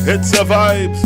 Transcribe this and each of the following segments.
It survives.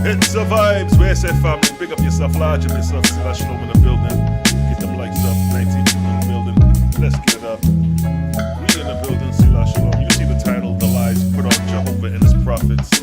It survives. Where say family, big up yourself, large up yourself. Selah, Shalom in the building. Get them lights up. 19 people in the building. Let's get it up. We in the building. Selah, Shalom. You see the title, The Lies Put on Jehovah and His Prophets.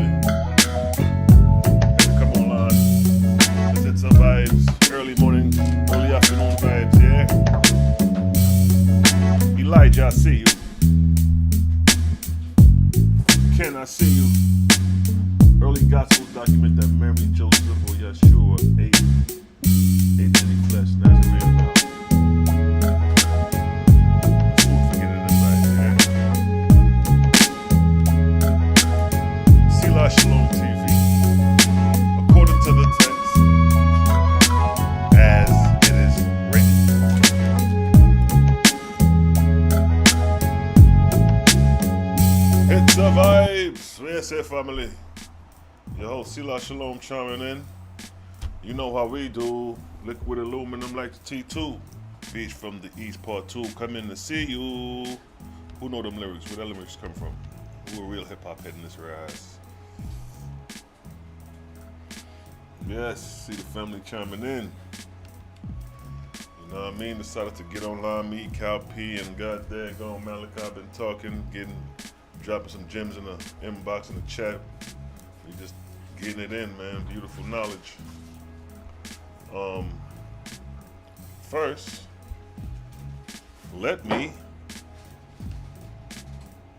family. Had to come online. Visit some vibes. Early morning, early afternoon vibes, yeah? Elijah, I see you. Ken, I see you. Early gospels document that Mary, Joseph, or Yeshua ate any flesh, Nazarene vow. Food for getting it right, yeah? Selah, Shalom TV. According to the text, as it is written. Hit the vibes, VSA family. Your host Selah Shalom chiming in. You know how we do. Liquid aluminum like the T2. Beach from the East Part 2. Come in to see you. Who know them lyrics? Where that lyrics come from? Who a real hip hop head in this rise? Yes, see the family chiming in. You know what I mean? Decided to get online, me, Cal P, and God daggone Malachi been talking, dropping some gems in the inbox in the chat. We just getting it in, man. Beautiful knowledge. First, let me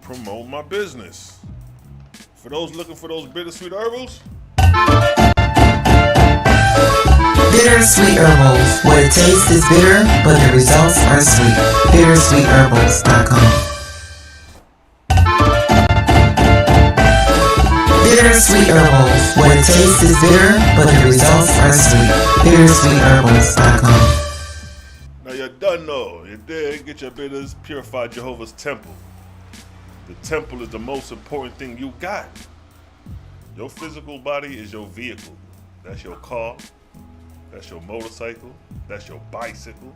promote my business. For those looking for those bittersweet herbals. Bittersweet Herbals, where the taste is bitter, but the results are sweet. Bittersweetherbals.com. Bittersweet Herbals, where the taste is bitter, but the results are sweet. Bittersweetherbals.com. Now you done know, you did get your bitters purified Jehovah's temple. The temple is the most important thing you got. Your physical body is your vehicle. That's your car, that's your motorcycle, that's your bicycle.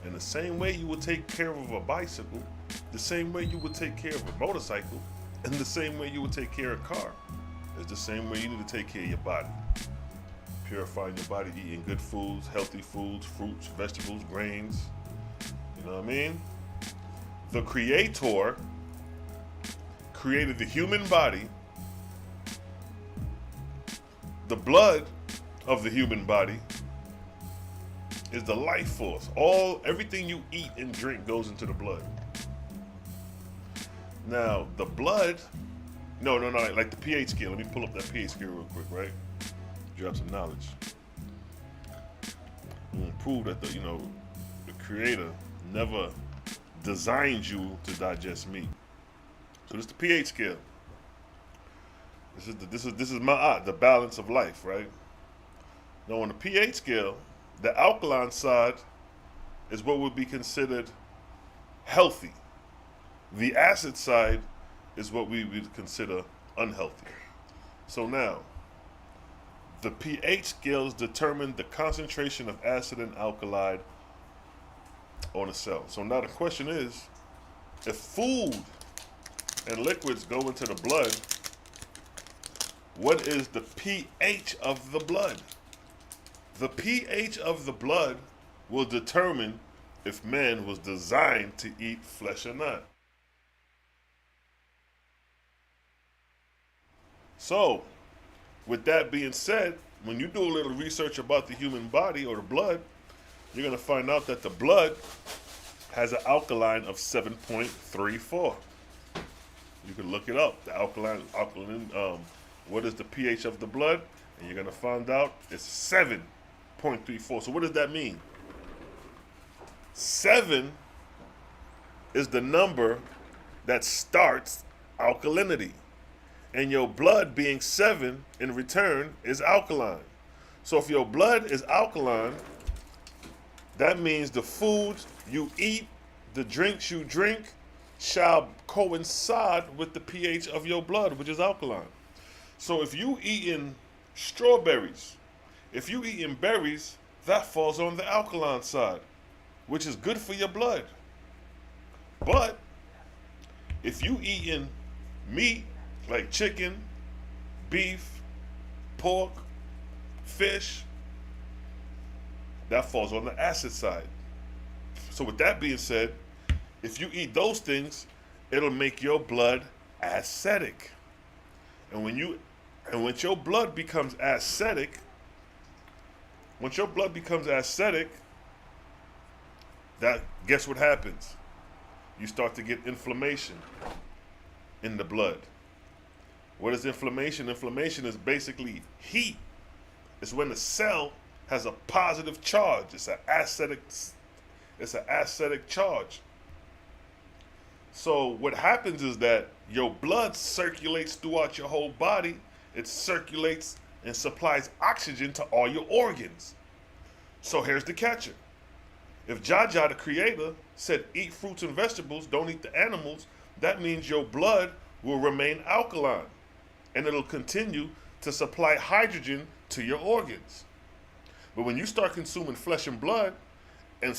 And the same way you would take care of a bicycle, the same way you would take care of a motorcycle, and the same way you would take care of a car, is the same way you need to take care of your body. Purifying your body, eating good foods, healthy foods, fruits, vegetables, grains. You know what I mean? The Creator created the human body. The blood of the human body is the life force. Everything you eat and drink goes into the blood. Now, the blood, no, like the pH scale. Let me pull up that pH scale real quick, right? Drop some knowledge. Prove that the Creator never designed you to digest meat. So this is the pH scale. This is the balance of life, right? Now on the pH scale, the alkaline side is what would be considered healthy. The acid side is what we would consider unhealthy. So now, the pH scales determine the concentration of acid and alkali on a cell. So now the question is, if food and liquids go into the blood, what is the pH of the blood? The pH of the blood will determine if man was designed to eat flesh or not. So, with that being said, when you do a little research about the human body or the blood, you're going to find out that the blood has an alkaline of 7.34. You can look it up. The alkaline, what is the pH of the blood? And you're going to find out it's 7.34. So what does that mean? 7 is the number that starts alkalinity. And your blood being 7 in return is alkaline. So if your blood is alkaline, that means the foods you eat, the drinks you drink, shall coincide with the pH of your blood, which is alkaline. So if you eating strawberries, if you eating berries, that falls on the alkaline side, which is good for your blood. But if you eating meat, like chicken, beef, pork, fish, that falls on the acid side. So with that being said, if you eat those things, it'll make your blood acidic. And when your blood becomes acidic, that guess what happens? You start to get inflammation in the blood. What is inflammation? Inflammation is basically heat. It's when the cell has a positive charge. It's an acidic charge. So what happens is that your blood circulates throughout your whole body. It circulates and supplies oxygen to all your organs. So here's the catcher. If Jaja, the creator, said eat fruits and vegetables, don't eat the animals, that means your blood will remain alkaline and it'll continue to supply hydrogen to your organs. But when you start consuming flesh and blood and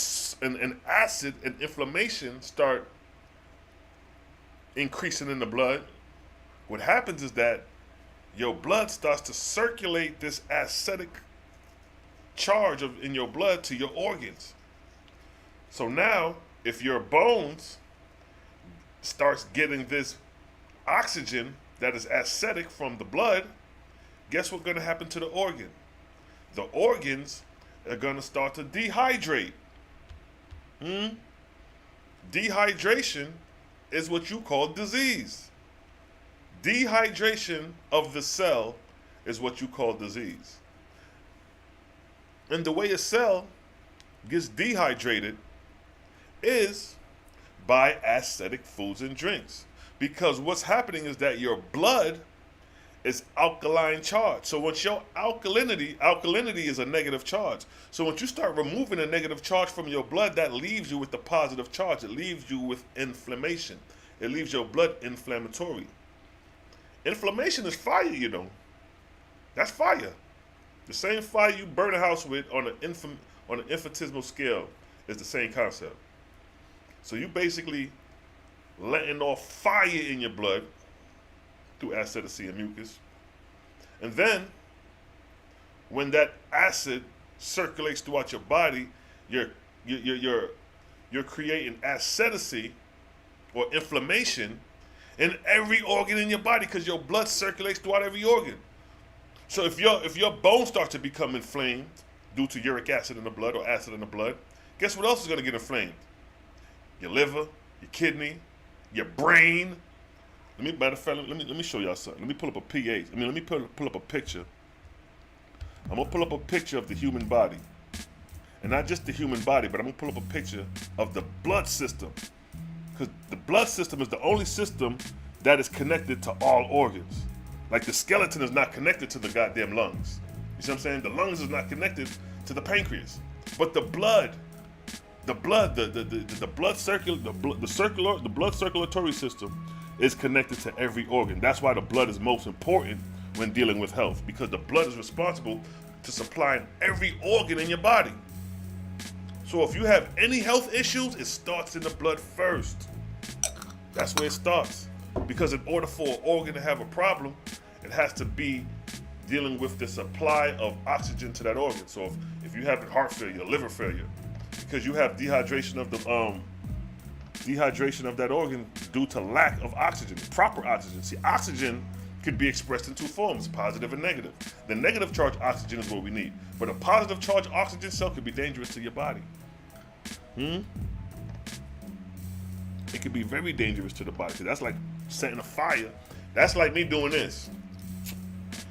acid and inflammation start increasing in the blood, what happens is that your blood starts to circulate this acidic charge in your blood to your organs. So now, if your bones starts getting this oxygen that is acidic from the blood, guess what's going to happen to the organ? The organs are going to start to dehydrate. Dehydration is what you call disease. Dehydration of the cell is what you call disease. And the way a cell gets dehydrated is by acidic foods and drinks. Because what's happening is that your blood is alkaline charged. So once your alkalinity is a negative charge. So once you start removing a negative charge from your blood, that leaves you with the positive charge. It leaves you with inflammation. It leaves your blood inflammatory. Inflammation is fire, you know. That's fire. The same fire you burn a house with on an infinitesimal scale is the same concept. So you basically letting off fire in your blood through acidity and mucus. And then when that acid circulates throughout your body, you're creating acidity or inflammation in every organ in your body because your blood circulates throughout every organ. So if your bones start to become inflamed due to uric acid in the blood or acid in the blood, guess what else is going to get inflamed? Your liver, your kidney, your brain. Let me show y'all something. Let me pull up a pH. Let me pull up a picture. I'm gonna pull up a picture of the human body, and not just the human body, but I'm gonna pull up a picture of the blood system, because the blood system is the only system that is connected to all organs. Like the skeleton is not connected to the goddamn lungs. You see what I'm saying? The lungs is not connected to the pancreas, but the blood circulatory system is connected to every organ. That's why the blood is most important when dealing with health, because the blood is responsible to supplying every organ in your body. So if you have any health issues, it starts in the blood first. That's where it starts. Because in order for an organ to have a problem, it has to be dealing with the supply of oxygen to that organ. So if you have heart failure, liver failure, because you have dehydration of that organ due to lack of oxygen, proper oxygen. See, oxygen could be expressed in two forms, positive and negative. The negative charge oxygen is what we need, but a positive charge oxygen cell could be dangerous to your body. It could be very dangerous to the body. So that's like setting a fire. That's like me doing this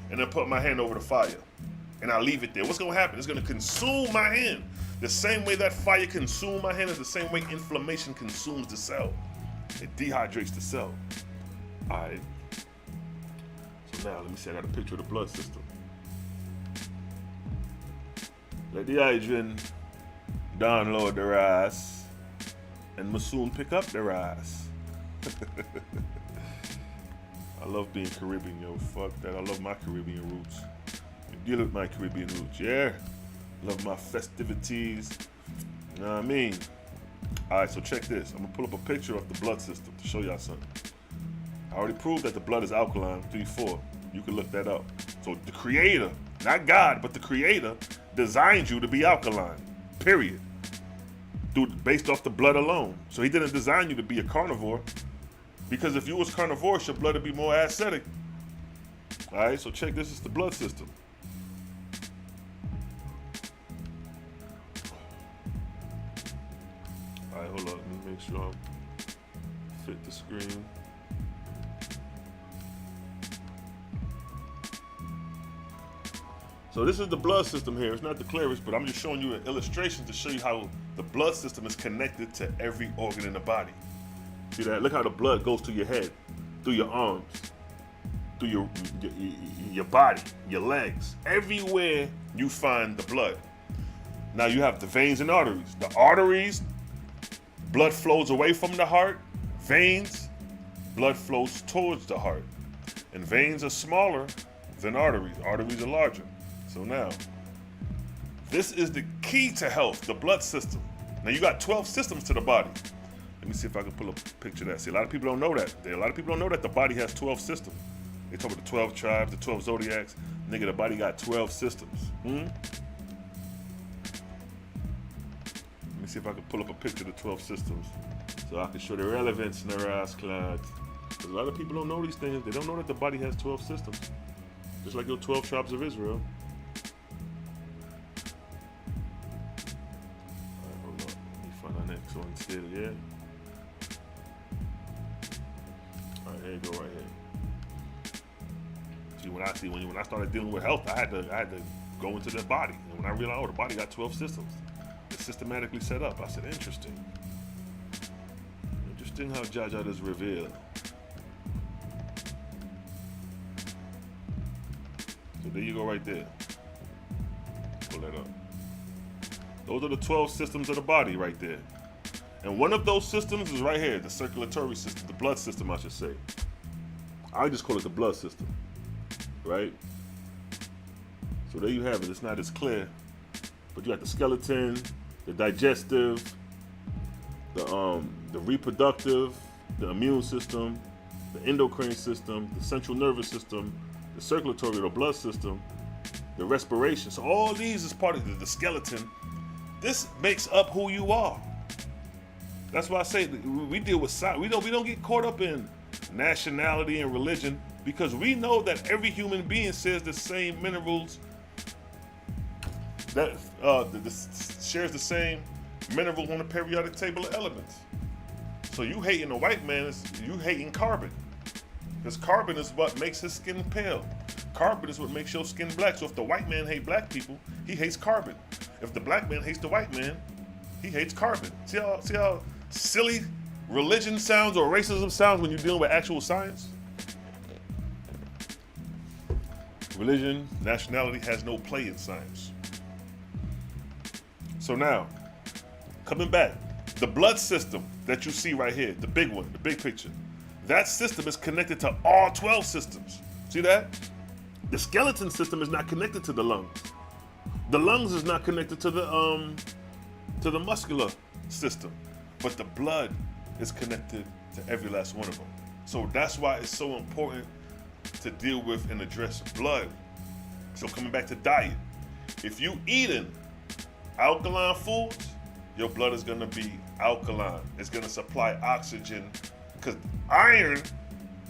and then put my hand over the fire and I leave it there. What's going to happen? It's going to consume my hand. The same way that fire consumes my hand is the same way inflammation consumes the cell. It dehydrates the cell. All right. So now let me see. I got a picture of the blood system. Let the hydrogen download their ass and must soon pick up their ass. I love being Caribbean, yo. Fuck that. I love my Caribbean roots. You deal with my Caribbean roots, yeah? Love my festivities. You know what I mean? Alright, so check this. I'm gonna pull up a picture of the blood system to show y'all something. I already proved that the blood is alkaline, 3-4. You can look that up. So the creator, not God, but the creator, designed you to be alkaline. Period. Based off the blood alone. So he didn't design you to be a carnivore. Because if you was carnivorous, your blood would be more acidic. All right, so check this. Is the blood system. All right, hold on. Let me make sure I fit the screen. So this is the blood system here. It's not the clearest, but I'm just showing you an illustration to show you how the blood system is connected to every organ in the body. See that? Look how the blood goes to your head, through your arms, through your body, your legs. Everywhere you find the blood. Now you have the veins and arteries. The arteries, blood flows away from the heart. Veins, blood flows towards the heart. And veins are smaller than arteries. Arteries are larger. So now, this is the key to health, the blood system. Now you got 12 systems to the body. Let me see if I can pull up a picture of that. See, a lot of people don't know that. A lot of people don't know that the body has 12 systems. They talk about the 12 tribes, the 12 zodiacs. Nigga, the body got 12 systems. Let me see if I can pull up a picture of the 12 systems so I can show the relevance in their ass clouds. Because a lot of people don't know these things. They don't know that the body has 12 systems. Just like your 12 tribes of Israel. So instead, yeah. All right, here you go, right here. See, when I started dealing with health, I had to go into the body, and when I realized, oh, the body got 12 systems, it's systematically set up. I said, interesting how Jaja is revealed. So there you go, right there. Pull that up. Those are the 12 systems of the body, right there. And one of those systems is right here, the circulatory system, the blood system, I should say. I just call it the blood system, right? So there you have it. It's not as clear, but you got the skeleton, the digestive, the reproductive, the immune system, the endocrine system, the central nervous system, the circulatory, the blood system, the respiration. So all these is part of the skeleton. This makes up who you are. That's why I say we deal with science. We don't get caught up in nationality and religion because we know that every human being shares the same minerals, that shares the same minerals on the periodic table of elements. So you hating a white man, you hating carbon. Because carbon is what makes his skin pale. Carbon is what makes your skin black. So if the white man hates black people, he hates carbon. If the black man hates the white man, he hates carbon. See how silly religion sounds or racism sounds when you're dealing with actual science? Religion, nationality has no play in science. So now, coming back, the blood system that you see right here, the big one, the big picture, that system is connected to all 12 systems. See that? The skeleton system is not connected to the lungs. The lungs is not connected to the muscular system, but the blood is connected to every last one of them. So that's why it's so important to deal with and address blood. So coming back to diet, if you eating alkaline foods, your blood is gonna be alkaline. It's gonna supply oxygen, because iron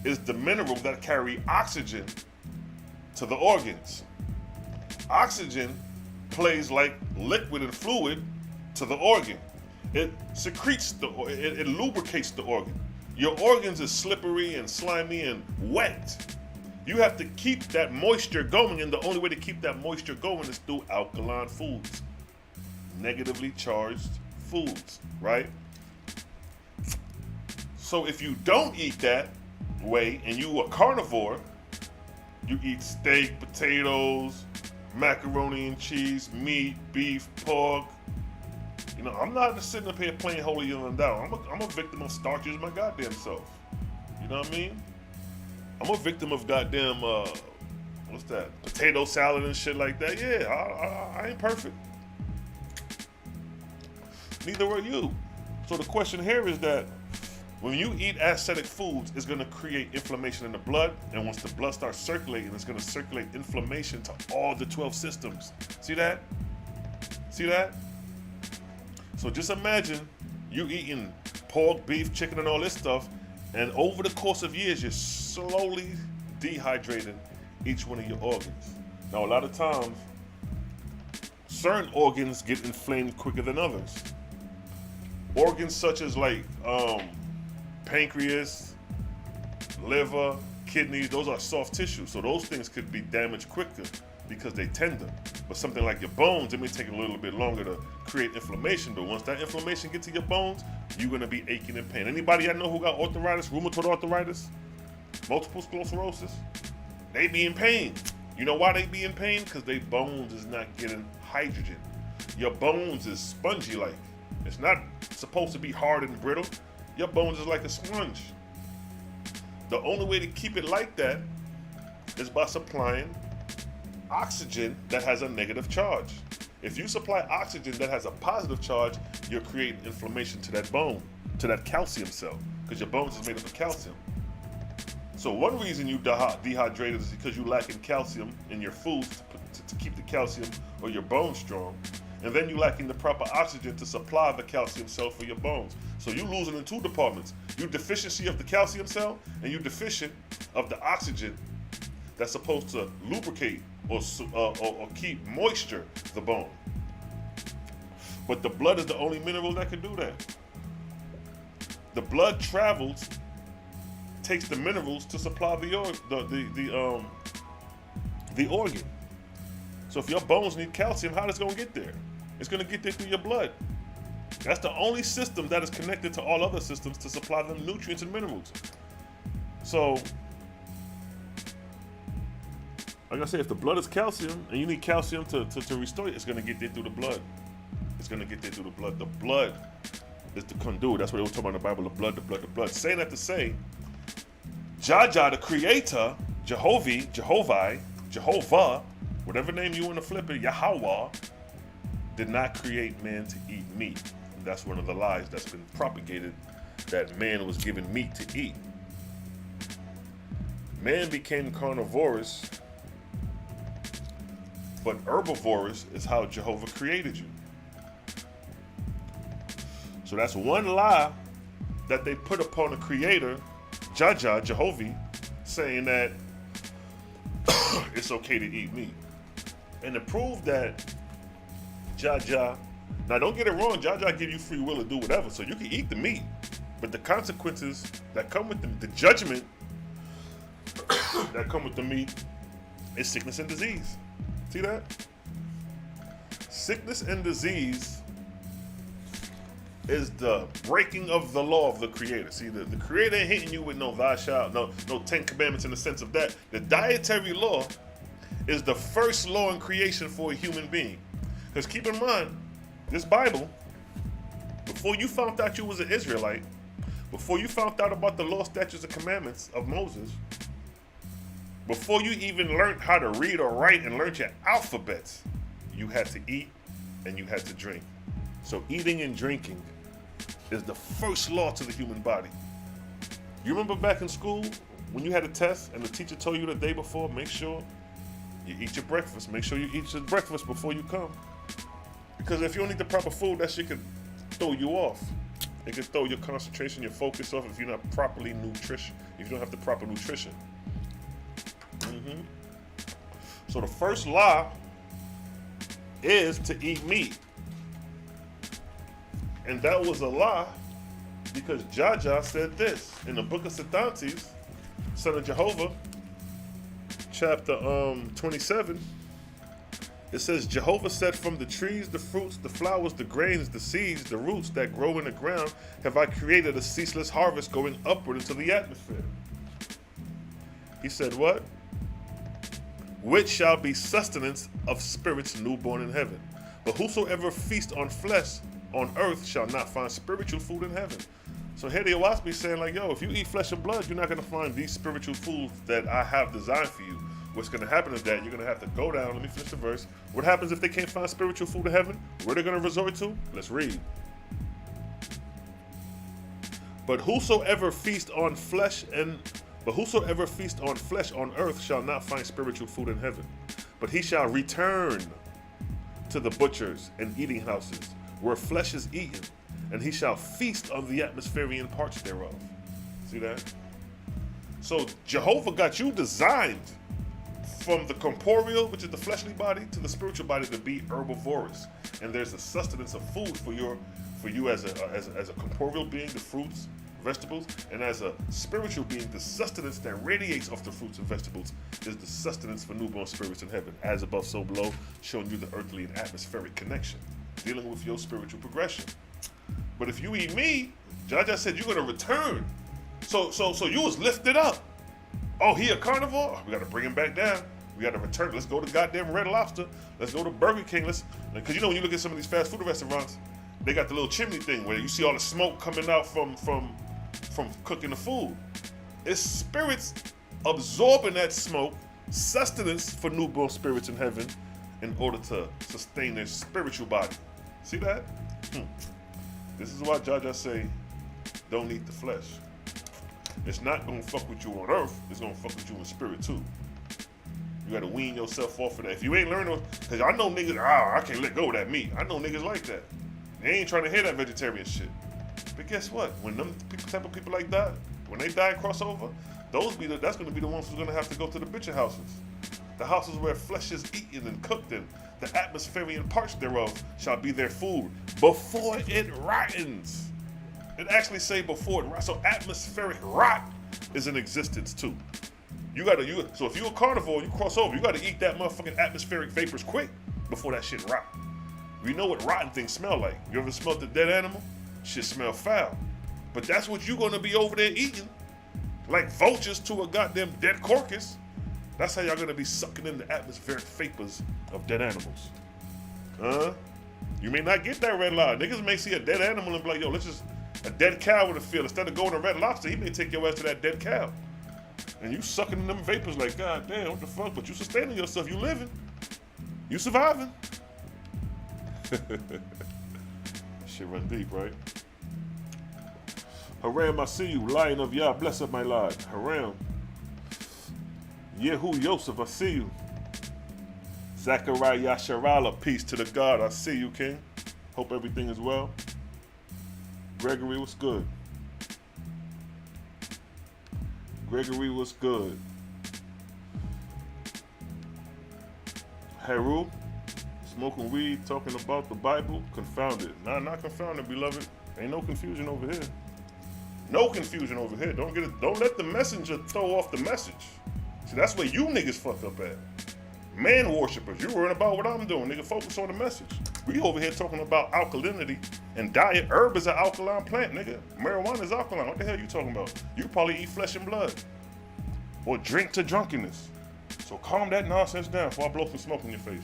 is the mineral that carry oxygen to the organs. Oxygen plays like liquid and fluid to the organ. It secretes it lubricates the organ. Your organs is slippery and slimy and wet. You have to keep that moisture going, and the only way to keep that moisture going is through alkaline foods, negatively charged foods, right? So if you don't eat that way and you a carnivore, you eat steak, potatoes, macaroni and cheese, meat, beef, pork. You know, I'm not just sitting up here playing holier than thou. I'm a victim of starches my goddamn self. You know what I mean? I'm a victim of goddamn, what's that? Potato salad and shit like that. Yeah, I ain't perfect. Neither are you. So the question here is that when you eat acidic foods, it's gonna create inflammation in the blood, and once the blood starts circulating, it's gonna circulate inflammation to all the 12 systems. See that? See that? So just imagine you eating pork, beef, chicken, and all this stuff, and over the course of years, you're slowly dehydrating each one of your organs. Now, a lot of times, certain organs get inflamed quicker than others. Organs such as like pancreas, liver, kidneys, those are soft tissue, so those things could be damaged quicker because they tender. But something like your bones, it may take a little bit longer to create inflammation, but once that inflammation gets to your bones, you're gonna be aching and pain. Anybody I know who got arthritis, rheumatoid arthritis, multiple sclerosis, they be in pain. You know why they be in pain? Because their bones is not getting hydrogen. Your bones is spongy like. It's not supposed to be hard and brittle. Your bones is like a sponge. The only way to keep it like that is by supplying oxygen that has a negative charge. If you supply oxygen that has a positive charge, you'll create inflammation to that bone, to that calcium cell, because your bones is made up of calcium. So one reason you dehydrated is because you lack in calcium in your foods to keep the calcium or your bones strong. And then you lacking the proper oxygen to supply the calcium cell for your bones. So you losing in two departments. You deficiency of the calcium cell, and you deficient of the oxygen that's supposed to lubricate or keep moisture the bone. But the blood is the only mineral that can do that. The blood travels, takes the minerals to supply the organ. So if your bones need calcium, how is it going to get there? It's going to get there through your blood. That's the only system that is connected to all other systems to supply them nutrients and minerals. So, like I said, if the blood is calcium and you need calcium to restore it, it's going to get there through the blood. It's going to get there through the blood. The blood is the conduit. That's what they were talking about in the Bible, the blood, the blood, the blood. Saying that to say, Jah, the creator, Jehovih, Jehovah, whatever name you want to flip it, Yahweh, did not create man to eat meat. And that's one of the lies that's been propagated, that man was given meat to eat. Man became carnivorous, but herbivorous is how Jehovah created you. So that's one lie that they put upon the creator, Jehovih, saying that it's okay to eat meat. And to prove that now don't get it wrong, Jah give you free will to do whatever, so you can eat the meat, but the consequences that come with the judgment that come with the meat is sickness and disease. See that? Sickness and disease is the breaking of the law of the creator. See, the creator ain't hitting you with no thou shalt, no 10 commandments in the sense of that. The dietary law is the first law in creation for a human being. Because keep in mind, this Bible, before you found out you was an Israelite, before you found out about the law, statutes, and commandments of Moses, before you even learned how to read or write and learned your alphabets, you had to eat and you had to drink. So eating and drinking is the first law to the human body. You remember back in school when you had a test and the teacher told you the day before, make sure you eat your breakfast. Make sure you eat your breakfast before you come. Because if you don't eat the proper food, that shit can throw you off. It can throw your concentration, your focus off if you're not properly nutrition. If you don't have the proper nutrition. So the first lie is to eat meat. And that was a lie because Jah said this in the book of Siddhantes, son of Jehovah, chapter 27. It says, Jehovah said, from the trees, the fruits, the flowers, the grains, the seeds, the roots that grow in the ground, have I created a ceaseless harvest going upward into the atmosphere. He said what? Which shall be sustenance of spirits newborn in heaven. But whosoever feast on flesh on earth shall not find spiritual food in heaven. So here the Oahspe is saying like, yo, if you eat flesh and blood, you're not going to find these spiritual foods that I have designed for you. What's going to happen is that you're going to have to go down. Let me finish the verse. What happens if they can't find spiritual food in heaven? Where they're going to resort to? Let's read. But whosoever feast on flesh on earth shall not find spiritual food in heaven. But he shall return to the butchers and eating houses, where flesh is eaten, and he shall feast on the atmospherian parts thereof. See that? So Jehovah got you designed from the corporeal, which is the fleshly body, to the spiritual body to be herbivorous. And there's a sustenance of food for you as a corporeal being, the fruits, vegetables, and as a spiritual being, the sustenance that radiates off the fruits and vegetables is the sustenance for newborn spirits in heaven. As above, so below, showing you the earthly and atmospheric connection, dealing with your spiritual progression. But if you eat me, Jaja said you're gonna return. So you was lifted up. Oh, he a carnivore? Oh, we gotta bring him back down. We gotta return. Let's go to goddamn Red Lobster. Let's go to Burger King. Because you know when you look at some of these fast food restaurants, they got the little chimney thing where you see all the smoke coming out from cooking the food. It's spirits absorbing that smoke, sustenance for newborn spirits in heaven in order to sustain their spiritual body. See that? This is why Jaja say, don't eat the flesh. It's not gonna fuck with you on earth, it's gonna fuck with you in spirit too. You gotta wean yourself off of that. If you ain't learning, cause I know niggas, I can't let go of that meat. I know niggas like that. They ain't trying to hear that vegetarian shit. But guess what? When them type of people like that, when they die and cross over, that's gonna be the ones who's gonna have to go to the bitcher houses. The houses where flesh is eaten and cooked in. The atmospheric parts thereof shall be their food before it rottens. It actually say before it rots. So atmospheric rot is in existence too. So if you're a carnivore, you cross over, you gotta eat that motherfucking atmospheric vapors quick before that shit rot. We know what rotten things smell like. You ever smelled the dead animal? Shit smell foul. But that's what you're gonna be over there eating. Like vultures to a goddamn dead carcass. That's how y'all gonna be sucking in the atmospheric vapors of dead animals. You may not get that red line. Niggas may see a dead animal and be like, yo, a dead cow in the field. Instead of going to Red Lobster, he may take your ass to that dead cow. And you sucking in them vapors like, God damn, what the fuck? But you sustaining yourself, you living. You surviving. Shit run deep, right? Haram, I see you. Lion of Yah, bless up my Lord. Haram. Yehu Yosef, I see you. Zachariah Yasharala, peace to the God. I see you, King. Hope everything is well. Gregory, what's good? Gregory, what's good? Heru, smoking weed, talking about the Bible, confounded. Nah, not confounded, beloved. Ain't no confusion over here. No confusion over here. Don't let the messenger throw off the message. See, that's where you niggas fuck up at. Man worshippers, you worrying about what I'm doing, nigga. Focus on the message. We over here talking about alkalinity and diet. Herb is an alkaline plant, nigga. Marijuana is alkaline. What the hell are you talking about? You probably eat flesh and blood. Or drink to drunkenness. So calm that nonsense down before I blow some smoke in your face.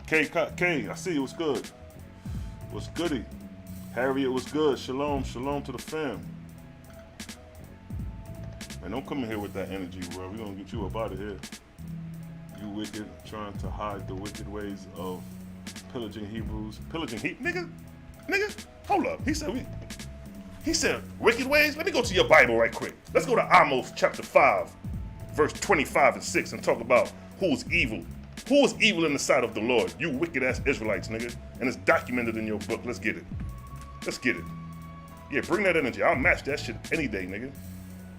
K, I see you. What's good? What's goody? Harriet, what's good? Shalom to the fam. Man, don't come in here with that energy, bro. We're gonna get you up out of here. You wicked, trying to hide the wicked ways of pillaging Hebrews. Nigga, hold up. He said wicked ways? Let me go to your Bible right quick. Let's go to Amos chapter 5, verse 25 and 6 and talk about who's evil. Who is evil in the sight of the Lord? You wicked ass Israelites, nigga. And it's documented in your book. Let's get it. Yeah, bring that energy. I'll match that shit any day, nigga.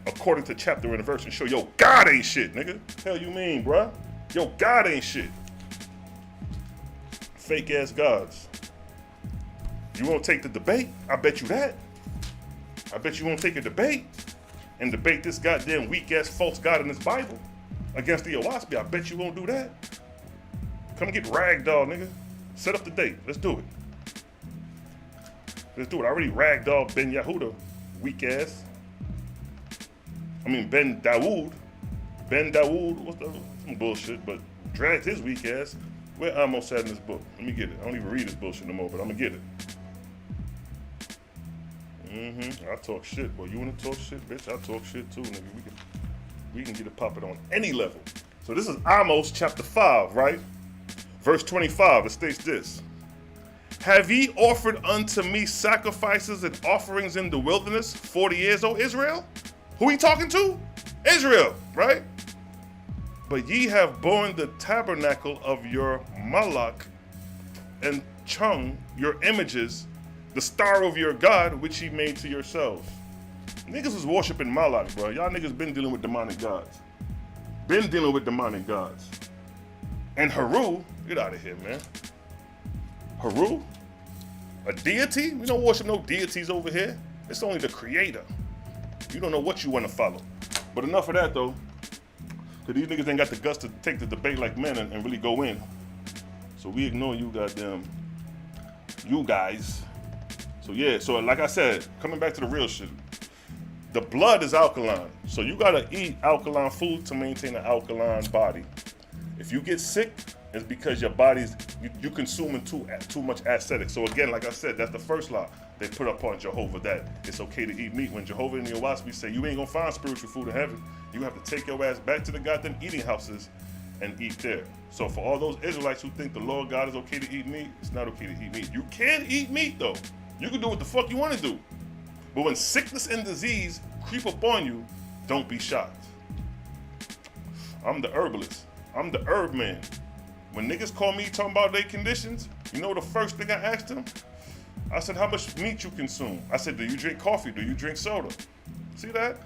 According to chapter and verse and show, yo, God ain't shit, nigga. Hell you mean, bruh? Yo, God ain't shit. Fake ass gods. You won't take the debate? I bet you that. I bet you won't take a debate and debate this goddamn weak ass false God in this Bible against the Oahspe. I bet you won't do that. Come get ragdoll, nigga. Set up the date. Let's do it. I already ragdoll Ben Yehuda, weak ass. Ben Dawood. What's the some bullshit, but dragged his weak ass. Where Amos at in this book? Let me get it. I don't even read this bullshit no more, but I'm gonna get it. I talk shit. Boy, you wanna talk shit, bitch? I talk shit too, nigga. We can get it popping on any level. So this is Amos chapter 5, right? Verse 25, it states this. Have ye offered unto me sacrifices and offerings in the wilderness 40 years, O Israel? Who he talking to? Israel, right? But ye have borne the tabernacle of your Moloch and chung your images, the star of your God, which ye made to yourselves. Niggas was worshiping Moloch, bro. Y'all niggas been dealing with demonic gods. Been dealing with demonic gods. And Haru, get out of here, man. Haru? A deity? We don't worship no deities over here. It's only the creator. You don't know what you want to follow. But enough of that, though. Because these niggas ain't got the guts to take the debate like men and really go in. So we ignore you goddamn, you guys. So yeah, so like I said, coming back to the real shit. The blood is alkaline. So you gotta eat alkaline food to maintain an alkaline body. If you get sick, it's because your body's, you consuming too much acidic. So again, like I said, that's the first law they put up on Jehovah, that it's okay to eat meat. When Jehovah and the Oahspe say you ain't gonna find spiritual food in heaven, you have to take your ass back to the goddamn eating houses and eat there. So for all those Israelites who think the Lord God is okay to eat meat, it's not okay to eat meat. You can eat meat though. You can do what the fuck you wanna do. But when sickness and disease creep up on you, don't be shocked. I'm the herbalist. I'm the herb man. When niggas call me talking about their conditions, you know the first thing I asked them? I said, how much meat you consume? I said, do you drink coffee? Do you drink soda? See that?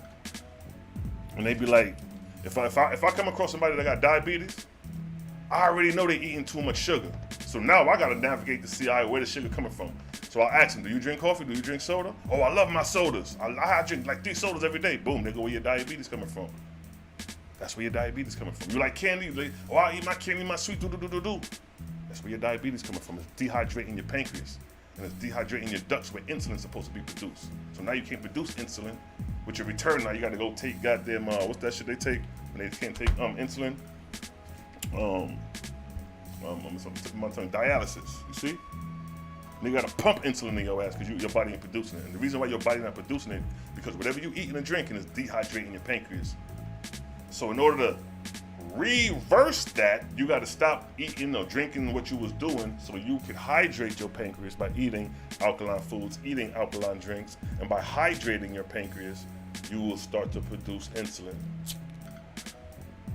And they be like, if I come across somebody that got diabetes, I already know they eating too much sugar. So now I gotta navigate to see where the sugar coming from. So I ask them, do you drink coffee? Do you drink soda? Oh, I love my sodas. I drink like 3 sodas every day. Boom, nigga, where your diabetes coming from? That's where your diabetes coming from. You like candy? Like, oh, I eat my candy, my sweet, do. That's where your diabetes coming from. It's dehydrating your pancreas. And it's dehydrating your ducts where insulin's supposed to be produced. So now you can't produce insulin. With your return now, you gotta go take goddamn, what's that shit they take when they can't take insulin? I'm tip of my tongue, dialysis, you see? And you gotta pump insulin in your ass because your body ain't producing it. And the reason why your body not producing it, because whatever you eating and drinking is dehydrating your pancreas. So in order to reverse that, you got to stop eating or drinking what you was doing so you can hydrate your pancreas by eating alkaline foods, eating alkaline drinks, and by hydrating your pancreas, you will start to produce insulin.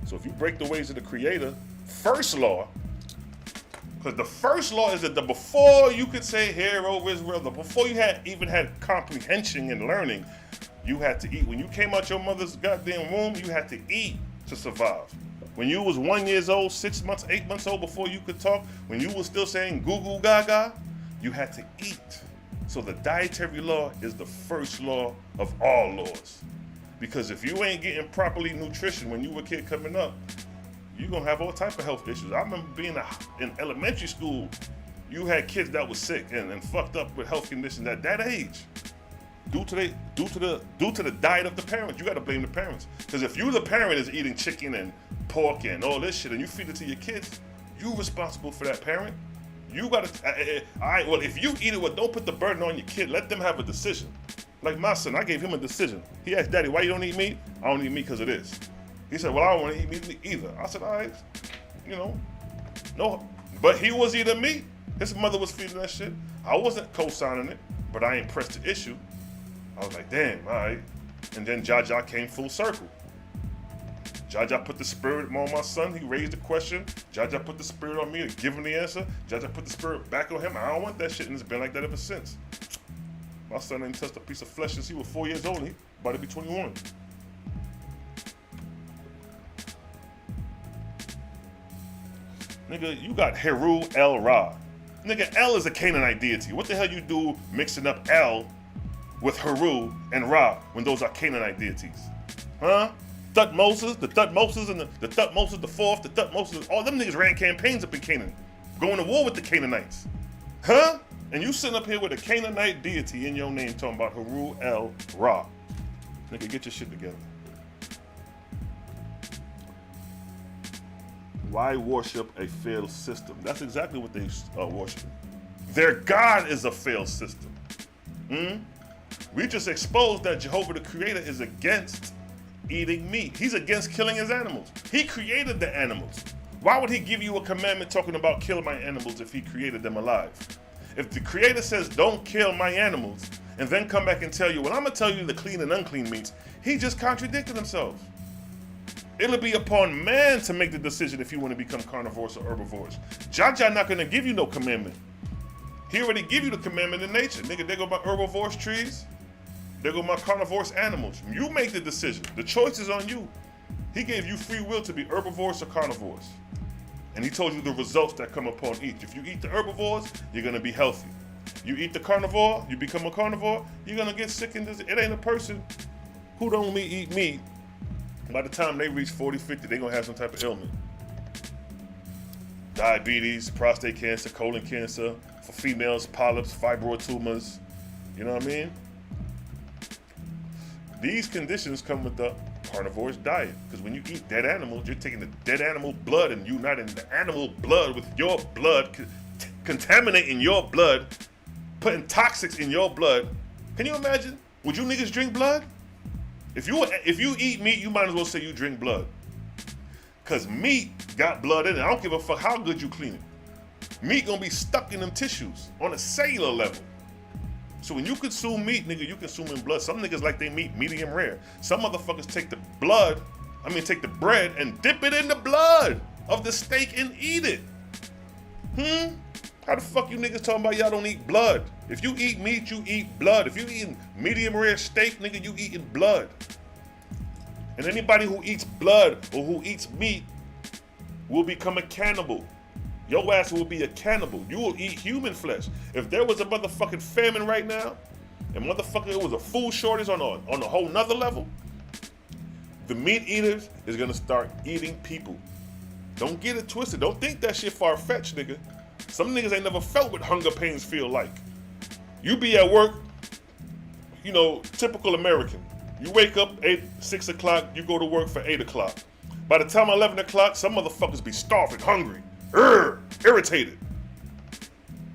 So if you break the ways of the Creator, first law, because the first law is that before you could say, "Hear, O Israel," before you even had comprehension and learning, you had to eat. When you came out your mother's goddamn womb, you had to eat to survive. When you was 1 year old, 6 months, 8 months old, before you could talk, when you was still saying goo goo gaga, you had to eat. So the dietary law is the first law of all laws. Because if you ain't getting properly nutrition when you were a kid coming up, you're gonna have all type of health issues. I remember being in elementary school, you had kids that was sick and fucked up with health conditions at that age. Due to the diet of the parents. You gotta blame the parents. Because if you the parent is eating chicken and pork and all this shit and you feed it to your kids, you responsible for that parent. You gotta, all right, well, if you eat it, well, don't put the burden on your kid. Let them have a decision. Like my son, I gave him a decision. He asked, Daddy, why you don't eat meat? I don't eat meat because of this. He said, well, I don't want to eat meat either. I said, all right, no. But he was eating meat. His mother was feeding that shit. I wasn't co-signing it, but I ain't pressed the issue. I was like, damn, all right. And then Jaja came full circle. Jaja put the spirit on my son. He raised the question. Jaja put the spirit on me to give him the answer. Jaja put the spirit back on him. I don't want that shit, and it's been like that ever since. My son ain't touched a piece of flesh since he was 4 years old. He about to be 21. Nigga, you got Heru El Ra. Nigga, El is a Canaanite deity. What the hell you do mixing up El with Heru and Ra when those are Canaanite deities? Huh? Thutmoses, the Thutmoses and the Thutmoses the fourth, the Thutmoses, all them niggas ran campaigns up in Canaan, going to war with the Canaanites. Huh? And you sitting up here with a Canaanite deity in your name talking about Heru El Ra. Nigga, get your shit together. Why worship a failed system? That's exactly what they are worshiping. Their God is a failed system. We just exposed that Jehovah the Creator is against eating meat. He's against killing his animals. He created the animals. Why would he give you a commandment talking about kill my animals if he created them alive? If the Creator says don't kill my animals and then come back and tell you, well, I'm going to tell you the clean and unclean meats, he just contradicted himself. It'll be upon man to make the decision if you want to become carnivores or herbivores. Jaja not going to give you no commandment. He already give you the commandment in nature. Nigga, there go my herbivores trees. There go my carnivores animals. You make the decision. The choice is on you. He gave you free will to be herbivores or carnivores. And he told you the results that come upon each. If you eat the herbivores, you're going to be healthy. You eat the carnivore, you become a carnivore, you're going to get sick and disease. It ain't a person who don't eat meat. By the time they reach 40, 50, they're going to have some type of ailment. Diabetes, prostate cancer, colon cancer. For females, polyps, fibroid tumors. You know what I mean? These conditions come with the carnivorous diet. Because when you eat dead animals, you're taking the dead animal blood and uniting the animal blood with your blood, contaminating your blood, putting toxics in your blood. Can you imagine? Would you niggas drink blood? If you eat meat, you might as well say you drink blood. Because meat got blood in it. I don't give a fuck how good you clean it. Meat gonna be stuck in them tissues on a cellular level. So when you consume meat, nigga, you consuming blood. Some niggas like they meat medium rare. Some motherfuckers take the bread and dip it in the blood of the steak and eat it. How the fuck you niggas talking about y'all don't eat blood? If you eat meat, you eat blood. If you eating medium rare steak, nigga, you eating blood. And anybody who eats blood or who eats meat will become a cannibal. Your ass will be a cannibal. You will eat human flesh. If there was a motherfucking famine right now, and motherfucker, it was a food shortage on a whole nother level, the meat eaters is gonna start eating people. Don't get it twisted. Don't think that shit far-fetched, nigga. Some niggas ain't never felt what hunger pains feel like. You be at work, you know, typical American. You wake up 6 o'clock, you go to work for 8 o'clock. By the time 11 o'clock, some motherfuckers be starving, hungry, irritated.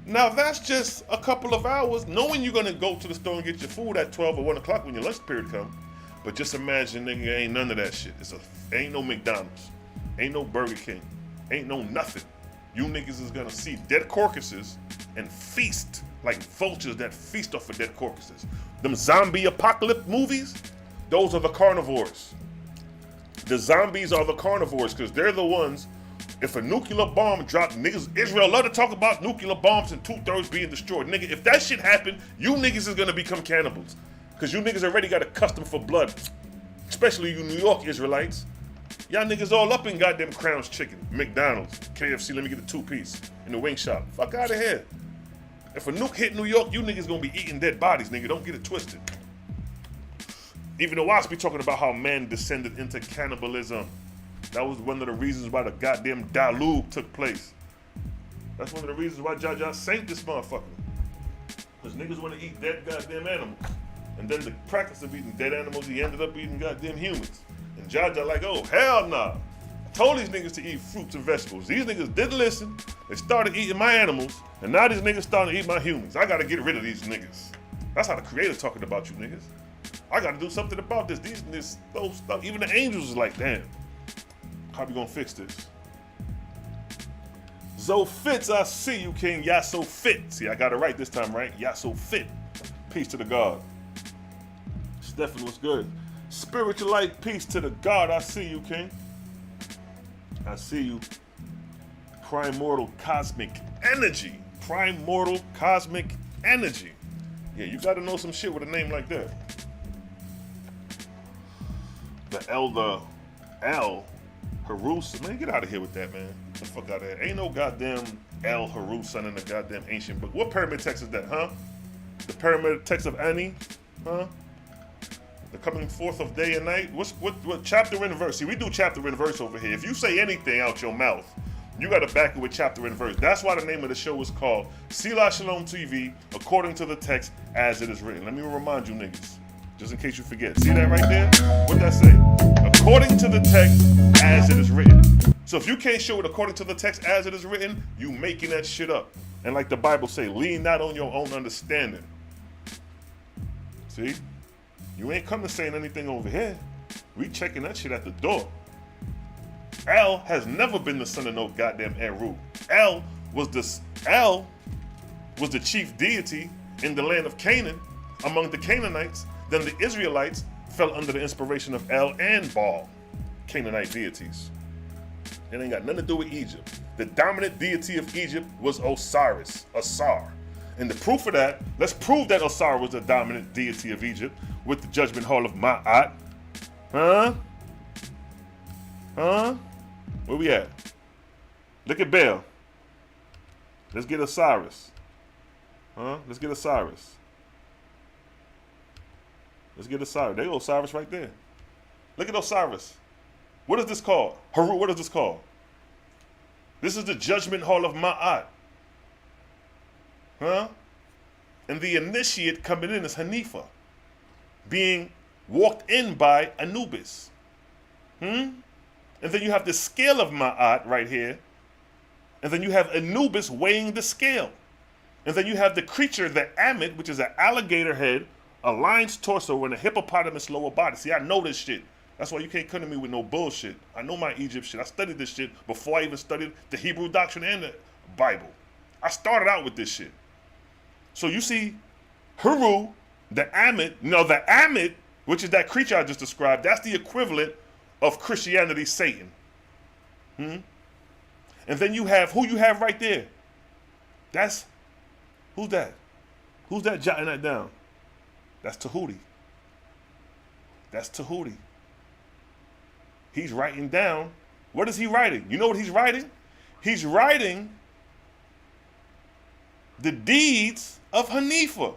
Now that's just a couple of hours, knowing you're gonna go to the store and get your food at 12 or 1 o'clock when your lunch period comes. But just imagine, nigga, ain't none of that shit. Ain't no McDonald's, ain't no Burger King, ain't no nothing. You niggas is gonna see dead carcasses and feast like vultures that feast off of dead carcasses. Them zombie apocalypse movies, those are the carnivores. The zombies are the carnivores because they're the ones, if a nuclear bomb dropped, niggas, Israel love to talk about nuclear bombs and 2/3 being destroyed. Nigga, if that shit happened, you niggas is gonna become cannibals. Because you niggas already got a custom for blood. Especially you New York Israelites. Y'all niggas all up in goddamn Crown's Chicken, McDonald's, KFC, let me get a 2-piece in the wing shop. Fuck out of here. If a nuke hit New York, you niggas gonna be eating dead bodies, nigga. Don't get it twisted. Even Oahspe talking about how man descended into cannibalism. That was one of the reasons why the goddamn Dalug took place. That's one of the reasons why Jaja sank this motherfucker. Because niggas want to eat dead goddamn animals. And then the practice of eating dead animals, he ended up eating goddamn humans. And Jaja like, oh, hell nah. I told these niggas to eat fruits and vegetables. These niggas didn't listen. They started eating my animals. And now these niggas starting to eat my humans. I got to get rid of these niggas. That's how the creator's talking about you niggas. I got to do something about this. Those stuff. Even the angels is like, damn. How we gonna fix this? Zo Fitz, I see you, King. Y'all so fit. See, I got it right this time, right? Y'all so fit. Peace to the God. Stephen, what's good? Spiritual light, peace to the God. I see you, King. I see you. Primordial cosmic energy. Primordial cosmic energy. Yeah, you gotta know some shit with a name like that. The Elder El Harus, man, get out of here with that, man. Get the fuck out of here. Ain't no goddamn El Harus son in the goddamn ancient book. What pyramid text is that, huh? The pyramid text of Ani, huh? The coming forth of day and night. What chapter and verse? See, we do chapter and verse over here. If you say anything out your mouth, you got to back it with chapter and verse. That's why the name of the show is called Selah Shalom TV, according to the text as it is written. Let me remind you niggas, just in case you forget. See that right there? What'd that say? According to the text as it is written. So if you can't show it according to the text as it is written, you making that shit up. And like the Bible say, lean not on your own understanding. See? You ain't come to saying anything over here. We checking that shit at the door. El has never been the son of no goddamn Eru. El was the chief deity in the land of Canaan among the Canaanites. Then the Israelites fell under the inspiration of El and Baal, Canaanite deities. It ain't got nothing to do with Egypt. The dominant deity of Egypt was Osiris, Asar. And the proof of that, let's prove that Osiris was the dominant deity of Egypt with the judgment hall of Ma'at. Huh? Huh? Where we at? Look at Baal. Let's get Osiris. Huh? Let's get Osiris. Let's get Osiris. There go Osiris right there. Look at Osiris. What is this called? Haru, what is this called? This is the judgment hall of Ma'at. Huh? And the initiate coming in is Hanifa, being walked in by Anubis. And then you have the scale of Ma'at right here. And then you have Anubis weighing the scale. And then you have the creature, the Amit, which is an alligator head, a lion's torso, and a hippopotamus lower body. See, I know this shit. That's why you can't come to me with no bullshit. I know my Egypt shit. I studied this shit before I even studied the Hebrew doctrine and the Bible. I started out with this shit. So you see, Haru, the Amit, the Amit, which is that creature I just described, that's the equivalent of Christianity's Satan. And then you have, who you have right there? Who's that? Who's that jotting that down? That's Tahuti. That's Tahuti. He's writing down. What is he writing? You know what he's writing? He's writing the deeds of Hanifa.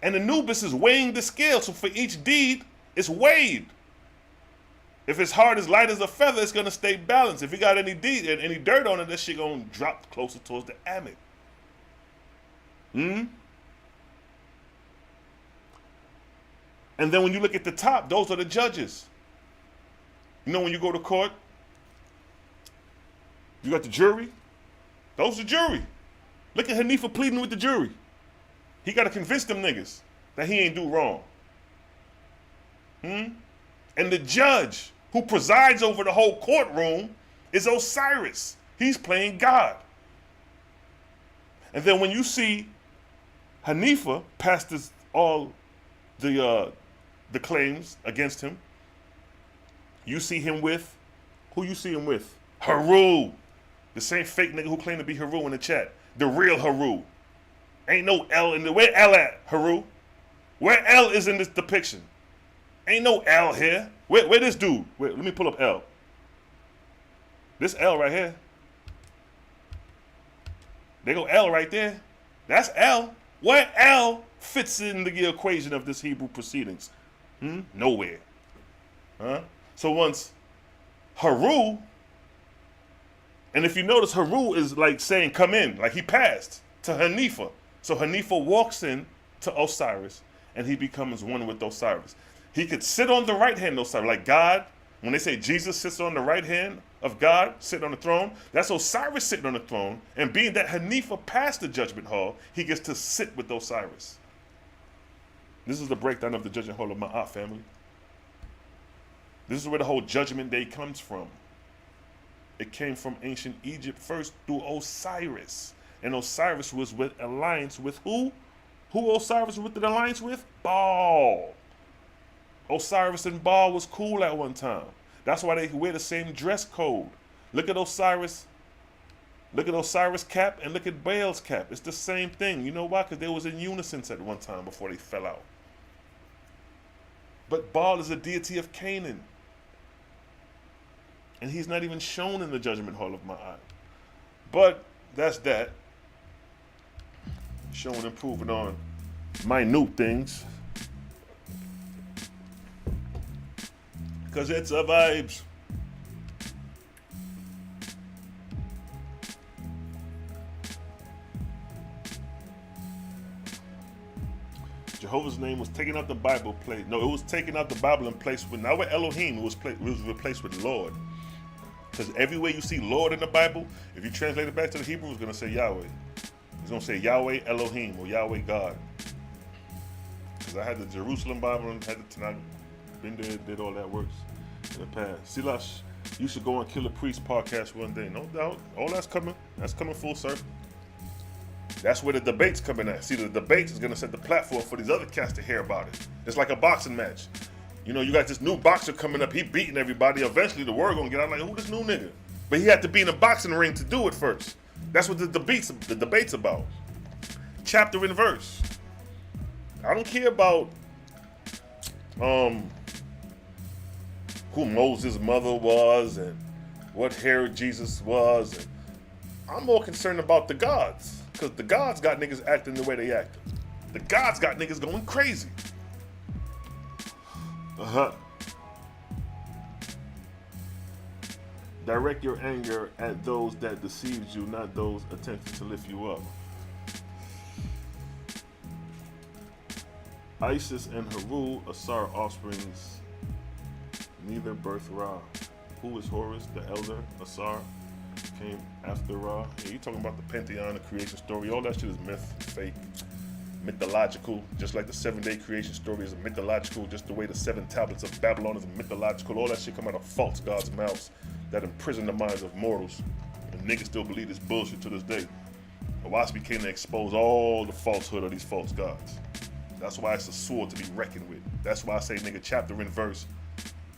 And Anubis is weighing the scale, so for each deed, it's weighed. If it's hard as light as a feather, it's gonna stay balanced. If you got any dirt on it, that shit gonna drop closer towards the Amit. And then when you look at the top, those are the judges. You know when you go to court, you got the jury. Those are the jury. Look at Hanifa pleading with the jury. He got to convince them niggas that he ain't do wrong. And the judge who presides over the whole courtroom is Osiris. He's playing God. And then when you see Hanifa pass all the claims against him, you see him with, who you see him with? Haru. The same fake nigga who claimed to be Haru in the chat. The real Haru. Ain't no L in the, where L at, Haru? Where L is in this depiction? Ain't no L here. Where this dude? Wait, let me pull up L. This L right here. There go L right there. That's L. Where L fits in the equation of this Hebrew proceedings? Nowhere. So once Haru, and if you notice, Haru is like saying, come in, like he passed to Hanifa. So Hanifa walks in to Osiris, and he becomes one with Osiris. He could sit on the right hand of Osiris, like God. When they say Jesus sits on the right hand of God, sitting on the throne, that's Osiris sitting on the throne. And being that Hanifa passed the judgment hall, he gets to sit with Osiris. This is the breakdown of the judgment hall of Ma'at, family. This is where the whole judgment day comes from. It came from ancient Egypt first through Osiris. And Osiris was with alliance with who? Who Osiris was with an alliance with? Baal. Osiris and Baal was cool at one time. That's why they wear the same dress code. Look at Osiris. Look at Osiris' cap and look at Baal's cap. It's the same thing. You know why? Because they was in unison at one time before they fell out. But Baal is a deity of Canaan. And he's not even shown in the judgment hall of Ma'at. But that's that. Showing and proving on minute things. Because it's a vibes. Jehovah's name was taken out the Bible place. No, it was taken out the Bible and placed with, not with Elohim, it was replaced with Lord. Because everywhere you see Lord in the Bible, if you translate it back to the Hebrew, it's going to say Yahweh. It's going to say Yahweh Elohim or Yahweh God. Because I had the Jerusalem Bible and had the Tanakh. Been there, did all that works in the past. Selah, you should go on Killer Priest podcast one day. No doubt. All that's coming. That's coming full circle. That's where the debate's coming at. See, the debate is going to set the platform for these other cats to hear about it. It's like a boxing match. You know, you got this new boxer coming up. He beating everybody. Eventually, the word going to get out like, who this new nigga? But he had to be in a boxing ring to do it first. That's what the debate's about. Chapter and verse. I don't care about who Moses' mother was and what Herod Jesus was. And I'm more concerned about the gods, because the gods got niggas acting the way they acting. The gods got niggas going crazy. Direct your anger at those that deceived you, not those attempting to lift you up. Isis and Haru, Asar offsprings, neither birth Ra. Who is Horus, the elder? Asar came after Ra. Yeah, you talking about the pantheon, the creation story. All that shit is myth, fake, mythological. Just like the 7-day creation story is mythological. Just the way the 7 tablets of Babylon is mythological. All that shit come out of false gods' mouths that imprison the minds of mortals. And niggas still believe this bullshit to this day. Oahspe came to expose all the falsehood of these false gods. That's why it's a sword to be reckoned with. That's why I say, nigga, chapter and verse,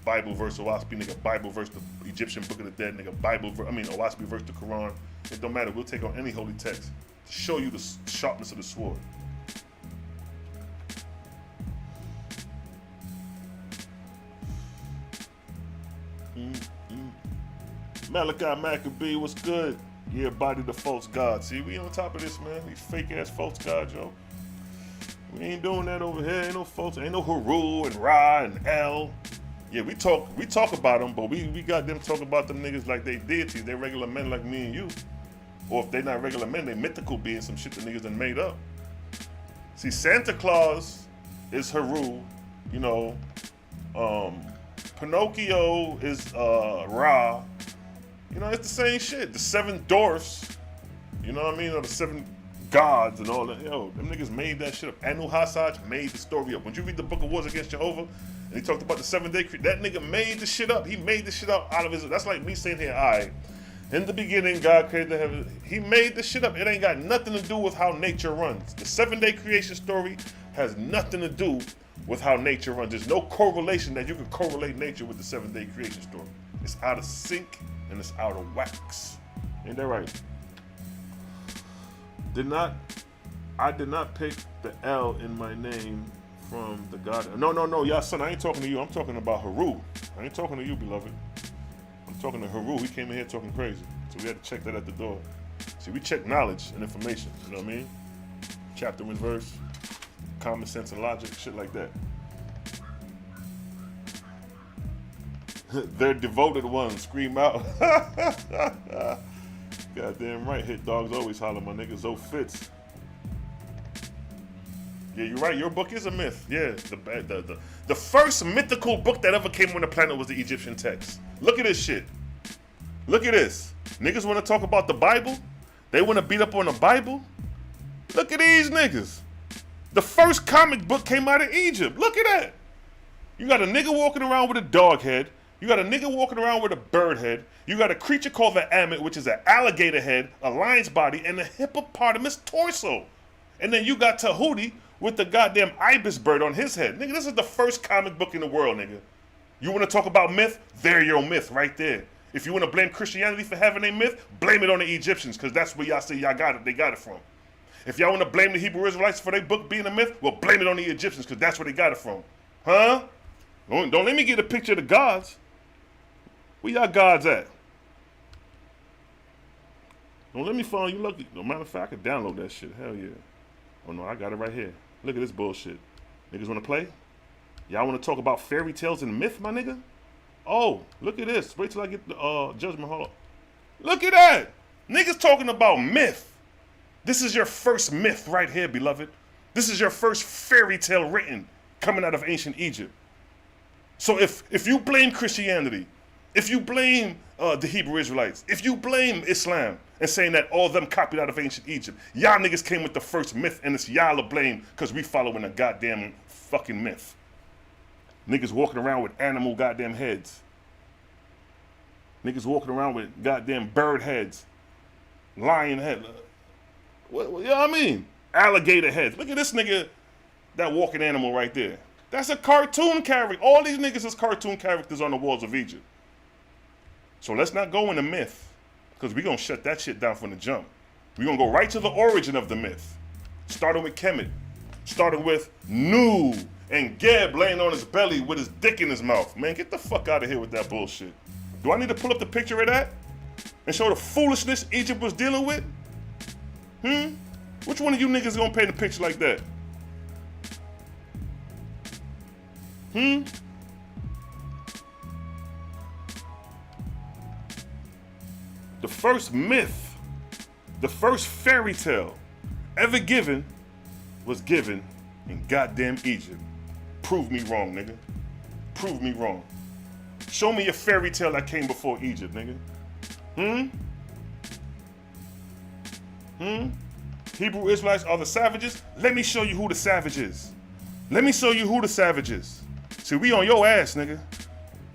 Bible verse Oahspe, nigga, Bible verse the Egyptian Book of the Dead, nigga, Oahspe verse the Quran. It don't matter. We'll take on any holy text to show you the sharpness of the sword. Malachi Maccabee, what's good? Yeah, body the false god. See, we on top of this, man. These fake ass false gods, yo. We ain't doing that over here. Ain't no false, ain't no Haru and Ra and El. Yeah, we talk about them, but we got them talk about them niggas like they deities. They regular men like me and you. Or if they not regular men, they mythical beings, some shit the niggas done made up. See, Santa Claus is Haru, you know. Pinocchio is Ra. You know, it's the same shit. The 7 dwarfs, you know what I mean? Or the 7 gods and all that. Yo, them niggas made that shit up. Anu Hasaj made the story up. When you read the Book of Wars Against Jehovah, and he talked about the 7-day, that nigga made the shit up. He made the shit up out of his, that's like me saying here, in the beginning, God created the heaven. He made the shit up. It ain't got nothing to do with how nature runs. The 7-day creation story has nothing to do with how nature runs. There's no correlation that you can correlate nature with the 7-day creation story. It's out of sync and it's out of wax. Ain't that right? I did not pick the L in my name from the God. No, yeah, son, I ain't talking to you. I'm talking about Haru. I ain't talking to you, beloved. I'm talking to Haru. He came in here talking crazy. So we had to check that at the door. See, we check knowledge and information, you know what I mean? Chapter and verse, common sense and logic, shit like that. They're devoted ones, scream out. Goddamn right, hit dogs always holler, my nigga. Zo Fitz. Yeah, you're right. Your book is a myth. Yeah, the first mythical book that ever came on the planet was the Egyptian text. Look at this shit. Look at this. Niggas want to talk about the Bible. They want to beat up on the Bible. Look at these niggas. The first comic book came out of Egypt. Look at that. You got a nigga walking around with a dog head. You got a nigga walking around with a bird head. You got a creature called the Ammon, which is an alligator head, a lion's body, and a hippopotamus torso. And then you got Tahuti with the goddamn ibis bird on his head. Nigga, this is the first comic book in the world, nigga. You want to talk about myth? There your myth right there. If you want to blame Christianity for having a myth, blame it on the Egyptians, because that's where y'all say y'all got it. They got it from. If y'all want to blame the Hebrew Israelites for their book being a myth, well, blame it on the Egyptians, because that's where they got it from. Huh? Don't let me get a picture of the gods. Where y'all gods at? Don't let me find you lucky. No matter of fact, I can download that shit. Hell yeah. Oh no, I got it right here. Look at this bullshit. Niggas want to play? Y'all want to talk about fairy tales and myth, my nigga? Oh, look at this. Wait till I get the Judgment Hall. Look at that. Niggas talking about myth. This is your first myth right here, beloved. This is your first fairy tale written coming out of ancient Egypt. So if you blame Christianity, if you blame the Hebrew Israelites, if you blame Islam and saying that all of them copied out of ancient Egypt, y'all niggas came with the first myth and it's y'all to blame because we following a goddamn fucking myth. Niggas walking around with animal goddamn heads. Niggas walking around with goddamn bird heads. Lion head. What, you know what I mean? Alligator heads. Look at this nigga, that walking animal right there. That's a cartoon character. All these niggas is cartoon characters on the walls of Egypt. So let's not go into myth, because we're going to shut that shit down from the jump. We're going to go right to the origin of the myth. Starting with Kemet. Starting with Nu. and Geb laying on his belly with his dick in his mouth. Man, get the fuck out of here with that bullshit. Do I need to pull up the picture of that and show the foolishness Egypt was dealing with? Which one of you niggas gonna paint a picture like that? The first myth, the first fairy tale ever given was given in goddamn Egypt. Prove me wrong, nigga. Prove me wrong. Show me a fairy tale that came before Egypt, nigga. Hebrew Israelites are the savages? Let me show you who the savage is. Let me show you who the savage is. See, we on your ass, nigga.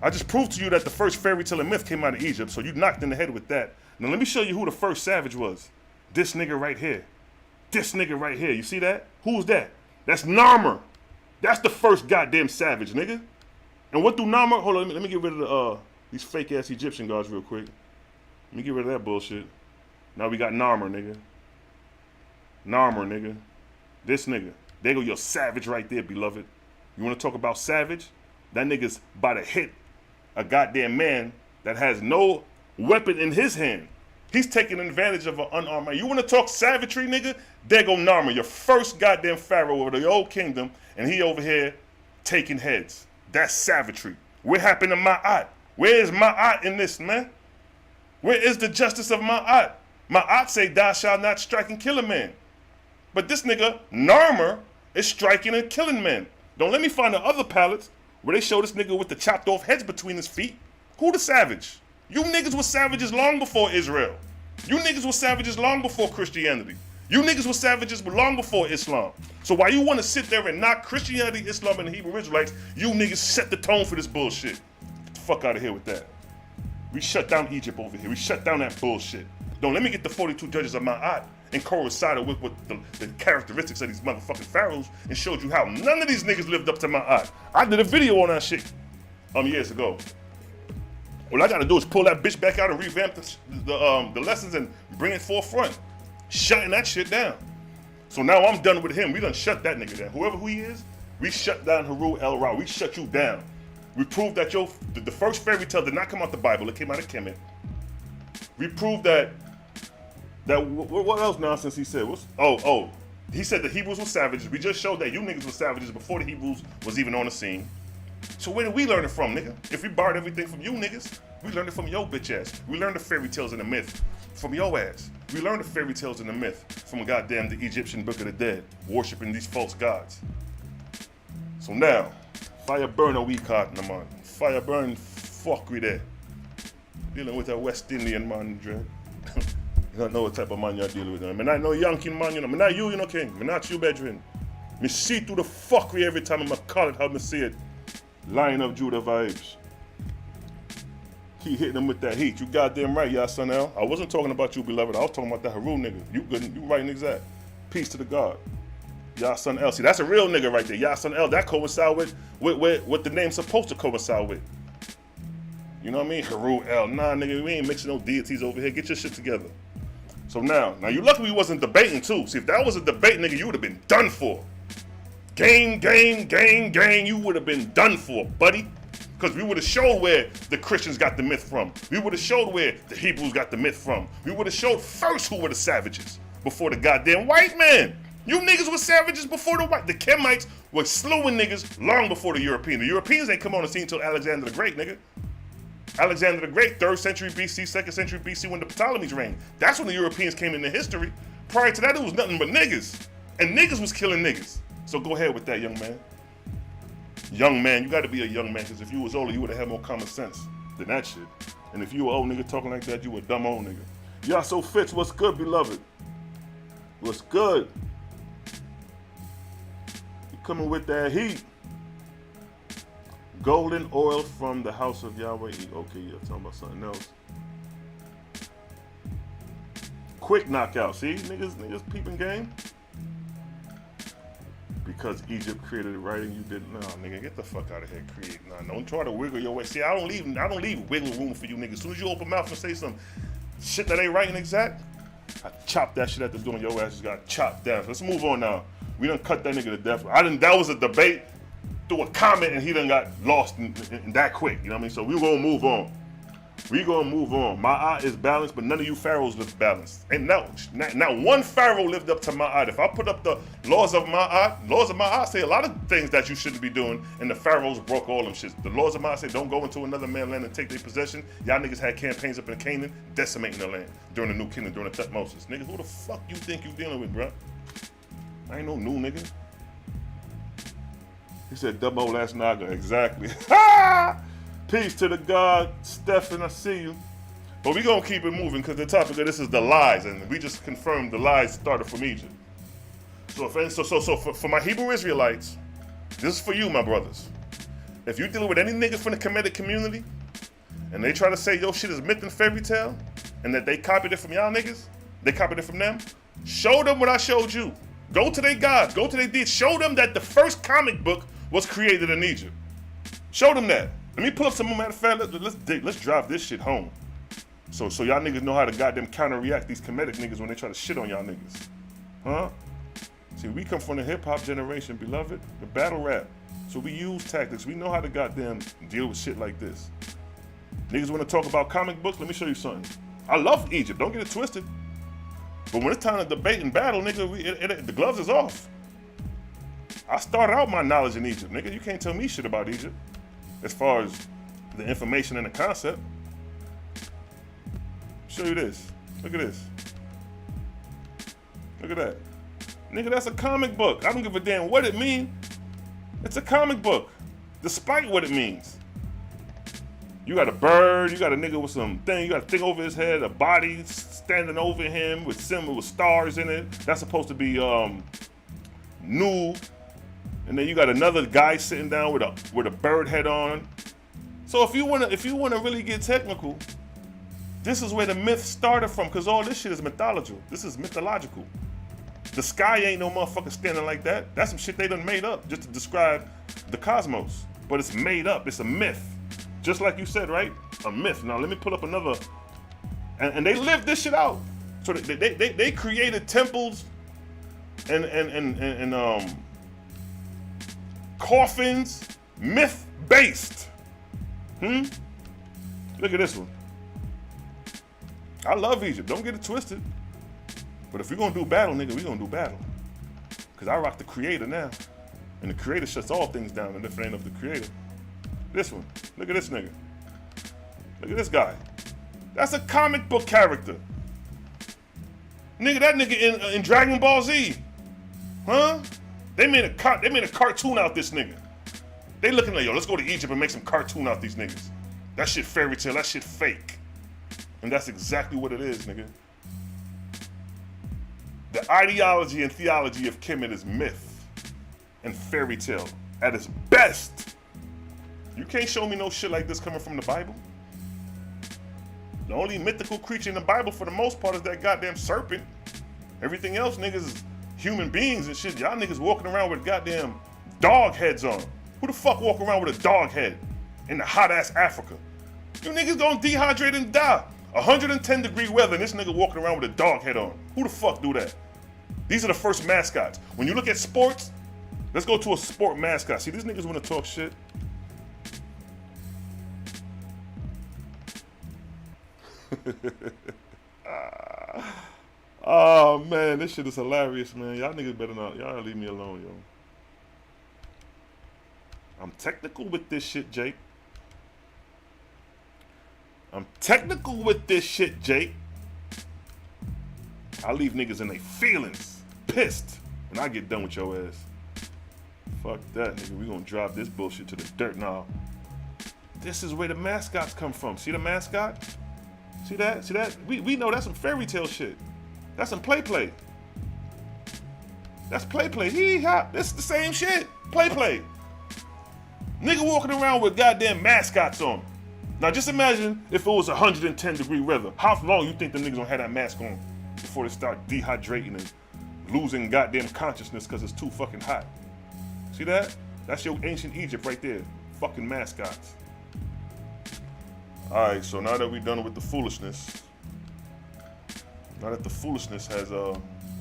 I just proved to you that the first fairy tale and myth came out of Egypt, so you knocked in the head with that. Now let me show you who the first savage was. This nigga right here. This nigga right here. You see that? Who's that? That's Narmer. That's the first goddamn savage, nigga. And what do Narmer? Hold on, let me get rid of these fake ass Egyptian gods real quick. Let me get rid of that bullshit. Now we got Narmer, nigga. Narmer, nigga. This nigga. There go your savage right there, beloved. You want to talk about savage? That nigga's about to hit a goddamn man that has no weapon in his hand. He's taking advantage of an unarmed man. You want to talk savagery, nigga? There go Narmer, your first goddamn pharaoh over the old kingdom, and he over here taking heads. That's savagery. What happened to Ma'at? Where is Ma'at in this, man? Where is the justice of Ma'at? Ma'at say thou shalt not strike and kill a man. But this nigga, Narmer, is striking and killing men. Don't let me find the other palettes where they show this nigga with the chopped off heads between his feet. Who the savage? You niggas were savages long before Israel. You niggas were savages long before Christianity. You niggas were savages long before Islam. So while you want to sit there and knock Christianity, Islam, and the Hebrew Israelites, you niggas set the tone for this bullshit. Get the fuck out of here with that. We shut down Egypt over here. We shut down that bullshit. Don't let me get the 42 judges of Ma'at and coincided with the characteristics of these motherfucking pharaohs and showed you how none of these niggas lived up to Ma'at. I did a video on that shit years ago. All I gotta do is pull that bitch back out and revamp the lessons and bring it forefront. Shutting that shit down. So now I'm done with him. We done shut that nigga down. Whoever he is, we shut down Haru El Ra. We shut you down. We proved that the first fairy tale did not come out the Bible. It came out of Kemet. We proved that what else nonsense he said? He said the Hebrews were savages. We just showed that you niggas were savages before the Hebrews was even on the scene. So where did we learn it from, nigga? If we borrowed everything from you niggas, we learned it from your bitch ass. We learned the fairy tales and the myth from your ass. We learned the fairy tales and the myth from goddamn the Egyptian Book of the Dead, worshiping these false gods. So now, fire burn a weak heart, man. Fire burn, fuck with that. Dealing with a West Indian man, Dre. You don't know what type of man you're dealing with. I'm not no Yankee man, you know. I'm not you, you know, King. I'm not you, bedroom. Me see through the fuckery every time I'm call it how me see it. Lion of Judah vibes. Keep hitting them with that heat. You goddamn right, y'all son L. I wasn't talking about you, beloved. I was talking about that Haru nigga. You good, you right and exact. Peace to the God. Y'all son L. See, that's a real nigga right there. Y'all son L. That coincide with what the name's supposed to coincide with. You know what I mean? Haru L. Nah, nigga, we ain't mixing no deities over here. Get your shit together. So now you lucky we wasn't debating too. See, if that was a debate, nigga, you would have been done for. Gang, you would have been done for, buddy. Because we would have showed where the Christians got the myth from. We would have showed where the Hebrews got the myth from. We would have showed first who were the savages before the goddamn white man. You niggas were savages before the white. The Kemites were slewing niggas long before the Europeans. The Europeans ain't come on the scene until Alexander the Great, nigga. Alexander the Great, 3rd century BC, 2nd century BC, when the Ptolemies reigned. That's when the Europeans came into history. Prior to that, it was nothing but niggas. And niggas was killing niggas. So go ahead with that, young man. Young man, you gotta be a young man, because if you was older, you would have had more common sense than that shit. And if you were old nigga talking like that, you were a dumb old nigga. Y'all so Fitz, what's good, beloved? What's good? You coming with that heat. Golden oil from the house of Yahweh. Okay, yeah, talking about something else. Quick knockout, see? Niggas peeping game. Because Egypt created it right and you didn't. Nah, nigga, get the fuck out of here, create. Nah, don't try to wiggle your way. See, I don't leave wiggle room for you niggas. As soon as you open mouth and say some shit that ain't right and exact, I chop that shit at the door and your ass just got chopped down. Let's move on now. We done cut that nigga to death. That was a debate. threw a comment and he done got lost in that quick. You know what I mean? So we gonna move on. We gonna move on. Ma'at is balanced, but none of you pharaohs live balanced. And not one pharaoh lived up to Ma'at. If I put up the laws of Ma'at say a lot of things that you shouldn't be doing, and the pharaohs broke all them shits. The laws of Ma'at say don't go into another man's land and take their possession. Y'all niggas had campaigns up in Canaan, decimating the land during the New Kingdom, during the Thutmoses. Nigga, who the fuck you think you dealing with, bro? I ain't no new nigga. He said double last naga, exactly. Peace to the God, Stephen, I see you. But we gonna keep it moving because the topic of this is the lies, and we just confirmed the lies started from Egypt. So for my Hebrew Israelites, this is for you, my brothers. If you dealing with any nigga from the Kemetic community, and they try to say your shit is myth and fairy tale, and that they copied it from y'all niggas, they copied it from them, show them what I showed you. Go to their gods, go to their deeds, show them that the first comic book was created in Egypt. Show them that. Let me pull up some more. Matter of fact, let's drive this shit home. So y'all niggas know how to goddamn counter-react these Kemetic niggas when they try to shit on y'all niggas. Huh? See, we come from the hip-hop generation, beloved, the battle rap. So we use tactics. We know how to goddamn deal with shit like this. Niggas want to talk about comic books? Let me show you something. I love Egypt, don't get it twisted. But when it's time to debate and battle, nigga, the gloves is off. I started out my knowledge in Egypt, nigga. You can't tell me shit about Egypt. As far as the information and the concept. Show you this. Look at this. Look at that. Nigga, that's a comic book. I don't give a damn what it means. It's a comic book. Despite what it means. You got a bird, you got a nigga with some thing, you got a thing over his head, a body standing over him with stars in it. That's supposed to be new. And then you got another guy sitting down with a bird head on. So if you wanna really get technical, this is where the myth started from, because all this shit is mythological. This is mythological. The sky ain't no motherfucker standing like that. That's some shit they done made up just to describe the cosmos. But it's made up. It's a myth. Just like you said, right? A myth. Now let me pull up another. And they lived this shit out. So they created temples and coffins, myth-based. Look at this one. I love Egypt, don't get it twisted. But if we're gonna do battle, nigga, we gonna do battle. Cause I rock the creator now. And the creator shuts all things down and if it ain't of the creator. This one, look at this nigga. Look at this guy. That's a comic book character. Nigga, that nigga in Dragon Ball Z. Huh? They made a cartoon out this nigga. They looking like, yo, let's go to Egypt and make some cartoon out these niggas. That shit fairy tale, that shit fake. And that's exactly what it is, nigga. The ideology and theology of Kemet is myth and fairy tale at its best. You can't show me no shit like this coming from the Bible. The only mythical creature in the Bible for the most part is that goddamn serpent. Everything else, niggas, is human beings and shit. Y'all niggas walking around with goddamn dog heads on. Who the fuck walk around with a dog head in the hot ass Africa? You niggas gonna dehydrate and die. 110-degree weather and this nigga walking around with a dog head on. Who the fuck do that? These are the first mascots. When you look at sports, let's go to a sport mascot. See, these niggas wanna talk shit. Oh man, this shit is hilarious, man. Y'all niggas better not, y'all leave me alone, yo. I'm technical with this shit, Jake. I'm technical with this shit, Jake. I leave niggas in their feelings, pissed, when I get done with your ass. Fuck that, nigga. We gonna drop this bullshit to the dirt now. This is where the mascots come from. See the mascot? See that? See that? We know that's some fairy tale shit. That's some play. That's play. Hee-haw. This is the same shit. Play. Nigga walking around with goddamn mascots on. Now just imagine if it was 110-degree weather. How long you think them niggas gonna have that mask on before they start dehydrating and losing goddamn consciousness because it's too fucking hot? See that? That's your ancient Egypt right there. Fucking mascots. Alright, so now that we're done with the foolishness, now that the foolishness has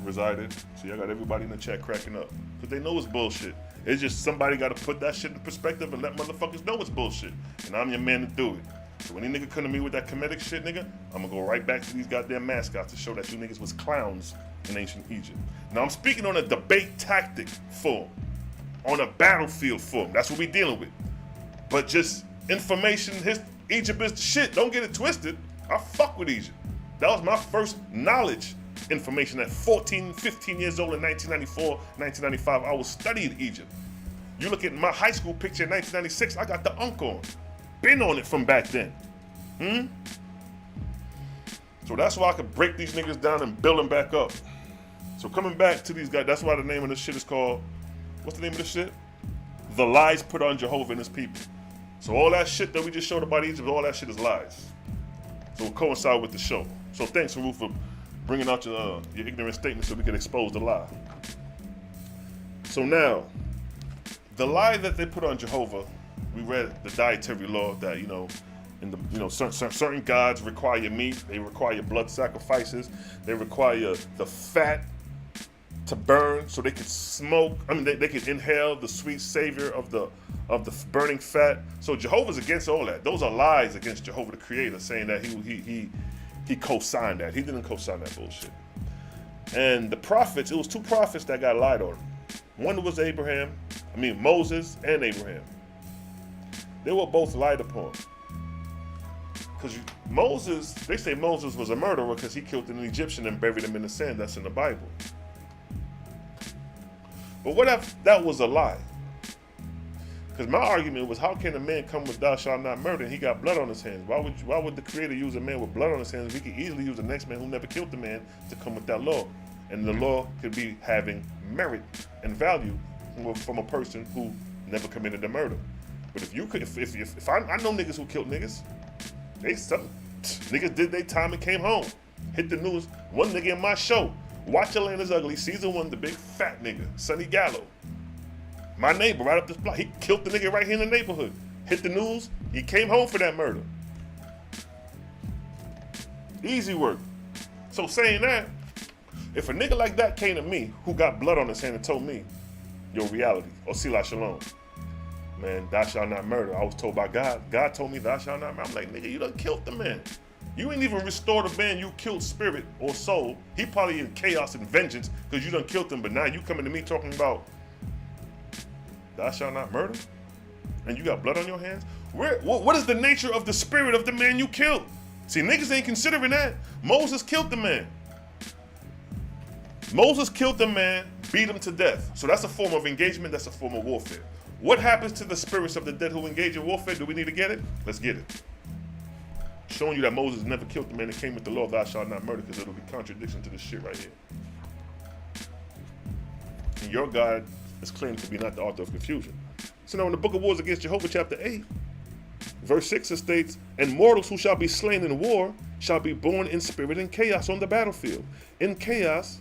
resided, see, I got everybody in the chat cracking up. Because they know it's bullshit. It's just somebody got to put that shit in perspective and let motherfuckers know it's bullshit. And I'm your man to do it. So when any nigga come to me with that comedic shit, nigga, I'm gonna go right back to these goddamn mascots to show that you niggas was clowns in ancient Egypt. Now I'm speaking on a debate tactic form, on a battlefield form. That's what we dealing with. But just information, Egypt is the shit. Don't get it twisted. I fuck with Egypt. That was my first knowledge information at 14, 15 years old in 1994, 1995. I was studying Egypt. You look at my high school picture in 1996, I got the unk on. Been on it from back then. So that's why I could break these niggas down and build them back up. So coming back to these guys, that's why the name of this shit is called, what's the name of this shit? The Lies Put on Jehovah and His People. So all that shit that we just showed about Egypt, all that shit is lies. So we'll coincide with the show. So thanks, Farouk, for bringing out your ignorant statement so we can expose the lie. So now, the lie that they put on Jehovah, we read the dietary law that, certain gods require meat, they require blood sacrifices, they require the fat to burn so they could smoke. They could inhale the sweet savior of the burning fat. So Jehovah's against all that. Those are lies against Jehovah the Creator, saying that he co-signed that. He didn't co-sign that bullshit. And the prophets, it was two prophets that got lied on. One was Moses and Abraham. They were both lied upon. Because Moses, they say Moses was a murderer because he killed an Egyptian and buried him in the sand. That's in the Bible. But what if that was a lie? Because my argument was, how can a man come with thou shalt not murder and he got blood on his hands? Why would the Creator use a man with blood on his hands? We could easily use the next man who never killed the man to come with that law. And the law could be having merit and value from a person who never committed a murder. But if I know niggas who killed niggas, niggas did their time and came home. Hit the news. One nigga in my show, Watch Your Land is Ugly, season 1, the big fat nigga, Sonny Gallo. My neighbor right up this block, he killed the nigga right here in the neighborhood. Hit the news, he came home for that murder. Easy work. So saying that, if a nigga like that came to me, who got blood on his hand and told me, your reality, or Selah Shalom, man, thou shalt not murder. I was told by God. God told me thou shalt not murder. I'm like, nigga, you done killed the man. You ain't even restored the man you killed spirit or soul. He probably in chaos and vengeance because you done killed him. But now you coming to me talking about thou shalt not murder? And you got blood on your hands? What is the nature of the spirit of the man you killed? See, niggas ain't considering that. Moses killed the man. Moses killed the man, beat him to death. So that's a form of engagement. That's a form of warfare. What happens to the spirits of the dead who engage in warfare? Do we need to get it? Let's get it. Showing you that Moses never killed the man that came with the law, thou shalt not murder, because it'll be contradiction to this shit right here. And your God is claimed to be not the author of confusion. So now in the book of Wars against Jehovah, chapter 8, verse 6, it states, and mortals who shall be slain in war shall be born in spirit in chaos on the battlefield. In chaos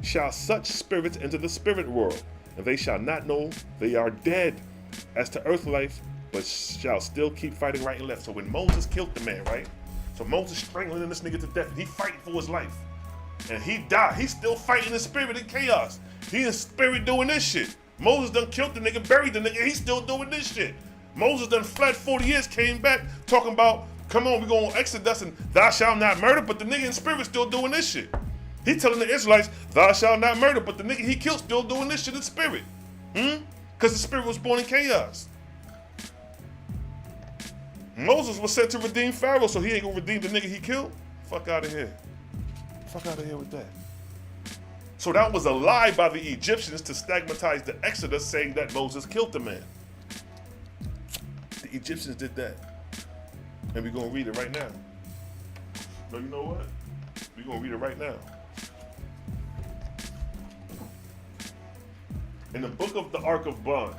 shall such spirits enter the spirit world, and they shall not know they are dead as to earth life, but shall still keep fighting right and left. So when Moses killed the man, right? So Moses strangling this nigga to death, and he fighting for his life. And he died. He's still fighting in spirit in chaos. He in spirit doing this shit. Moses done killed the nigga, buried the nigga, he's still doing this shit. Moses done fled 40 years, came back, talking about, come on, we going to Exodus and thou shalt not murder, but the nigga in spirit still doing this shit. He telling the Israelites, thou shalt not murder, but the nigga he killed still doing this shit in spirit. Because the spirit was born in chaos. Moses was sent to redeem Pharaoh, so he ain't gonna redeem the nigga he killed? Fuck out of here. Fuck out of here with that. So that was a lie by the Egyptians to stigmatize the Exodus, saying that Moses killed the man. The Egyptians did that. And we're gonna read it right now. No, you know what? We're gonna read it right now. In the book of the Ark of Bond.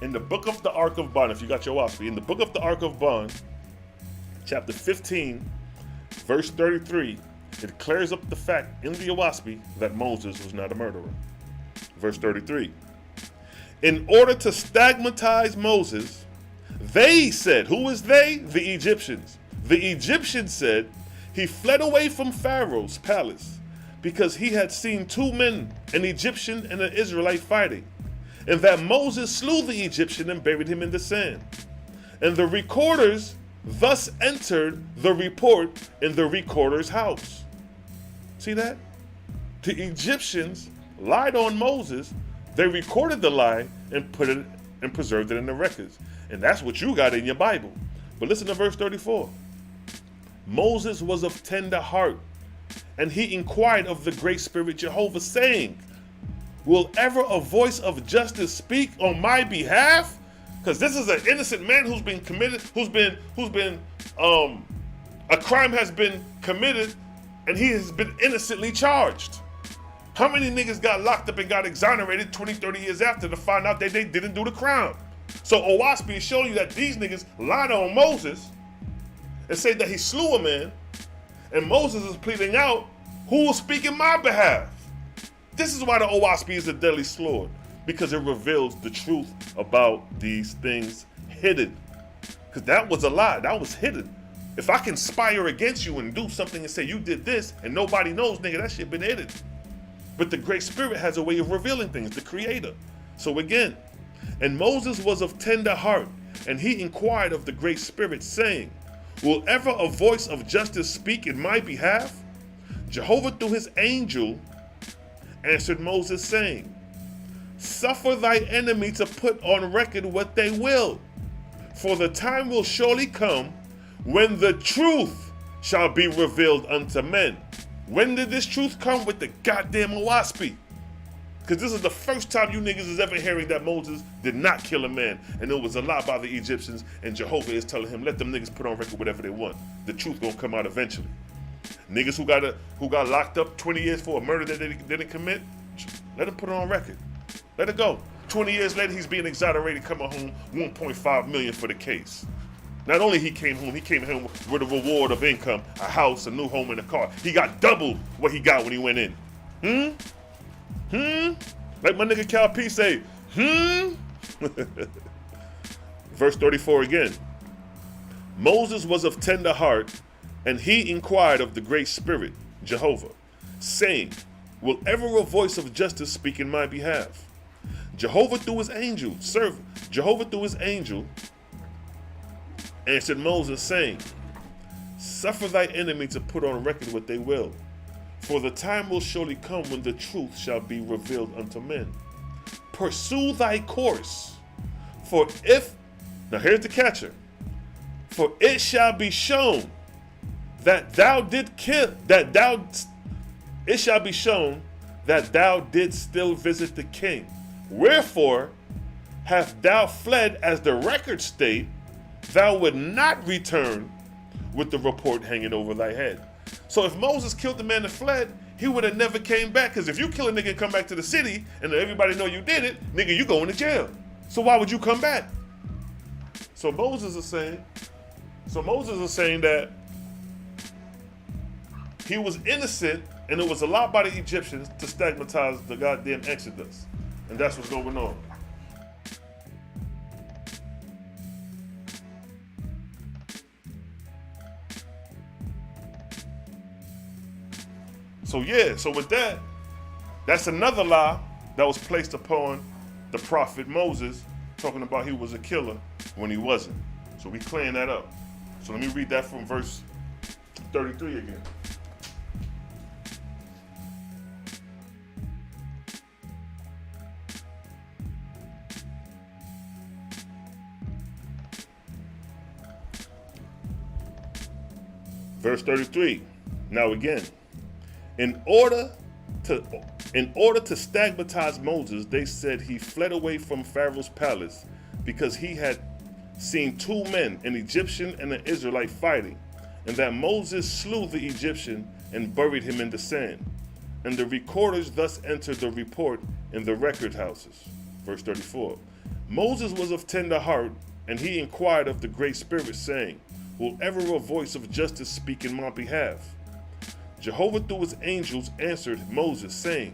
In the book of the Ark of Bond, if you got your Oahspe, in the book of the Ark of Bond, chapter 15, verse 33, it clears up the fact in the Oahspe that Moses was not a murderer. Verse 33. In order to stigmatize Moses, they said, who is they? The Egyptians. The Egyptians said he fled away from Pharaoh's palace, because he had seen two men, an Egyptian and an Israelite, fighting, and that Moses slew the Egyptian and buried him in the sand. And the recorders thus entered the report in the recorder's house. See that? The Egyptians lied on Moses. They recorded the lie and put it and preserved it in the records. And that's what you got in your Bible. But listen to verse 34. Moses was of tender heart, and he inquired of the great spirit Jehovah, saying, will ever a voice of justice speak on my behalf? Because this is an innocent man who's been committed, a crime has been committed, and he has been innocently charged. How many niggas got locked up and got exonerated 20, 30 years after to find out that they didn't do the crime? So Oahspe is showing you that these niggas lied on Moses and said that he slew a man, and Moses is pleading out, who will speak in my behalf? This is why the Oahspe is a deadly sword, because it reveals the truth about these things hidden. Because that was a lie, that was hidden. If I conspire against you and do something and say you did this and nobody knows, nigga, that shit been hidden. But the Great Spirit has a way of revealing things, the Creator. So again, and Moses was of tender heart, and he inquired of the Great Spirit, saying, will ever a voice of justice speak in my behalf? Jehovah through his angel answered Moses, saying, suffer thy enemy to put on record what they will, for the time will surely come when the truth shall be revealed unto men. When did this truth come? With the goddamn Oahspe. Because this is the first time you niggas is ever hearing that Moses did not kill a man, and it was a lie by the Egyptians, and Jehovah is telling him, let them niggas put on record whatever they want. The truth gonna come out eventually. Niggas who got locked up 20 years for a murder that they didn't commit, let them put it on record. Let it go. 20 years later, he's being exonerated, coming home, $1.5 million for the case. Not only he came home with a reward of income, a house, a new home, and a car. He got double what he got when he went in. Like my nigga Cal P say, Verse 34 again. Moses was of tender heart, and he inquired of the great spirit, Jehovah, saying, will ever a voice of justice speak in my behalf? Jehovah through his angel answered Moses, saying, suffer thy enemy to put on record what they will, for the time will surely come when the truth shall be revealed unto men. Pursue thy course, for if, now here's the catcher, for it shall be shown that thou did kill, it shall be shown that thou didst still visit the king. Wherefore hast thou fled, as the records state, thou would not return with the report hanging over thy head. So if Moses killed the man and fled, he would have never came back. Because if you kill a nigga and come back to the city and everybody know you did it, nigga, you going to jail. So why would you come back? So Moses is saying that he was innocent, and it was a lot by the Egyptians to stigmatize the goddamn Exodus. And that's what's going on. So yeah, so with that, that's another lie that was placed upon the prophet Moses, talking about he was a killer when he wasn't. So we clearing that up. So let me read that from verse 33 again. Verse 33. Now again, in order to stigmatize Moses, they said he fled away from Pharaoh's palace because he had seen two men, an Egyptian and an Israelite, fighting, and that Moses slew the Egyptian and buried him in the sand. And the recorders thus entered the report in the record houses. Verse 34. Moses was of tender heart, and he inquired of the great spirit, saying, will ever a voice of justice speak in my behalf? Jehovah through his angels answered Moses, saying,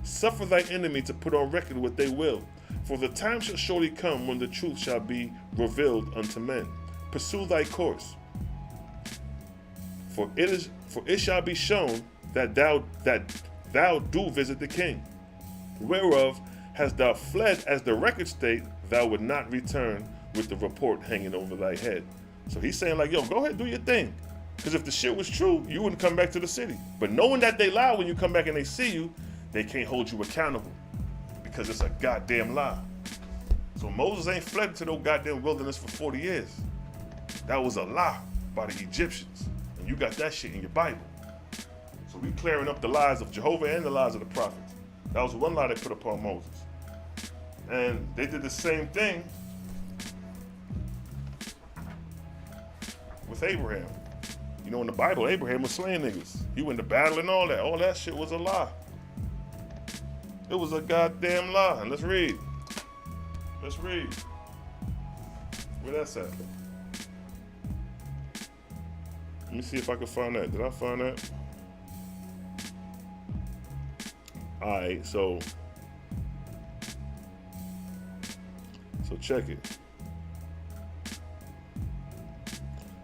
suffer thy enemy to put on record what they will, for the time shall surely come when the truth shall be revealed unto men. Pursue thy course, for it shall be shown that thou do visit the king, whereof hast thou fled, as the record state, thou would not return with the report hanging over thy head. So he's saying like, yo, go ahead, do your thing. Because if the shit was true, you wouldn't come back to the city. But knowing that they lie when you come back and they see you, they can't hold you accountable because it's a goddamn lie. So Moses ain't fled to no goddamn wilderness for 40 years. That was a lie by the Egyptians. And you got that shit in your Bible. So we clearing up the lies of Jehovah and the lies of the prophets. That was one lie they put upon Moses. And they did the same thing with Abraham. You know, in the Bible, Abraham was slaying niggas. He went to battle and all that. All that shit was a lie. It was a goddamn lie. And let's read. Let's read. Where that's at? Let me see if I can find that. Did I find that? Alright, so check it.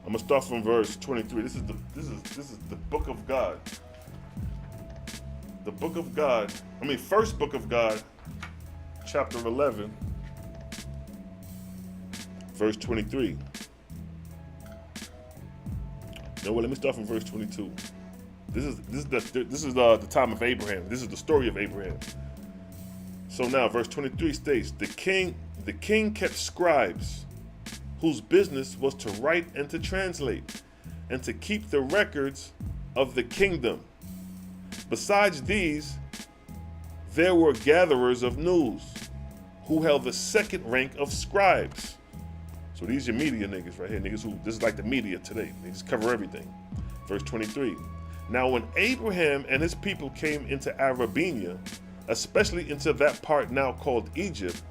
I'm gonna start from verse 23. This is the book of God. The book of God. First book of God, chapter 11, verse 23. No, well, let me start from verse 22. This is the time of Abraham. This is the story of Abraham. So now, verse 23 states, the king kept scribes, whose business was to write and to translate, and to keep the records of the kingdom. Besides these, there were gatherers of news, who held the second rank of scribes. So these are media niggas right here, niggas this is like the media today. They just cover everything. Verse 23. Now when Abraham and his people came into Arabia, especially into that part now called Egypt,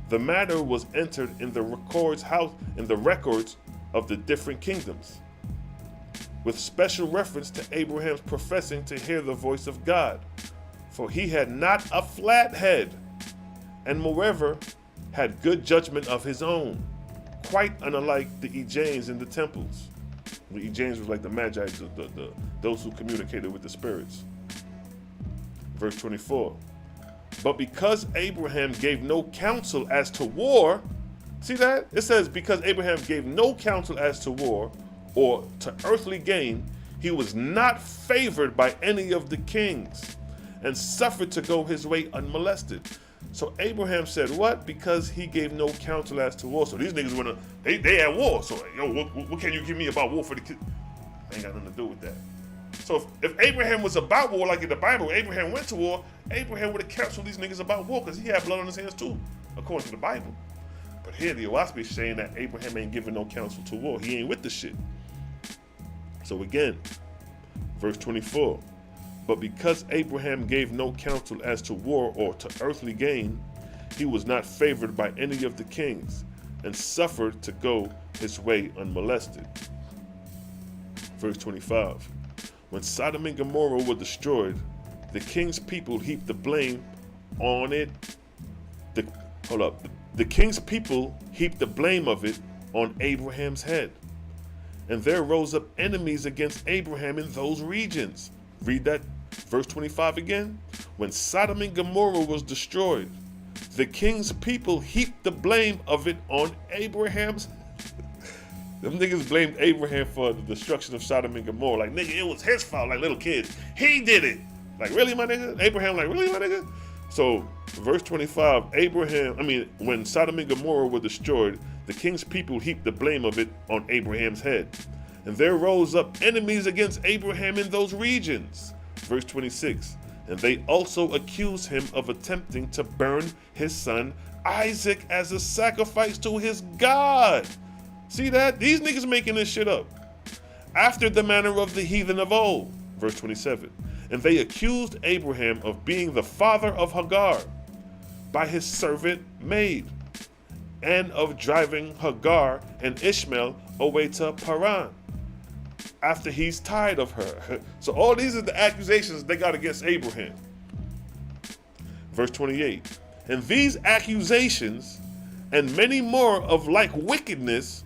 the matter was entered in the records of the different kingdoms, with special reference to Abraham's professing to hear the voice of God, for he had not a flat head, and moreover had good judgment of his own, quite unlike the Ejanes in the temples. The Ejanes was like the Magi, those who communicated with the spirits. Verse 24. But because Abraham gave no counsel as to war, see that? It says, because Abraham gave no counsel as to war or to earthly gain, he was not favored by any of the kings and suffered to go his way unmolested. So Abraham said, what? Because he gave no counsel as to war. So these niggas they at war. So, yo, what can you give me about war for the kids? Ain't got nothing to do with that. So if Abraham was about war, like in the Bible, Abraham went to war, Abraham would have counseled these niggas about war because he had blood on his hands too, according to the Bible. But here the Oahspe is saying that Abraham ain't giving no counsel to war. He ain't with the shit. So again, verse 24. But because Abraham gave no counsel as to war or to earthly gain, he was not favored by any of the kings and suffered to go his way unmolested. Verse 25. When Sodom and Gomorrah were destroyed, the king's people heaped the blame on it. The king's people heaped the blame of it on Abraham's head. And there rose up enemies against Abraham in those regions. Read that verse 25 again. When Sodom and Gomorrah was destroyed, the king's people heaped the blame of it on Abraham's head. Them niggas blamed Abraham for the destruction of Sodom and Gomorrah. Like, nigga, it was his fault, like little kids. He did it. Like, really, my nigga? Abraham, like, really, my nigga? So, verse 25, when Sodom and Gomorrah were destroyed, the king's people heaped the blame of it on Abraham's head. And there rose up enemies against Abraham in those regions. Verse 26, and they also accused him of attempting to burn his son Isaac as a sacrifice to his God. See that? These niggas making this shit up. After the manner of the heathen of old. Verse 27. And they accused Abraham of being the father of Hagar by his servant maid, and of driving Hagar and Ishmael away to Paran after he's tired of her. So all these are the accusations they got against Abraham. Verse 28. And these accusations and many more of like wickedness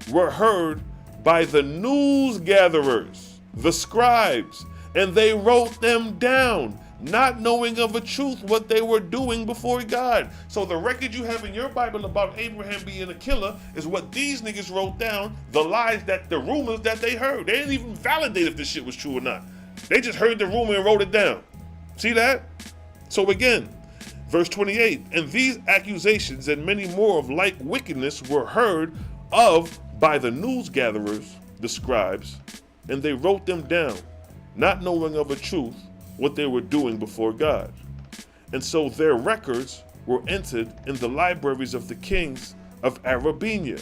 were heard by the news gatherers, the scribes, And they wrote them down, not knowing of a truth what they were doing before God. So the record you have in your Bible about Abraham being a killer is what these niggas wrote down, the lies, that the rumors that they heard. They didn't even validate if this shit was true or not. They just heard the rumor and wrote it down. See that? So again, verse 28, and these accusations and many more of like wickedness were heard of by the news gatherers, the scribes, and they wrote them down, not knowing of a truth what they were doing before God. And so their records were entered in the libraries of the kings of Arabia,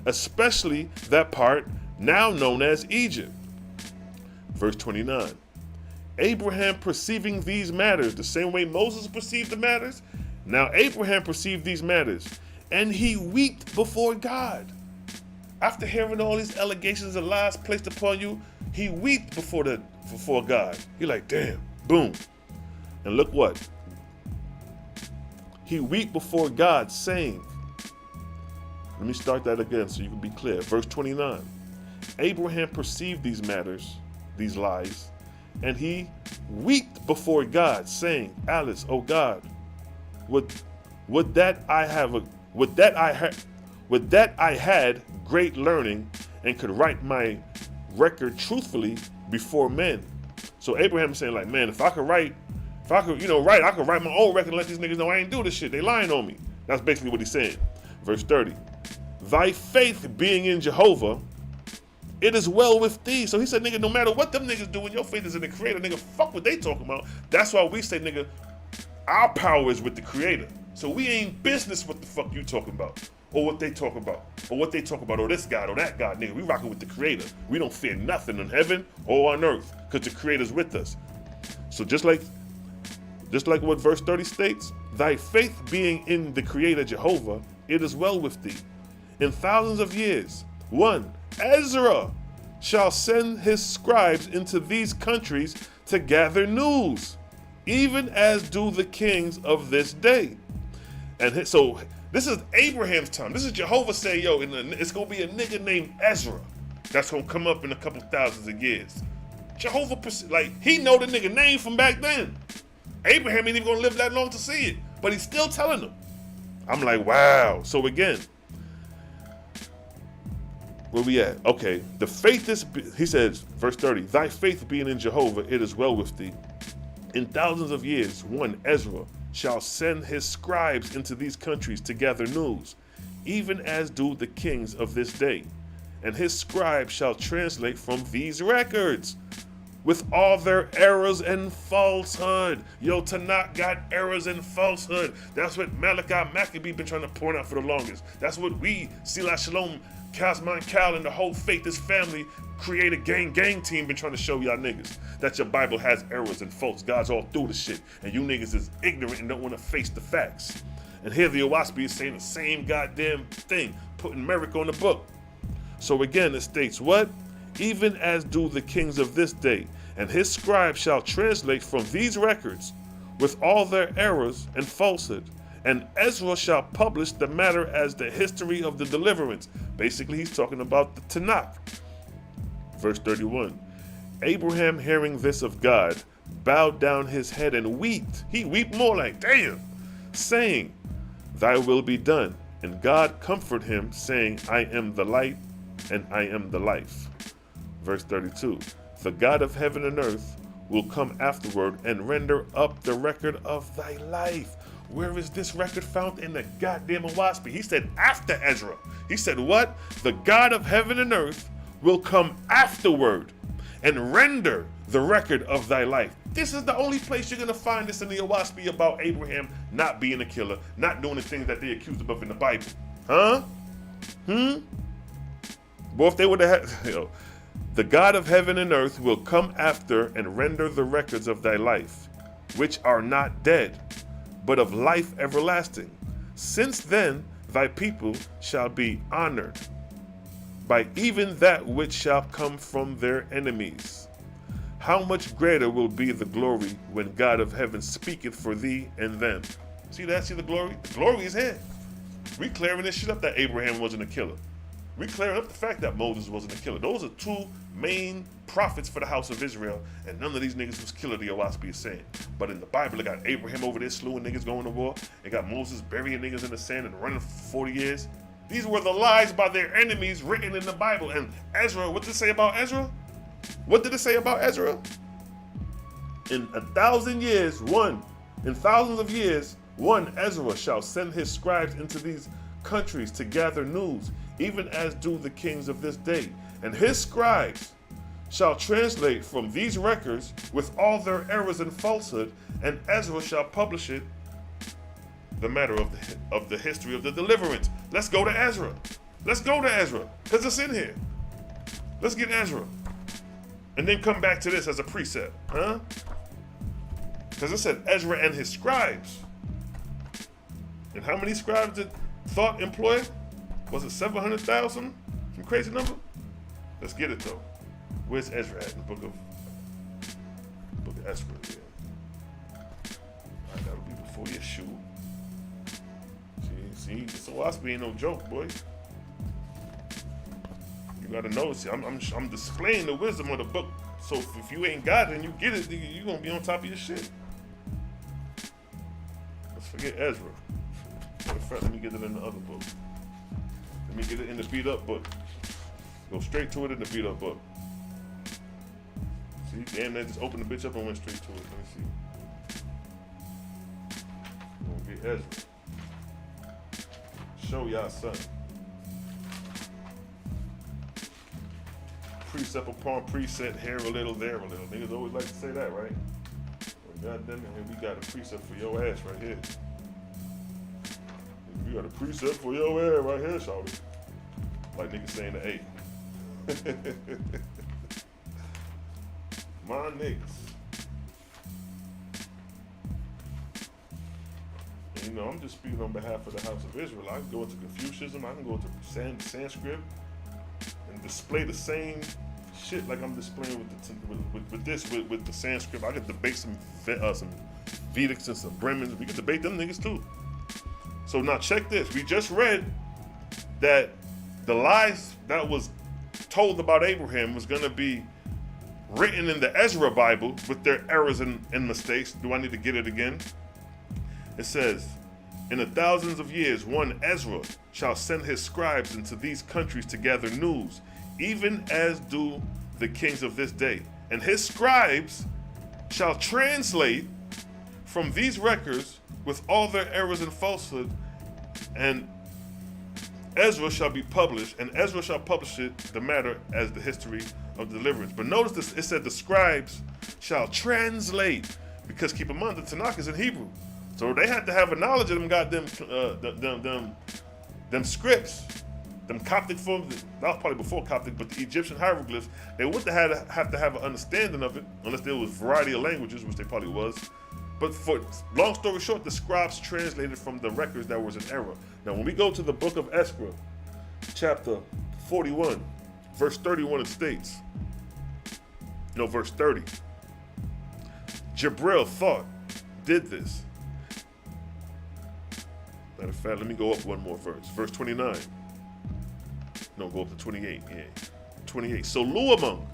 especially that part now known as Egypt. Verse 29. Abraham perceiving these matters, the same way Moses perceived the matters, now Abraham perceived these matters, and he wept before God. After hearing all these allegations and lies placed upon you, he wept before God. He like, damn, boom. And look what? He wept before God, saying, let me start that again so you can be clear. Verse 29. Abraham perceived these matters, these lies, and he wept before God, saying, Alice, O God, would that I had great learning and could write my record truthfully before men. So Abraham is saying, like, man, I could write I could write my own record and let these niggas know I ain't do this shit. They lying on me. That's basically what he's saying. Verse 30. Thy faith being in Jehovah, it is well with thee. So he said, nigga, no matter what them niggas do, when your faith is in the Creator, nigga, fuck what they talking about. That's why we say, nigga, our power is with the Creator. So we ain't business what the fuck you talking about, or what they talk about, or this God or that God, nigga. We rocking with the Creator. We don't fear nothing in heaven or on earth, because the Creator's with us. So just like what verse 30 states, thy faith being in the Creator Jehovah, it is well with thee. In thousands of years, one, Ezra, shall send his scribes into these countries to gather news, even as do the kings of this day. And so this is Abraham's time. This is Jehovah say, yo, it's going to be a nigga named Ezra that's going to come up in a couple thousands of years. Jehovah, like, he know the nigga name from back then. Abraham ain't even going to live that long to see it, but he's still telling them. I'm like, wow. So again, where we at? Okay, the faith is, he says, verse 30, thy faith being in Jehovah, it is well with thee. In thousands of years, one, Ezra, shall send his scribes into these countries to gather news, even as do the kings of this day. And his scribes shall translate from these records with all their errors and falsehood. Yo, Tanakh got errors and falsehood. That's what Malachi Maccabee been trying to point out for the longest. That's what we, Selah, Shalom, Kazman, Cal, and the whole Faith is Family created gang team been trying to show y'all niggas that your Bible has errors and faults. God's all through the shit, and you niggas is ignorant and don't want to face the facts. And here the Oahspe is saying the same goddamn thing, putting Merrick on the book. So again, it states what? Even as do the kings of this day, and his scribes shall translate from these records with all their errors and falsehood. And Ezra shall publish the matter as the history of the deliverance. Basically, he's talking about the Tanakh. Verse 31. Abraham, hearing this of God, bowed down his head and wept. He wept more like, damn, saying, thy will be done. And God comforted him, saying, I am the light and I am the life. Verse 32. The God of heaven and earth will come afterward and render up the record of thy life. Where is this record found? In the goddamn Oahspe. He said after Ezra. He said what? The God of heaven and earth will come afterward and render the record of thy life. This is the only place you're going to find this in the Oahspe about Abraham not being a killer, not doing the things that they accused him of in the Bible. Huh? Boy, if they would have had, the God of heaven and earth will come after and render the records of thy life, which are not dead, but of life everlasting. Since then thy people shall be honored by even that which shall come from their enemies. How much greater will be the glory when God of heaven speaketh for thee and them. See that? See the glory? The glory is here. We clearing this shit up that Abraham wasn't a killer. We clearing up the fact that Moses wasn't a killer. Those are two main prophets for the house of Israel, and none of these niggas was killer, the Oahspe is saying. But in the Bible, it got Abraham over there slewing niggas going to war. It got Moses burying niggas in the sand and running for 40 years. These were the lies by their enemies written in the Bible. And Ezra, what did it say about Ezra? What did it say about Ezra? In 1,000 years, in thousands of years, one Ezra shall send his scribes into these countries to gather news, even as do the kings of this day. And his scribes shall translate from these records with all their errors and falsehood, and Ezra shall publish it, the matter of the history of the deliverance. Let's go to Ezra. Let's go to Ezra, because it's in here. Let's get Ezra. And then come back to this as a precept, huh? Because it said Ezra and his scribes. And how many scribes did Thought employ? Was it 700,000? Some crazy number? Let's get it though. Where's Ezra at in the book of Ezra? Yeah. I gotta be before your shoe. See, this Oahspe ain't no joke, boy. You gotta know. See, I'm displaying the wisdom of the book. So if you ain't got it and you get it, you gonna be on top of your shit. Let's forget Ezra. Matter of fact, let me get it in the other book. Let me get it in the beat up book. Go straight to it in the beat up book. See, damn, that just opened the bitch up and went straight to it. Let me see. Gonna get Ezra. Show y'all something. Precept upon precept, here a little, there a little. Niggas always like to say that, right? Well, goddamn it, we got a precept for your ass right here. We got a precept for your ass right here, shawty. Like niggas saying the A. My niggas. And, you know, I'm just speaking on behalf of the house of Israel. I can go into Confucianism, I can go into Sanskrit and display the same shit like I'm displaying with the Sanskrit. I could debate some Vedics and some Brahmins. We could debate them niggas too. So now check this. We just read that the lies that was told about Abraham was going to be written in the Ezra Bible with their errors and mistakes. Do I need to get it again? It says, in the thousands of years, one Ezra shall send his scribes into these countries to gather news, even as do the kings of this day. And his scribes shall translate from these records with all their errors and falsehood, and Ezra shall be published, and Ezra shall publish it, the matter as the history of deliverance. But notice this, it said the scribes shall translate, because keep in mind the Tanakh is in Hebrew. So they had to have a knowledge of them goddamn them scripts, them Coptic forms. That was probably before Coptic, but the Egyptian hieroglyphs, they would have to have an understanding of it, unless there was a variety of languages, which they probably was. But for long story short, the scribes translated from the records that was in error. Now, when we go to the book of Ezra, chapter 41, verse 31, it states, verse 30. Jabril thought, did this. Matter of fact, let me go up one more verse. Verse 29. No, go up to 28. Yeah, 28. So Luamung.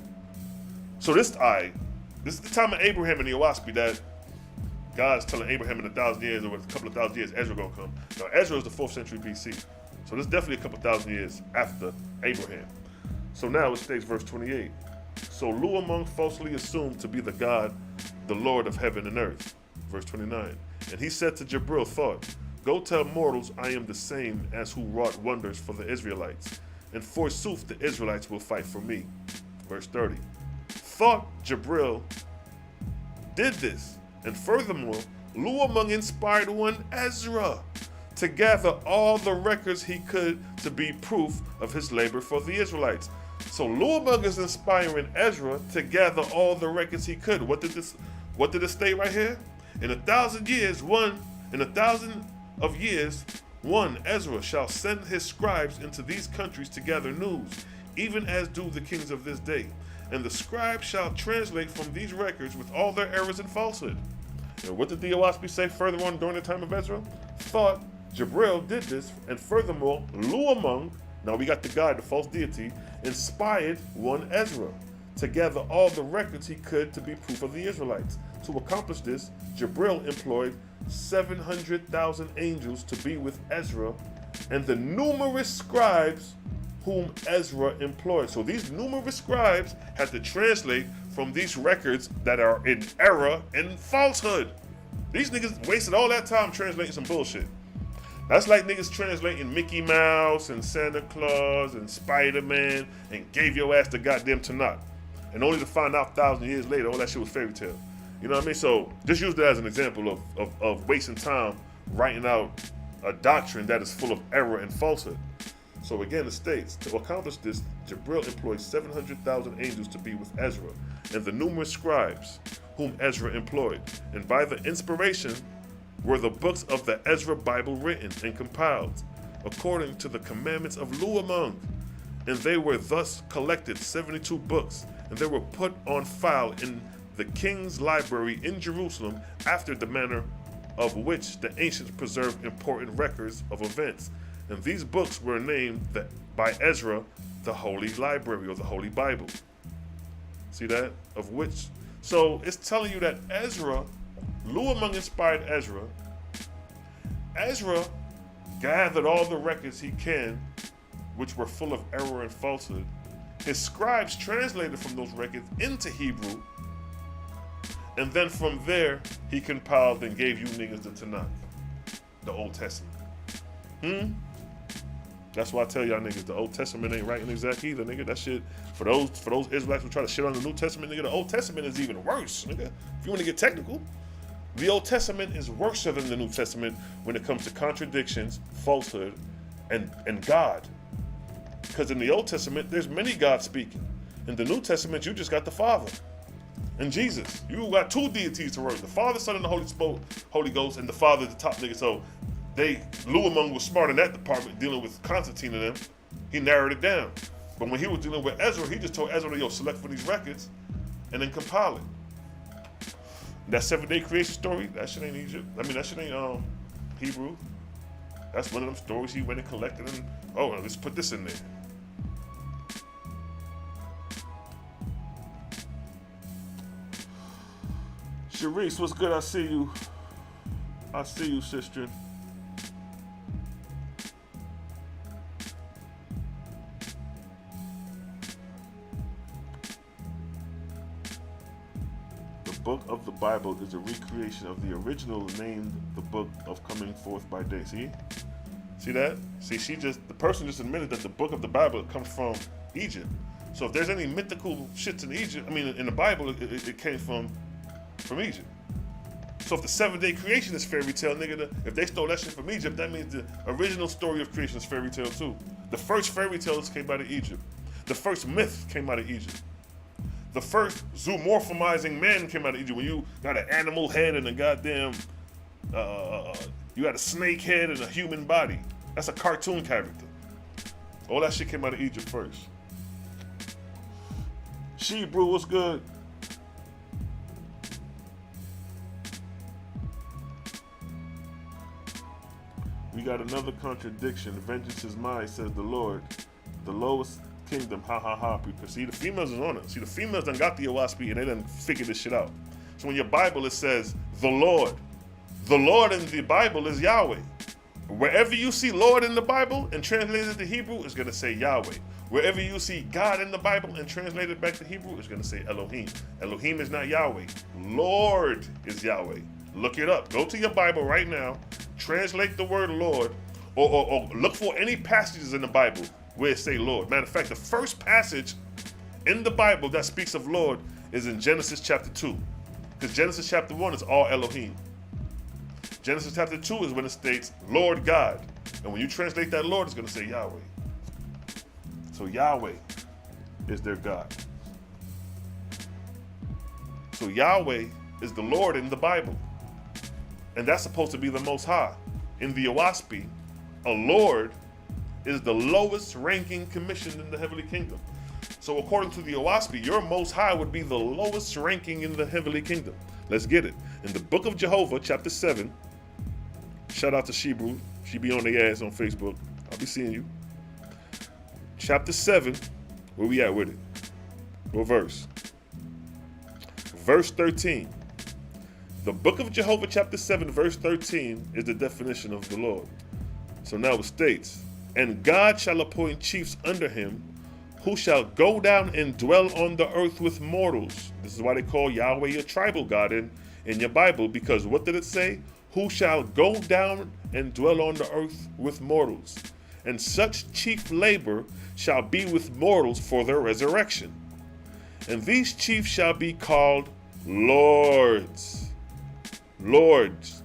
So this is the time of Abraham and the Oahspe that God's telling Abraham in 1,000 years, or a couple of thousand years, Ezra gonna come. Now Ezra is the 4th century BC, so this is definitely a couple thousand years after Abraham. So now it states, verse 28. So Luamung falsely assumed to be the God, the Lord of heaven and earth. Verse 29. And he said to Jabril, thought, go tell mortals I am the same as who wrought wonders for the Israelites, and forsooth the Israelites will fight for me. Verse 30. Thought Jabril did this. And furthermore, Luamung inspired one Ezra to gather all the records he could to be proof of his labor for the Israelites. So Luamung is inspiring Ezra to gather all the records he could. What did it state right here? In 1,000 years, one Ezra shall send his scribes into these countries to gather news, even as do the kings of this day. And the scribes shall translate from these records with all their errors and falsehood. And what did the Oahspe say further on during the time of Ezra? Thought Jabril did this, and furthermore, Luamung Now we got the guy, the false deity, inspired one Ezra to gather all the records he could to be proof of the Israelites. To accomplish this, Jibril employed 700,000 angels to be with Ezra and the numerous scribes whom Ezra employed. So these numerous scribes had to translate from these records that are in error and falsehood. These niggas wasted all that time translating some bullshit. That's like niggas translating Mickey Mouse and Santa Claus and Spider-Man and gave your ass the goddamn Tanakh. And only to find out 1,000 years later, all that shit was fairy tale. You know what I mean? So just use that as an example of wasting time writing out a doctrine that is full of error and falsehood. So again, it states, to accomplish this, Jibril employed 700,000 angels to be with Ezra and the numerous scribes whom Ezra employed. And by the inspiration were the books of the Ezra Bible written and compiled according to the commandments of Luamung. And they were thus collected, 72 books, and they were put on file in the king's library in Jerusalem, after the manner of which the ancients preserved important records of events. And these books were named by Ezra the Holy Library, or the Holy Bible. See that? Of which, so it's telling you that Ezra, Luamung inspired Ezra. Ezra gathered all the records he can, which were full of error and falsehood. His scribes translated from those records into Hebrew, and then from there, he compiled and gave you niggas the Tanakh, the Old Testament. That's why I tell y'all niggas, the Old Testament ain't right and exact either, nigga. That shit, for those Israelites who try to shit on the New Testament, nigga, the Old Testament is even worse, nigga. If you want to get technical, the Old Testament is worse than the New Testament when it comes to contradictions, falsehood, and God. Because in the Old Testament, there's many gods speaking. In the New Testament, you just got the Father and Jesus. You got two deities to work: the Father, Son, and the Holy Ghost, and the Father, the top nigga. So Luamung was smart in that department, dealing with Constantine and them. He narrowed it down. But when he was dealing with Ezra, he just told Ezra, yo, select for these records and then compile it. That 7-day creation story, that shit ain't Egypt. I mean, that shit ain't Hebrew. That's one of them stories he went and collected, and let's put this in there. Sharice, what's good? I see you, sister. The book of the Bible is a recreation of the original, named the book of coming forth by day. See that? See, the person just admitted that the book of the Bible comes from Egypt. So if there's any mythical shits in Egypt, I mean, in the Bible, it came from Egypt. So if the 7-day creation is fairy tale, nigga, if they stole that shit from Egypt, that means the original story of creation is fairy tale too. The first fairy tales came out of Egypt. The first myth came out of Egypt. The first zoomorphizing man came out of Egypt. When you got an animal head and a goddamn, you got a snake head and a human body. That's a cartoon character. All that shit came out of Egypt first. She-Brew, what's good? We got another contradiction. Vengeance is mine, says the Lord. The lowest kingdom, ha ha ha. Because see, the females is on it. See, the females done got the Oahspe and they done figured this shit out. So in your Bible, it says the Lord. The Lord in the Bible is Yahweh. Wherever you see Lord in the Bible and translated to Hebrew, it's going to say Yahweh. Wherever you see God in the Bible and translated back to Hebrew, it's going to say Elohim. Elohim is not Yahweh. Lord is Yahweh. Look it up. Go to your Bible right now. Translate the word Lord, or look for any passages in the Bible where it say Lord. Matter of fact, the first passage in the Bible that speaks of Lord is in Genesis chapter 2. Because Genesis chapter 1 is all Elohim. Genesis chapter 2 is when it states Lord God. And when you translate that Lord, it's going to say Yahweh. So Yahweh is their God. So Yahweh is the Lord in the Bible. And that's supposed to be the Most High. In the Oahspe, a Lord is the lowest ranking commission in the heavenly kingdom. So according to the Oahspe, your Most High would be the lowest ranking in the heavenly kingdom. Let's get it. In the book of Jehovah, chapter 7, shout out to She-Brew. She be on their ass on Facebook. I'll be seeing you. chapter 7, where we at with it? What verse? Verse 13. The book of Jehovah, chapter 7, verse 13 is the definition of the Lord. So now it states, and God shall appoint chiefs under him, who shall go down and dwell on the earth with mortals. This is why they call Yahweh your tribal God in your Bible, because what did it say? Who shall go down and dwell on the earth with mortals. And such chief labor shall be with mortals for their resurrection. And these chiefs shall be called lords. Lords,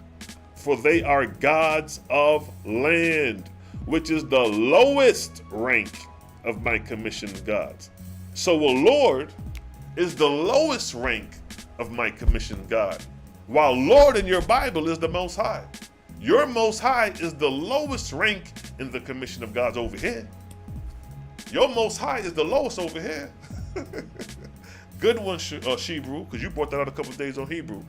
for they are gods of land, which is the lowest rank of my commissioned gods. So a lord is the lowest rank of my commissioned God, while Lord in your Bible is the Most High. Your Most High is the lowest rank in the commission of gods over here. Your Most High is the lowest over here. Good one, Hebrew, because you brought that out a couple of days on Hebrew.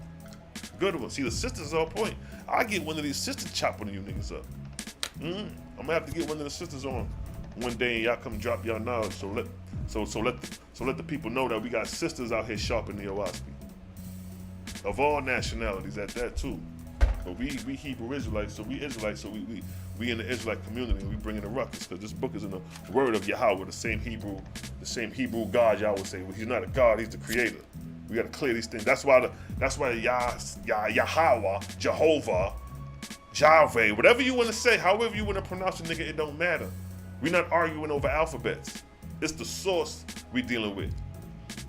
Good one. See, the sisters are on point. I get one of these sisters chopping you niggas up. I'm gonna have to get one of the sisters on one day, and y'all come drop y'all knowledge. So let the people know that we got sisters out here sharpening the Oahspe, of all nationalities at that too. But we Hebrew Israelites, so we Israelites, so we in the Israelite community, and we bring in the ruckus, because this book is in the word of Yahweh, the same Hebrew God Yahweh say. Well, he's not a God, he's the creator. We got to clear these things. That's why Yahweh, Jehovah, Javeh, whatever you want to say, however you want to pronounce it, nigga, it don't matter. We're not arguing over alphabets. It's the source we dealing with.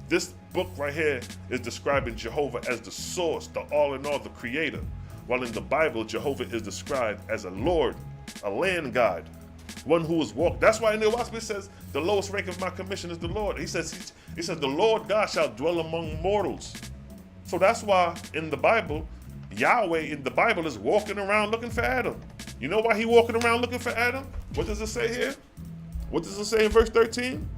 This book right here is describing Jehovah as the source, the all in all, the creator. While in the Bible, Jehovah is described as a Lord, a land God, one who is walked. That's why in the Oahspe it says the lowest rank of my commission is the Lord. He says the Lord God shall dwell among mortals. So that's why in the Bible, Yahweh in the Bible is walking around looking for Adam. You know why he walking around looking for Adam? What does it say here? What does it say in verse 13?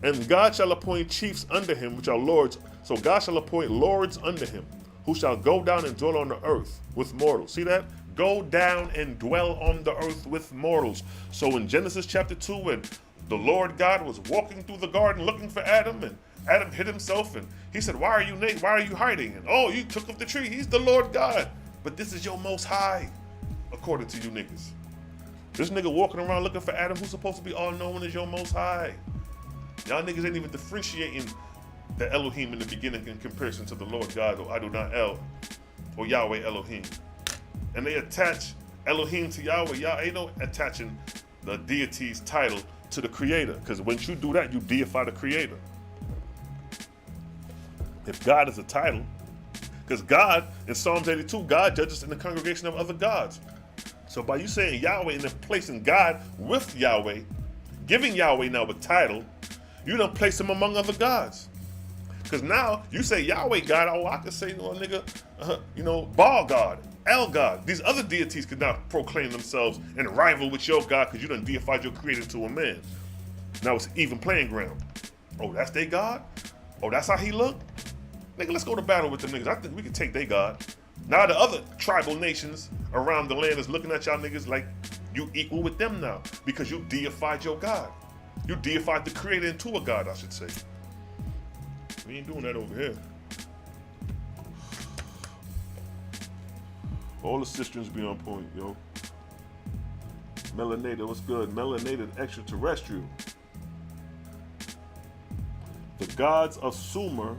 And God shall appoint chiefs under him, which are lords. So God shall appoint lords under him, who shall go down and dwell on the earth with mortals. See that? Go down and dwell on the earth with mortals. So in Genesis chapter 2, when the Lord God was walking through the garden looking for Adam, and Adam hid himself, and he said, why are you naked? Why are you hiding? And oh, you took of the tree. He's the Lord God. But this is your Most High, according to you niggas. This nigga walking around looking for Adam, who's supposed to be all-knowing, is your Most High. Y'all niggas ain't even differentiating the Elohim in the beginning in comparison to the Lord God, or Adonai El, or Yahweh Elohim. And they attach Elohim to Yahweh. Y'all ain't no attaching the deity's title to the creator, because once you do that, you deify the creator. If God is a title, because God, in Psalms 82, God judges in the congregation of other gods. So by you saying Yahweh and then placing God with Yahweh, giving Yahweh now a title, you don't place him among other gods. Because now you say Yahweh God, oh, I could say, oh, nigga, Baal God, El God. These other deities could now proclaim themselves and rival with your God, because you done deified your creator to a man. Now it's even playing ground. Oh, that's their God? Oh, that's how he look? Nigga, let's go to battle with them niggas. I think we can take their God. Now the other tribal nations around the land is looking at y'all niggas like you equal with them now, because you deified your God. You deified the creator into a God, I should say. We ain't doing that over here. All the cisterns be on point, yo. Melanated, what's good? Melanated extraterrestrial. The gods of Sumer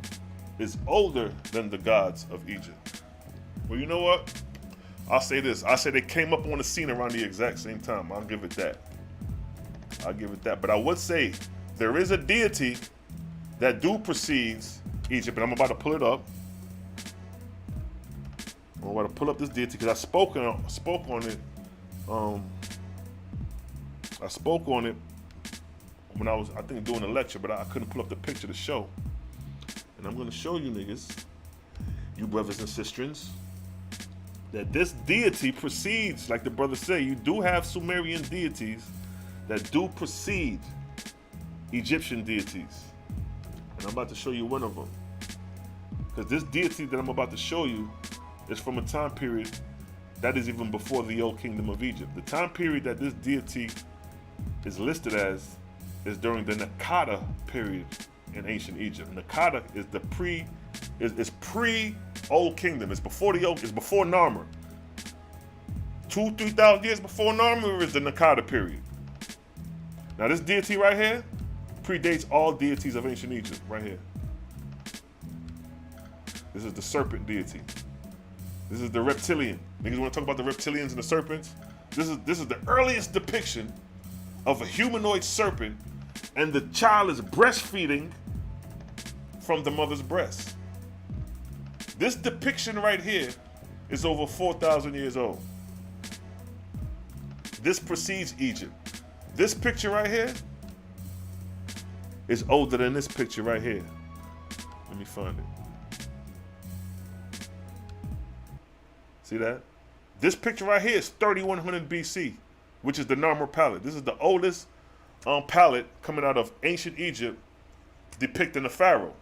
is older than the gods of Egypt. Well, you know what? I'll say this. I say they came up on the scene around the exact same time. I'll give it that. But I would say there is a deity that precedes Egypt, and I'm about to pull it up. I'm about to pull up this deity because I spoke on it. I spoke on it when I was, I think, doing a lecture, but I couldn't pull up the picture to show. And I'm going to show you niggas, you brothers and sisters, that this deity precedes, like the brothers say, you do have Sumerian deities that do precede Egyptian deities. And I'm about to show you one of them. Because this deity that I'm about to show you is from a time period that is even before the old kingdom of Egypt. The time period that this deity is listed as is during the Nakada period in ancient Egypt. Nakada is the pre Old Kingdom. It's before it's before Narmer. 2,000-3,000 years before Narmer is the Nakada period. Now this deity right here predates all deities of ancient Egypt. Right here. This is the serpent deity. This is the reptilian. Niggas want to talk about the reptilians and the serpents? This is the earliest depiction of a humanoid serpent, and the child is breastfeeding from the mother's breast. This depiction right here is over 4,000 years old. This precedes Egypt. This picture right here is older than this picture right here. Let me find it. See that? This picture right here is 3100 BC, which is the Narmer palette. This is the oldest palette coming out of ancient Egypt depicting the pharaoh.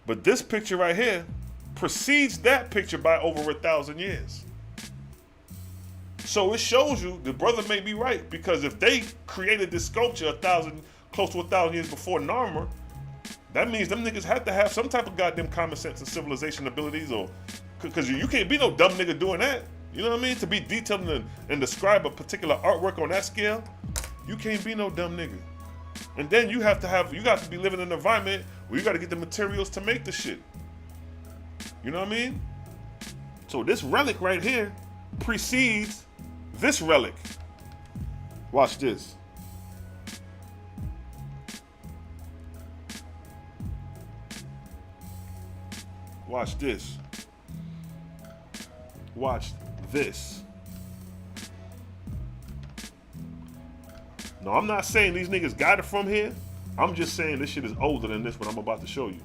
But this picture right here precedes that picture by over 1,000 years. So it shows you the brother may be right, because if they created this sculpture close to 1,000 years before Narmer, that means them niggas had to have some type of goddamn common sense and civilization abilities, or because you can't be no dumb nigga doing that. You know what I mean? To be detailed and describe a particular artwork on that scale, you can't be no dumb nigga. And then you got to be living in an environment where you got to get the materials to make the shit. You know what I mean? So this relic right here precedes this relic. Watch this. Watch this. Watch this. No, I'm not saying these niggas got it from here. I'm just saying this shit is older than this, what I'm about to show you.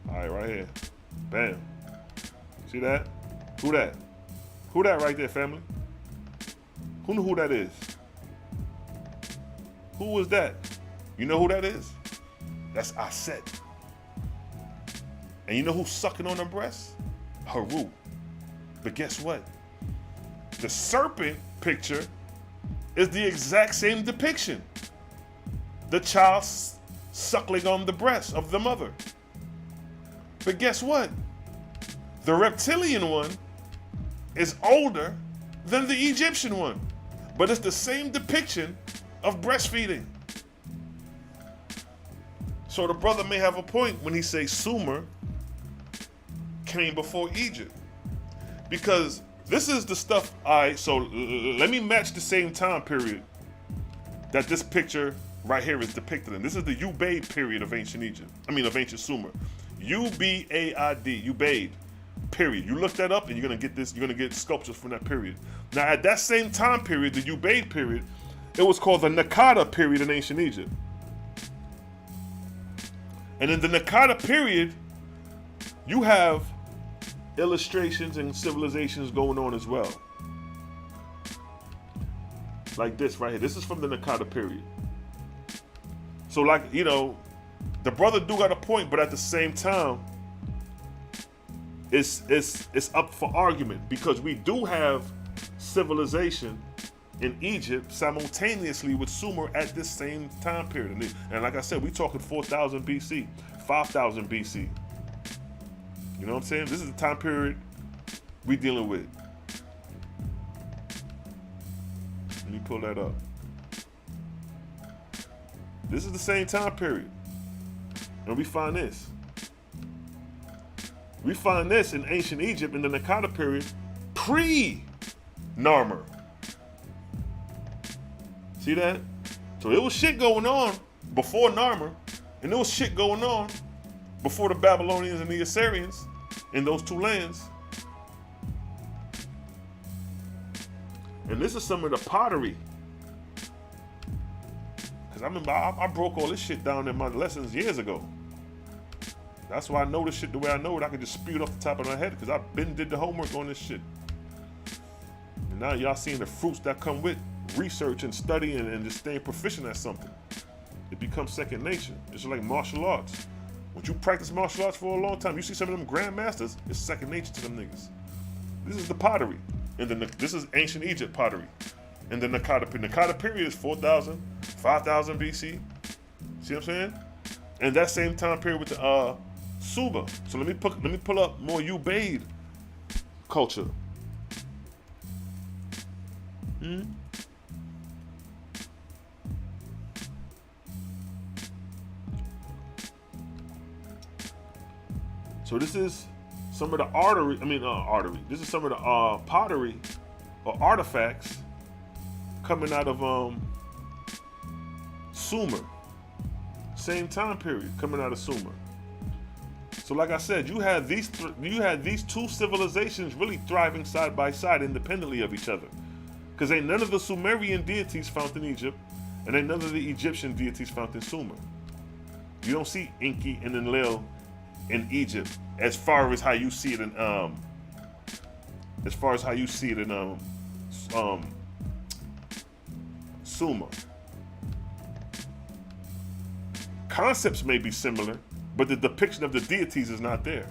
All right, right here. Bam. See that? Who that? Who that right there, family? Who know who that is? Who was that? You know who that is? That's Aset. And you know who's sucking on her breast? Haru. But guess what? The serpent picture is the exact same depiction. The child suckling on the breast of the mother. But guess what? The reptilian one is older than the Egyptian one. But it's the same depiction of breastfeeding. So the brother may have a point when he says Sumer came before Egypt. Because this is the stuff, so let me match the same time period that this picture right here is depicted in. This is the Ubaid period of ancient Egypt. Of ancient Sumer. U-B-A-I-D, Ubaid period. You look that up and you're gonna get this, you're gonna get sculptures from that period. Now at that same time period, the Ubaid period, it was called the Nakada period in ancient Egypt. And in the Nakada period, you have illustrations and civilizations going on as well. Like this right here. This is from the Nakada period. So like, you know, the brother do got a point, but at the same time, it's up for argument, because we do have civilization in Egypt simultaneously with Sumer at this same time period. And like I said, we talking 4,000 BC, 5,000 BC. You know what I'm saying? This is the time period we dealing with. Let me pull that up. This is the same time period. And we find this. We find this in ancient Egypt in the Nakada period, pre-Narmer. See that? So there was shit going on before Narmer, and there was shit going on before the Babylonians and the Assyrians in those two lands. And this is some of the pottery. Because I remember I broke all this shit down in my lessons years ago. That's why I know this shit the way I know it. I can just spew it off the top of my head, because I've been did the homework on this shit. And now y'all seeing the fruits that come with research and studying and just staying proficient at something. It becomes second nature. It's like martial arts. Once you practice martial arts for a long time, you see some of them grandmasters, it's second nature to them niggas. This is the pottery. And then this is ancient Egypt pottery. And the Nakata period is 4,000, 5,000 BC. See what I'm saying? And that same time period with the Suba. So let me pull up more Ubaid culture. So this is some of the This is some of the pottery or artifacts coming out of Sumer. Same time period coming out of Sumer. So like I said, you had these two civilizations really thriving side by side, independently of each other. Because ain't none of the Sumerian deities found in Egypt, and ain't none of the Egyptian deities found in Sumer. You don't see Enki and Enlil in Egypt, as far as how you see it in Sumer. Concepts may be similar, but the depiction of the deities is not there.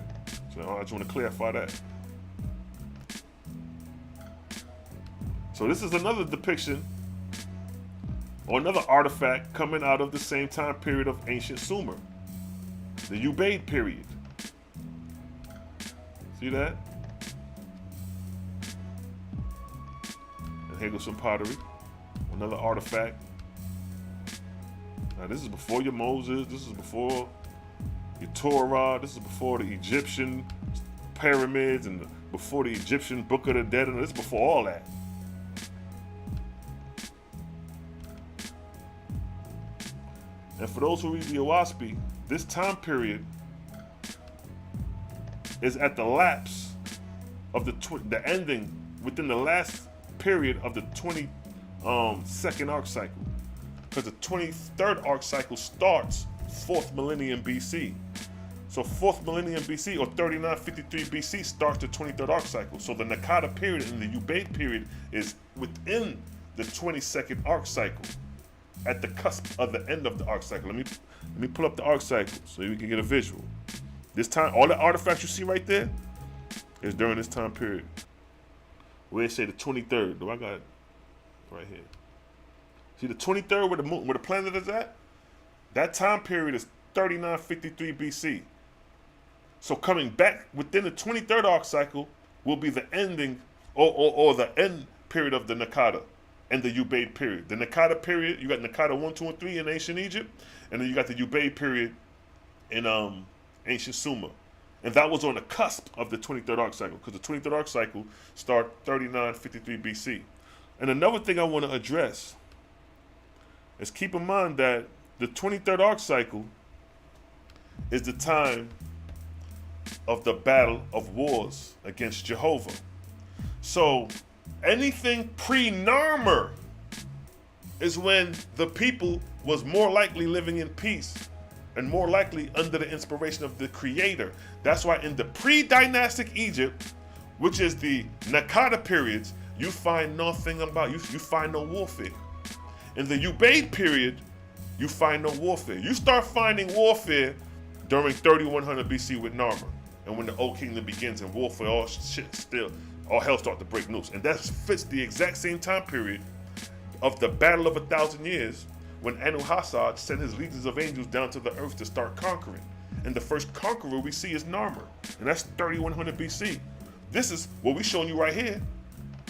So I just want to clarify that. So this is another depiction or another artifact coming out of the same time period of ancient Sumer, the Ubaid period. See that? And here goes some pottery, another artifact. Now this is before your Moses, this is before your Torah, this is before the Egyptian pyramids and before the Egyptian Book of the Dead, and this is before all that. And for those who read the Oahspe, this time period is at the lapse of the ending within the last period of the 22nd arc cycle. Because the 23rd arc cycle starts 4th millennium BC. So 4th millennium BC or 3953 BC starts the 23rd arc cycle. So the Nakata period and the Ubaid period is within the 22nd arc cycle, at the cusp of the end of the arc cycle. Let me pull up the arc cycle so you can get a visual. This time, all the artifacts you see right there is during this time period. Where it say the 23rd. Do I got it right here? See the 23rd where the planet is at? That time period is 3953 BC. So coming back within the 23rd arc cycle will be the ending or the end period of the Nakata and the Ubaid period. The Nakata period, you got Nakata 1, 2, and 3 in ancient Egypt, and then you got the Ubaid period in ancient Sumer. And that was on the cusp of the 23rd arc cycle, because the 23rd arc cycle started 3953 BC. And another thing I want to address is keep in mind that the 23rd arc cycle is the time of the battle of wars against Jehovah. So anything pre-Narmer is when the people was more likely living in peace and more likely under the inspiration of the Creator. That's why in the pre-dynastic Egypt, which is the Nakata periods, you find nothing about, you find no warfare. In the Ubaid period, you find no warfare. You start finding warfare during 3100 BC with Narmer, and when the Old Kingdom begins and warfare, all hell start to break loose. And that fits the exact same time period of the Battle of 1,000 Years, when Anu-Hassad sent his legions of angels down to the earth to start conquering. And the first conqueror we see is Narmer, and that's 3100 BC. This is what we're showing you right here.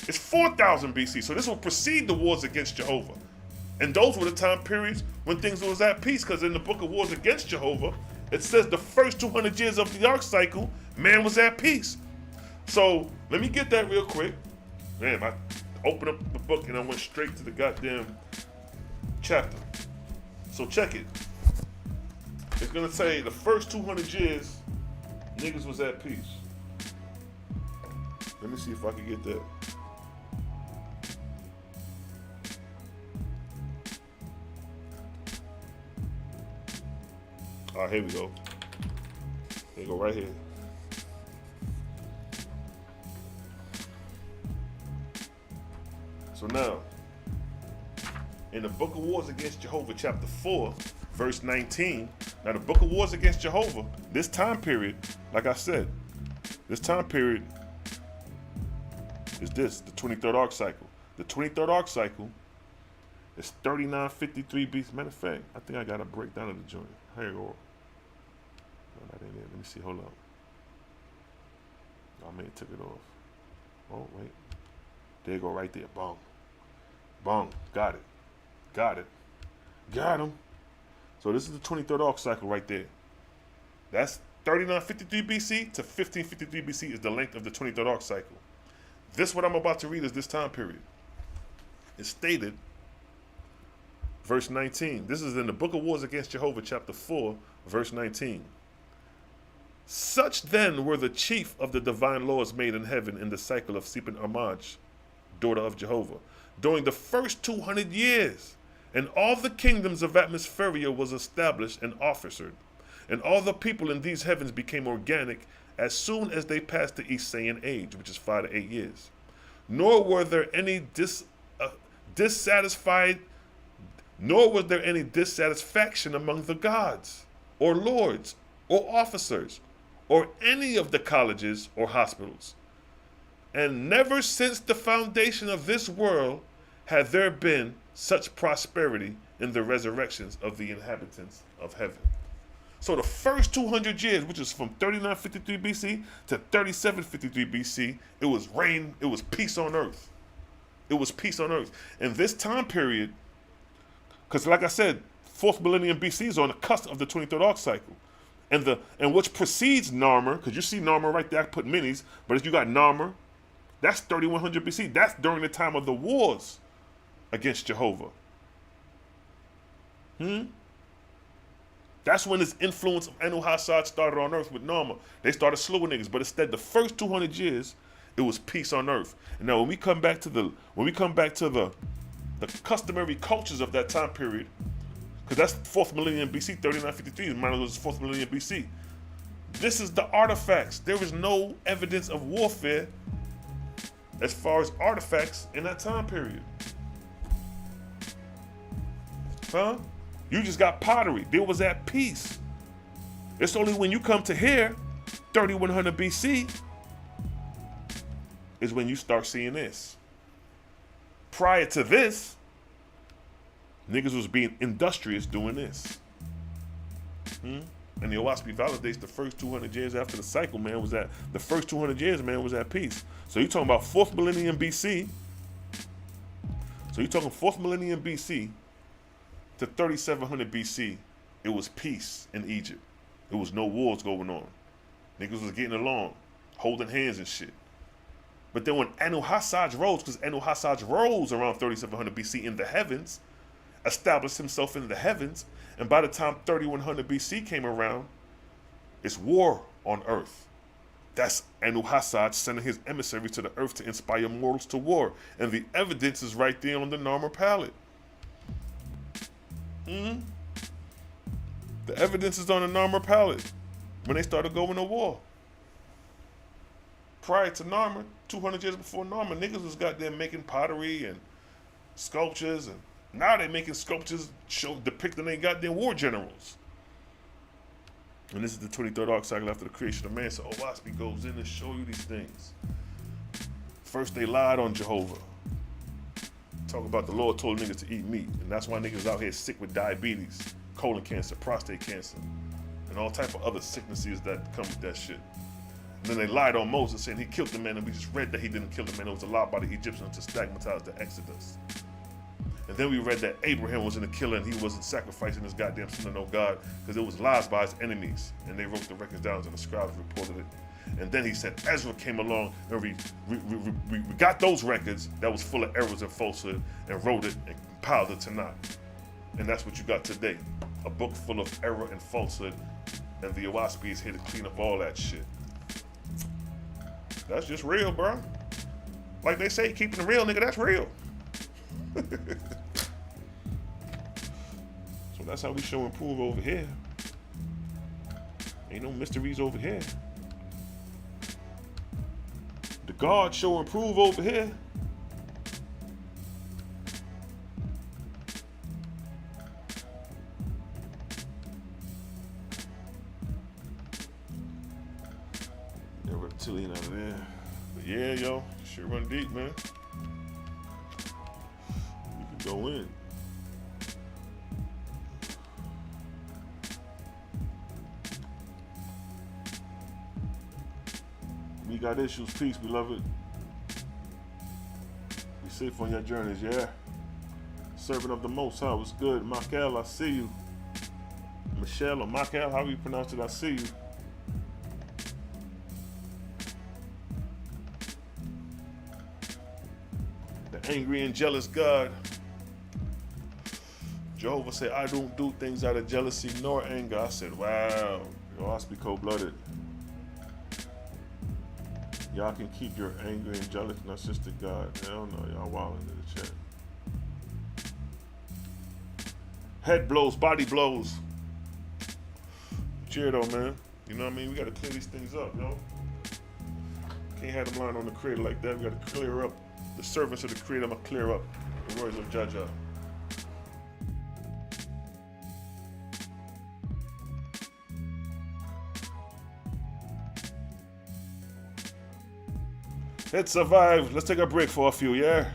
It's 4000 BC, so this will precede the wars against Jehovah. And those were the time periods when things was at peace, because in the book of Wars Against Jehovah, it says the first 200 years of the arc cycle, man was at peace. So let me get that real quick. Man, I opened up the book and I went straight to the goddamn chapter. So check it. It's gonna say the first 200 years, niggas was at peace. Let me see if I can get that. All right, here we go. There you go, right here. So now, in the Book of Wars Against Jehovah, chapter 4, verse 19, Now, the Book of Wars against Jehovah, this time period, like I said, this time period is the 23rd arc cycle. The 23rd arc cycle is 3953 BC. Matter of fact, I think I got a breakdown of the joint. Here you go. No, that ain't it. Let me see. Hold up. I may have took it off. Oh, wait. There you go, right there. Boom. Boom. Got it. Got it. Got him. So this is the 23rd arc cycle right there. That's 3953 BC to 1553 BC is the length of the 23rd arc cycle. This, what I'm about to read, is this time period. It's stated, verse 19. This is in the Book of Wars against Jehovah, chapter 4, verse 19. Such then were the chief of the divine laws made in heaven in the cycle of Sepin Amaj, daughter of Jehovah, during the first 200 years. And all the kingdoms of Atmospheria was established and officered. And all the people in these heavens became organic as soon as they passed the Isaean age, which is 5 to 8 years. Nor were there any dissatisfaction among the gods, or lords, or officers, or any of the colleges or hospitals. And never since the foundation of this world had there been such prosperity in the resurrections of the inhabitants of heaven. So the first 200 years, which is from 3953 BC to 3753 BC, it was rain, it was peace on earth. It was peace on earth. And this time period, because like I said, 4th millennium BC is on the cusp of the 23rd arc cycle. And which precedes Narmer, because you see Narmer right there, I put minis, but if you got Narmer, that's 3100 BC. That's during the time of the wars against Jehovah. That's when this influence of Anu-Hassad started on earth with Narmer. They started slewing niggas, but instead the first 200 years, it was peace on earth. And now when we come back to the customary cultures of that time period, because that's 4th millennium BC, 3953, mine was 4th millennium BC. This is the artifacts. There is no evidence of warfare as far as artifacts in that time period. You just got pottery. There was at peace. It's only when you come to here, 3100 BC, is when you start seeing this. Prior to this, niggas was being industrious doing this. And the Oahspe validates the first 200 years after the cycle, man, was at peace. So you're talking about 4th millennium BC. So you're talking 4th millennium BC to 3700 BC. It was peace in Egypt. There was no wars going on. Niggas was getting along, holding hands and shit. But then when Anu-Hassad rose, because Anu-Hassad rose around 3700 BC in the heavens, established himself in the heavens, and by the time 3100 BC came around, it's war on earth. That's Anu-Hassad sending his emissaries to the earth to inspire mortals to war. And the evidence is right there on the Narmer palette. The evidence is on the Narmer palette when they started going to war. Prior to Narmer, 200 years before Narmer, niggas was goddamn making pottery and sculptures, and now they making sculptures depicting their goddamn war generals. And this is the 23rd arc cycle after the creation of man. So Oahspe goes in and show you these things. First, they lied on Jehovah. Talk about the Lord told niggas to eat meat, and that's why niggas out here sick with diabetes, colon cancer, prostate cancer, and all type of other sicknesses that come with that shit. And then they lied on Moses, saying he killed the man, and we just read that he didn't kill the man. It was a lie by the Egyptians to stigmatize the Exodus. And then we read that Abraham wasn't a killer and he wasn't sacrificing his goddamn son to no God, because it was lies by his enemies. And they wrote the records down and the scribes reported it. And then he said Ezra came along and we got those records that was full of errors and falsehood and wrote it and compiled it tonight. And that's what you got today. A book full of error and falsehood, and the Oahspe is here to clean up all that shit. That's just real, bro. Like they say, keeping it real, nigga, that's real. So that's how we show and prove over here. Ain't no mysteries over here. The God show and prove over here. gasoline out of there. But yeah, yo, shit run deep, man. You can go in. We got issues. Peace, beloved. Be safe on your journeys, yeah? Servant of the Most High, what's good? Michael, I see you. Michelle or Michael, how you pronounce it? I see you. The angry and jealous God. Jehovah said, I don't do things out of jealousy nor anger. I said, wow, Oahspe cold-blooded. Y'all can keep your angry and jealous narcissistic God. Hell no, y'all wilding in the chat. Head blows, body blows. Cheer though, man. You know what I mean? We gotta clear these things up, yo. Can't have them lying on the Creator like that. We gotta clear up. The servants of the Creator, I'm gonna clear up the words of Jaja. Let's survive. Let's take a break for a few, yeah?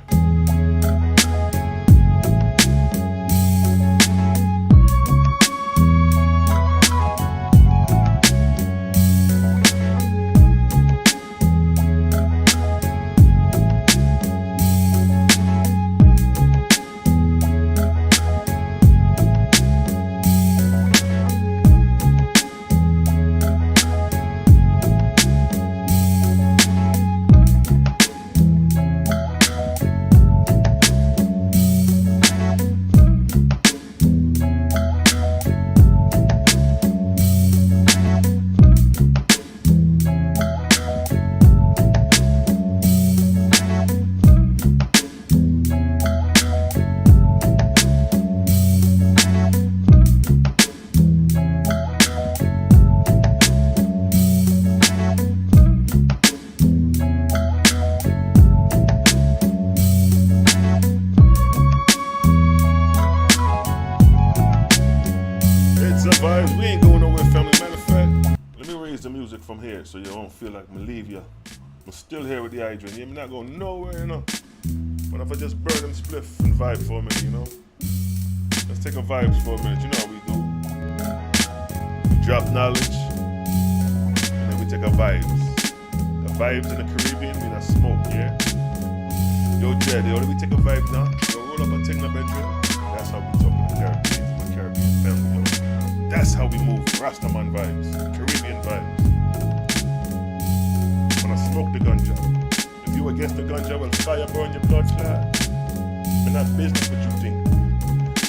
We ain't going nowhere, family. Matter of fact, let me raise the music from here so you don't feel like I'm gonna leave you. I'm still here with the hydrant. I'm not going nowhere, you know. But if I just burn them spliff and vibe for a minute, you know. Let's take a vibes for a minute. You know how we do. We drop knowledge, and then we take our vibes. The vibes in the Caribbean mean a smoke, yeah? Yo, Jed, yo, let me take a vibe now. Yo, roll up and take my bedroom. That's how we talk in the Caribbean. My Caribbean family, yo. That's how we move. Rastaman vibes. Caribbean vibes. When I smoke the ganja. If you against the ganja, well, fire burn your blood clot. Me not business what you think.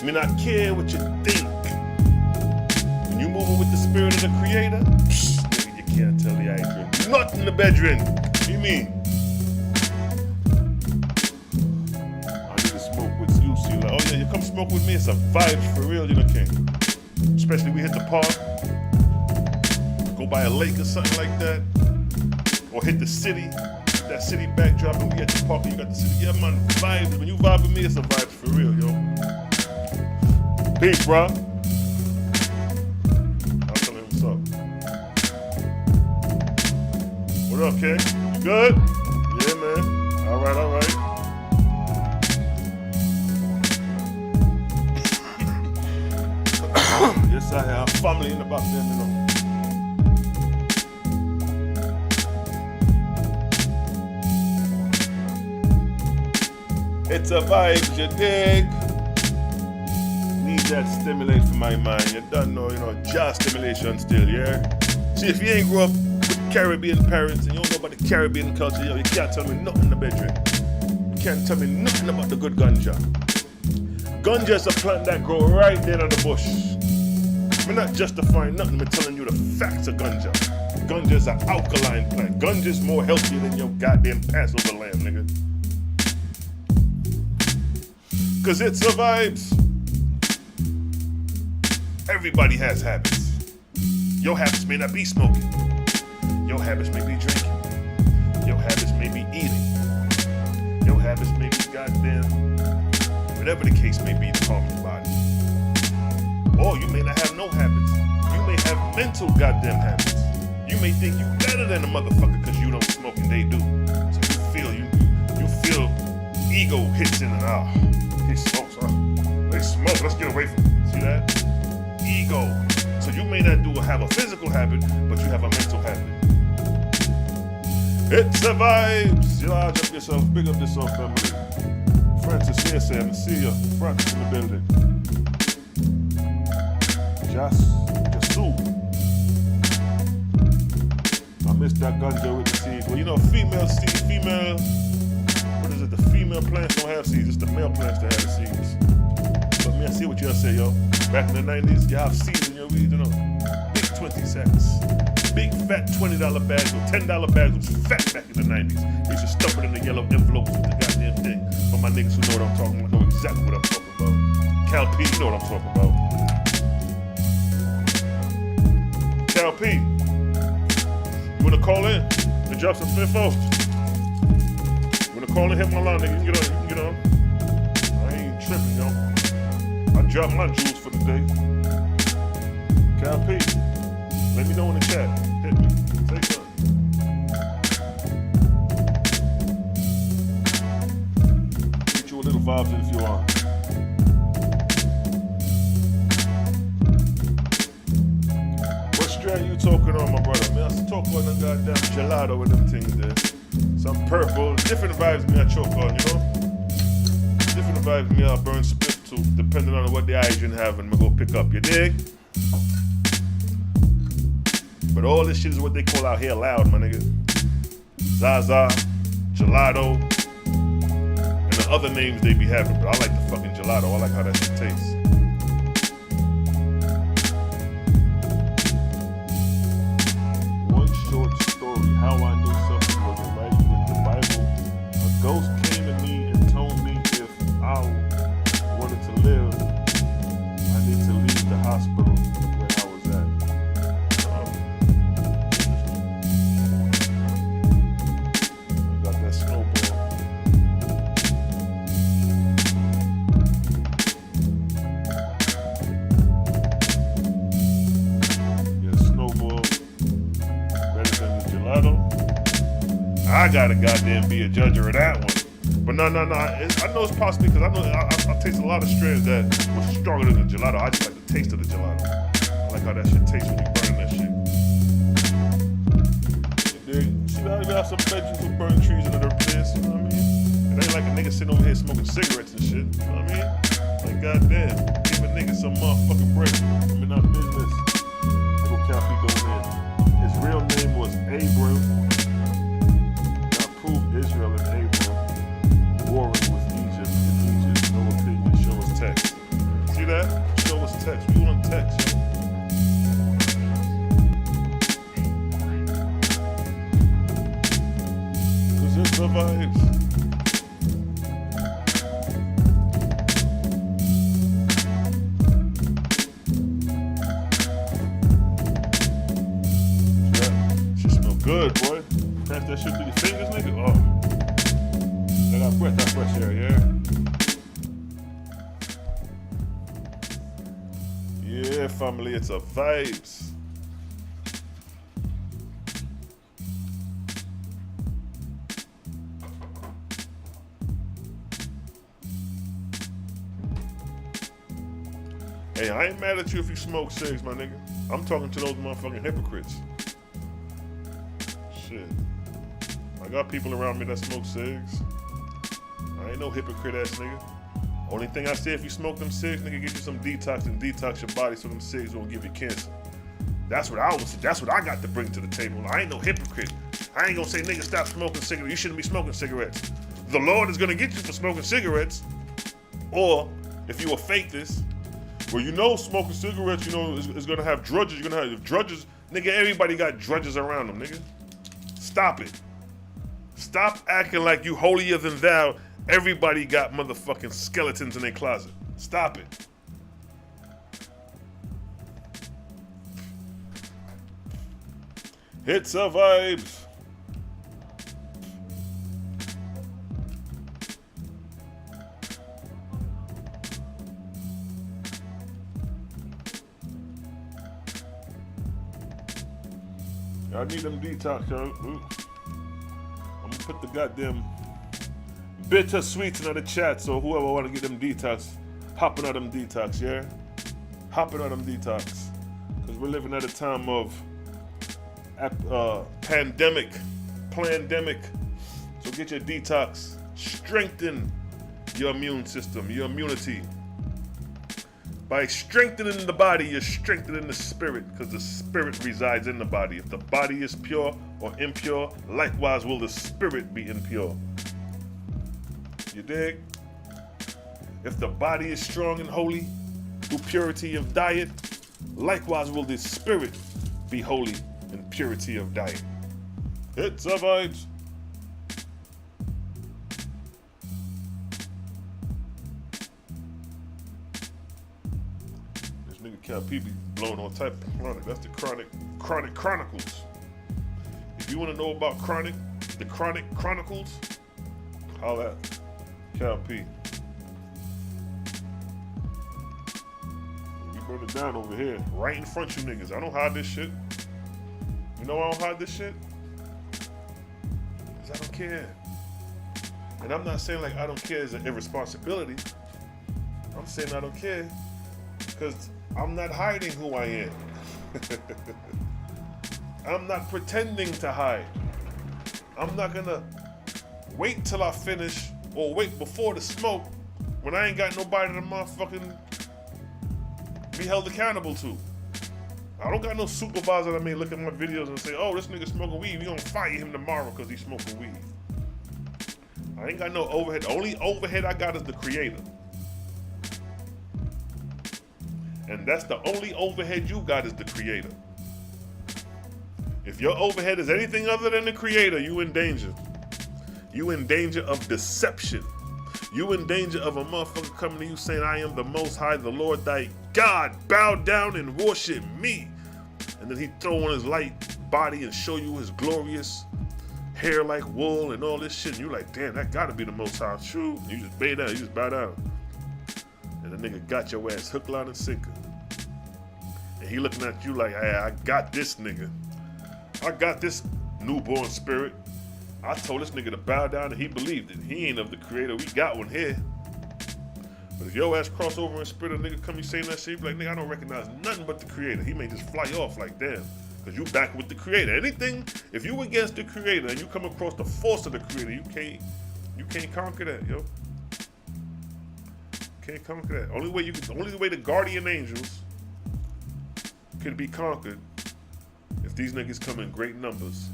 Me not care what you think. When you moving with the spirit of the Creator, nigga, you can't tell the hydrant. Not in the bedroom. What do you mean? I need to smoke with you, Selah. Oh yeah, you come smoke with me. It's a vibes for real, you know, King. Especially we hit the park, go by a lake or something like that, or hit the city, that city backdrop, and we at the park and you got the city. Yeah, man, vibes. When you vibe with me, it's a vibes for real, yo. Peace, bro. I'll tell him what's up. What up, King? You good? Yeah, man. All right, all right. Yes, I have family in the back there, you know. It's a vibe, you dig? Need that stimulate for my mind. You don't know, you know, just stimulation still, yeah? See, if you ain't grew up with Caribbean parents and you don't know about the Caribbean culture, yo, you can't tell me nothing in the bedroom. You can't tell me nothing about the good ganja. Ganja is a plant that grows right there in the bush. I'm not justifying nothing, I'm telling you the facts of ganja. Ganja is an alkaline plant. Ganja is more healthy than your goddamn Passover lamb, nigga. Cause it survives. Everybody has habits. Your habits may not be smoking. Your habits may be drinking. Your habits may be eating. Your habits may be goddamn, whatever the case may be to calm your body. Or you may not have no habits. You may have mental goddamn habits. you may think you better than a motherfucker because you don't smoke and they do. So you feel ego hits in and he smokes, they smoke, let's get away from it. See that? Ego. So you may not have a physical habit, but you have a mental habit. It's the vibes. You large up yourself, big up yourself, family. Francis here saying, see ya. Francis in the building. Jasu. I missed that ganja with the seeds. Well, you know, female, what is it? The female plants don't have seeds. It's the male plants that have the seeds. But me, I see what y'all say, yo. Back in the 90s, you have seeds in your weed, you know. Big 20 cents. Big fat $20 bags or $10 bags was fat back in the 90s. They used to stuff it in the yellow envelopes with the goddamn thing. For my niggas who know what I'm talking about, know exactly what I'm talking about. Cal P, you know what I'm talking about. Cal P, you wanna call in and drop some info? You wanna call in, hit my line, nigga, you can get on. I ain't tripping, yo. I dropped my jewels for the day. Cal P, let me know in the chat. Hit me. Say something. Get you a little vibes in if you want. What strat you talking on, my brother? Man, I talk about them goddamn gelato with them things there. Some purple. Different vibes me I choke on, you know? Different vibes me I burn spit too, depending on what the eyes you having, me go pick up. You dig? But all this shit is what they call out here loud, my nigga. Zaza, gelato, and the other names they be having. But I like the fucking gelato. I like how that shit tastes. One short story, how I knew something wasn't right with the Bible. A ghost came to me and told me if I wanted to live, I need to leave the hospital where I was at. I gotta goddamn be a judge of that one. But no. I know it's possible because I know I taste a lot of strands that were stronger than the gelato. I just like the taste of the gelato. I like how that shit tastes when you burn that shit. See how you have some legends who burn trees under their place, you know what I mean? It ain't like a nigga sitting over here smoking cigarettes and shit, you know what I mean? Like goddamn, give a nigga some motherfucking break. I'm in our business. Little Cappy goes in. His real name was Abram. Israel and Abram warring with Egypt. In Egypt, no opinion, show us text. See that? Show us text. We want text, yo. Cause it's the vibes. Yeah, she smell good, boy. Pass that shit through your fingers, nigga. Oh. I got breath, that fresh air, yeah? Yeah, family, it's a vibes. Hey, I ain't mad at you if you smoke cigs, my nigga. I'm talking to those motherfucking hypocrites. Shit. I got people around me that smoke cigs. I ain't no hypocrite ass nigga. Only thing I say, if you smoke them cigs, nigga, get you some detox and detox your body so them cigs won't give you cancer. That's what I got to bring to the table. I ain't no hypocrite. I ain't gonna say, nigga, stop smoking cigarettes. You shouldn't be smoking cigarettes. The Lord is gonna get you for smoking cigarettes. Or if you will fake this, well, you know, smoking cigarettes, you know, is gonna have drudges. You're gonna have drudges, nigga. Everybody got drudges around them, nigga. Stop it. Stop acting like you holier than thou. Everybody got motherfucking skeletons in their closet. Stop it. It's a vibes. I need them detox, yo. I'm gonna put the goddamn bitter sweets in the chat, so whoever wanna get them detox, hopping on them detox, yeah? Hopping on them detox. Because we're living at a time of pandemic. So get your detox. Strengthen your immune system, your immunity. By strengthening the body, you're strengthening the spirit, because the spirit resides in the body. If the body is pure or impure, likewise will the spirit be impure. You dig? If the body is strong and holy through purity of diet, likewise will the spirit be holy in purity of diet. It's a vibes. This nigga KP be blowing all type of chronic. That's the chronic chronicles. If you want to know about the chronic chronicles, holla at KP. We burn it down over here, right in front of you niggas. I don't hide this shit. You know why I don't hide this shit? Because I don't care. And I'm not saying like I don't care as an irresponsibility. I'm saying I don't care because I'm not hiding who I am. I'm not pretending to hide. I'm not gonna wait till I finish or wait before the smoke when I ain't got nobody to motherfucking be held accountable to. I don't got no supervisor that may look at my videos and say, oh, this nigga smoking weed, we gonna fire him tomorrow because he's smoking weed. I ain't got no overhead. The only overhead I got is the creator. And that's the only overhead you got is the creator. If your overhead is anything other than the creator, you in danger. You in danger of deception. You in danger of a motherfucker coming to you saying, I am the Most High, the Lord thy God. Bow down and worship me. And then he throw on his light body and show you his glorious hair like wool and all this shit. And you like, damn, that gotta be the Most High. Shoot. You just bow down. You just bow down. And the nigga got your ass hook, line, and sinker. And he looking at you like, hey, I got this nigga. I got this newborn spirit. I told this nigga to bow down and he believed it. He ain't of the creator. We got one here. But if your ass cross over and spirit a nigga come you saying that shit, you be like, nigga, I don't recognize nothing but the creator. He may just fly off like, damn. Because you back with the creator. Anything, if you against the creator and you come across the force of the creator, you can't conquer that, yo. Can't conquer that. Only way the guardian angels can be conquered if these niggas come in great numbers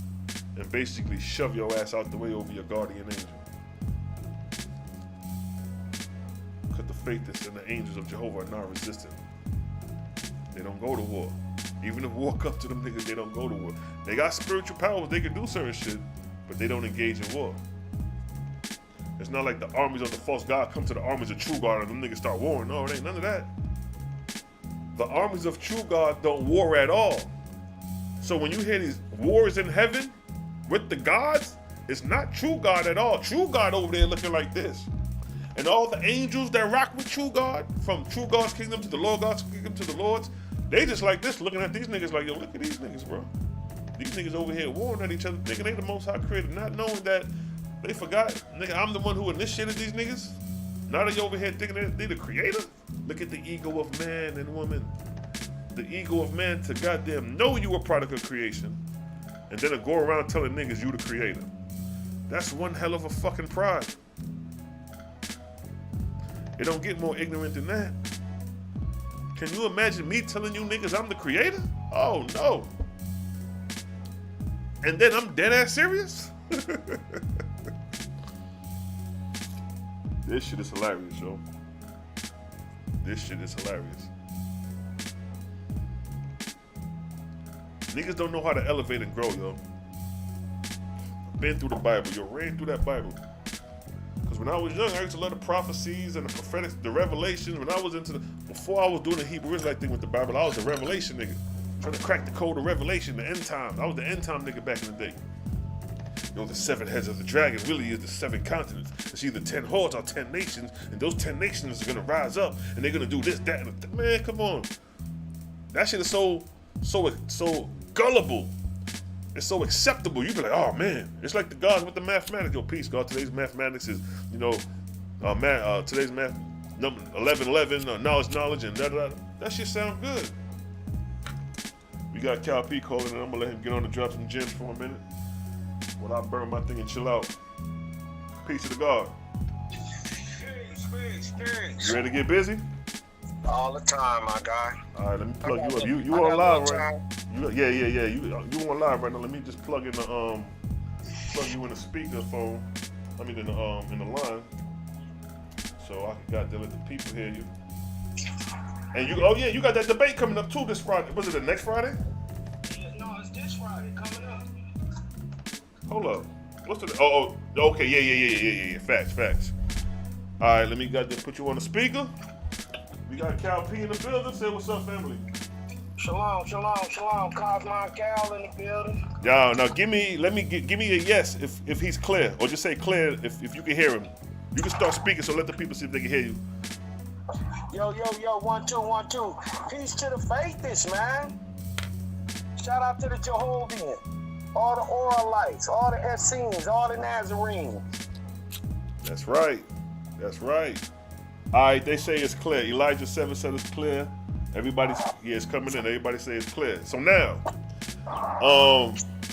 and basically shove your ass out the way over your guardian angel. Because the faithless and the angels of Jehovah are not resistant. They don't go to war. Even if war comes to them niggas, they don't go to war. They got spiritual powers, they can do certain shit, but they don't engage in war. It's not like the armies of the false God come to the armies of true God and them niggas start warring. No, it ain't none of that. The armies of true God don't war at all. So when you hear these wars in heaven with the gods, it's not true God at all. True God over there looking like this. And all the angels that rock with true God, from true God's kingdom to the Lord God's kingdom to the Lord's, they just like this, looking at these niggas like, yo, look at these niggas, bro. These niggas over here warring at each other, thinking they the Most High creator, not knowing that they forgot, nigga, I'm the one who initiated these niggas. Now they over here thinking they the creator. Look at the ego of man and woman. The ego of man to goddamn know you a product of creation, and then to go around telling niggas you the creator. That's one hell of a fucking pride. It don't get more ignorant than that. Can you imagine me telling you niggas I'm the creator? Oh no. And then I'm dead ass serious? This shit is hilarious, yo. This shit is hilarious. Niggas don't know how to elevate and grow, yo. I've been through the Bible, yo. Ran through that Bible. Because when I was young, I used to love the prophecies and the prophetic, the revelations. When I was before I was doing the Hebrew Israelite thing with the Bible, I was the revelation nigga. Trying to crack the code of revelation, the end time. I was the end time nigga back in the day. You know, the 7 heads of the dragon really is the 7 continents. It's either 10 hordes or 10 nations, and those 10 nations are gonna rise up, and they're gonna do this, that, and man, come on. That shit is so gullible. it's so acceptable. You be like, oh man, it's like the gods with the mathematics. Yo, peace, God. Today's mathematics is, today's math number 1111, knowledge, and da. That shit sound good. We got Cal P calling, and I'm gonna let him get on and drop some gems for a minute while I burn my thing and chill out. Peace to the God. Peace. You ready to get busy? All the time, my guy. All right, let me plug you up. You on live right now? Yeah. You on live right now. Let me just plug in the plug you in the speakerphone. I mean in the line, so I can goddamn let the people hear you. And you got that debate coming up too this Friday. Was it the next Friday? No, it's this Friday coming up. Hold up. What's the? Okay, yeah. Facts. All right, let me put you on the speaker. We got Cal P in the building. Say what's up, family. Shalom. Cosmon Cal in the building. Yo, now give me a yes if he's clear, or just say clear if you can hear him. You can start speaking, so let the people see if they can hear you. Yo, 1 2 1 2. Peace to the faithists, man. Shout out to the Jehovih, all the Oralites, all the Essenes, all the Nazarenes. That's right. All right, they say it's clear. Elijah 7 said it's clear. It's coming in. Everybody say it's clear. So now,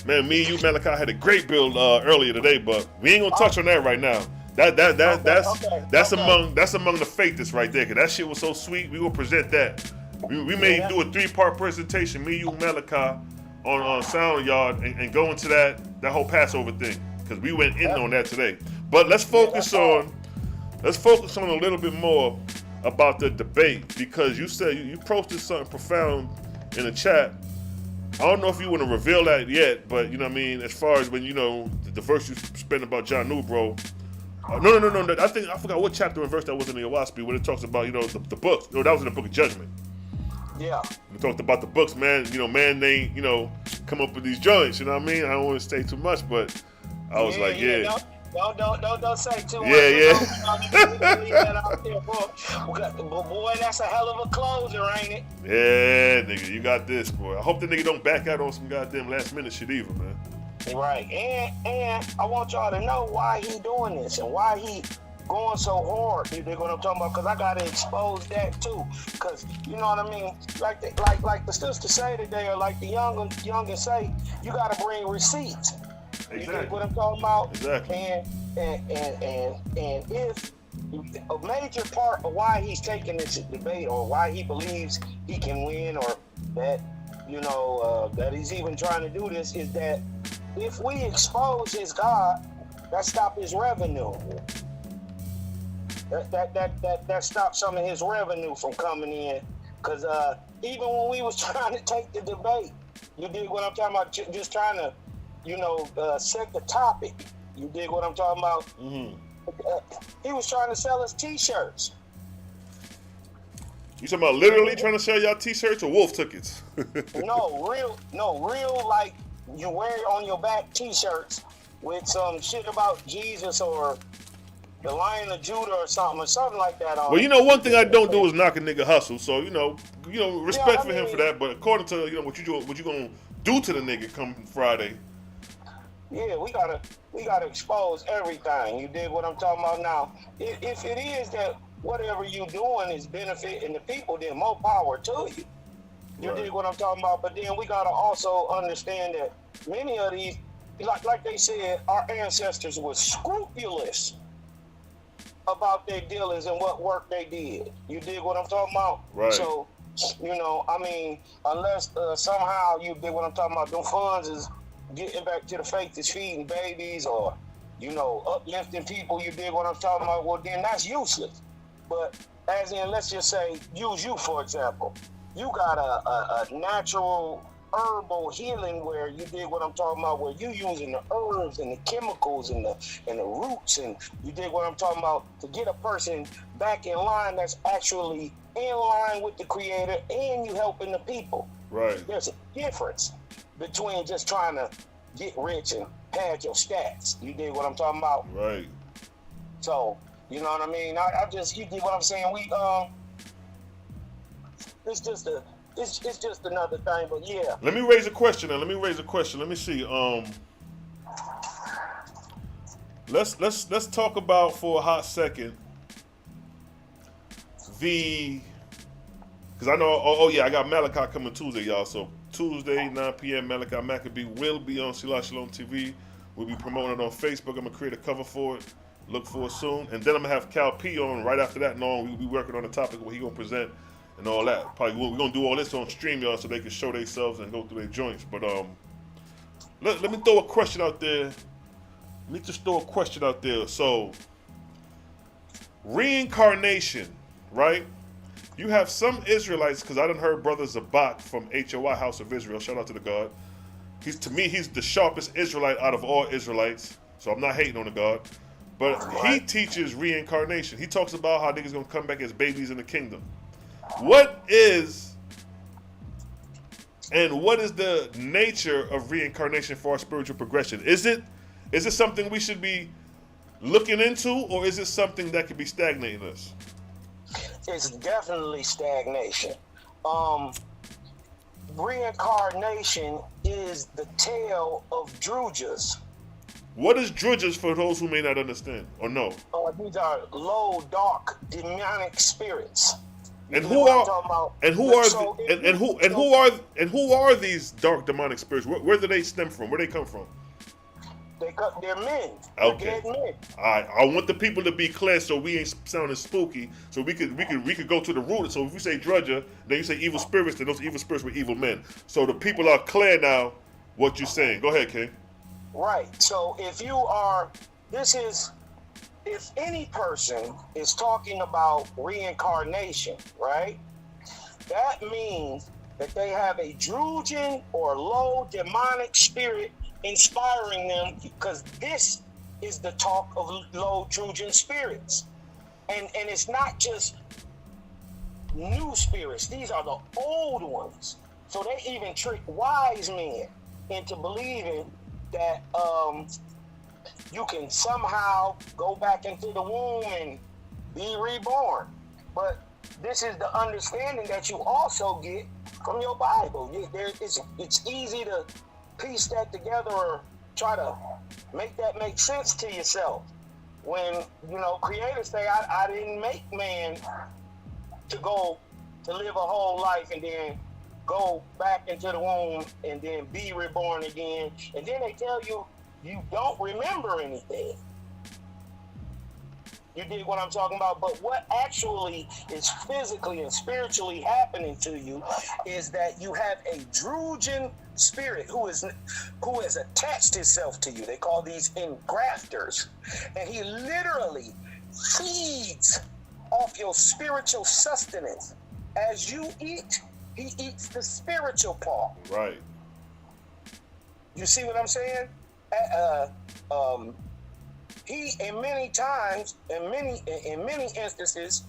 man, me and you, Malachi, had a great build earlier today, but we ain't gonna touch on that right now. That's among the faithists right there, cause that shit was so sweet. We will present that. We may do a 3-part presentation, me, you, Malachi, on Sound Yard, and go into that whole Passover thing, cause we went in on that today. But let's focus on a little bit more about the debate, because you said you posted something profound in the chat. I don't know if you want to reveal that yet, but you know what I mean, as far as when the verse you spent about John Newbro. No. I forgot what chapter and verse that was in the Oahspe when it talks about the books. No, that was in the Book of Judgment. Yeah. We talked about the books, man. Man, they come up with these joints. You know what I mean? I don't want to say too much, but I was like, yeah. Don't say too much. Yeah. Boy, that's a hell of a closer, ain't it? Yeah, nigga, you got this, boy. I hope the nigga don't back out on some goddamn last minute shit either, man. Right, and I want y'all to know why he doing this and why he going so hard. You dig what I'm talking about? Because I gotta expose that too. Because you know what I mean. Like the sister say today, or like the youngin say, you gotta bring receipts. Exactly. You dig what I'm talking about? Exactly. And if a major part of why he's taking this debate, or why he believes he can win, or that that he's even trying to do this, is that if we expose his God, that stop his revenue. That stops some of his revenue from coming in. Because even when we was trying to take the debate, you dig what I'm talking about? Just trying to, set the topic. You dig what I'm talking about? Mm-hmm. He was trying to sell us T-shirts. You talking about literally trying to sell y'all T-shirts or wolf tickets? No, real like you wear on your back T-shirts with some shit about Jesus or the Lion of Judah or something like that on. Well, one thing I don't do is knock a nigga hustle. So respect for him for that. But according to what you gonna do to the nigga come Friday? Yeah, we gotta expose everything. You dig what I'm talking about now? If it is that whatever you doing is benefiting the people, then more power to you. You dig what I'm talking about? But then we gotta also understand that many of these, like they said, our ancestors were scrupulous about their dealings and what work they did. You dig what I'm talking about? Right. So, unless somehow you dig what I'm talking about, them funds is getting back to the faith is feeding babies or, uplifting people, you dig what I'm talking about, well, then that's useless. But as in, let's just say, use you, for example. You got a natural herbal healing where you dig what I'm talking about, where you using the herbs and the chemicals and the roots, and you dig what I'm talking about, to get a person back in line that's actually in line with the Creator, and you helping the people. Right. There's a difference between just trying to get rich and pad your stats. You dig what I'm talking about? Right. So, you know what I mean? You dig what I'm saying? It's just it's just another thing. But yeah, Let me raise a question. Let me see. Let's talk about for a hot second because I know. Oh yeah, I got Malachi coming Tuesday, y'all. So Tuesday 9 p.m. Malachi Maccabee will be on Selah Shalom TV. We'll be promoting it on Facebook. I'm gonna create a cover for it. Look for it soon, and then I'm gonna have Cal P on right after that. And on, we'll be working on the topic where he gonna present and all that. Probably we're gonna do all this on stream, y'all, so they can show themselves and go through their joints. But let me throw a question out there. Let me just throw a question out there. So, reincarnation, right? You have some Israelites, because I done heard Brother Zabak from HOI, House of Israel. Shout out to the God. He's the sharpest Israelite out of all Israelites. So I'm not hating on the God. But he teaches reincarnation. He talks about how niggas gonna come back as babies in the kingdom. What is the nature of reincarnation for our spiritual progression? Is it something we should be looking into, or is it something that could be stagnating us? it's definitely stagnation. Reincarnation is the tale of Drujas. What is Drujas for those who may not understand or know? These are low, dark, demonic spirits. And who are these dark demonic spirits? Where do they stem from? Where do they come from? They're men. Okay. They're dead men. All right. I want the people to be clear so we ain't sounding spooky. So we could go to the root. So if we say Drudja, then you say evil spirits, then those evil spirits were evil men. So the people are clear now what you're saying. Go ahead, King. Right. So if any person is talking about reincarnation, right, that means that they have a Drujan or low demonic spirit inspiring them, because this is the talk of low Drujan spirits. And it's not just new spirits. These are the old ones. So they even trick wise men into believing that you can somehow go back into the womb and be reborn. But this is the understanding that you also get from your Bible. It's easy to piece that together or try to make that make sense to yourself. When, creators say, I didn't make man to go to live a whole life and then go back into the womb and then be reborn again. And then they tell you, you don't remember anything. You dig what I'm talking about? But what actually is physically and spiritually happening to you is that you have a Drujan spirit who has attached himself to you. They call these engrafters. And he literally feeds off your spiritual sustenance. As you eat, he eats the spiritual part. Right. You see what I'm saying? He, in many instances,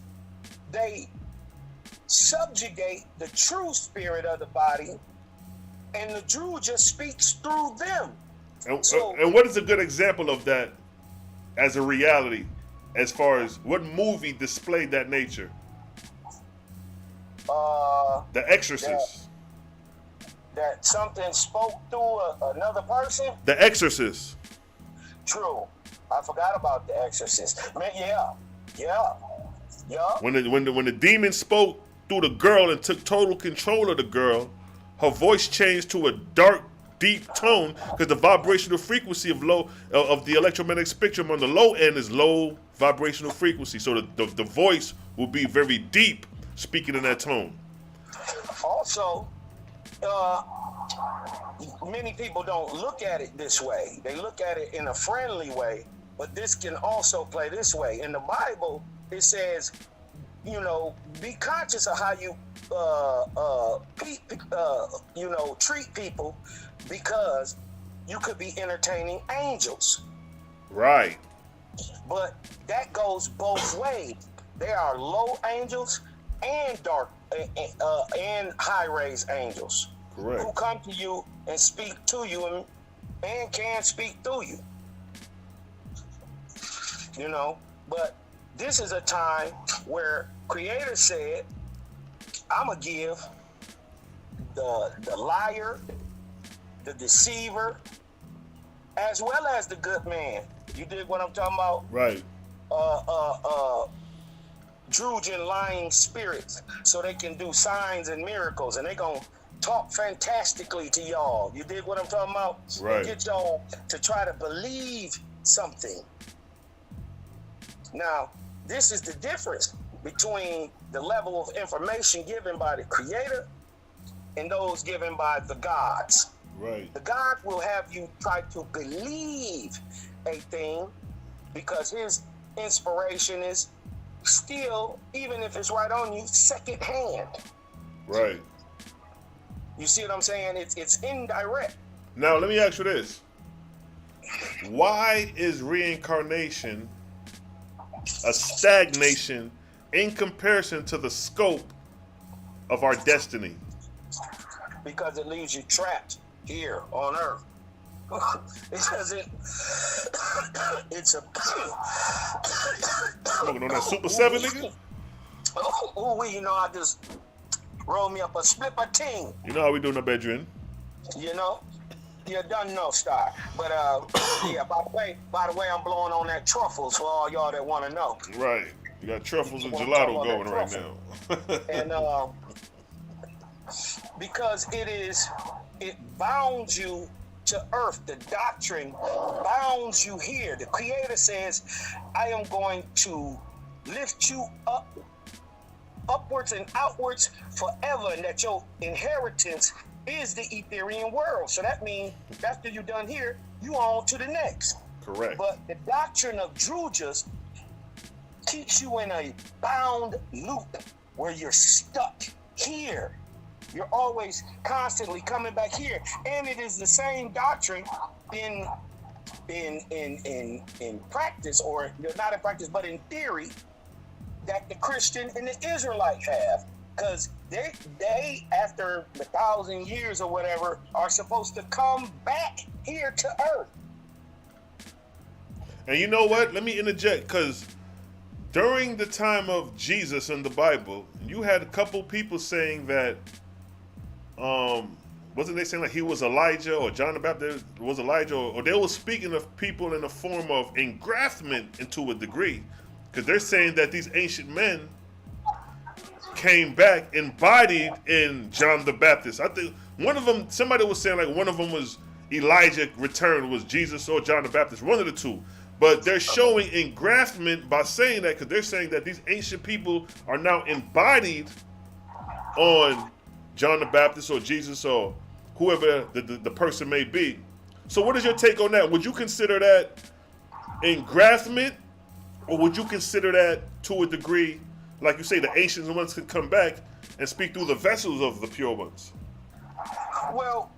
they subjugate the true spirit of the body, and the Jew just speaks through them. And what is a good example of that as a reality, as far as what movie displayed that nature? The Exorcist. That something spoke through another person? The Exorcist. True. I forgot about The Exorcist. Man, yeah. When the demon spoke through the girl and took total control of the girl, her voice changed to a dark, deep tone, because the vibrational frequency of the electromagnetic spectrum on the low end is low vibrational frequency. So the voice will be very deep, speaking in that tone. Also, many people don't look at it this way. They look at it in a friendly way, but this can also play this way. In the Bible, it says, be conscious of how you treat people, because you could be entertaining angels. Right. But that goes both ways. There are low angels and dark and high-raised angels. Correct. Who come to you and speak to you and can speak through you. But this is a time where Creator said, I'm going to give the liar, the deceiver, as well as the good man. You dig what I'm talking about? Right. Druid lying spirits, so they can do signs and miracles, and they gonna talk fantastically to y'all. You dig what I'm talking about? Right. Get y'all to try to believe something. Now, this is the difference between the level of information given by the Creator and those given by the gods. Right. The God will have you try to believe a thing because his inspiration is still, even if it's right on you, second hand. Right. You see what I'm saying? It's indirect. Now, let me ask you this. Why is reincarnation a stagnation in comparison to the scope of our destiny? Because it leaves you trapped here on earth. It doesn't. It's a. Smoking on that Super 7, nigga? Oh, you know, I just roll me up a split a ting. You know how we do in the bedroom. You know, you done know, Star. But yeah. By the way, I'm blowing on that truffles for all y'all that want to know. Right. You got truffles and Wanna gelato talk going about right that now. And because it bounds you to earth. The doctrine bounds you here. The Creator says, I am going to lift you up, upwards and outwards forever, and that your inheritance is the Etherian world. So that means after you're done here, you on to the next. Correct. But the doctrine of Drujas keeps you in a bound loop where you're stuck here. You're always constantly coming back here, and it is the same doctrine in practice, or not in practice, but in theory, that the Christian and the Israelite have, because they after the 1,000 years or whatever are supposed to come back here to earth. And you know what? Let me interject, because during the time of Jesus in the Bible, you had a couple people saying that, wasn't they saying like he was Elijah, or John the Baptist was Elijah, or they were speaking of people in the form of engraftment into a degree, because they're saying that these ancient men came back embodied in John the Baptist. I think one of them, somebody was saying like one of them was Elijah returned, was Jesus or John the Baptist, one of the two. But they're showing engraftment by saying that, because they're saying that these ancient people are now embodied on John the Baptist or Jesus or whoever the person may be. So what is your take on that? Would you consider that engraftment, or would you consider that to a degree, like you say, the ancient ones could come back and speak through the vessels of the pure ones? Well,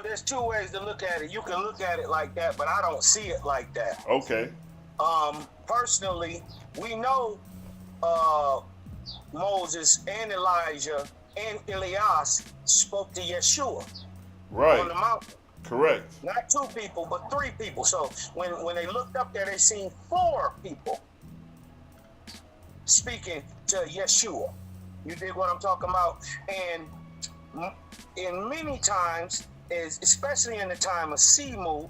there's two ways to look at it. You can look at it like that, but I don't see it like that. Okay. Personally, we know Moses and Elijah and Elias spoke to Yeshua on the mountain. Correct. Not 2 people, but 3 people. So when they looked up there, they seen 4 people speaking to Yeshua. You dig what I'm talking about? And in many times, especially in the time of Simu,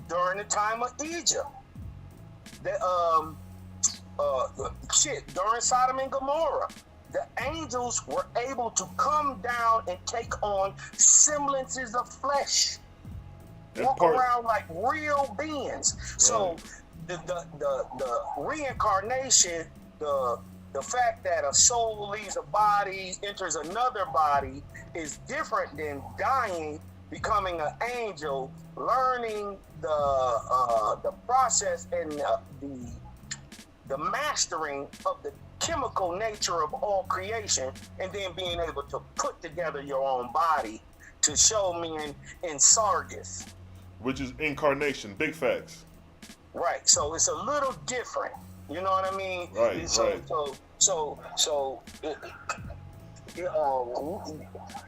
during the time of Egypt, during Sodom and Gomorrah, the angels were able to come down and take on semblances of flesh, walk around like real beings. Right. So the reincarnation, the fact that a soul leaves a body, enters another body, is different than dying, becoming an angel, learning the process and the mastering of the chemical nature of all creation, and then being able to put together your own body to show me in Sargis. Which is incarnation. Big facts. Right. So it's a little different. You know what I mean? Right.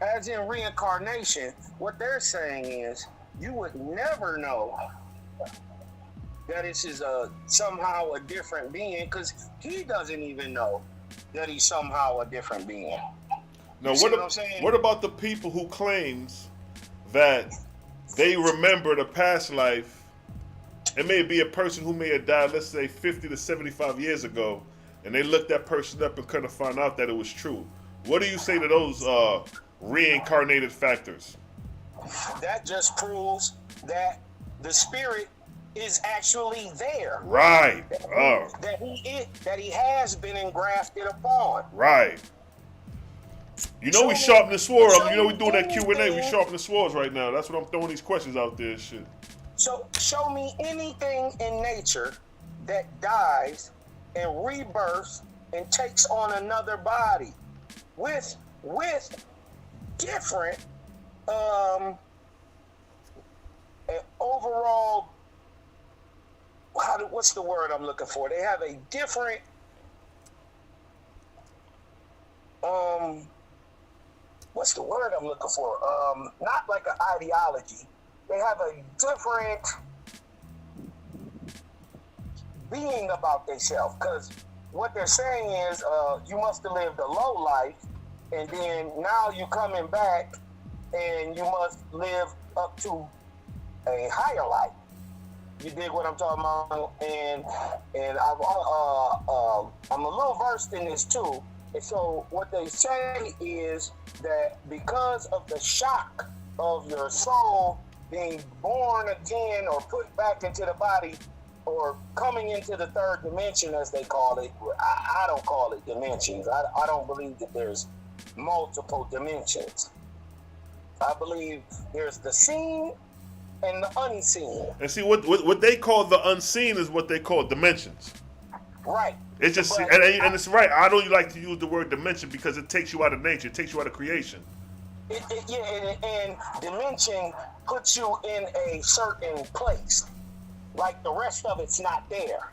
As in reincarnation, what they're saying is you would never know that this is somehow a different being, because he doesn't even know that he's somehow a different being. Now, what I'm saying? What about the people who claims that they remember the past life? It may be a person who may have died, let's say, 50 to 75 years ago, and they looked that person up and kind of found out that it was true. What do you say to those reincarnated factors? That just proves that the spirit is actually there. Right. That he has been engrafted upon. Right. You know we sharpen the sword. You know we doing that Q&A. We sharpen the swords right now. That's what I'm throwing these questions out there and shit. So show me anything in nature that dies and rebirths and takes on another body with different overall, what's the word I'm looking for? They have a different what's the word I'm looking for? Not like an ideology. They have a different being about themselves, because what they're saying is you must have lived a low life, and then now you're coming back and you must live up to a higher life. You dig what I'm talking about? And I'm a little versed in this too. And so what they say is that because of the shock of your soul being born again or put back into the body, or coming into the third dimension, as they call it. I don't call it dimensions. I don't believe that there's multiple dimensions. I believe there's the seen and the unseen. And see, what they call the unseen is what they call dimensions. Right. It's just, and it's right. I don't like to use the word dimension because it takes you out of nature. It takes you out of creation. And dimension puts you in a certain place. Like the rest of it's not there.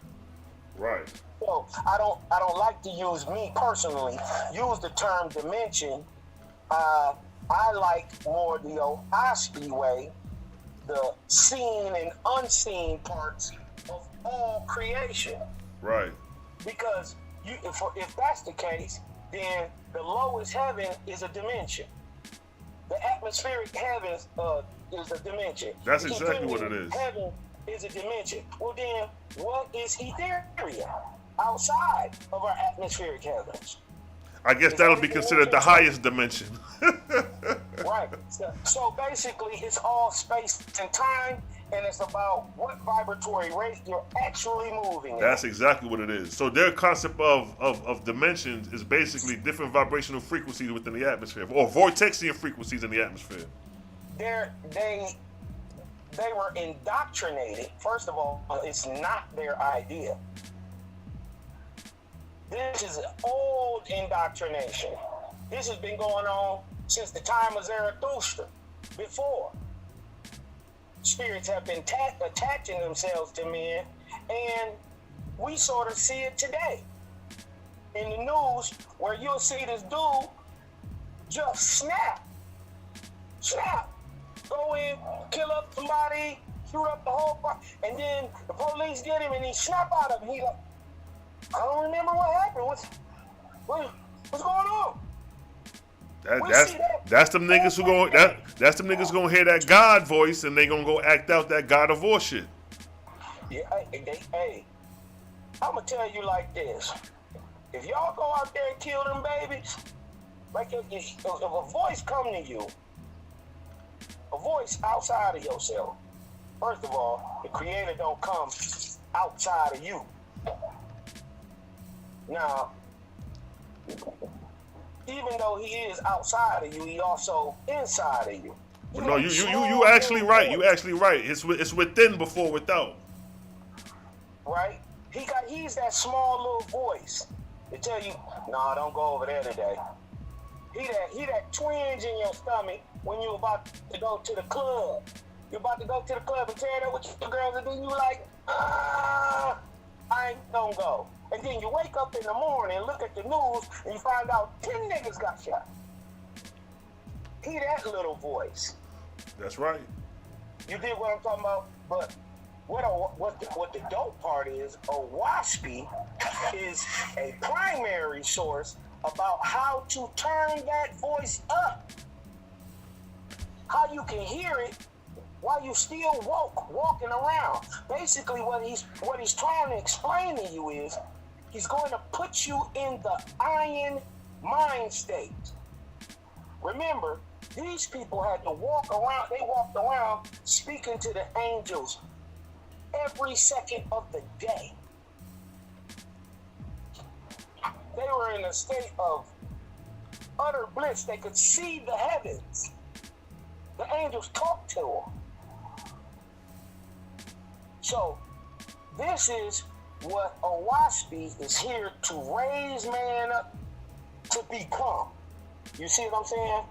Right. So I don't like to use, me personally, use the term dimension. I like more the Oahspe way, the seen and unseen parts of all creation. Right. Because if that's the case, then the lowest heaven is a dimension. The atmospheric heavens is a dimension. That's exactly what it is. Heaven is a dimension. Well, then, what is Etheria outside of our atmospheric heavens? I guess that'll be considered the highest dimension. Right. So basically, it's all space and time, and it's about what vibratory rate you're actually moving in. That's exactly what it is. So their concept of dimensions is basically different vibrational frequencies within the atmosphere, or vortexian frequencies in the atmosphere. They were indoctrinated. First of all, it's not their idea. This is old indoctrination. This has been going on since the time of Zarathustra. Before, spirits have been attaching themselves to men, and we sort of see it today in the news, where you'll see this dude just snap, go in, kill up somebody, shoot up the whole part, and then the police get him and he snap out of him. He like, I don't remember what happened. What's going on? That's them niggas who going. That's them niggas gonna hear that God voice and they gonna go act out that God of War shit. Yeah, hey, I'm gonna tell you like this: if y'all go out there and kill them babies, like if a voice come to you, a voice outside of yourself. First of all, the Creator don't come outside of you. Now, even though he is outside of you, he also inside of you. No, you actually right. You actually right. It's within before without. Right? He's that small little voice to tell you, nah, don't go over there today. He that twinge in your stomach when you're about to go to the club. You're about to go to the club and tear it up with your girls, and then you like, I ain't gonna go. And then you wake up in the morning, look at the news, and you find out 10 niggas got shot. He that little voice. That's right. You dig what I'm talking about? But what the dope part is, Oahspe is a primary source about how to turn that voice up. How you can hear it while you still walking around. Basically, what he's trying to explain to you is he's going to put you in the iron mind state. Remember, these people had to walk around. They walked around speaking to the angels every second of the day. They were in a state of utter bliss. They could see the heavens. The angels talked to them. So, this is what Oahspe is here to raise man up to become. You see what I'm saying?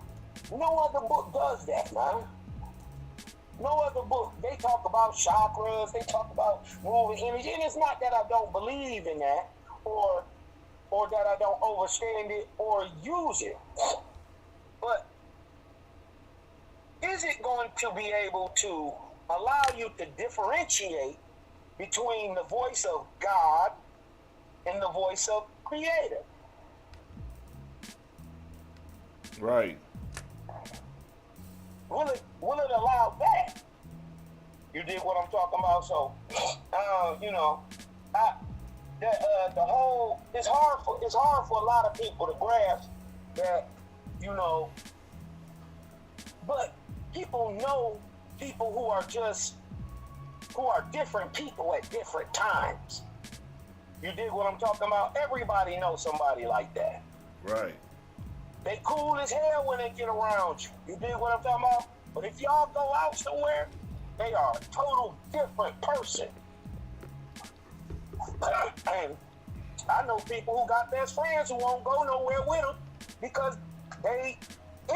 No other book does that, man. No other book. They talk about chakras, they talk about moving energy, and it's not that I don't believe in that, or that I don't understand it or use it. But is it going to be able to allow you to differentiate between the voice of God and the voice of Creator? Right. Will it allow that? You dig what I'm talking about? So, the whole, it's hard for a lot of people to grasp that, but people know people who are different people at different times. You dig what I'm talking about? Everybody knows somebody like that. Right. They cool as hell when they get around you. You dig what I'm talking about? But if y'all go out somewhere, they are a total different person. And I know people who got best friends who won't go nowhere with them because they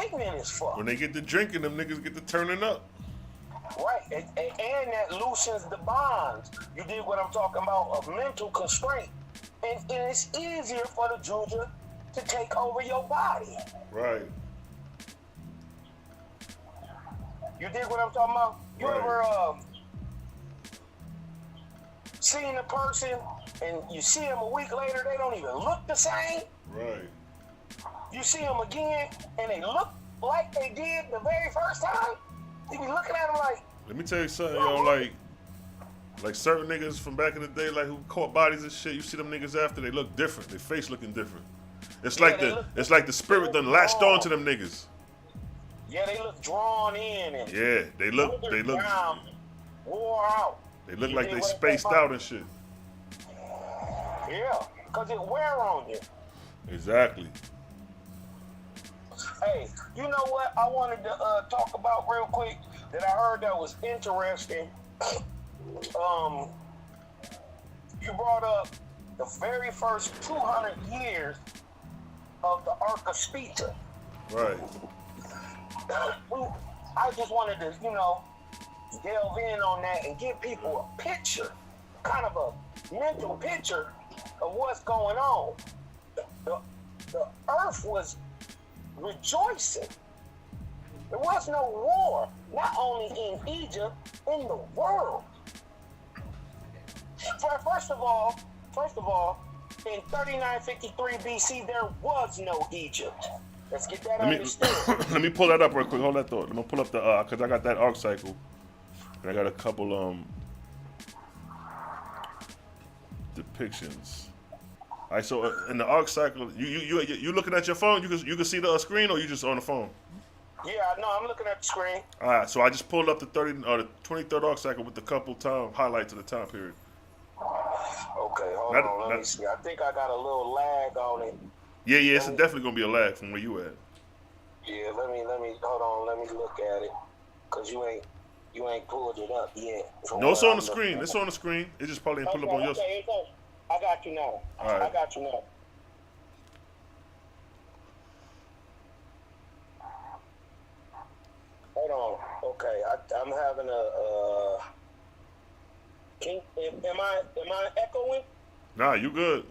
ignorant as fuck. When they get to drinking, them niggas get to turning up. Right, and that loosens the bonds. You dig what I'm talking about? Of mental constraint. And it's easier for the juju to take over your body. Right. You dig what I'm talking about? You Right. ever seen a person and you see them a week later, they don't even look the same? Right. You see them again and they look like they did the very first time? You be looking at them like... Let me tell you something, yo, like certain niggas from back in the day, like who caught bodies and shit, you see them niggas after, they look different. Their face looking different. It's like the spirit done latched on to them niggas. Yeah, they look drawn in and Yeah, they look down, wore out. They look like they spaced out and shit. Yeah, because it wear on you. Exactly. Hey, you know what I wanted to talk about real quick that I heard that was interesting? You brought up the very first 200 years of the Oahspe. Right. I just wanted to, delve in on that and give people a picture, kind of a mental picture of what's going on. The earth was rejoicing. There was no war, not only in Egypt, in the world. First of all, in 3953 BC, there was no Egypt. Let's get that understood. Let me pull that up real quick. Hold that thought. I'm gonna pull up the because I got that arc cycle, and I got a couple depictions. All right, so in the arc cycle, you looking at your phone? You can see the screen, or you just on the phone? Yeah, no, I'm looking at the screen. All right, so I just pulled up the 23rd arc cycle with a couple time highlights of the time period. Okay, hold on, let me see. I think I got a little lag on it. Yeah, it's definitely gonna be a lag from where you at. Yeah, let me hold on, let me look at it, cause you ain't pulled it up yet. No, it's on the screen. It's on the screen. It just probably didn't pull up on yours. Okay, I got you now. All right. I got you now. Hold on. Okay, I'm having am I echoing? Nah, you good.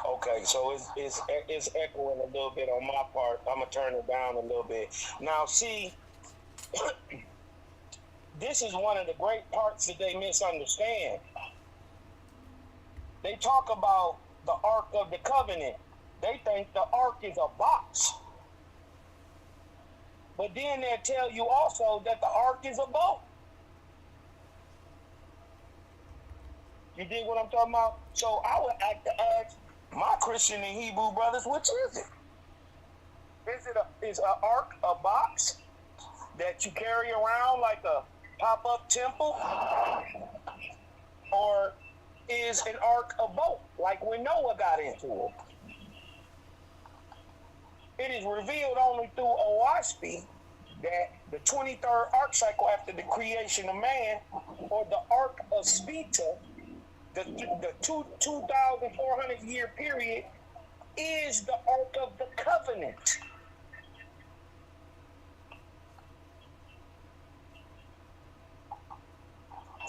Okay, so it's echoing a little bit on my part. I'm gonna turn it down a little bit. Now, see, this is one of the great parts that they misunderstand. They talk about the Ark of the Covenant they think the ark is a box. But then they'll tell you also that the ark is a boat. You dig what I'm talking about? So I would like to ask my Christian and Hebrew brothers, which is it? Is an ark a box that you carry around like a pop-up temple? Or is an ark a boat, like when Noah got into it? It is revealed only through Oahspe that the 23rd ark cycle after the creation of man, or the ark of Spita, the 2,400 year period, is the ark of the covenant.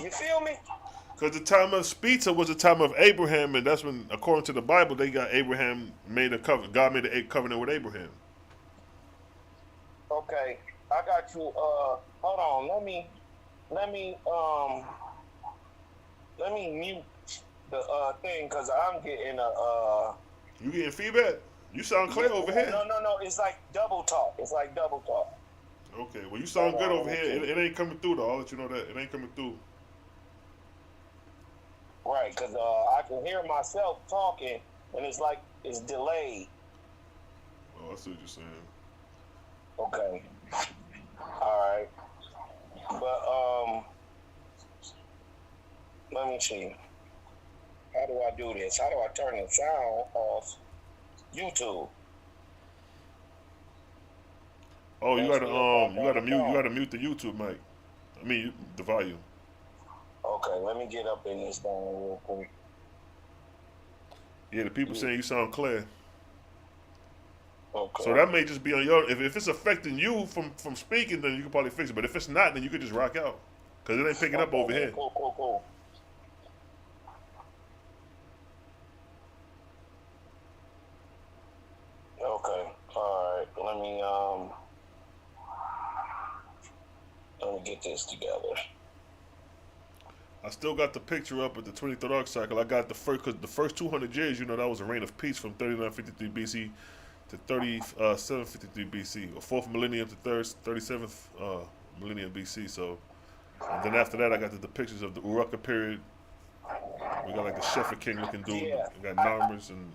You feel me? Because the time of Spita was the time of Abraham, and that's when, according to the Bible, they got Abraham made a covenant. God made a covenant with Abraham. Okay, I got you. Hold on. Let me mute the thing because I'm getting You getting feedback? You sound clear over here. No. It's like double talk. Okay, well you sound good over here. It ain't coming through though. I'll let you know that it ain't coming through. Right, because I can hear myself talking, and it's like it's delayed. Oh, I see what you're saying. Okay. All right. But let me see. How do I do this? How do I turn the sound off YouTube? Oh, you gotta mute the YouTube mic. I mean the volume. Okay, let me get up in this thing real quick. Yeah, the people saying you sound clear. Okay. So that may just be on your. If it's affecting you from speaking, then you can probably fix it. But if it's not, then you could just rock out because it ain't picking up over here. Cool. Okay. All right. Let me get this together. I still got the picture up with the 23rd ark cycle. I got the first 200 years, that was a reign of peace from 3953 BC to 3753 BC, or 4th millennium to 37th millennium BC. So, and then after that, I got the depictions of the Urukka period. We got like the Shepherd King looking dude. Yeah. We got Narmers and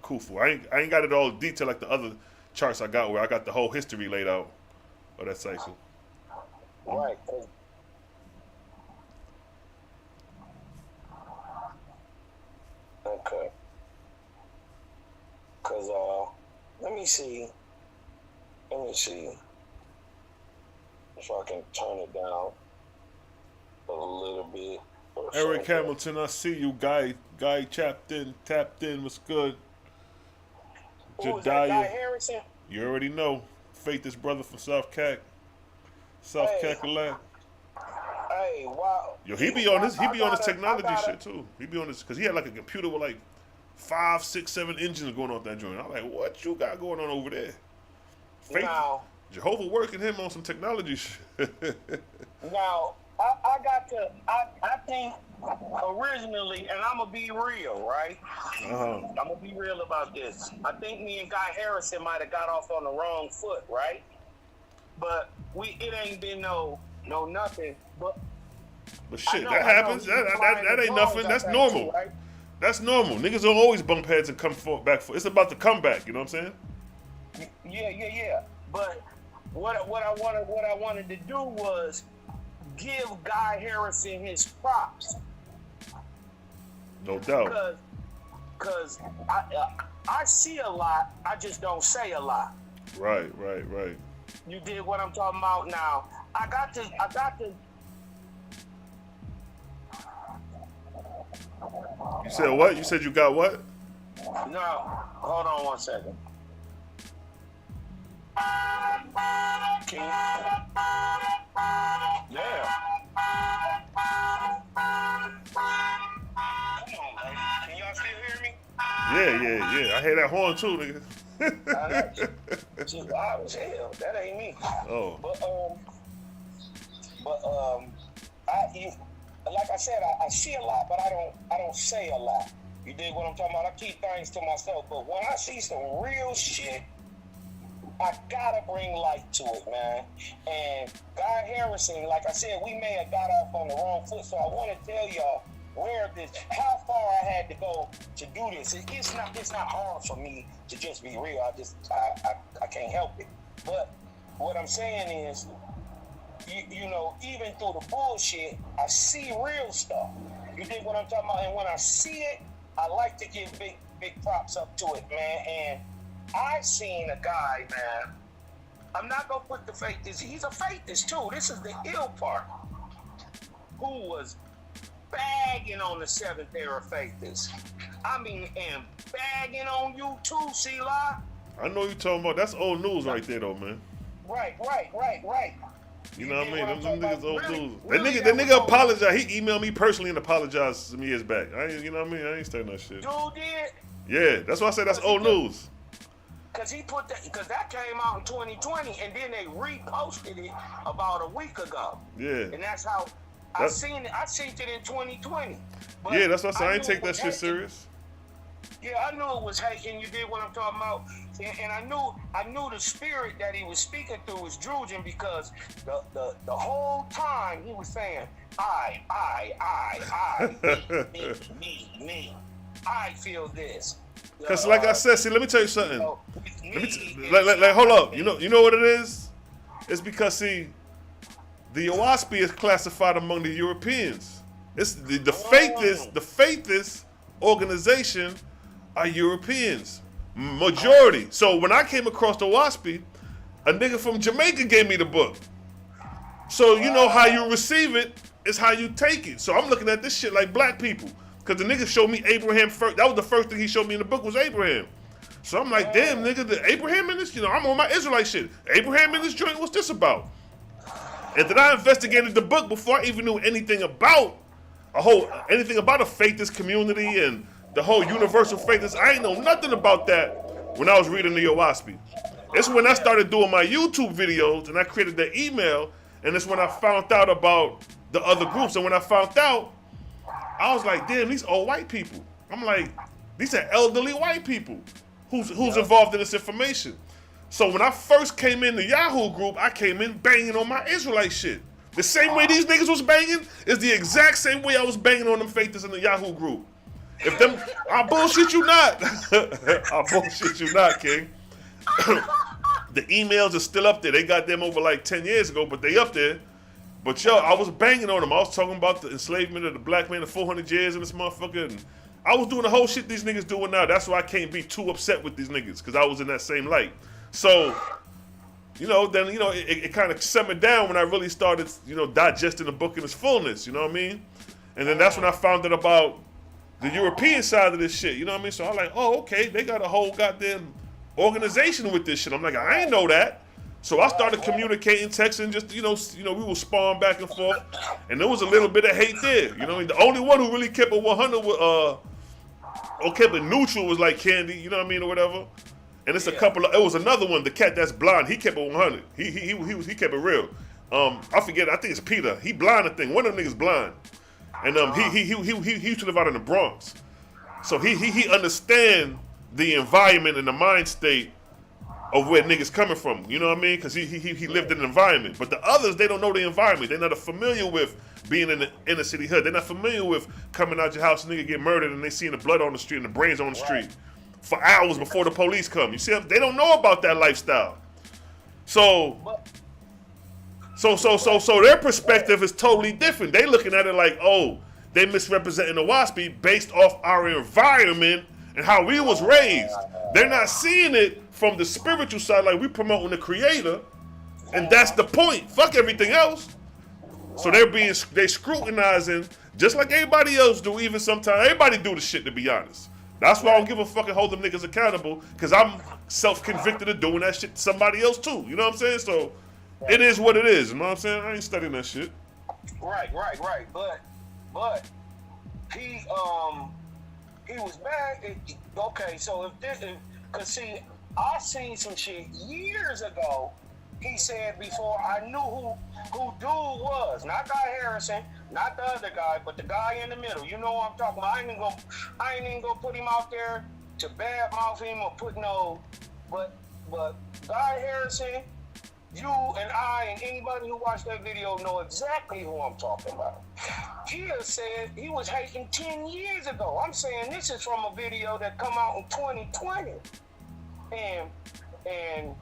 Khufu. I ain't got it all detailed like the other charts I got where I got the whole history laid out of that cycle. Right. Okay. Cause let me see if I can turn it down a little bit. Eric Hamilton, I see you. Guy tapped in. What's good? Who is that, Guy Harrison? You already know. Faith, this brother from South Cackalack. Hey, wow. Yo, he be on his technology shit too. He be on this because he had like a computer with like 5, 6, 7 engines going off that joint. I'm like, what you got going on over there? Faith, now, Jehovah working him on some technology shit. Now, I think originally, and I'm gonna be real, right? I'm gonna be real about this. I think me and Guy Harrison might have got off on the wrong foot, right? But it ain't been no nothing. But shit, that happens. That ain't nothing. That's normal. Too, right? That's normal. Niggas don't always bump heads and come back. It's about the comeback. You know what I'm saying? Yeah. But what I wanted to do was give Guy Harrison his props. No doubt. Because I see a lot, I just don't say a lot. Right. You did what I'm talking about now. I got to. You said what? You said you got what? No, hold on one second. Can yeah. Come on, baby. Can y'all still hear me? Yeah. I hear that horn too, nigga. It's just loud as hell. That ain't me. Oh. Like I said, I see a lot, but I don't say a lot. You dig what I'm talking about? I keep things to myself, but when I see some real shit, I gotta bring light to it, man. And Guy Harrison, like I said, we may have got off on the wrong foot, so I want to tell y'all how far I had to go to do this. It's not hard for me to just be real. I can't help it. But what I'm saying is, you know, even through the bullshit, I see real stuff. You dig what I'm talking about? And when I see it, I like to give big props up to it, man. And I seen a guy, man. I'm not gonna put the faithist. He's a faithist too. This is the ill part. Who was bagging on the Seventh Era faithist? I mean, and bagging on you too, Selah. I know you talking about. That's old news right there, though, man. Right. You know what I mean? Them niggas old news. Really, that nigga apologized. He emailed me personally and apologized some years back. You know what I mean? I ain't saying that shit. Dude did. Yeah, that's why I said that's old news. Because that came out in 2020, and then they reposted it about a week ago. Yeah. And that's how I seen it. I seen it in 2020. But yeah, that's what I said. I ain't take that shit serious. Yeah, I knew it was hating. You did what I'm talking about, and I knew the spirit that he was speaking through was Drujan, because the whole time he was saying, I, me. I feel this. Because like I said, see, let me tell you something. Hold up. You know what it is? It's because, see, the Oahspe is classified among the Europeans. It's the faithist organization are Europeans, majority. So when I came across the Oahspe, a nigga from Jamaica gave me the book. So you know how you receive it is how you take it. So I'm looking at this shit like black people, because the nigga showed me Abraham first. That was the first thing he showed me in the book was Abraham. So I'm like, damn, nigga, the Abraham in this, I'm on my Israelite shit. Abraham in this joint, what's this about? And then I investigated the book before I even knew anything about anything about a faithist community and the whole universal faithist. I ain't know nothing about that when I was reading the Oahspe. It's when I started doing my YouTube videos and I created the email, and it's when I found out about the other groups. And when I found out, I was like, damn, these old white people. I'm like, these are elderly white people who's involved in this information. So when I first came in the Yahoo group, I came in banging on my Israelite shit. The same way these niggas was banging is the exact same way I was banging on them faithers in the Yahoo group. If them, I bullshit you not. I bullshit you not, King. The emails are still up there. They got them over like 10 years ago, but they up there. But yo, I was banging on them. I was talking about the enslavement of the black man, the 400 years in this motherfucker. And I was doing the whole shit these niggas doing now. That's why I can't be too upset with these niggas, because I was in that same light. So, then, it kind of simmered down when I really started, digesting the book in its fullness, you know what I mean? And then that's when I found out about the European side of this shit, you know what I mean? So I'm like, oh, okay, they got a whole goddamn organization with this shit. I'm like, I ain't know that. So I started communicating, texting, just, we will spawn back and forth. And there was a little bit of hate there, The only one who really kept it 100 or kept it neutral was like Candy, you know what I mean, or whatever. And it's it was another one, the cat that's blind, he kept it 100. He kept it real. I forget, I think it's Peter. He blind, I think. One of them niggas blind. And he used to live out in the Bronx. So he understand the environment and the mind state of where niggas coming from. You know what I mean? Because he lived in an environment. But the others, they don't know the environment. They're not familiar with being in the inner city hood. They're not familiar with coming out your house and nigga get murdered and they seeing the blood on the street and the brains on the street for hours before the police come. You see, they don't know about that lifestyle. So their perspective is totally different. They looking at it like, oh, they misrepresenting the Oahspe based off our environment and how we was raised. They're not seeing it from the spiritual side, like we promoting the Creator, and that's the point. Fuck everything else. So they scrutinizing just like everybody else do. Even sometimes everybody do the shit, to be honest. That's why I don't give a fuck and hold them niggas accountable, because I'm self-convicted of doing that shit to somebody else too. You know what I'm saying? So it is what it is. You know what I'm saying? I ain't studying that shit. Right. But he was mad. Okay, so cause see, I seen some shit years ago. He said before I knew who dude was, not Guy Harrison, Not the other guy, but the guy in the middle. You know what I'm talking about. I ain't even gonna put him out there to badmouth him or put no. But Guy Harrison, you and I and anybody who watched that video know exactly who I'm talking about. He has said he was hating 10 years ago. I'm saying this is from a video that come out in 2020. And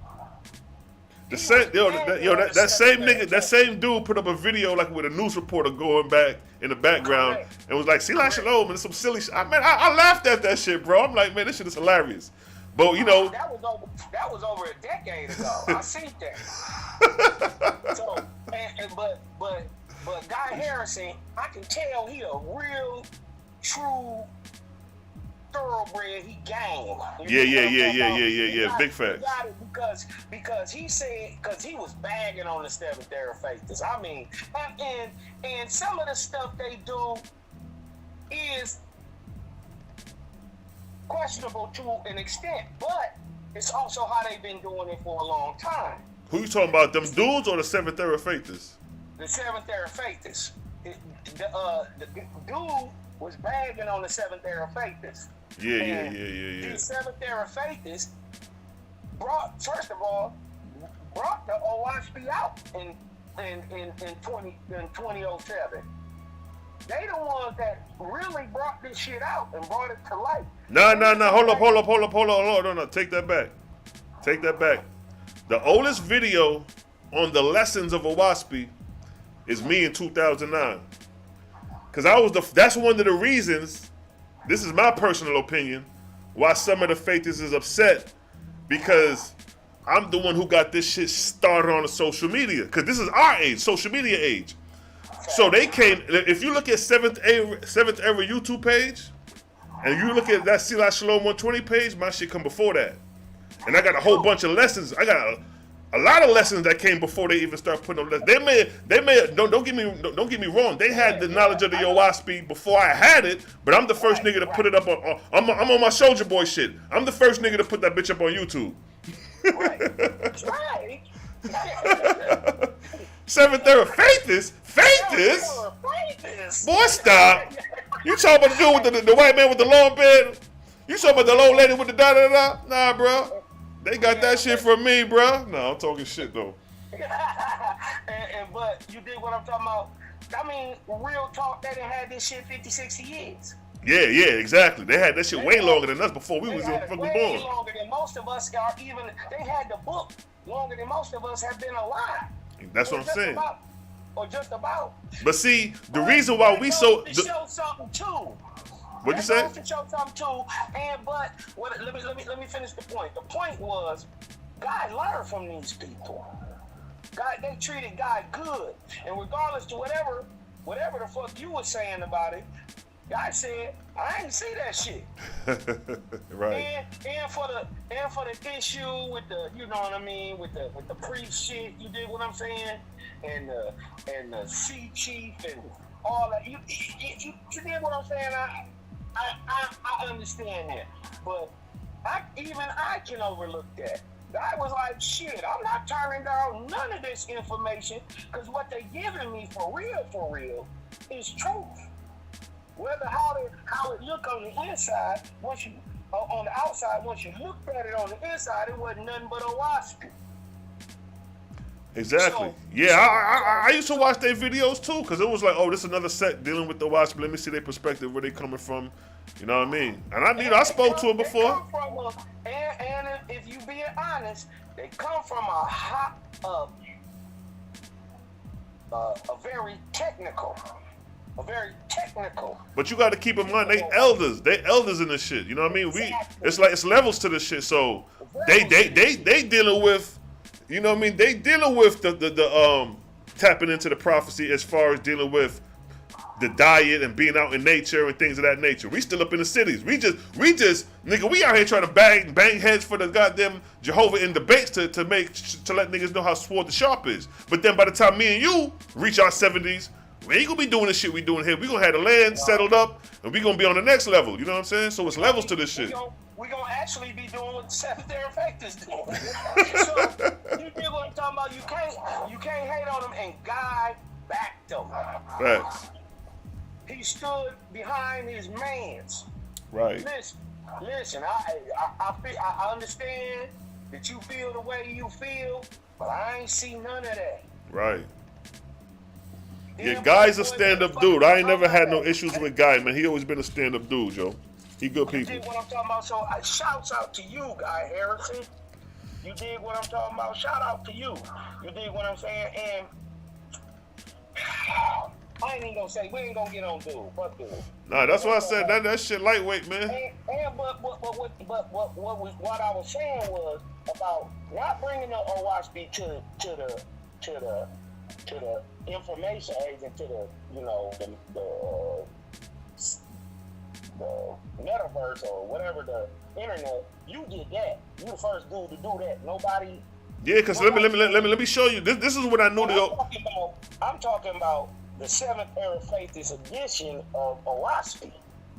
the same, that same nigga, that same dude put up a video like with a news reporter going back in the background and was like, Selah Shalom, and some silly shit. I laughed at that shit, bro. I'm like, man, this shit is hilarious. But you know, that was over a decade ago. I seen that. So, but Guy Harrison, I can tell he a real, true, thoroughbred. He gang. Yeah. Big facts. Got it because he said he was bagging on the Seventh Era Faithers. I mean, and some of the stuff they do is questionable to an extent, but it's also how they've been doing it for a long time. Who you talking about? Them dudes or the Seventh Era Faithers? The Seventh Era Faithers. The dude was bagging on the Seventh Era Faithers. Yeah. The Seventh Era Faithers brought the Oahspe out in 2007. They the ones that really brought this shit out and brought it to light. No. Hold up. No. Take that back. The oldest video on the lessons of Oahspe is me in 2009. Cause that's one of the reasons, this is my personal opinion, why some of the faithers is upset, because I'm the one who got this shit started on the social media. Cause this is our age, social media age. So they came, if you look at 7th Era YouTube page, and you look at that Selah Shalom 120 page, my shit come before that. And I got a whole bunch of lessons. I got a lot of lessons that came before they even start putting on lessons. They may don't get me wrong. They had the knowledge of the Oahspe before I had it, but I'm the first nigga to put it up on. I'm on my Soldier Boy shit. I'm the first nigga to put that bitch up on YouTube. Right. Seventh Era Faithers? Boy, stop. You talking about the dude with the white man with the long beard? You talking about the old lady with the da-da-da? Nah, bro. They got that shit from me, bro. No, I'm talking shit, though. But you did what I'm talking about. I mean, real talk, they done had this shit 50, 60 years. Yeah, exactly. They had that shit way longer than us before we was fucking born. Way longer than most of us are even. They had the book longer than most of us have been alive. That's what I'm saying. Or just about. But see, the reason why we so... show something too. What'd you say? To show something too. Let me finish the point. The point was, God learned from these people. They treated God good, and regardless to whatever the fuck you were saying about it, God said, I ain't see that shit. Right. And for the issue with the, you know what I mean, with the priest shit, you did what I'm saying, and the sea chief and all that. You did what I'm saying. I understand that, but I can overlook that. I was like, shit, I'm not turning down none of this information, because what they giving me for real is truth. Whether how it look on the inside, on the outside, once you looked at it on the inside, it wasn't nothing but Oahspe. Exactly. I used to watch their videos too, because it was like, oh, this is another set dealing with the Oahspe. Let me see their perspective, where they coming from. You know what I mean? And I spoke to them before. And if you being honest, they come from a very technical. But you got to keep in mind, they elders in this shit. You know what I mean? It's levels to this shit. So they dealing with, you know what I mean? They dealing with the tapping into the prophecy as far as dealing with the diet and being out in nature and things of that nature. We still up in the cities. We just nigga, we out here trying to bang heads for the goddamn Jehovah in debates to let niggas know how sword the sharp is. But then by the time me and you reach our 70s, we ain't gonna be doing the shit we doing here. We gonna have the land settled up, and we gonna be on the next level. You know what I'm saying? So it's levels to this shit. We gonna actually be doing what the Seventh Era Faithers doing. So you know what I'm talking about? You can't hate on them, and God backed them. Facts. He stood behind his mans. Right. Listen. I understand that you feel the way you feel, but I ain't seen none of that. Right. Yeah, Guy's a stand-up dude. I ain't never had no issues with Guy, man. He always been a stand-up dude, Joe. He good people. You dig what I'm talking about? So shouts out to you, Guy Harrison. You dig what I'm talking about? Shout out to you. You dig what I'm saying? And I ain't even gonna say we ain't gonna get on dude. Fuck dude. Nah, that's why I said that shit lightweight, man. But what I was saying was about not bringing the Oahspe to the information agent, to the metaverse or whatever, the internet. You did that. You the first dude to do that. Nobody. Yeah, cause let me show you. This is what I knew. I'm talking about the 7th Era Faithist edition of Oahspe.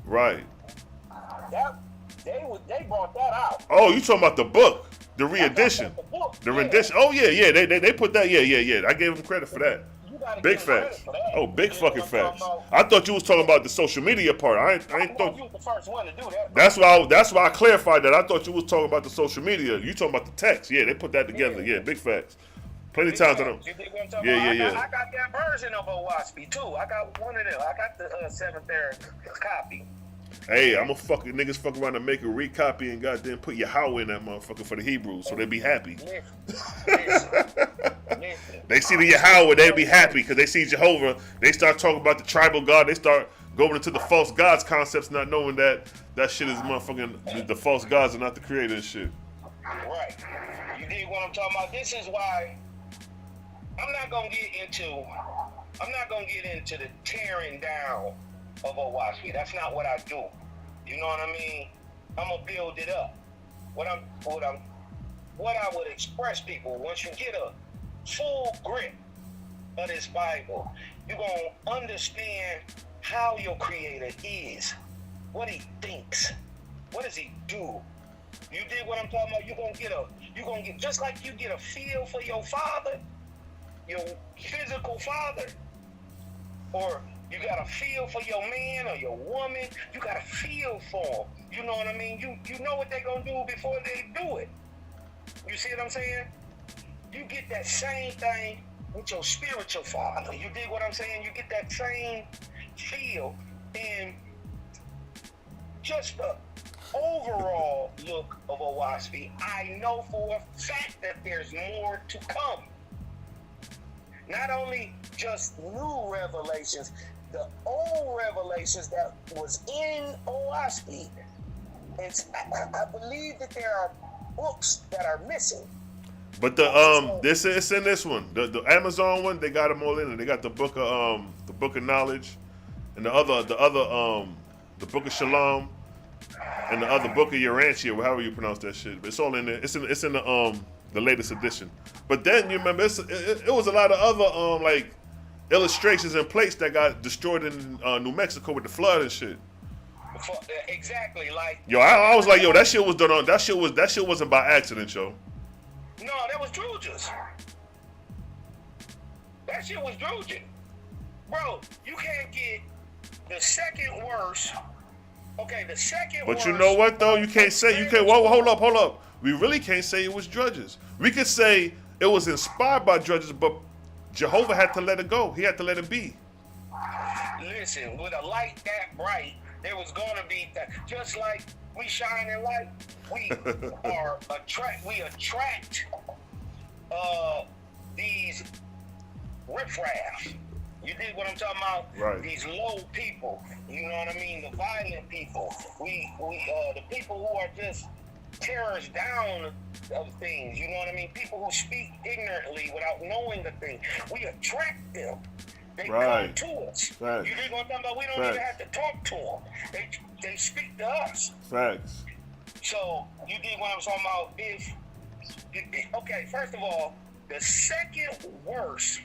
Right. They brought that out. Oh, you talking about the book, the re-edition, the rendition? Oh yeah. They put that. Yeah. I gave them credit for that. Big facts. Oh, big fucking facts. I thought you was talking about the social media part. I ain't thought you was the first one to do that. That's why I clarified that. I thought you was talking about the social media. You talking about the text? Yeah, they put that together. Yeah, big facts. Plenty of times I don't. Yeah. I got that version of Oahspe too. I got one of them. I got the 7th Era copy. Hey, I'm a fucking niggas fuck around and make a recopy and goddamn put Yahweh in that motherfucker for the Hebrews so they be happy. Listen. They see the Yahweh, they be happy because they see Jehovah. They start talking about the tribal God. They start going into the false gods concepts, not knowing that shit is motherfucking the false gods are not the creator and shit. Right. You dig what I'm talking about? This is why I'm not gonna get into the tearing down of Oahspe. That's not what I do. You know what I mean? I'm gonna build it up. What I would express people, once you get a full grip of this Bible, you're gonna understand how your Creator is, what He thinks, what does He do. You dig what I'm talking about? You're gonna get just like you get a feel for your father, your physical father, or you got a feel for your man or your woman. You got a feel for them. You know what I mean? You know what they're going to do before they do it. You see what I'm saying? You get that same thing with your spiritual father. You dig what I'm saying? You get that same feel. And just the overall look of Oahspe, I know for a fact that there's more to come. Not only just new revelations, the old revelations that was in Oahspe. I believe that there are books that are missing. But it's in this one, the Amazon one. They got them all in it. They got the book of knowledge, and the book of Shalom, and the other book of Urantia, or however you pronounce that shit. But it's all in there. It's in the latest edition. But then you remember it was a lot of other like illustrations and plates that got destroyed in New Mexico with the flood and shit. Exactly, like I was like, that shit was done on that shit wasn't by accident, yo. No, that was Druges. That shit was Druges. Bro, you can't get the second worst. Okay, the second worst. But you know what though? Hold up. We really can't say it was Drudges. We could say it was inspired by Drudges, but Jehovah had to let it go. He had to let it be. Listen, with a light that bright, there was gonna be that. Just like we shine in light, we attract these riffraff. You dig what I'm talking about? Right. These low people. You know what I mean? The violent people. The people who are just tear us down of things. You know what I mean? People who speak ignorantly without knowing the thing. We attract them. They come to us. Right. You dig what I'm talking about? We don't even have to talk to them. They speak to us. Facts. So you dig what I'm talking about? Okay, first of all, the second worst.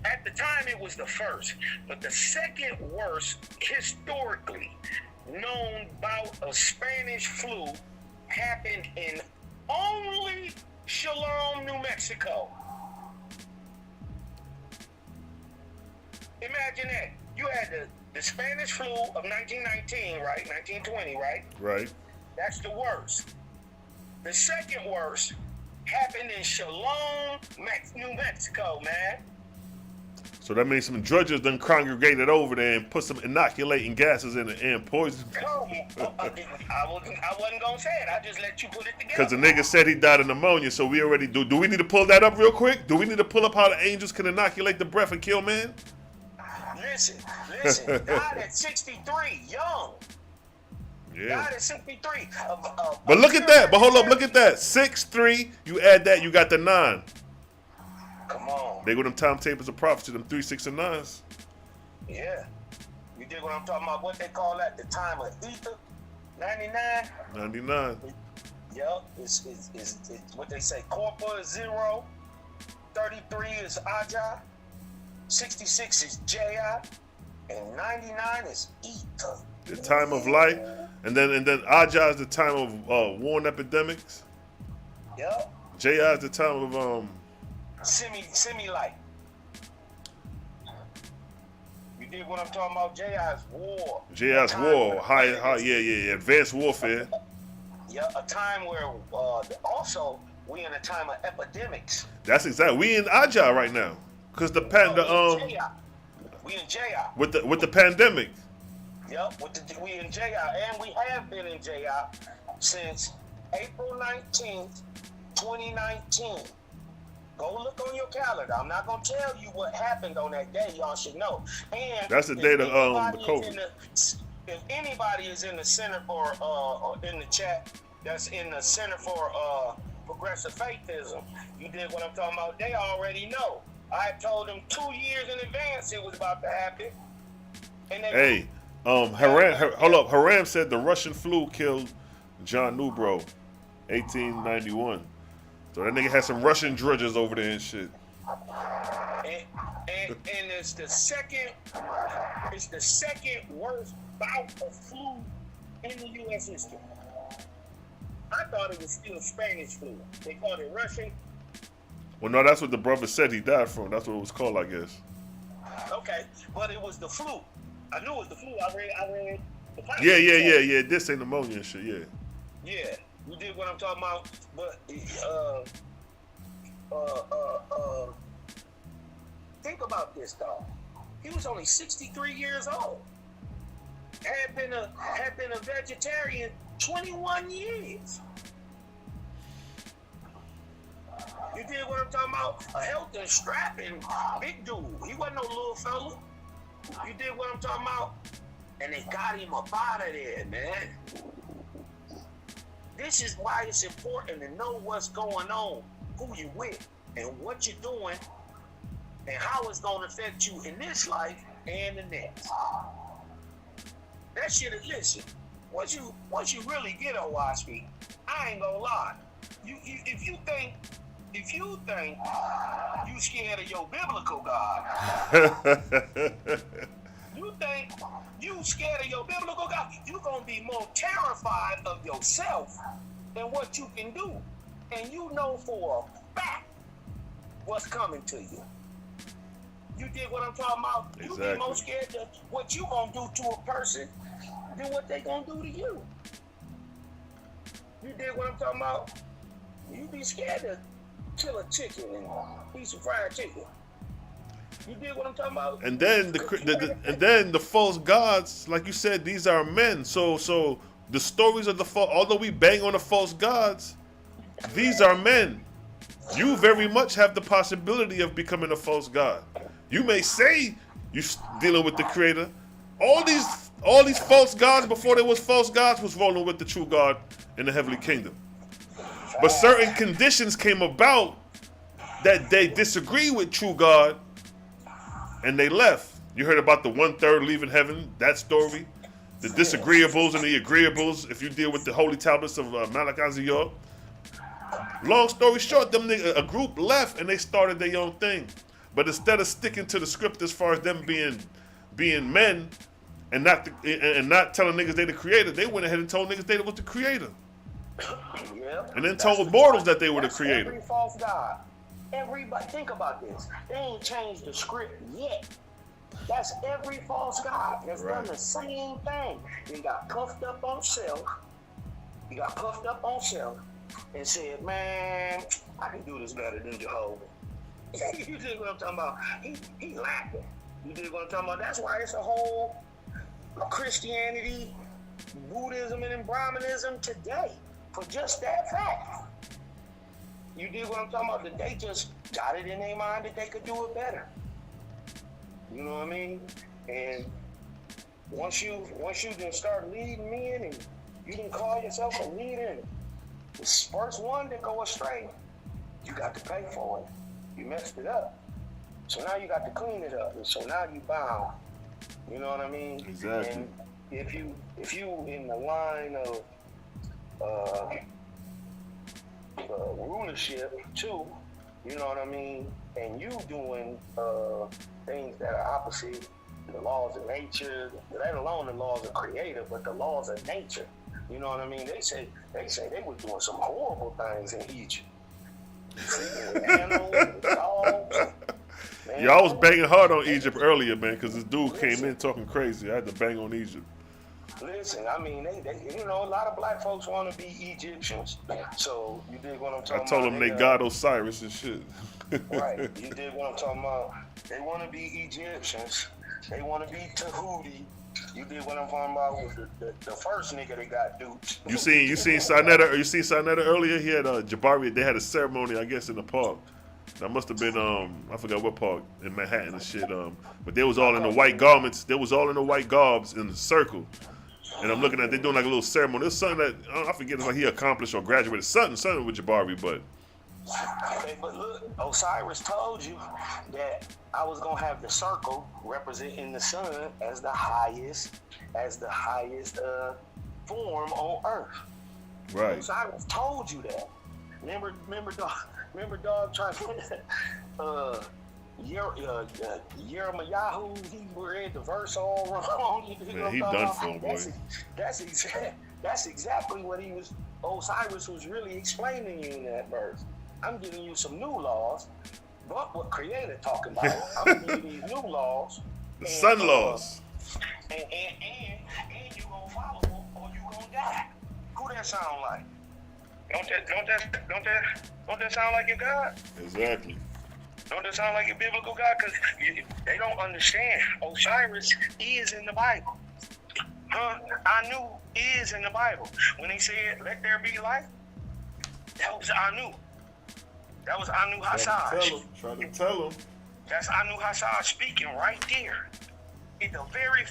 At the time, it was the first, but the second worst historically known bout of Spanish flu happened in only Shalom, New Mexico. Imagine that. You had the Spanish flu of 1919, right? 1920, right? Right. That's the worst. The second worst happened in Shalom, New Mexico, man. So that means some drudges done congregated over there and put some inoculating gases in it and poison. I wasn't gonna say it. I just let you put it together. Because the nigga said he died of pneumonia, so we already do. Do we need to pull that up real quick? Do we need to pull up how the angels can inoculate the breath and kill man? Listen. Died at 63, young. Yeah. Died at 63. But look at that. But hold up, look at that. 6'3", you add that, you got the 9. Come on. They go them timetables of prophecy, them 3, 6, and 9s. Yeah. You dig what I'm talking about? What they call that? The time of ether? 99? 99. Yep. It's what they say. Corpus is 0. 33 is Ajah. 66 is Jai. And 99 is ether. The time of light. And then Ajah is the time of war and epidemics. Yep. Jai is the time of Semi-light. You dig what I'm talking about? J.I.'s war. J.I.'s war. High, yeah. Advanced warfare. Yeah, a time where also we in a time of epidemics. That's exactly. We in Ajah right now. Cause the we in J.I. with the pandemic. Yep, we in J.I. and we have been in J.I. since April 19th, 2019. Go look on your calendar. I'm not gonna tell you what happened on that day. Y'all should know. And that's the day of the COVID. If anybody is in the center for or in the chat, that's in the center for progressive faithism. You did what I'm talking about. They already know. I told them 2 years in advance it was about to happen. And they Haram said the Russian flu killed John Newbro, 1891. So that nigga had some Russian drudges over there and shit. And it's the second worst bout of flu in the U.S. history. I thought it was still Spanish flu. They called it Russian. Well, no, that's what the brother said he died from. That's what it was called, I guess. Okay, but it was the flu. I knew it was the flu. I read. Yeah. This ain't pneumonia and shit. Yeah. Yeah. You did what I'm talking about, but think about this, dog. He was only 63 years old. Had been a vegetarian 21 years. You did what I'm talking about? A healthy, strapping, big dude. He wasn't no little fella. You did what I'm talking about? And they got him up out of there, man. This is why it's important to know what's going on, who you with, and what you're doing, and how it's going to affect you in this life and the next. That shit is, listen, once you really get Oahspe, I ain't gonna lie. If you think you scared of your biblical God, you think you scared of your biblical God, you're going to be more terrified of yourself than what you can do. And you know for a fact what's coming to you. You did what I'm talking about? Exactly. You be more scared of what you going to do to a person than what they going to do to you. You did what I'm talking about? You be scared to kill a chicken and eat some fried chicken. You did what I'm talking about? And then the false gods, like you said, these are men. So the stories of the false, although we bang on the false gods, these are men. You very much have the possibility of becoming a false god. You may say you're dealing with the Creator. All these false gods before there was false gods was rolling with the true God in the heavenly kingdom. But certain conditions came about that they disagree with true God, and they left. You heard about the 1/3 leaving heaven, that story. The disagreeables and the agreeables, if you deal with the holy tablets of Malachi. Long story short, a group left and they started their own thing. But instead of sticking to the script as far as them being men and not telling niggas they the creator, they went ahead and told niggas they was the creator. Yeah. And then told mortals that they were the creator. Every false god. Everybody, think about this. They ain't changed the script yet. That's every false god that's done the same thing. He got puffed up on self. And said, man, I can do this better than Jehovah. You dig what I'm talking about? He lacking. You dig what I'm talking about? That's why it's a whole Christianity, Buddhism, and Brahmanism today for just that fact. You dig what I'm talking about? That they just got it in their mind that they could do it better. You know what I mean? And once you then start leading men and you can call yourself a leader, and the first one that go astray, you got to pay for it. You messed it up. So now you got to clean it up. And so now you bound. You know what I mean? Exactly. And if you in the line of rulership too, you know what I mean, and you doing things that are opposite the laws of nature, let alone the laws of creator, but the laws of nature. You know what I mean? They say they were doing some horrible things in Egypt. Animals, dogs. Man, Y'all was banging hard on Egypt earlier, man, because this dude came in talking crazy. I had to bang on Egypt. Listen, I mean, they you know, a lot of black folks want to be Egyptians. So you dig what I'm talking about? I told them they God Osiris and shit. Right. You dig what I'm talking about? They want to be Egyptians. They want to be Tahuti. You did what I'm talking about with the first nigga that got duped. You seen Sinetta earlier? He had Jabari. They had a ceremony, I guess, in the park. That must have been I forgot what park in Manhattan and shit. But they was all in the white garments. They was all in the white garbs in the circle. And I'm looking at they doing like a little ceremony. There's something that I forget. It's like he accomplished or graduated something with Jabari, but. Okay, but look, Osiris told you that I was gonna have the circle representing the sun as the highest form on earth. Right. Osiris told you that. Remember, dog trying to Yeremayahu, he read the verse all wrong. Man, he done for him, boy. That's exactly what Osiris was really explaining you in that verse. I'm giving you some new laws, but what Creator talking about. I'm giving you these new laws. The sun laws. And you gonna follow them or you gonna die. Who that sound like? Don't that sound like your God? Exactly. Don't that sound like your biblical God? Because they don't understand. Osiris is in the Bible. Anu is in the Bible. When he said, "Let there be light," that was Anu. That was Anu Hassaj. Try to tell him. That's Anu Hassaj speaking right there. The very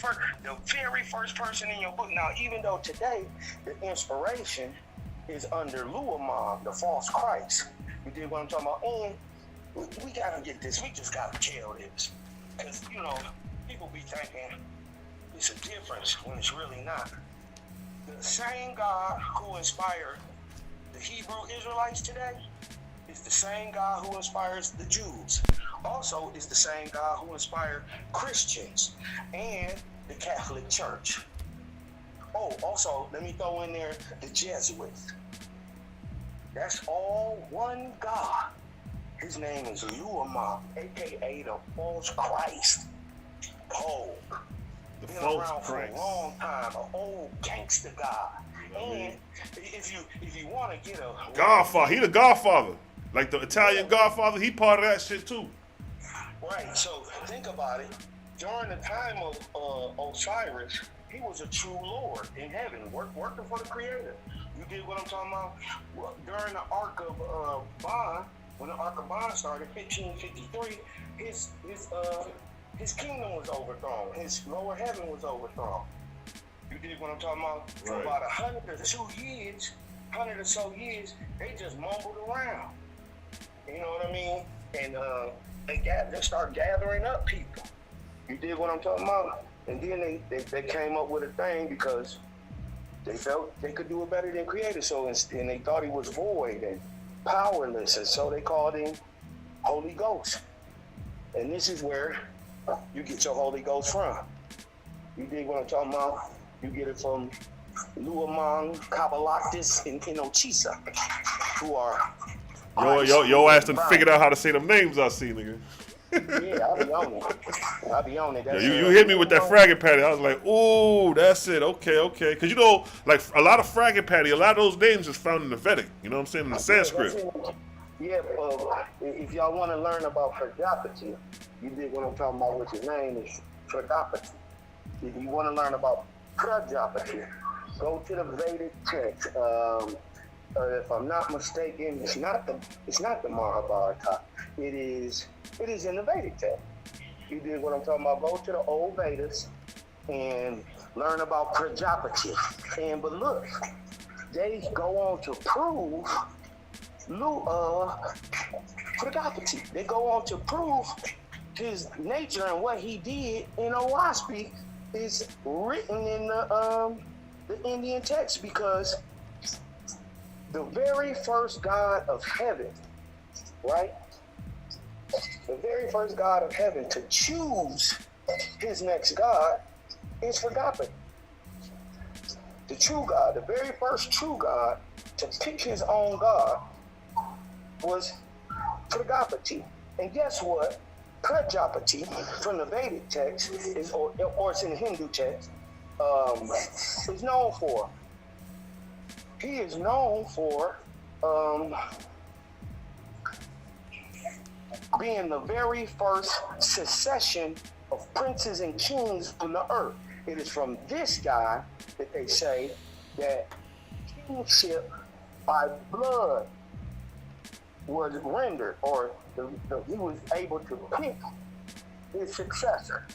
first person in your book. Now, even though today the inspiration is under Luamon, the false Christ. You dig what I'm talking about? And we gotta get this. We just gotta kill this. Because, you know, people be thinking it's a difference when it's really not. The same God who inspired the Hebrew Israelites today is the same God who inspires the Jews. Also, is the same God who inspired Christians and the Catholic Church. Oh, also, let me throw in there the Jesuits. That's all one God. His name is Luamon, a.k.a. the false Christ. Oh, The been false around for Christ. a long time, an old gangster God. And if you want to get a Godfather. He the Godfather. Like the Italian Godfather, he part of that shit too. Right, so think about it. During the time of Osiris, he was a true Lord in heaven, working for the Creator. You get what I'm talking about? Well, during the Ark of Bond, when the Ark of Bond started, 1553, his kingdom was overthrown. His lower heaven was overthrown. You dig what I'm talking about? For Right. about 100 or so years, they just mumbled around. You know what I mean? And they started gathering up people. You dig what I'm talking about? And then they came up with a thing because they felt they could do it better than Creator. So and they thought he was void and powerless, and so they called him Holy Ghost. And this is where you get your Holy Ghost from. You dig what I'm talking about? You get it from Luamon, Kabbalactus, and Inochisa, who are Yo ass done figured out how to say them names I see, nigga. Yeah, I'll be on it. I'll be on it. Yeah, That's, you hit me with that Fraggle Patty. I was like, ooh, that's it. Okay. Because, you know, like a lot of Fraggle Patty, a lot of those names is found in the Vedic. You know what I'm saying? In the Sanskrit. Yeah, if y'all want to learn about Prajapati, you dig what I'm talking about, which his name is Prajapati. If you want to learn about Prajapati, go to the Vedic text. If I'm not mistaken, it's not the Mahabharata. It is in the Vedic text. You dig what I'm talking about? Go to the old Vedas and learn about Prajapati. But look, they go on to prove Prajapati. They go on to prove his nature and what he did in Oahspe is written in the Indian text, because the very first God of heaven, right? The very first God of heaven to choose his next God is Prajapati. The true God, the very first true God to pick his own God was Prajapati. And guess what? Prajapati, from the Vedic text, or it's in the Hindu text, is known for. He is known for being the very first succession of princes and kings on the earth. It is from this guy that they say that kingship by blood was rendered, or he was able to pick his successor.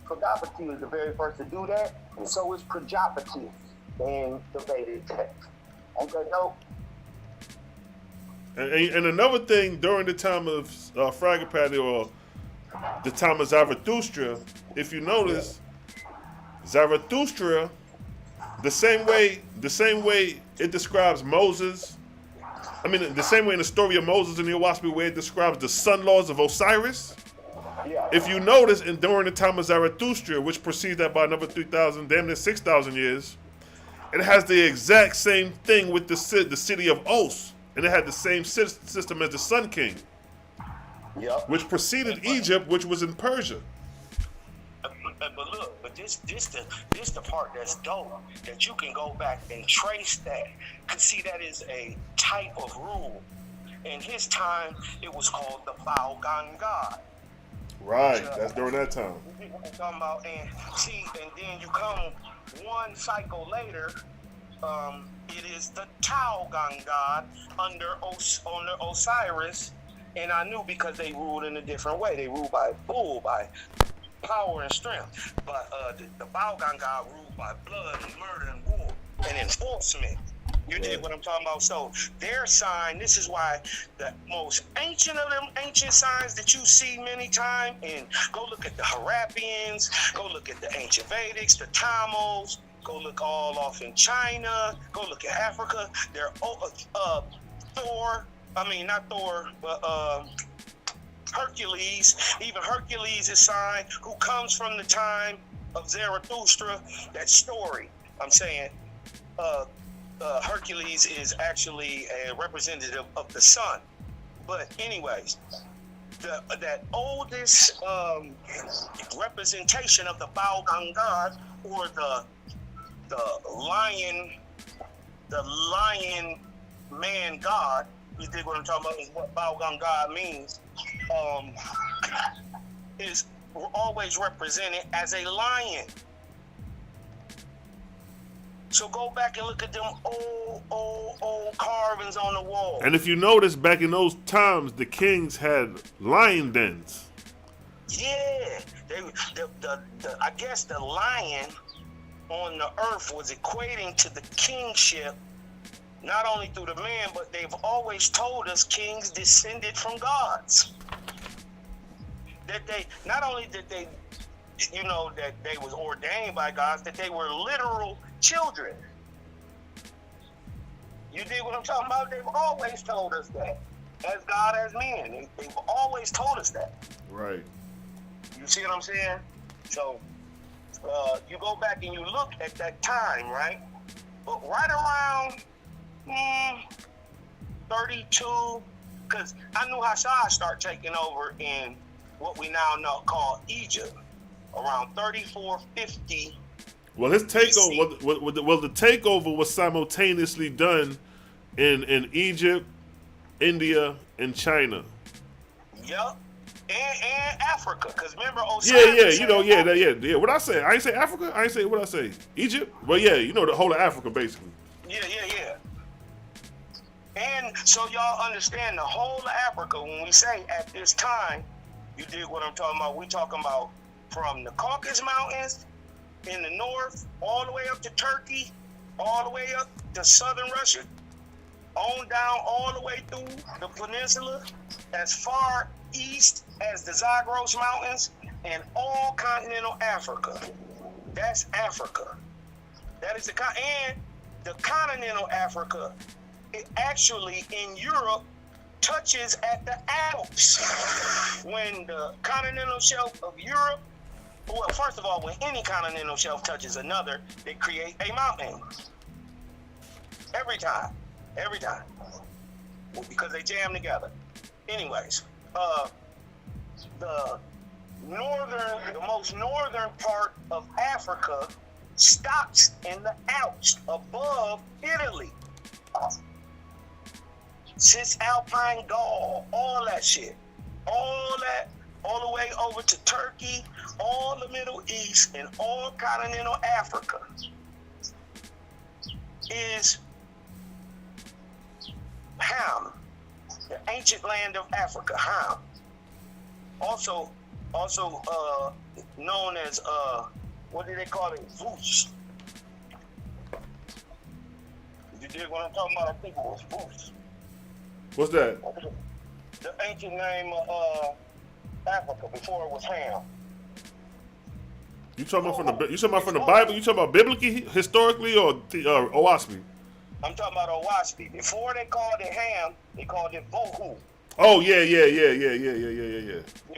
Prajapati was the very first to do that, and so is Prajapati in the Vedic text. Okay, dope. And another thing, during the time of Fraggle Patty, or the time of Zarathustra, if you notice, Zarathustra, the same way it describes Moses. I mean, the same way in the story of Moses in the Oahspe, where it describes the son-laws of Osiris. Yeah. If you notice, and during the time of Zarathustra, which precedes that by another 3,000, damn near 6,000 years, it has the exact same thing with the city of Os, and it had the same system as the Sun King, which preceded Egypt, which was in Persia. But look, this the part that's dope, that you can go back and trace that. Cause see, that is a type of rule. In his time, it was called the Baogan God. Right, that's during that time. I'm talking about, and then you come one cycle later, it is the Taogan God under Osiris, and I knew because they ruled in a different way. They ruled by bull, by power and strength, but the Baogan God ruled by blood and murder and war and enforcement. You did what I'm talking about. So their sign, this is why the most ancient of them ancient signs that you see many times, and go look at the Harappians, go look at the ancient Vedics, the Tamils, go look all off in China, go look at Africa. They're Hercules. Even Hercules is signed, who comes from the time of Zarathustra. That story, I'm saying, Hercules is actually a representative of the sun. But anyways, that oldest representation of the Baogan God, or the lion man God, you dig what I'm talking about, is what Baogan God means, is always represented as a lion. So go back and look at them old carvings on the wall. And if you notice, back in those times, the kings had lion dens. Yeah, I guess the lion on the earth was equating to the kingship, not only through the man, but they've always told us kings descended from gods. That they, not only did they, that they was ordained by gods, that they were literal children. You dig what I'm talking about? They've always told us that. As God, as men. They've always told us that. Right. You see what I'm saying? So, you go back and you look at that time, right? But right around 32, because I knew Hassad started taking over in what we now know call Egypt, around 3450. Well, his takeover, the takeover was simultaneously done in Egypt, India, and China. Yup. And Africa, because remember Osiris. Yeah. What I say? I ain't say Africa. I ain't say what I say. Egypt. Well, yeah, the whole of Africa, basically. Yeah. And so y'all understand the whole of Africa. When we say at this time, you dig what I'm talking about? We talking about from the Caucasus Mountains in the north, all the way up to Turkey, all the way up to southern Russia, on down all the way through the peninsula, as far east as the Zagros Mountains, and all continental Africa. That's Africa. That is and the continental Africa, it actually in Europe touches at the Alps. When the continental shelf of Europe, well, first of all, when any continental shelf touches another, they create a mountain. Every time. Because they jam together. Anyways, the most northern part of Africa stops in the Alps above Italy. Cisalpine Gaul, all that shit. All the way over to Turkey, all the Middle East, and all continental Africa is Ham, the ancient land of Africa, Ham. Also known as, what do they call it? Vus. You dig what I'm talking about? I think it was Vus. What's that? The ancient name of Africa before it was Ham. You talking about from the Bible? You talking about biblically, historically, or Oahspe? I'm talking about Oahspe. Before they called it Ham, they called it Bohu. Oh yeah.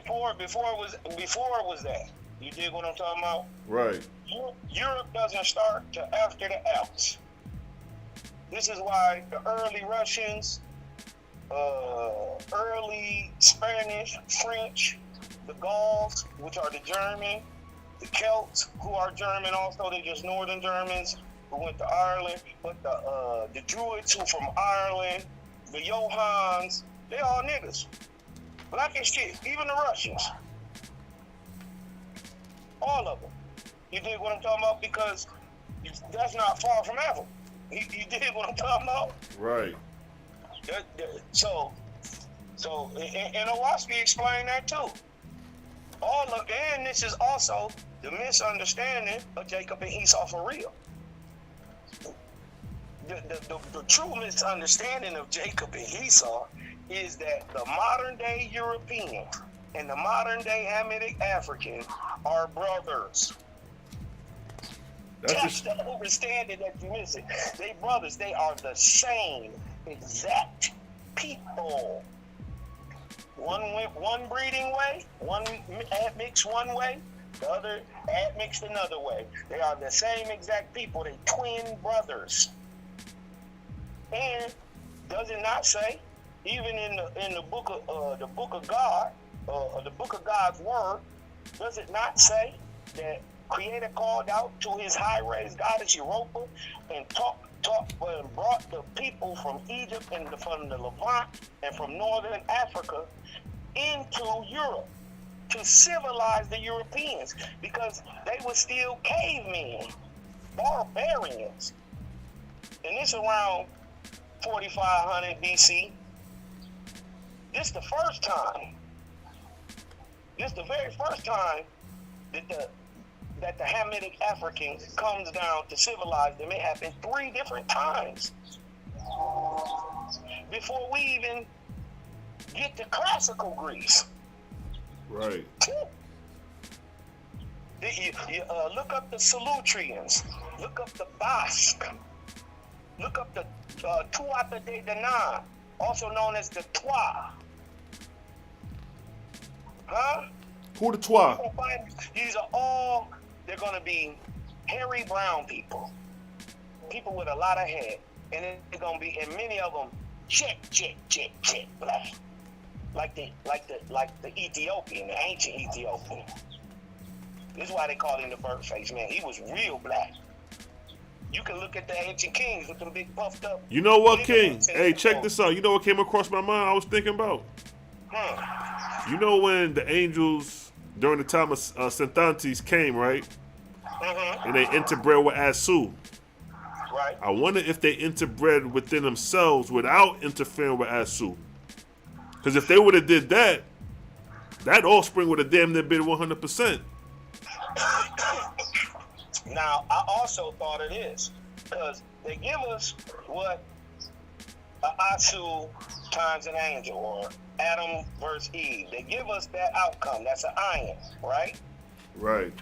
Before it was that. You dig what I'm talking about? Right. Europe doesn't start till after the Alps. This is why the early Russians, early Spanish, French, the Gauls, which are the German, the Celts, who are German also, they're just northern Germans who went to Ireland, but the Druids who from Ireland, the Johans, they all niggas. Black as shit, even the Russians. All of them. You dig what I'm talking about? Because that's not far from Africa. You dig what I'm talking about? Right. So, and Oahspe explained that too. And this is also the misunderstanding of Jacob and Esau for real. The true misunderstanding of Jacob and Esau is that the modern day European and the modern day Hamitic African are brothers. That's the understanding that you're missing. They brothers, they are the same exact people. One breeding way, one admixed one way, the other admixed another way. They are the same exact people. They twin brothers. And does it not say, even in the book of God, the book of God's word, does it not say that Creator called out to his high-raised goddess Europa and brought the people from Egypt and from the Levant and from northern Africa into Europe to civilize the Europeans, because they were still cavemen, barbarians. And this around 4500 BC. This the first time. This the very first time that the Hamitic African comes down to civilize them. It happened 3 different times before we even get to classical Greece. Right. You look up the Solutreans, look up the Basque, look up the Tuatha De Danann, also known as the Twa. Huh? Who the Twa? These are all, they're going to be hairy brown people. People with a lot of hair. And they're going to be, and many of them, check, black. like the Ethiopian, the ancient Ethiopian. This is why they call him the bird face, man. He was real black. You can look at the ancient kings with them big puffed up. You know what, King? Hey, check this out. You know what came across my mind? I was thinking about. You know when the angels during the time of Senthantes came, right? And they interbred with Asu. Right. I wonder if they interbred within themselves without interfering with Asu. Because if they would have did that, that offspring would have damn near been 100%. Now, I also thought of this, because they give us what Asu times an angel, or Adam versus Eve. They give us that outcome. That's an iron, right? Right.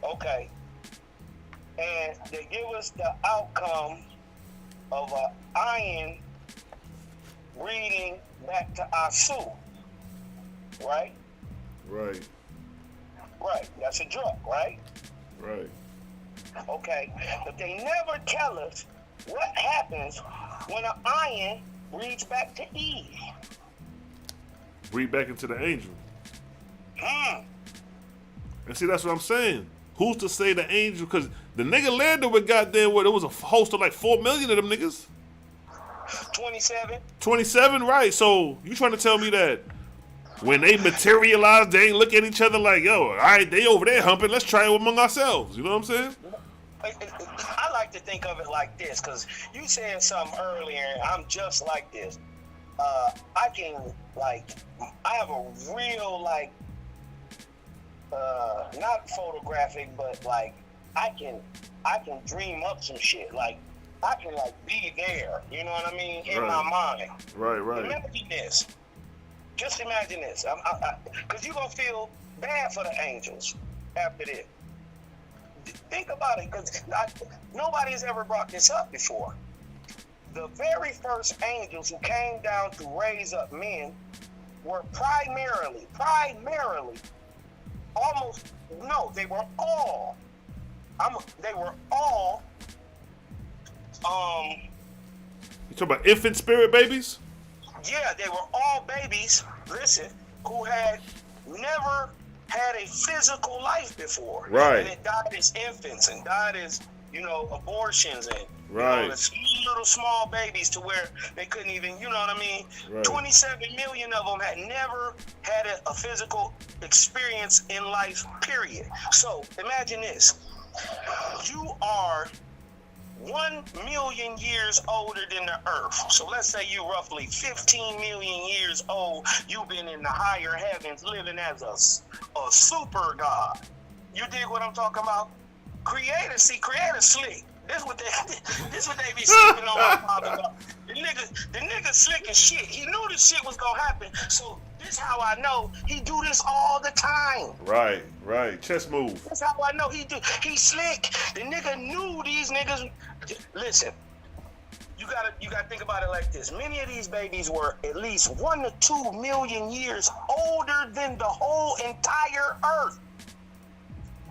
Okay. And they give us the outcome of an iron reading back to Asu, right? Right. Right. That's a drug, right? Right. Okay. But they never tell us what happens when an iron reads back to Eve. Breathe back into the angel. And see, that's what I'm saying. Who's to say the angel? Because the nigga landed with goddamn what? It was a host of like 4 million of them niggas. 27. 27, right? So you trying to tell me that when they materialize, they ain't look at each other like, yo, all right, they over there humping. Let's try it among ourselves. You know what I'm saying? I like to think of it like this, because you said something earlier, and I'm just like this. I have a real, like, not photographic, but like, I can dream up some shit. Like, I can, like, be there, you know what I mean, in my mind. Right. Imagine this. Just imagine this. Because you're going to feel bad for the angels after this. Think about it, because nobody's ever brought this up before. The very first angels who came down to raise up men were primarily, they were all, You talking about infant spirit babies? Yeah, they were all babies, listen, who had never had a physical life before. Right. And it died as infants and died as, abortions and right. Little small babies to where they couldn't even, you know what I mean? Right. 27 million of them had never had a physical experience in life, period. So imagine this. You are 1 million years older than the earth. So let's say you're roughly 15 million years old. You've been in the higher heavens living as a super god. You dig what I'm talking about? Creator slick. This what they be sleeping on my father about. The nigga slick as shit. He knew this shit was gonna happen. So this how I know he do this all the time. Right. Chess move. That's how I know he slick. The nigga knew these niggas. Listen, you gotta think about it like this. Many of these babies were at least 1 to 2 million years older than the whole entire earth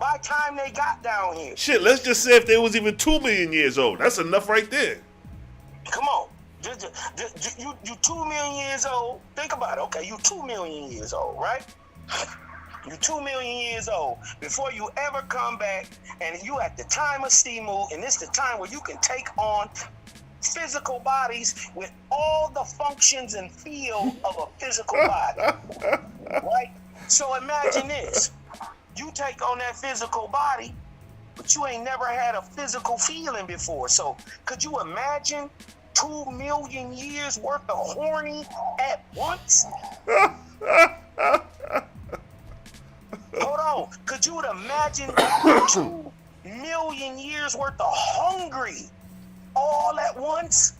by the time they got down here. Shit, let's just say if they was even 2 million years old. That's enough right there. Come on. You 2 million years old. Think about it. Okay, you 2 million years old, right? You 2 million years old before you ever come back, and you at the time of Stimu, and it's the time where you can take on physical bodies with all the functions and feel of a physical body, right? So imagine this. You take on that physical body, but you ain't never had a physical feeling before. So could you imagine 2 million years worth of horny at once? Hold on. Could you imagine 2 million years worth of hungry all at once?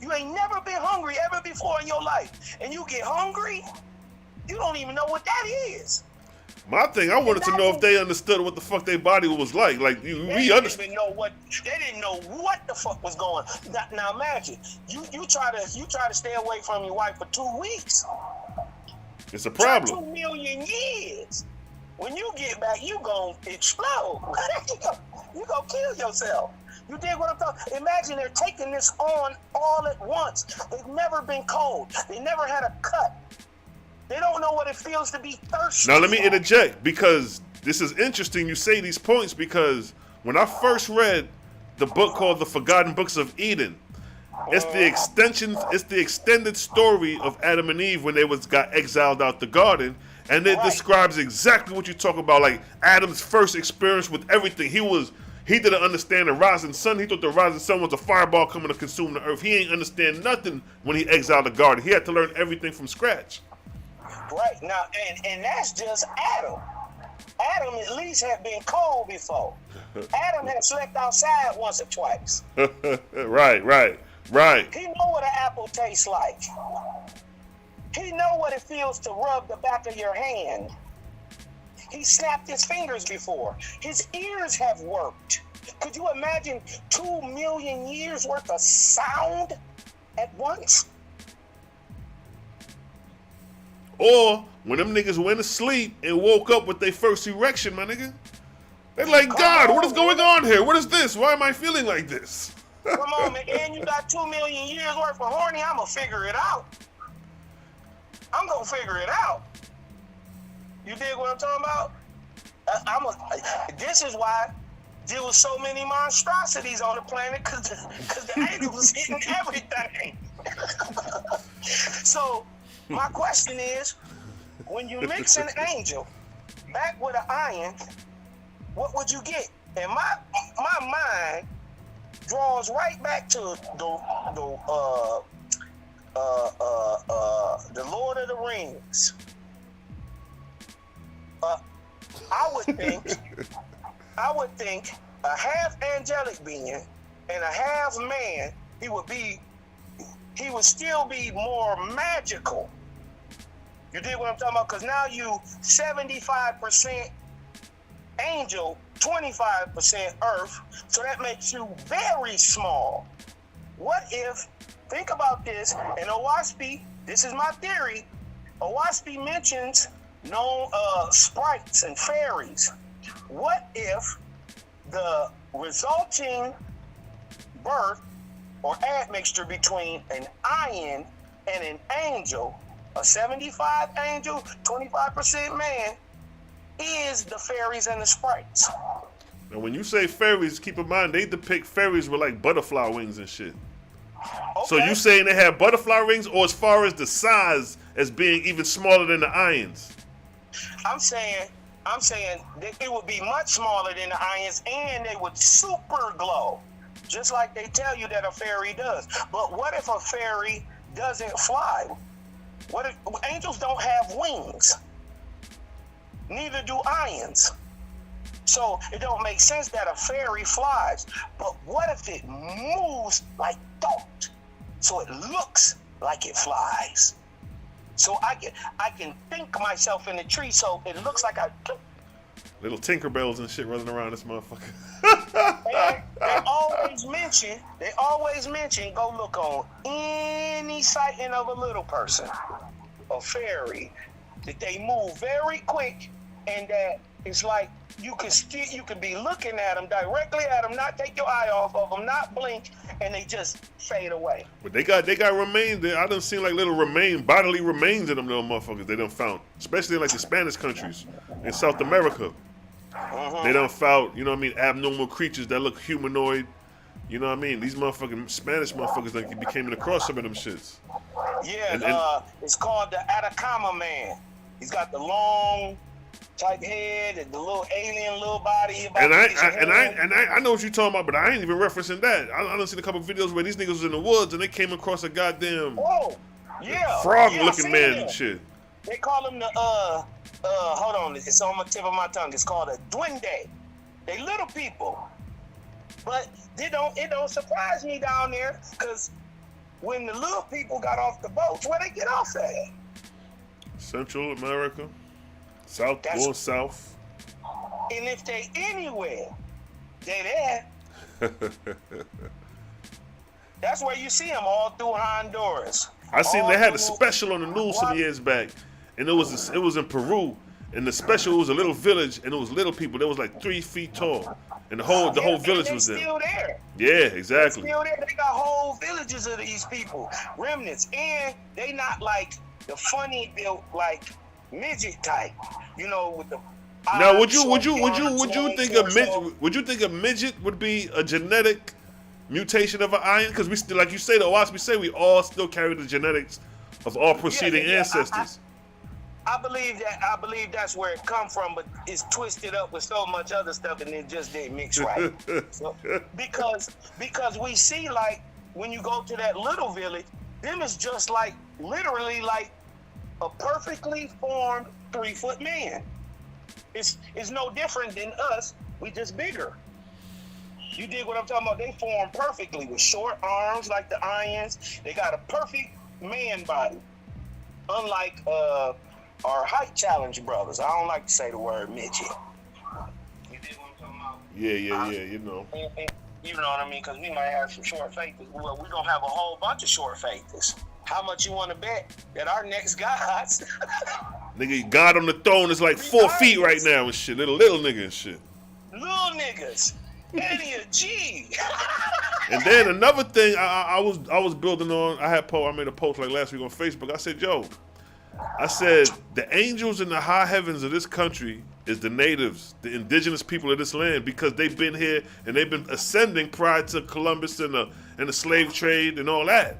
You ain't never been hungry ever before in your life. And you get hungry, you don't even know what that is. My thing, I wanted to know if they understood what the fuck their body was like. Like, we understand. They didn't know what the fuck was going on. Now imagine, you try to stay away from your wife for 2 weeks. It's a problem. 2 million years. When you get back, you gonna explode. You gonna kill yourself. You dig what I'm talking? Imagine they're taking this on all at once. They've never been cold. They never had a cut. They don't know what it feels to be thirsty. Now let me interject, because this is interesting you say these points, because when I first read the book called The Forgotten Books of Eden, it's the extended story of Adam and Eve when they got exiled out the garden, and it describes exactly what you talk about, like Adam's first experience with everything. He didn't understand the rising sun. He thought the rising sun was a fireball coming to consume the earth. He ain't understand nothing when he exiled the garden. He had to learn everything from scratch. Right now, and that's just Adam. Adam at least had been cold before. Adam had slept outside once or twice. Right. He know what an apple tastes like. He know what it feels to rub the back of your hand. He snapped his fingers before. His ears have worked. Could you imagine 2 million years worth of sound at once? Or when them niggas went to sleep and woke up with their first erection, my nigga. They're like, God, what is going on here? What is this? Why am I feeling like this? Come on, man. And you got 2 million years worth of horny. I'm going to figure it out. I'm going to figure it out. You dig what I'm talking about? This is why there was so many monstrosities on the planet, because the angel was hitting everything. So my question is, when you mix an angel back with an iron, what would you get? And my mind draws right back to the Lord of the Rings. I would think a half angelic being and a half man, he would still be more magical. You dig what I'm talking about? Because now you 75% angel, 25% earth, so that makes you very small. What if, think about this, and Oahspe, this is my theory, Oahspe mentions sprites and fairies. What if the resulting birth or admixture between an iron and an angel, a 75 angel, 25% man, is the fairies and the sprites? Now, when you say fairies, keep in mind they depict fairies with like butterfly wings and shit. Okay. So you saying they have butterfly wings, or as far as the size as being even smaller than the irons? I'm saying that it would be much smaller than the irons, and they would super glow, just like they tell you that a fairy does. But what if a fairy doesn't fly? What if angels don't have wings? Neither do irons. So it don't make sense that a fairy flies. But what if it moves like thought, so it looks like it flies? So I can think myself in the tree, so it looks like I. Little Tinkerbells and shit running around this motherfucker. They always mention, go look on any sighting of a little person, a fairy, that they move very quick, and that it's like you can be looking at them, directly at them, not take your eye off of them, not blink, and they just fade away. But they got remains there. I done seen like little bodily remains of them little motherfuckers they done found, especially in like the Spanish countries in South America. Mm-hmm. They done found, you know what I mean, abnormal creatures that look humanoid. You know what I mean? These motherfucking Spanish motherfuckers that became across some of them shits. Yeah, it's called the Atacama man. He's got the long type head and the little alien little body. And I know what you're talking about, but I ain't even referencing that. I done seen a couple videos where these niggas was in the woods and they came across a goddamn frog-looking man and shit. They call him the hold on, it's on the tip of my tongue. It's called a duende. They little people, but it don't surprise me down there, because when the little people got off the boats, where they get off at? Central America. Going south. And if they anywhere, they there. That's where you see them all through Honduras. I seen they had a special on the news some years back, and it was in Peru, and the special was a little village, and it was little people. They was like 3 feet tall, And the whole village was there. Still there. Yeah, exactly. They're still there. They got whole villages of these people, remnants, and they not like the funny built like midget type, with the. Now, would you think a midget would be a genetic mutation of an iron? Because we still, like you say, the Oahspe say we all still carry the genetics of all preceding ancestors. I believe that's where it come from, but it's twisted up with so much other stuff, and it just didn't mix right. So, because we see, like, when you go to that little village, them is just like literally like a perfectly formed 3-foot man. It's no different than us. We just bigger. You dig what I'm talking about? They form perfectly with short arms like the Ions. They got a perfect man body, unlike our height challenge brothers. I don't like to say the word midget. You dig what I'm talking about? Yeah, you know. You know what I mean? Because we might have some short faithers. Well, we're going to have a whole bunch of short faithers. How much you want to bet that our next gods... Nigga, God on the throne is like 4 feet right now and shit. Little nigga and shit. Little niggas. Eddie a G. And then another thing I was building on, I made a post like last week on Facebook. I said, the angels in the high heavens of this country is the natives, the indigenous people of this land, because they've been here and they've been ascending prior to Columbus and the slave trade and all that.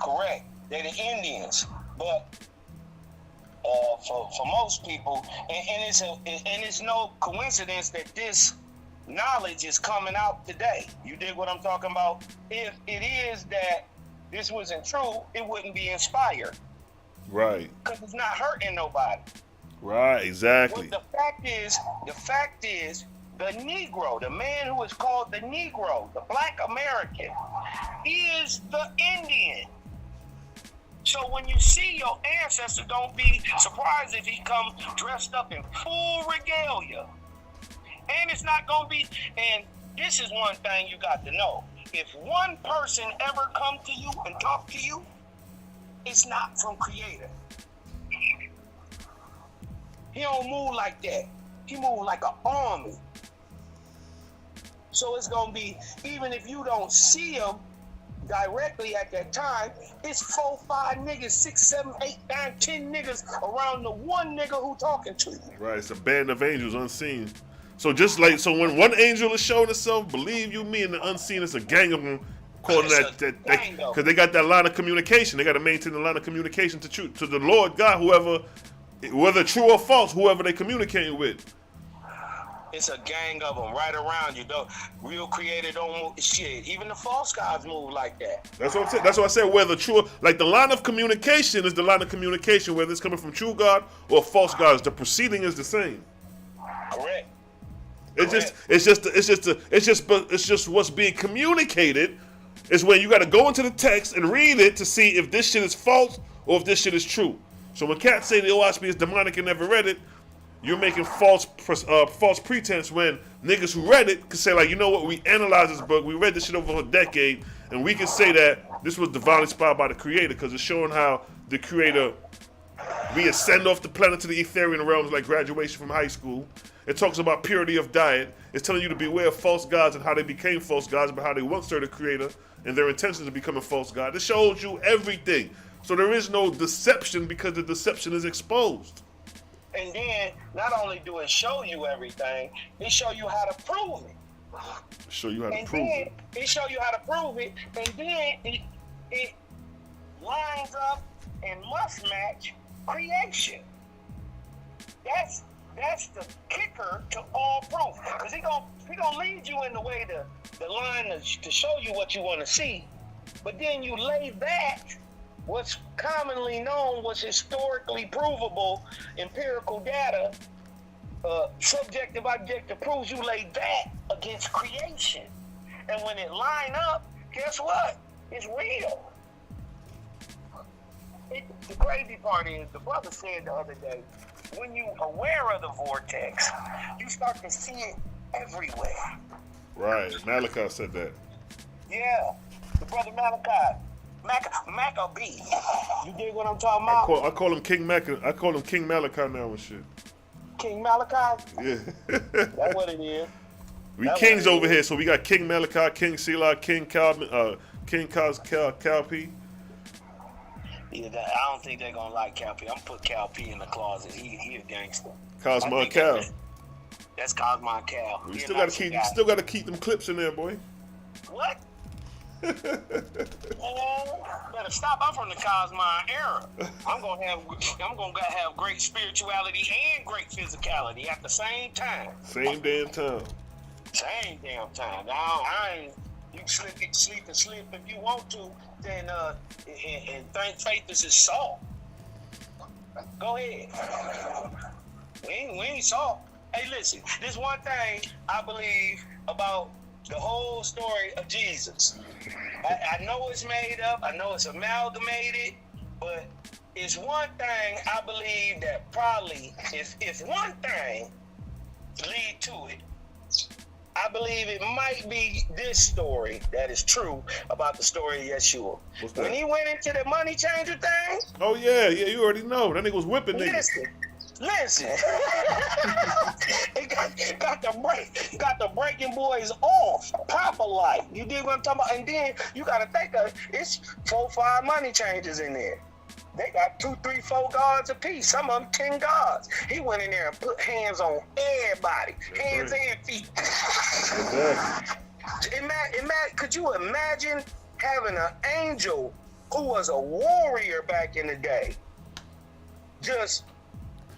Correct. They're the Indians, but for most people, and it's no coincidence that this knowledge is coming out today. You dig what I'm talking about? If it is that this wasn't true, it wouldn't be inspired. Right. Because it's not hurting nobody. Right, exactly. But the fact is, the Negro, the man who is called the Negro, the Black American, is the Indian. So when you see your ancestor, don't be surprised if he comes dressed up in full regalia. And it's not going to be, and this is one thing you got to know. If one person ever come to you and talk to you, it's not from Creator. He don't move like that. He move like an army. So it's going to be, even if you don't see him directly at that time, it's 4, 5 niggas, 6, 7, 8, 9, 10 niggas around the one nigga who talking to you. Right, it's a band of angels unseen. So when one angel is showing itself, believe you me, and the unseen is a gang of them, calling that because they got that line of communication. They got to maintain the line of communication to the Lord God, whether true or false, whoever they communicating with. It's a gang of them right around you, though. Real Creator don't move shit. Even the false gods move like that. That's what I'm saying. That's what I said. Whether true, like the line of communication is the line of communication, whether it's coming from true God or false gods. The proceeding is the same. Correct. It's just what's being communicated is when you got to go into the text and read it to see if this shit is false or if this shit is true. So when cats say the Oahspe is demonic and never read it, you're making false pretense when niggas who read it could say, like, you know what, we analyzed this book, we read this shit over a decade, and we can say that this was divinely inspired by the Creator, because it's showing how the Creator, we ascend off the planet to the etherian realms like graduation from high school. It talks about purity of diet. It's telling you to beware of false gods and how they became false gods, but how they once served the Creator and their intentions of becoming false gods. It shows you everything. So there is no deception because the deception is exposed. And then, not only do it show you everything, it show you how to prove it. It show you how to prove it. It show you how to prove it, and then it lines up and must match creation. That's the kicker to all proof, because he gonna lead you in the way the line to show you what you want to see, but then you lay back what's commonly known, what's historically provable, empirical data, subjective, objective proofs, you lay that against creation. And when it line up, guess what? It's real. The crazy part is, the brother said the other day, when you aware of the vortex, you start to see it everywhere. Right, Malachi said that. Yeah, the brother Malachi. Maccabee. You dig what I'm talking about? I call him King I call him King Malachi now and shit. King Malachi? Yeah. That's what it is. We kings over here, so we got King Malachi, King Selah, King Calvin, King Cal P. Yeah, I don't think they're gonna like Cal P. I'm gonna put Cal P in the closet. He a gangster. Cosmo Cal. That's Cosmo Cal. You still gotta keep them clips in there, boy. What? Man, better stop. I'm from the Cosmo era. I'm gonna have great spirituality and great physicality at the same time. Same damn time. Same damn time. Now I ain't. You sleep if you want to. Then and think faith is his salt. Go ahead. We ain't salt. Hey, listen. This one thing I believe about the whole story of Jesus. I know it's made up. I know it's amalgamated, but it's one thing I believe that probably, if one thing lead to it, I believe it might be this story that is true about the story of Yeshua. When he went into the money changer thing. Oh yeah, you already know. That nigga was whipping niggas. Listen. It got the breaking boys off, proper like. You dig what I'm talking about? And then you gotta think of it's 4 or 5 money changers in there. They got 2, 3, 4 guards apiece. Some of them 10 guards. He went in there and put hands on everybody, hands and feet. Could you imagine having an angel who was a warrior back in the day just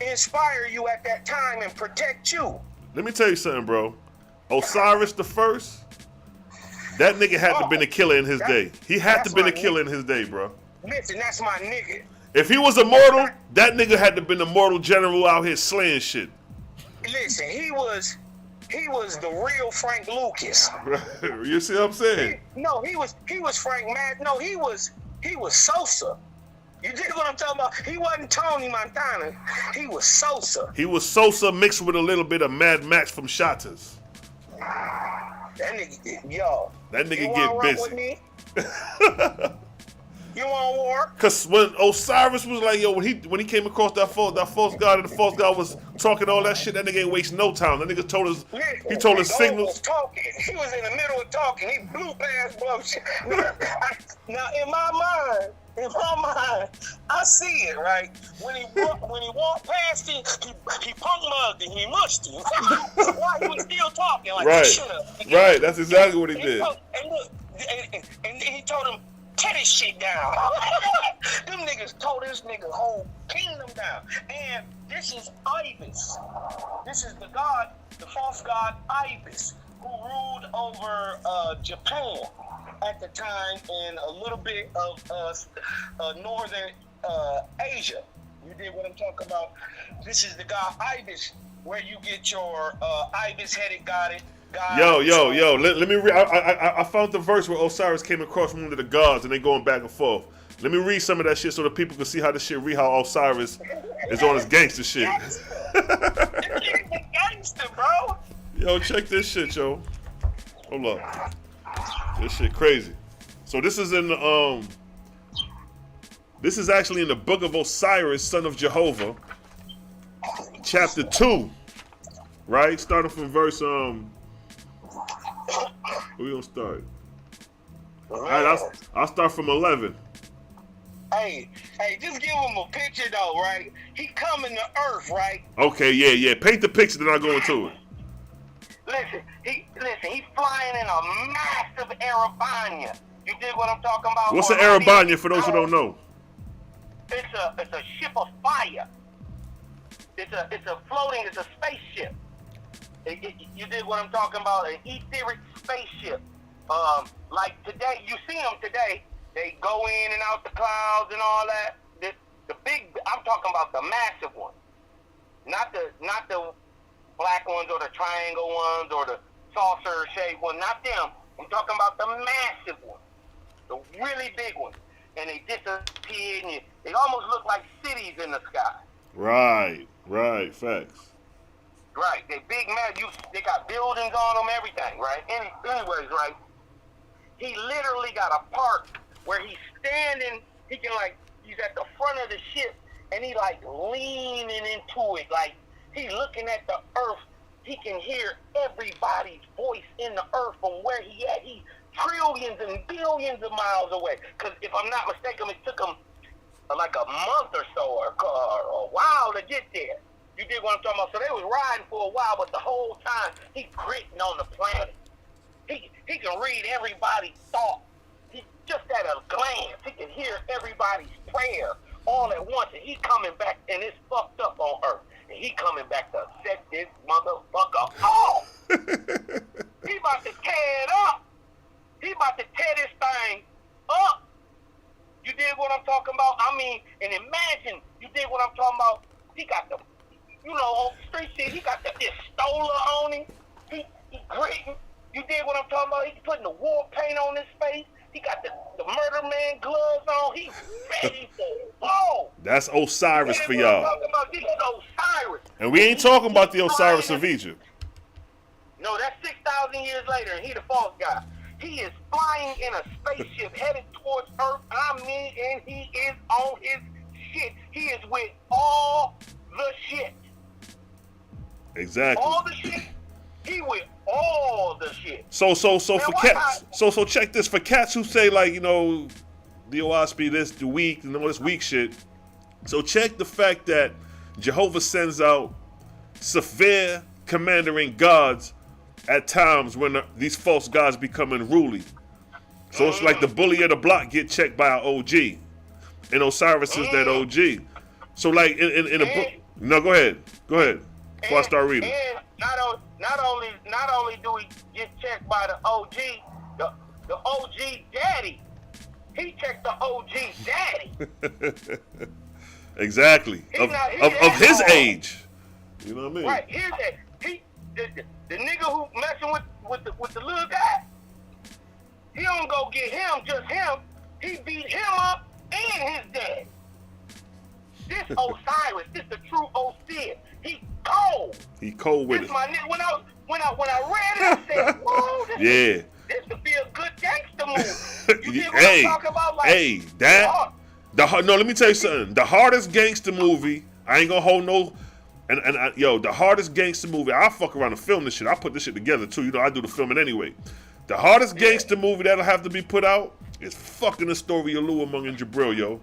inspire you at that time and protect you? Let me tell you something, bro. Osiris the First, that nigga had to have been a killer in his day. He had to have been a killer in his day, bro. Listen, that's my nigga. If he was immortal, that nigga had to have been a mortal general out here slaying shit. Listen, he was the real Frank Lucas. You see what I'm saying? He was Frank Mad. No, he was Sosa. You dig what I'm talking about? He wasn't Tony Montana. He was Sosa. He was Sosa mixed with a little bit of Mad Max from Shotters. That nigga, That nigga get busy. With me? You want war? Cause when Osiris was like, yo, when he came across that false god, and the false god was talking all that shit, that nigga ain't waste no time. That nigga told us, he told us signals. He was in the middle of talking. He blew past bullshit. Now in my mind, I see it, right? When he walked past him, he punk mugged him, he mushed him. While he was still talking, like, right. Shut up. Right, that's exactly what he did. And he told him, tear this shit down. Them niggas tore this nigga whole kingdom down. And this is Ibis. This is the false god Ibis, who ruled over Japan at the time and a little bit of northern Asia. You did what I'm talking about. This is the god Ibis, where you get your Ibis-headed god. Yo, let me read. I found the verse where Osiris came across from one of the gods and they going back and forth. Let me read some of that shit so the people can see how this shit read, how Osiris is on his gangster shit. Gangster, bro. Yo, check this shit, yo. Hold up. This shit crazy. So this is in the, this is actually in the book of Osiris, son of Jehovah, chapter 2, right? Starting from verse, where we gonna start? All right, I'll start from 11. Hey, just give him a picture though, right? He coming to Earth, right? Okay, yeah. Paint the picture, then I'll go into it. Listen, he's flying in a massive Arabania. You dig what I'm talking about? What's an Arabania for those who don't know? It's a ship of fire. It's a spaceship. You dig what I'm talking about? An etheric spaceship. Like today, you see them today. They go in and out the clouds and all that. The big, I'm talking about the massive one, not the black ones or the triangle ones or the saucer shaped one. Not them. I'm talking about the massive one, the really big one. And they disappeared, and they almost look like cities in the sky. Right, facts. Right, they big man. They got buildings on them, everything. Right. Anyways, right. He literally got a part where he's standing. He can he's at the front of the ship, and he leaning into it, like he looking at the earth he can hear everybody's voice in the earth from where he at. He's trillions and billions of miles away. Because if I'm not mistaken, it took him like a month or so or a while to get there. You dig what I'm talking about? So they was riding for a while, but the whole time he's gritting on the planet. He can read everybody's thoughts. He just at a glance. He can hear everybody's prayer all at once, and he coming back, and it's fucked up on Earth. And he coming back to set this motherfucker off. He about to tear it up. He about to tear this thing up. You dig what I'm talking about? I mean, and imagine, you dig what I'm talking about? He got the, on street shit, he got the pistola on him. He gritting. You dig what I'm talking about? He's putting the war paint on his face. He got the murder man gloves on. He's ready for blow. That's Osiris for y'all. Talking about this is Osiris. And we ain't talking about the Osiris of Egypt. No, that's 6,000 years later, and he the false guy. He is flying in a spaceship headed towards Earth. I mean, and he is on his shit. He is with all the shit. Exactly. All the shit. He with all the shit. So for cats. So check this. For cats who say like, the Oahspe this, the weak, and all this weak shit. So check the fact that Jehovah sends out severe commanding gods at times when these false gods become unruly. So it's like the bully of the block get checked by an OG. And Osiris is that OG. So like in a book. No, go ahead. Before I start reading. And not only do we get checked by the OG, the OG daddy. He checked the OG daddy. Exactly. Of his age. You know what I mean? Right. Here's that. The nigga who messing with the little guy, he don't go get him, just him. He beat him up and his dad. This Osiris, this the true Osiris. He cold. He cold with this it. My nigga, when I read it, I said, whoa, this could be a good gangster movie. You get what I'm talking about? Like, no, let me tell you something. The hardest gangster movie, I ain't gonna hold no. And the hardest gangster movie, I fuck around and film this shit. I put this shit together too. I do the filming anyway. The hardest gangster movie that'll have to be put out is fucking the story of Luamung and Jabril, yo.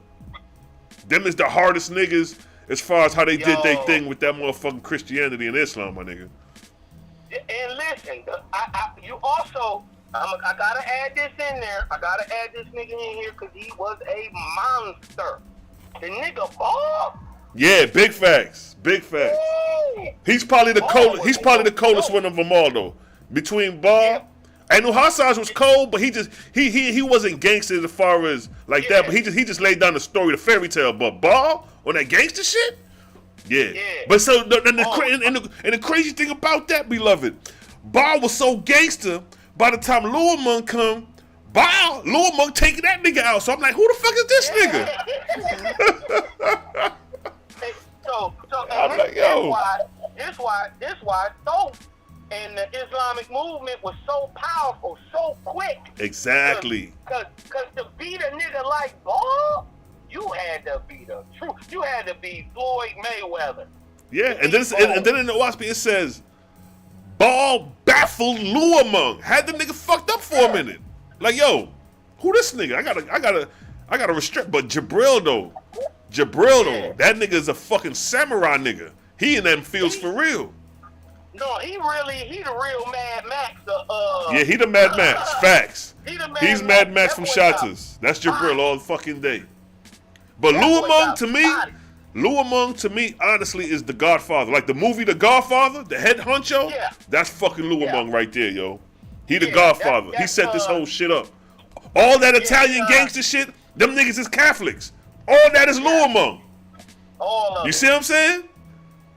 Them is the hardest niggas as far as how they did their thing with that motherfucking Christianity and Islam, my nigga. And listen, you also, I gotta add this in there. I gotta add this nigga in here because he was a monster. The nigga Bob. Yeah, big facts. He's probably the coldest. He's probably the coldest one of them all, though. Between Ball, I knew Hassaj was cold, but he wasn't gangster as far as like that. But he just laid down the story, the fairy tale. But Ball on that gangster shit, yeah. But so the crazy thing about that, beloved, Ball was so gangster. By the time Luamung come, Luamung taking that nigga out. So I'm like, who the fuck is this nigga? So I'm like, yo. This why Thoth and the Islamic movement was so powerful, so quick. Exactly. Cause to beat a nigga like Ball, you had to be the truth. You had to be Floyd Mayweather. Yeah, and then in the Oahspe it says, Ball baffled Luamung. Had the nigga fucked up for a minute. Like, yo, who this nigga? I gotta restrict. But Jabril though, that nigga is a fucking samurai nigga. He in them fields for real. No, he the real Mad Max. Yeah, he the Mad Max. Facts. He's Mad Max from Shatters. Shatters. That's Jabril all fucking day. But Luamung to me, honestly, is the Godfather. Like the movie The Godfather, the head honcho, that's fucking Luamung right there, yo. He the Godfather. He set this whole shit up. All that Italian gangster shit, them niggas is Catholics. All that is Luamung. All of you see what I'm saying?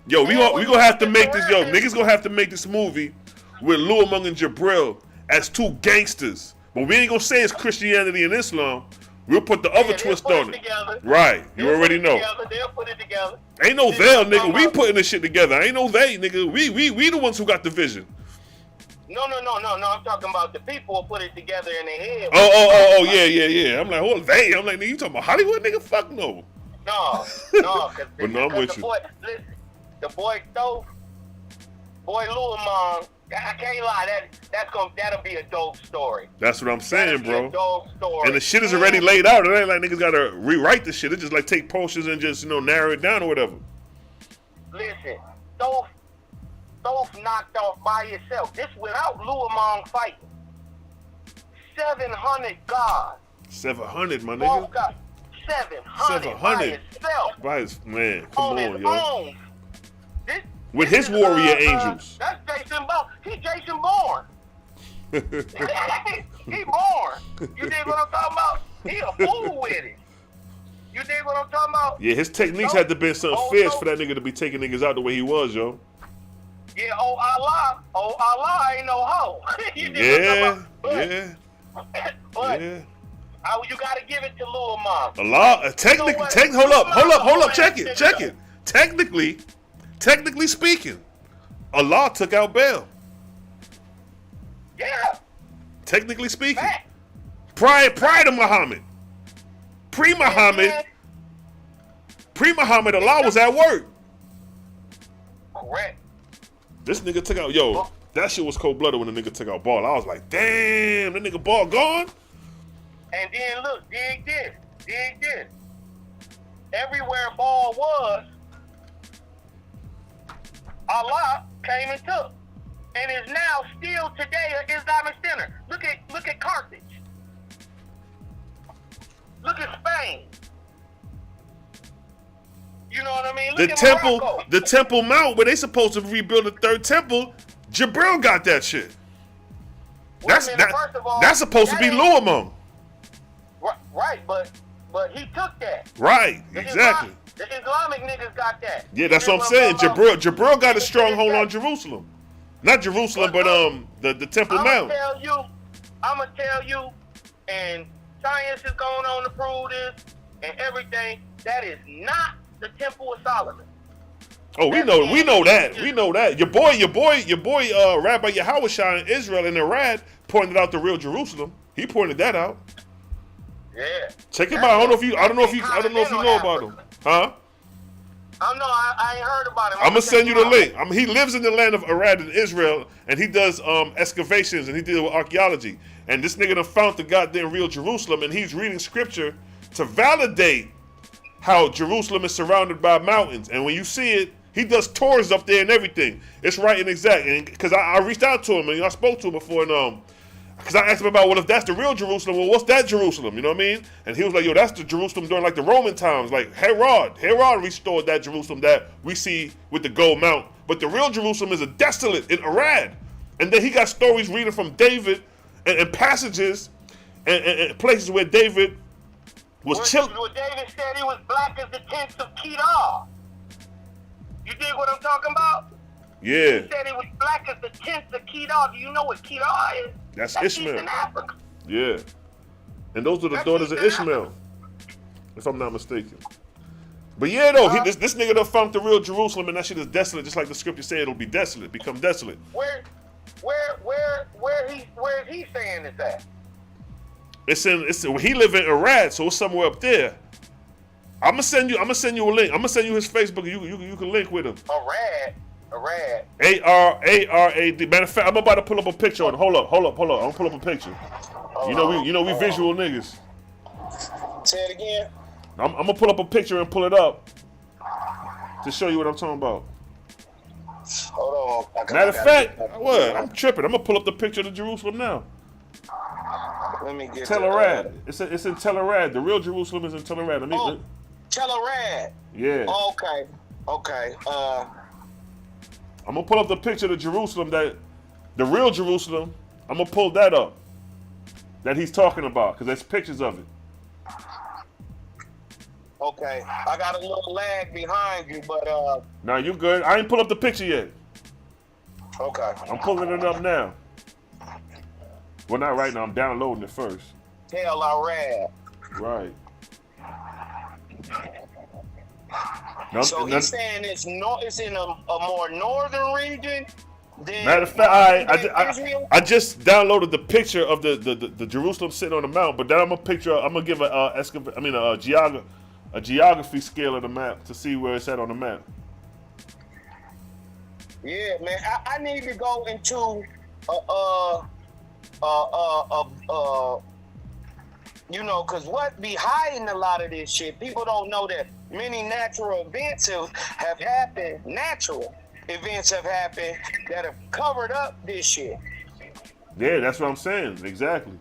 Yo, we gonna have to make this, niggas gonna have to make this movie with Luamung and Jabril as two gangsters. But we ain't gonna say it's Christianity and Islam. We'll put the other twist on it. Right, you already know. They'll put it together. Ain't no they'll, nigga. We putting this shit together. Ain't no they, nigga. We the ones who got the vision. No. I'm talking about the people who put it together in their head. Oh, yeah. I'm like, who are they? I'm like, nigga, you talking about Hollywood, nigga? Fuck no. No. But no, I'm with you. The boy Thoth, Boy, Lil Amon, I can't lie, that'll be a dope story. That's what I'm saying, bro. Be a dope story. And the shit is already laid out. It ain't like niggas gotta rewrite the shit. It just like take portions and just, narrow it down or whatever. Listen, Thoth knocked off by himself. This without Lil Amon fighting. 700 gods. 700, my Thoth nigga. got 700 by himself. By his, man, come on on, his yo. own. With his warrior angels. That's Jason Bourne. He Jason Bourne. He born. You dig what I'm talking about? He a fool with it. You dig what I'm talking about? Yeah, his techniques had to be something fierce for that nigga to be taking niggas out the way he was, yo. Yeah, Allah ain't no hoe. You dig what I'm Yeah. But you gotta give it to Lil Amon. Allah, hold up, check it. Technically speaking, Allah took out Baal. Yeah. Technically speaking. Prior to Muhammad. Pre-Muhammad, Allah was at work. Correct. This nigga took out, that shit was cold-blooded when the nigga took out Baal. I was like, damn, that nigga Baal gone? And then look, dig this. Everywhere Baal was, Allah came and took. And is now still today an Islamic center. Look at Carthage. Look at Spain. You know what I mean? Look at Morocco. The Temple Mount, where they supposed to rebuild the third temple, Jibril got that shit. That's supposed to be Lil Amon. Right, but he took that. Right, exactly. The Islamic niggas got that. Yeah, that's what I'm saying. Jabril got a stronghold on Jerusalem. Not Jerusalem, but the Temple Mount. I'ma tell you, and science is going on to prove this and everything, that is not the Temple of Solomon. Oh, we know that. Your boy, Rabbi Yahushua in Israel in Iraq pointed out the real Jerusalem. He pointed that out. Yeah. Check him out. I don't know if you know about him. Huh? I ain't heard about him. I'm gonna send you the link. He lives in the land of Arad in Israel, and he does excavations and he deals with archaeology. And this nigga done found the goddamn real Jerusalem, and he's reading scripture to validate how Jerusalem is surrounded by mountains. And when you see it, he does tours up there and everything. It's right and exact. And because I reached out to him and I spoke to him before, and because I asked him about, well, if that's the real Jerusalem, well, what's that Jerusalem? You know what I mean? And he was like, yo, that's the Jerusalem during like the Roman times. Like Herod restored that Jerusalem that we see with the gold mount. But the real Jerusalem is a desolate in Arad. And then he got stories reading from David and passages and places where David was chilling. Where David said he was black as the tents of Kedar. You dig what I'm talking about? Yeah. He said he was black as the tents of Kedar. Do you know what Kedar is? That's Ishmael. Eastern Africa. Yeah. And those are the daughters of Ishmael, if I'm not mistaken. But yeah, though, this nigga done found the real Jerusalem, and that shit is desolate, just like the scripture said it'll be desolate, become desolate. Where is he saying this at? He live in Arad, so it's somewhere up there. I'm gonna send you a link. I'm gonna send you his Facebook. You can link with him. Arad. A-R-A-D. Matter of fact, I'm about to pull up a picture on it. Hold up. I'm gonna pull up a picture. We visual niggas. Say it again. I'm gonna pull up a picture and pull it up to show you what I'm talking about. Hold on. Matter of fact, what? I'm tripping. I'm gonna pull up the picture of the Jerusalem now. Let me get Tel Arad. It's in Tel Arad. The real Jerusalem is in Tel Arad. Tel Arad. Yeah. Okay. I'm gonna pull up the picture of the Jerusalem the real Jerusalem. I'm gonna pull that up that he's talking about because there's pictures of it. Okay, I got a little lag behind you, but Nah, you good. I ain't pull up the picture yet. Okay. I'm pulling it up now. Well, not right now. I'm downloading it first. Tel Arad. Right. So he's saying it's in a more northern region than. Matter of fact, I just downloaded the picture of the Jerusalem sitting on the mount, but then I'm gonna give a geography scale of the map to see where it's at on the map. Yeah, man. I need to go into you know, because what be hiding a lot of this shit, people don't know that many natural events have happened, natural events have happened that have covered up this shit. Yeah, that's what I'm saying. Exactly.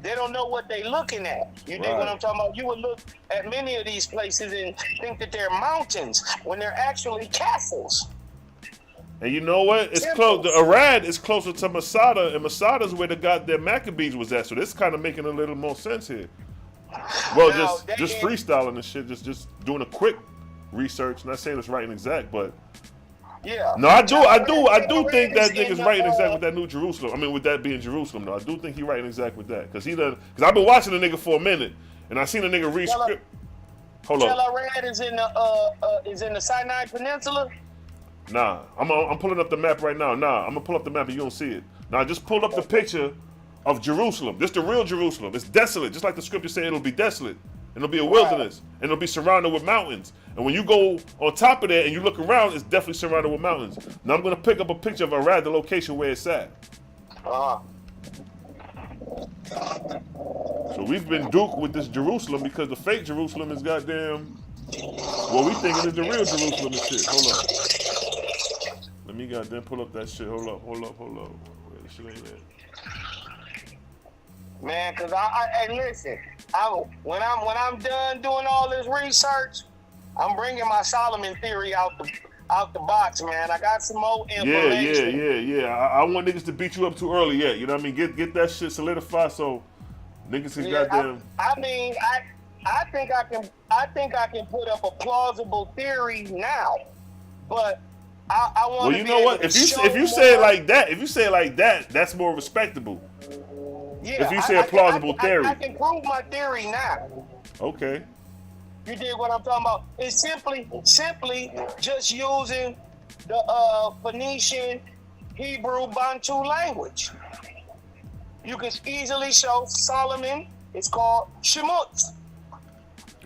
They don't know what they looking at. You dig what I'm talking about? You would look at many of these places and think that they're mountains when they're actually castles. And you know what? It's close. The Arad is closer to Masada, and Masada's where the goddamn Maccabees was at. So this kind of making a little more sense here. Well, Now, just freestyling and shit, just doing a quick research. Not saying it's right and exact, but yeah. no, I do think that nigga's right and exact with that New Jerusalem. I mean, with that being Jerusalem, though, I do think he right and exact with that because I've been watching the nigga for a minute, and I seen the nigga read script. Hold on. Arad is in the Sinai Peninsula. Nah, I'm pulling up the map right now. Nah, I'm gonna pull up the map and you don't see it. Now just pull up the picture of Jerusalem. This the real Jerusalem. It's desolate, just like the scripture said. It'll be desolate. It'll be a wilderness, and it'll be surrounded with mountains. And when you go on top of that and you look around, it's definitely surrounded with mountains. Now I'm gonna pick up a picture of Arad, the location where it's at. So we've been duped with this Jerusalem because the fake Jerusalem is goddamn. What we thinking is the real Jerusalem and shit. Hold up. Let me goddamn pull up that shit. Hold up. Where the shit ain't at? Man, cause I listen. When I'm done doing all this research, I'm bringing my Solomon theory out the box, man. I got some more information. Yeah. I want niggas to beat you up too early yet. You know what I mean? Get that shit solidified so niggas can goddamn. I mean, I think I can put up a plausible theory now, but I want. Well, you know what? If you say it like that, that's more respectable. Yeah, if you say a plausible theory, I can prove my theory now. Okay. You dig what I'm talking about? It's simply just using the Phoenician, Hebrew, Bantu language. You can easily show Solomon. It's called Shemut.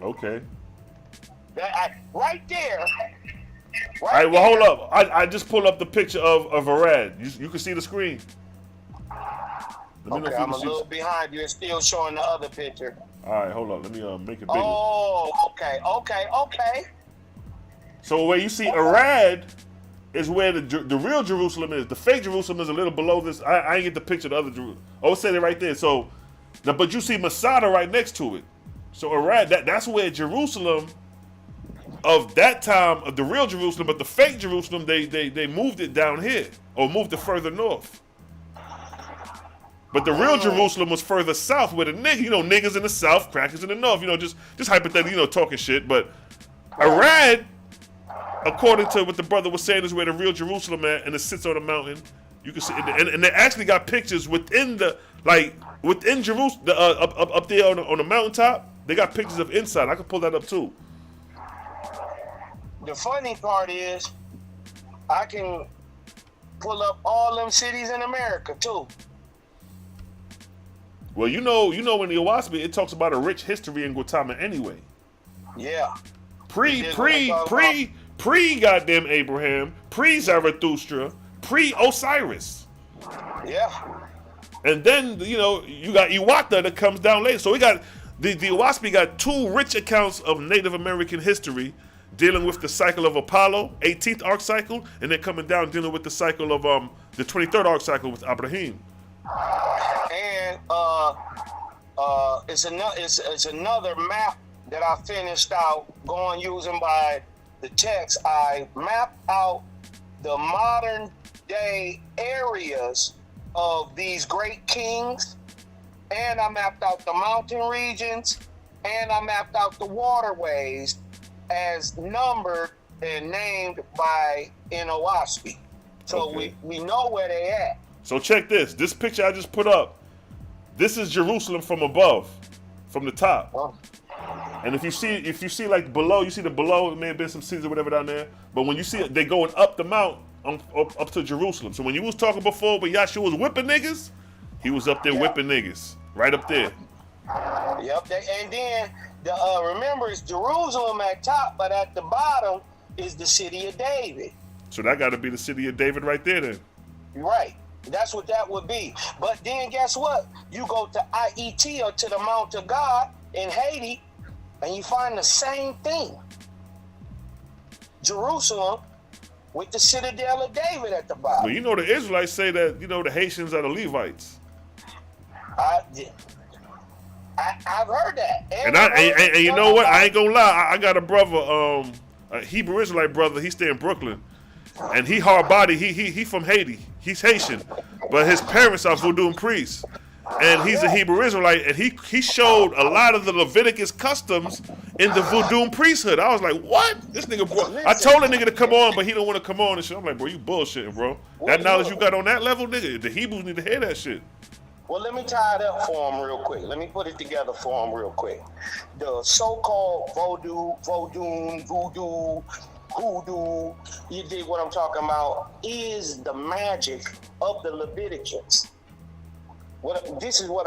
Okay. Right there. All right, well, hold up. I just pulled up the picture of Arad. You can see the screen. Okay, I'm a little behind you. It's still showing the other picture. All right, hold on. Let me make it bigger. Oh, okay. So where you see Arad is where the real Jerusalem is. The fake Jerusalem is a little below this. I ain't get the picture of the other Jerusalem. Oh, it said it right there. So, but you see Masada right next to it. So Arad, that's where Jerusalem of that time, of the real Jerusalem, but the fake Jerusalem, they moved it down here or moved it further north. But the real Jerusalem was further south where the niggas in the south, crackers in the north, just hypothetically, talking shit. But Arad, according to what the brother was saying, is where the real Jerusalem at, and it sits on a mountain. You can see, and they actually got pictures within Jerusalem, up there on the mountaintop. They got pictures of inside. I can pull that up too. The funny part is, I can pull up all them cities in America too. Well, you know, in the Oahspe, it talks about a rich history in Gautama anyway. Yeah. Pre goddamn Abraham, pre Zarathustra, pre Osiris. Yeah. And then you got Iwata that comes down later. So we got the Oahspe got two rich accounts of Native American history, dealing with the cycle of Apollo, 18th arc cycle, and then coming down dealing with the cycle of the 23rd arc cycle with Abraham. And it's another map that I finished out using by the text. I mapped out the modern day areas of these great kings, and I mapped out the mountain regions, and I mapped out the waterways as numbered and named in Oahspe. So okay. we know where they at. So check this. This picture I just put up. This is Jerusalem from above, from the top. Oh. And if you see like below, you see the below. It may have been some cities or whatever down there. But when you see it, they going up the mount up to Jerusalem. So when you was talking before, but Yahshua was whipping niggas, he was up there whipping niggas, right up there. Yep. And then remember, it's Jerusalem at top, but at the bottom is the city of David. So that got to be the city of David right there then. Right. That's what that would be. But then guess what? You go to IET, or to the Mount of God in Haiti, and you find the same thing. Jerusalem with the citadel of David at the bottom. Well, you know the Israelites say that, you know, the Haitians are the Levites. I've heard that. And you know what? I ain't gonna lie. I got a brother, a Hebrew Israelite brother. He stay in Brooklyn, and he hard body. He from Haiti. He's Haitian, but his parents are Voodoo priests, and he's a Hebrew Israelite. And he showed a lot of the Leviticus customs in the Voodoo priesthood. I was like, what? This nigga, bro. I told the nigga to come on, but he don't want to come on and shit. I'm like, bro, you bullshitting, bro. That knowledge you got on that level, nigga. The Hebrews need to hear that shit. Well, let me tie it up for him real quick. Let me put it together for him real quick. The so-called voodoo, hoodoo, you dig what I'm talking about, is the magic of the Leviticans. This is what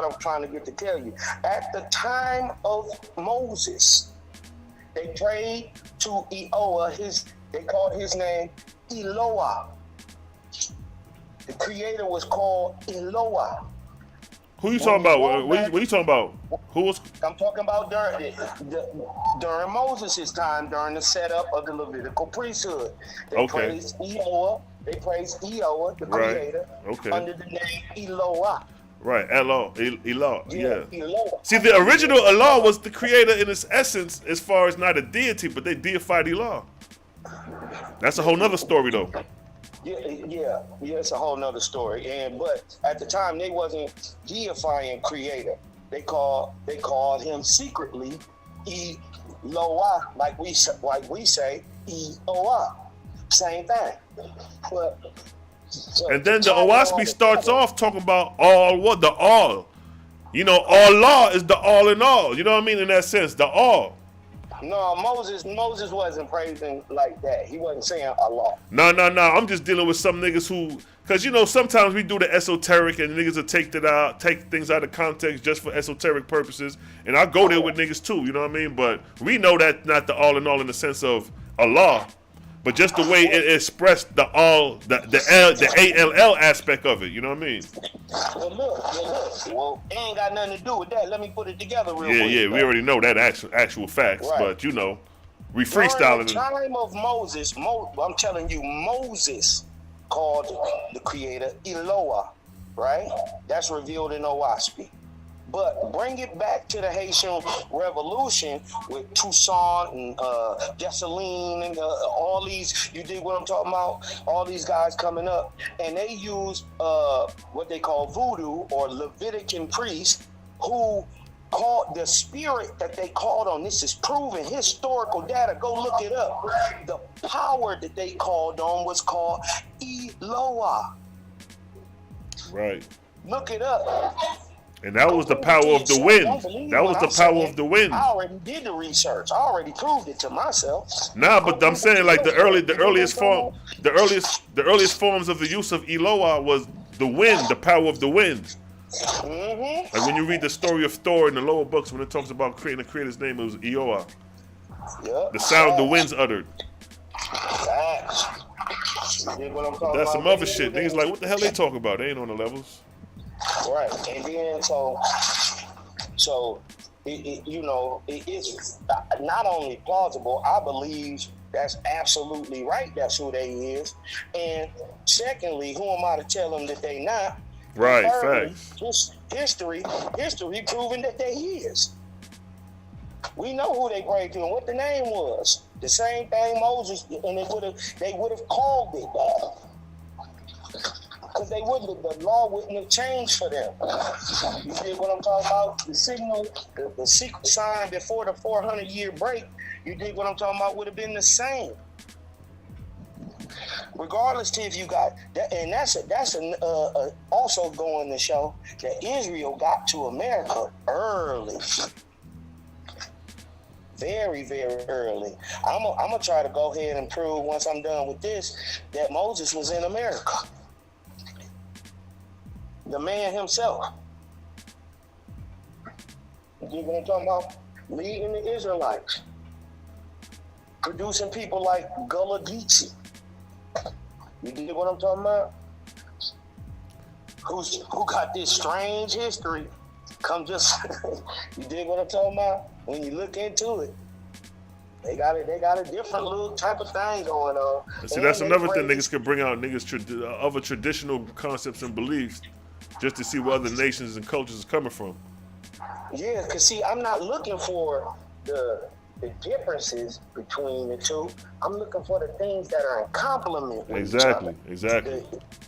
I'm trying to get to tell you. At the time of Moses, they prayed to Eoah. They called his name Eloah. The creator was called Eloah. Who you talking about? What you talking about? Who was? I'm talking about during Moses' time, during the setup of the Levitical priesthood. They praised Eoah. They praised Eoah, the creator, under the name Eloah. Right, Eloah, yeah. Eloah. See, the original Allah was the creator in its essence, as far as not a deity, but they deified Eloah. That's a whole nother story, though. Yeah, it's a whole nother story. But at the time, they wasn't deifying creator. They called him secretly Eloah, like we say Eoah. Same thing. And then the Oahspe starts off talking about the all. You know, Allah is the all in all. You know what I mean? In that sense, the all. No, Moses wasn't praising like that. He wasn't saying Allah. No. I'm just dealing with some niggas who, because, you know, sometimes we do the esoteric and niggas will take things out of context just for esoteric purposes. And I go there with niggas too, you know what I mean? But we know that not the all in all in the sense of Allah, but just the way it expressed the all, the ALL aspect of it, you know what I mean? Well, look. Well, it ain't got nothing to do with that. Let me put it together real quick. Yeah, we already know that actual facts, right. But, you know, we freestyling. During the time of Moses, I'm telling you, Moses called the creator Eloah, right? That's revealed in Oahspe. But bring it back to the Haitian Revolution with Toussaint and Dessalines and all these, you dig what I'm talking about? All these guys coming up, and they use what they call voodoo or Levitican priests who called the spirit that they called on. This is proven historical data. Go look it up. The power that they called on was called Eloah. Right. Look it up. And that was the power of the wind. That was the power of the wind. I already did the research. I already proved it to myself. Nah, but I'm saying like the earliest forms of the use of Eloah was the wind, the power of the wind. Mm-hmm. Like when you read the story of Thor in the lower books, when it talks about creating the creator's name, it was Eoah. Yep. The sound the winds uttered. Facts. That's some other shit. Niggas like, what the hell they talking about? They ain't on the levels. Right, and then so it is not only plausible. I believe that's absolutely right. That's who they is. And secondly, who am I to tell them that they not? Right, thirdly, facts. History proving that they is. We know who they prayed to and what the name was. The same thing Moses, and they would have called it that. Because the law wouldn't have changed for them. You see what I'm talking about? The signal, the secret sign before the 400-year break, you dig what I'm talking about, would have been the same. Regardless if you got that, and that's also going to show that Israel got to America early. Very, very early. I'm gonna try to go ahead and prove once I'm done with this that Moses was in America. The man himself. You get what I'm talking about? Leading the Israelites. Producing people like Gullah Geechee. You dig what I'm talking about? Who got this strange history? Come just, you dig what I'm talking about? When you look into it, they got a different little type of thing going on. See, that's another thing niggas can bring out other traditional concepts and beliefs just to see where other nations and cultures is coming from. Yeah, because see, I'm not looking for the differences between the two. I'm looking for the things that are in complement with each other. Exactly.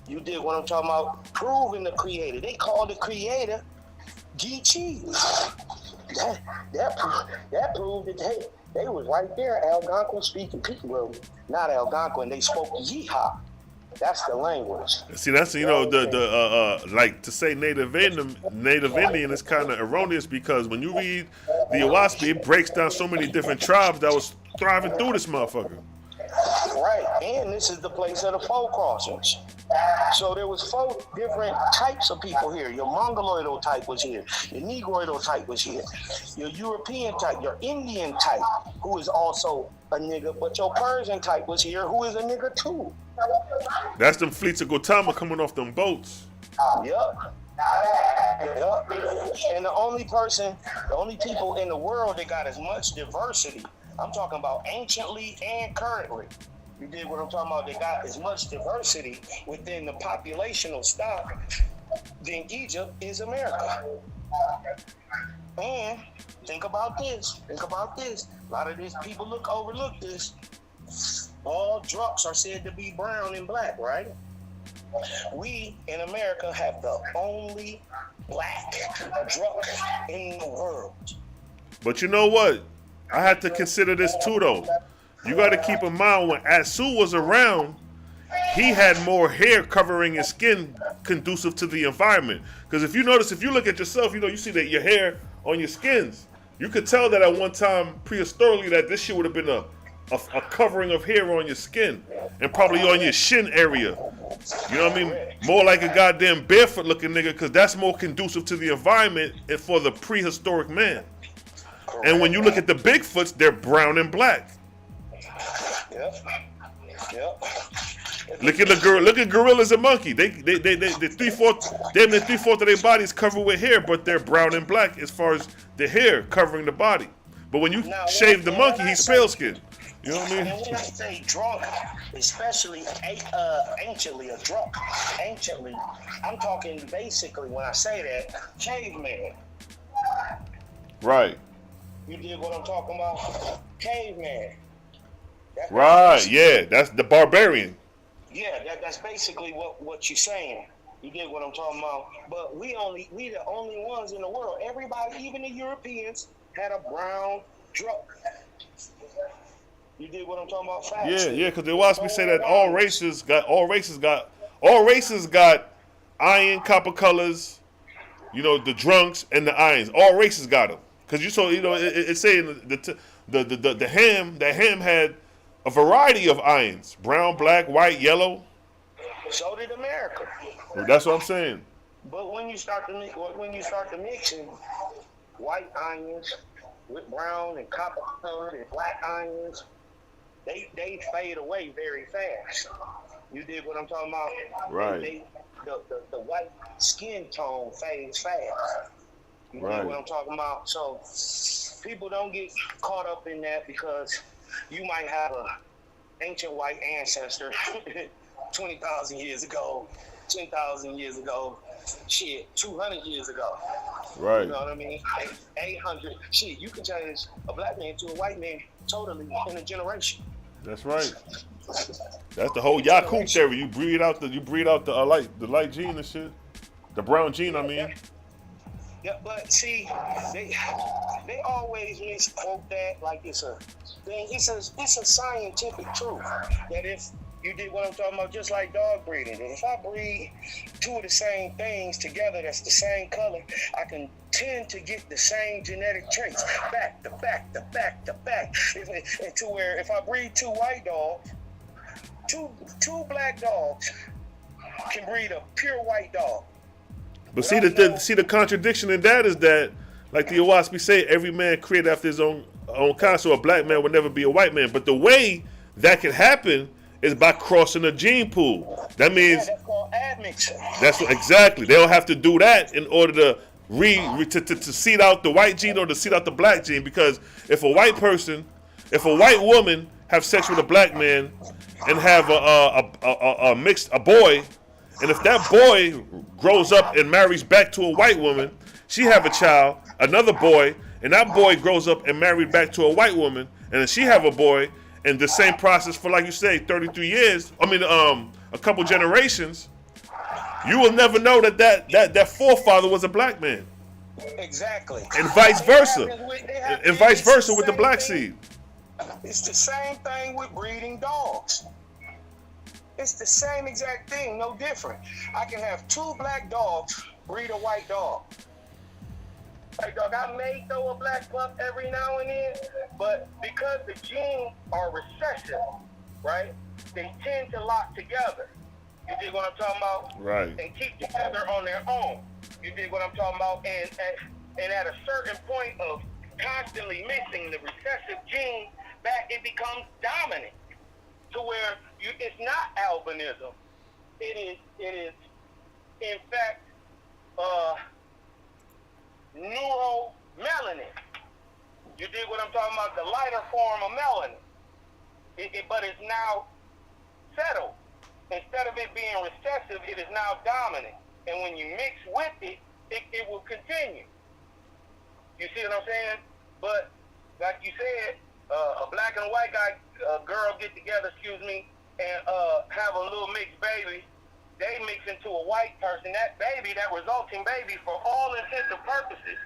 You dig what I'm talking about? Proving the creator. They call the creator Geechee. That proved that they was right there. Algonquin speaking people, well, not Algonquin. They spoke Yeehaw. That's the language. See, that's the like to say Native Indian is kind of erroneous because when you read the Oahspe, it breaks down so many different tribes that was thriving through this motherfucker. Right, and this is the place of the four crossings. So there was 4 different types of people here. Your Mongoloidal type was here. Your Negroidal type was here. Your European type, your Indian type, who is also a nigga, but your Persian type was here, who is a nigga too. That's them fleets of Gautama coming off them boats. Yup. And the only people in the world that got as much diversity, I'm talking about anciently and currently. You dig what I'm talking about? They got as much diversity within the populational stock than Egypt is America. And think about this. A lot of these people overlook this. All drunks are said to be brown and black, right? We in America have the only black drunk in the world. But you know what? I had to consider this too, though. You got to keep in mind when Atsu was around, he had more hair covering his skin conducive to the environment. Because if you notice, if you look at yourself, you see that your hair on your skins. You could tell that at one time prehistorically that this shit would have been a covering of hair on your skin and probably on your shin area. You know what I mean? More like a goddamn barefoot looking nigga because that's more conducive to the environment and for the prehistoric man. And when you look at the Bigfoots, they're brown and black. Yep. Look at gorillas and monkey. They 3/4 of their body is covered with hair, but they're brown and black as far as the hair covering the body. But when you shave the monkey, he's pale skinned. You know what I mean? And when I say drunk, especially anciently, I'm talking basically when I say that, caveman. Right. You dig what I'm talking about? Caveman. That's the barbarian. Yeah, that's basically what you're saying. You dig what I'm talking about? But we the only ones in the world. Everybody, even the Europeans, had a brown drunk. You dig what I'm talking about? Facts. Yeah, because they watch me say that all races got iron, copper colors. The drunks and the irons. All races got them. Because it's saying the ham had a variety of irons: brown, black, white, yellow. So did America. That's what I'm saying. But when you start to mixing white irons with brown and copper colored and black irons, they fade away very fast. You dig what I'm talking about? Right. The white skin tone fades fast. You know what I'm talking about? So people don't get caught up in that because you might have an ancient white ancestor 20,000 years ago, 10,000 years ago, 200 years ago. Right. You know what I mean? 800. You can change a black man to a white man totally in a generation. That's right. That's the whole Yakub theory. You breed out the light gene and shit. The brown gene, I mean. Yeah, but see, they always misquote that like it's a thing. It's a scientific truth that if you did what I'm talking about, just like dog breeding, and if I breed 2 of the same things together that's the same color, I can tend to get the same genetic traits back to back to back to back. To where if I breed 2 white dogs, two black dogs can breed a pure white dog. But see the contradiction in that is that, like the Oahspe say, every man created after his own kind. So a black man would never be a white man. But the way that could happen is by crossing a gene pool. That means that's called admixture. that's exactly. They'll have to do that in order to to seed out the white gene or to seed out the black gene. Because if a white woman have sex with a black man and have a boy, and if that boy grows up and marries back to a white woman, she have a child, another boy, and that boy grows up and married back to a white woman, and then she have a boy, and the same process for, like you say, 33 years. I mean, a couple generations. You will never know that forefather was a black man. Exactly. And vice versa. And vice versa with the black seed. It's the same thing with breeding dogs. It's the same exact thing, no different. I can have 2 black dogs breed a white dog. White dog, I may throw a black pup every now and then, but because the genes are recessive, right, they tend to lock together. You dig what I'm talking about? Right. And keep together on their own. You dig what I'm talking about? And at a certain point of constantly mixing the recessive gene back, it becomes dominant to where it's not albinism. It is in fact neuromelanin. You dig what I'm talking about? The lighter form of melanin. But it's now settled. Instead of it being recessive, it is now dominant. And when you mix with it, it will continue. You see what I'm saying? But like you said, a black and a white girl get together, and have a little mixed baby. They mix into a white person. That baby, that resulting baby, for all intents and purposes,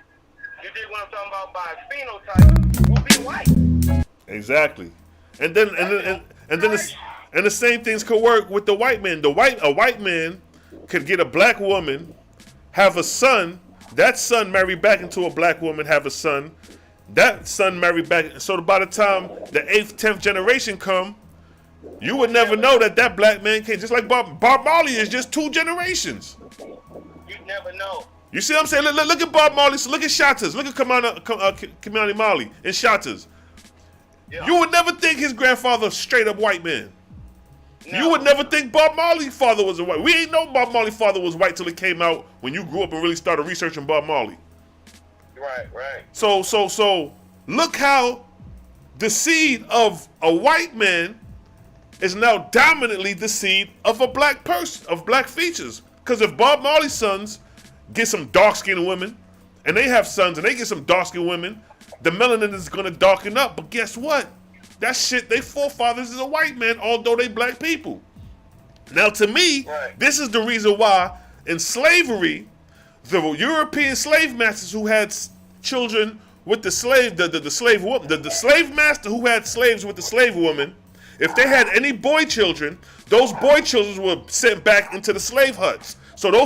you dig what I'm talking about, by its phenotype, will be white. Exactly. And the same things could work with the white man. A white man could get a black woman, have a son. That son marry back into a black woman, have a son. That son marry back. So by the time the 8th, 10th generation come, you would never know that black man came. Just like Bob Marley is just 2 generations. You'd never know. You see what I'm saying? Look at Bob Marley. Look at Shatters. Look at Kamani Marley and Shatters. Yeah. You would never think his grandfather was straight up white man. No. You would never think Bob Marley's father was a white. We ain't know Bob Marley's father was white till it came out when you grew up and really started researching Bob Marley. Right. So look how the seed of a white man is now dominantly the seed of a black person, of black features. Because if Bob Marley's sons get some dark-skinned women, and they have sons and they get some dark-skinned women, the melanin is going to darken up. But guess what? That shit, they forefathers is a white man, although they black people. Now, to me, This is the reason why in slavery, the European slave masters who had children with the slave, the slave woman, the slave master who had slaves with the slave woman, if they had any boy children, those boy children were sent back into the slave huts. So the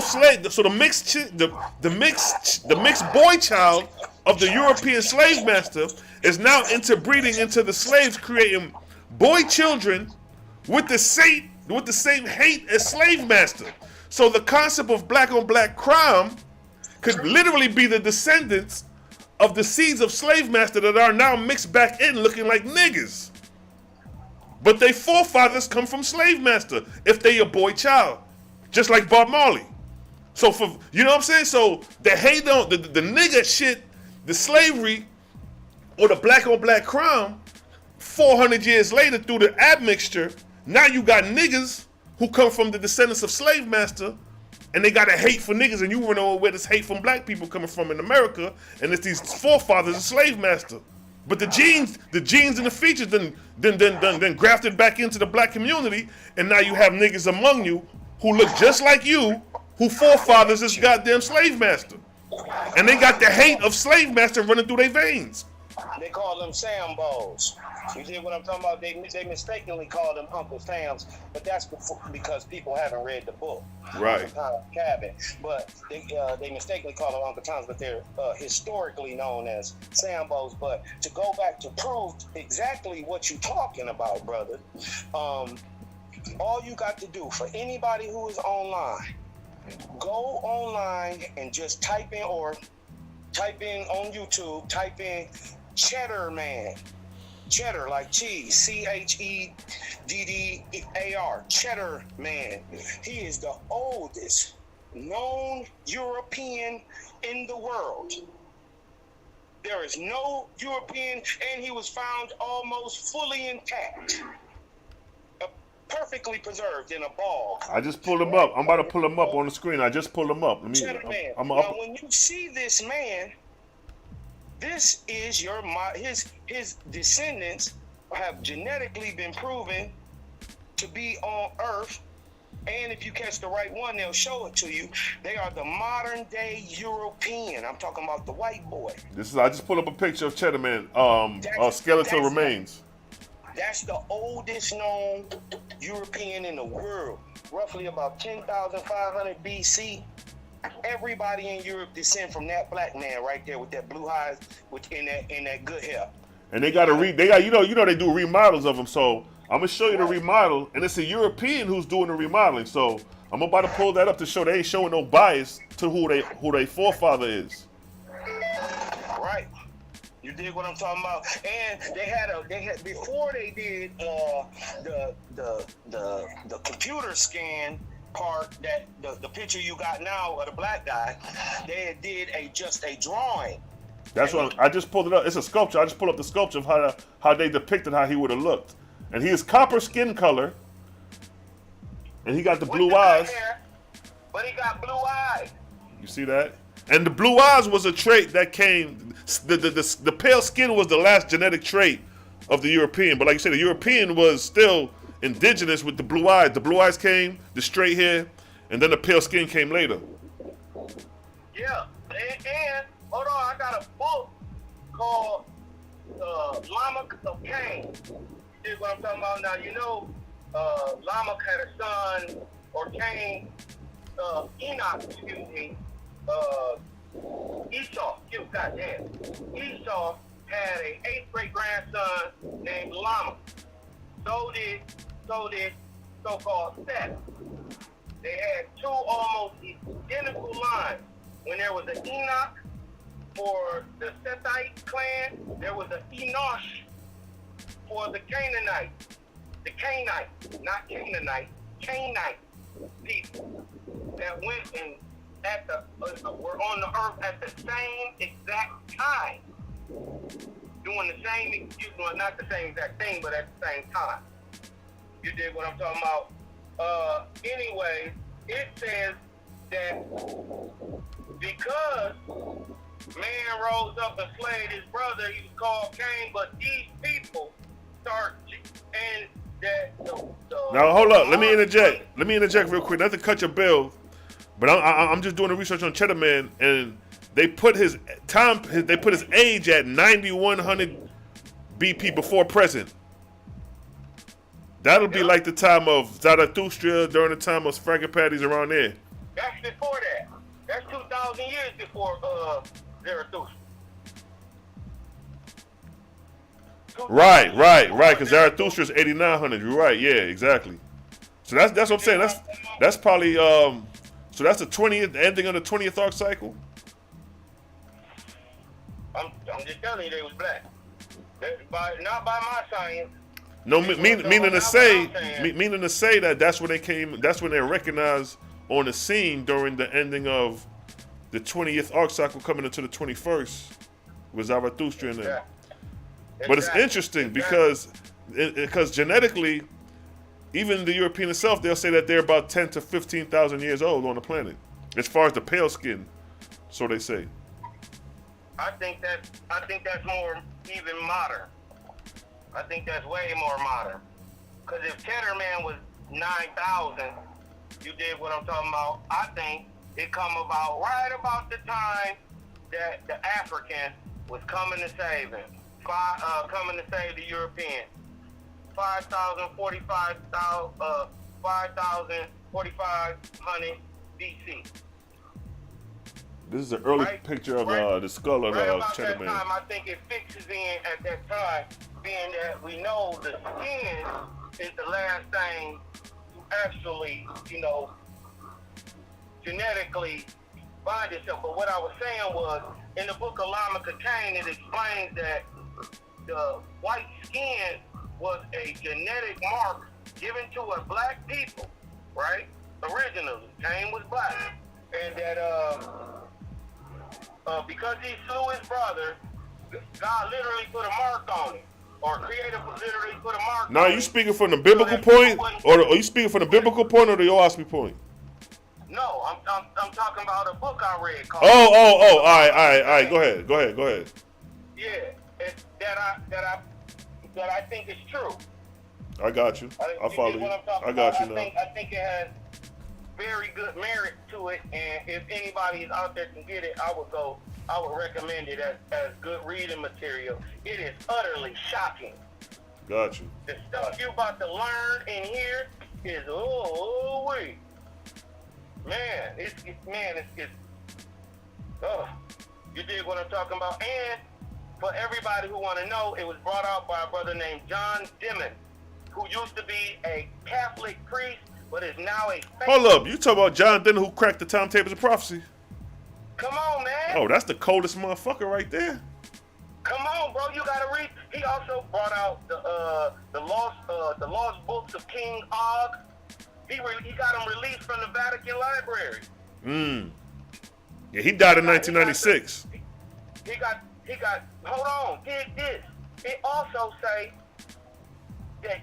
mixed boy child of the European slave master is now interbreeding into the slaves, creating boy children with the same hate as slave master. So the concept of black on black crime could literally be the descendants of the seeds of slave master that are now mixed back in looking like niggas. But their forefathers come from slave master if they a boy child, just like Bob Marley. So you know what I'm saying? So the hate on the nigga shit, the slavery, or the black on black crime, 400 years later through the admixture, now you got niggas who come from the descendants of slave master, and they got a hate for niggas, and you wanna know where this hate from black people coming from in America, and it's these forefathers of slave master. But the genes and the features then grafted back into the black community, and now you have niggas among you who look just like you, who forefathers is goddamn slave master. And they got the hate of slave master running through their veins. They call them Sambos. You see what I'm talking about? They mistakenly call them Uncle Sam's, but that's because people haven't read the book. Right. Cabin. But they mistakenly call them Uncle Tom's, but they're historically known as Sambos. But to go back to prove exactly what you're talking about, brother, all you got to do for anybody who is online, go online and just type in on YouTube, type in Cheddar Man. Cheddar, like cheese, Cheddar, Cheddar Man. He is the oldest known European in the world. There is no European, and he was found almost fully intact, perfectly preserved in a bog. I just pulled him up. I'm about to pull him up on the screen. I just pulled him up. Let me. Cheddar Man. I'm Now, up. when you see this man, this is his descendants have genetically been proven to be on Earth, and if you catch the right one, they'll show it to you. They are the modern day European. I'm talking about the white boy. I just pulled up a picture of Cheddar Man. Skeletal remains. That's the oldest known European in the world. Roughly about 10,500 BC. Everybody in Europe descend from that black man right there with that blue eyes, in that good hair. And they got you know they do remodels of them. So I'm gonna show you the remodel, and it's a European who's doing the remodeling. So I'm about to pull that up to show they ain't showing no bias to who they forefather is. Right. You dig what I'm talking about? And they had before they did the computer scan part, that the picture you got now of the black guy, they did just a drawing. That's what I just pulled it up. It's a sculpture. I just pulled up the sculpture of how they depicted how he would have looked. And he is copper skin color, and he got the blue eyes. Hair, but he got blue eyes. You see that? And the blue eyes was a trait that came. The pale skin was the last genetic trait of the European. But like you said, the European was still indigenous with the blue eyes. The blue eyes came, the straight hair, and then the pale skin came later. Yeah, and hold on, I got a book called Lamech of Cain. See what I'm talking about now? You know, Lamech had a son, or Cain, Enoch, Esau, goddamn. Esau had an 8th great grandson named Lamech. So did so-called Seth. They had two almost identical lines. When there was an Enoch for the Sethite clan, there was an Enosh for the Canaanite. The Canaanite, not Canaanite, Canaanite people that went and were on the earth at the same exact time, doing the same, not the same exact thing, but at the same time. You dig what I'm talking about? Anyway, it says that because man rose up and slayed his brother, he was called Cain, but these people start, and that now hold up, let me interject real quick, not to cut your bill. But I'm just doing the research on Cheddar Man, and they put his age at 9100 BP before present. That'll be like the time of Zarathustra during the time of Fragapatties around there. That's before that. That's 2,000 years before Zarathustra. Right. Because Zarathustra's 8,900. You're right. Yeah, exactly. So that's what I'm saying. That's probably So that's the 20th, the ending of the 20th arc cycle? I'm just telling you they was black. Not by my science. No, meaning to say that that's when they're recognized on the scene during the ending of the 20th arc cycle coming into the 21st with Zarathustra in there. Yeah. But it's interesting because genetically, even the European itself, they'll say that they're about 10 to 15,000 years old on the planet, as far as the pale skin, so they say. I think that's more even modern. I think that's way more modern. Because if Cheddar Man was 9,000, you did what I'm talking about. I think it come about right about the time that the African was coming to save him, coming to save the European. 5,500 BC. This is an early picture of the skull of Cheddar Man. Time, I think it fixes in at that time, being that we know the skin is the last thing to actually, genetically bind itself. But what I was saying was, in the book of Lamech of Cain, it explains that the white skin was a genetic mark given to a black people, right? Originally, Cain was black, and that because he slew his brother, God literally put a mark on him, or Creator literally put a mark. Now, you speaking from the biblical point, or are you speaking from the biblical point or the Oahspe point? No, I'm talking about a book I read called. Oh! All right. Go ahead. Yeah, that I think is true. I got you. I follow you. I got you now. I think it has very good merit to it, and if anybody is out there can get it, I would recommend it as good reading material. It is utterly shocking. Got you. The stuff you about to learn in here is wait. Man, it's you dig what I'm talking about? And for everybody who want to know, it was brought out by a brother named John Dimon, who used to be a Catholic priest, but is now a... Hold up, you talking about John Denver who cracked the timetables of prophecy? Come on, man. Oh, that's the coldest motherfucker right there. Come on, bro, you gotta read. He also brought out the lost books of King Og. He got them released from the Vatican Library. Yeah, he died in 1996. He got. Hold on, dig this. It also say that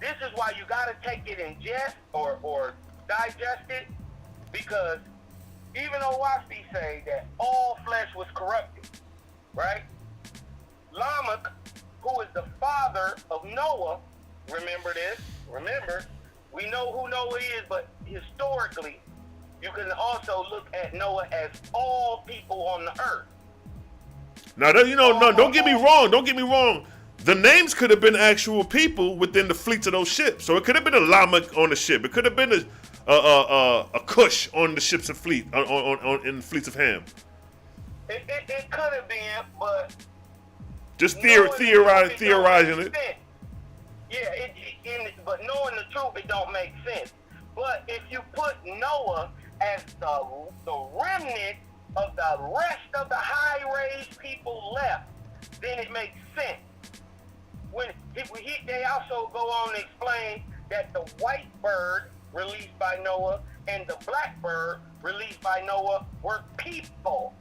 this is why you gotta take it in jest or digest it, because even though Oahspe say that all flesh was corrupted, right? Lamech, who is the father of Noah, remember this? Remember, we know who Noah is, but historically, you can also look at Noah as all people on the earth. Now, don't get me wrong. Don't get me wrong. The names could have been actual people within the fleets of those ships. So it could have been a Lamech on the ship. It could have been a Cush on the ships of fleet in the fleets of Ham. It could have been, but just theorizing it. Yeah, but knowing the truth, it don't make sense. But if you put Noah as the remnant of the rest of the high-raised people left, then it makes sense. They also go on to explain that the white bird released by Noah and the black bird released by Noah were people.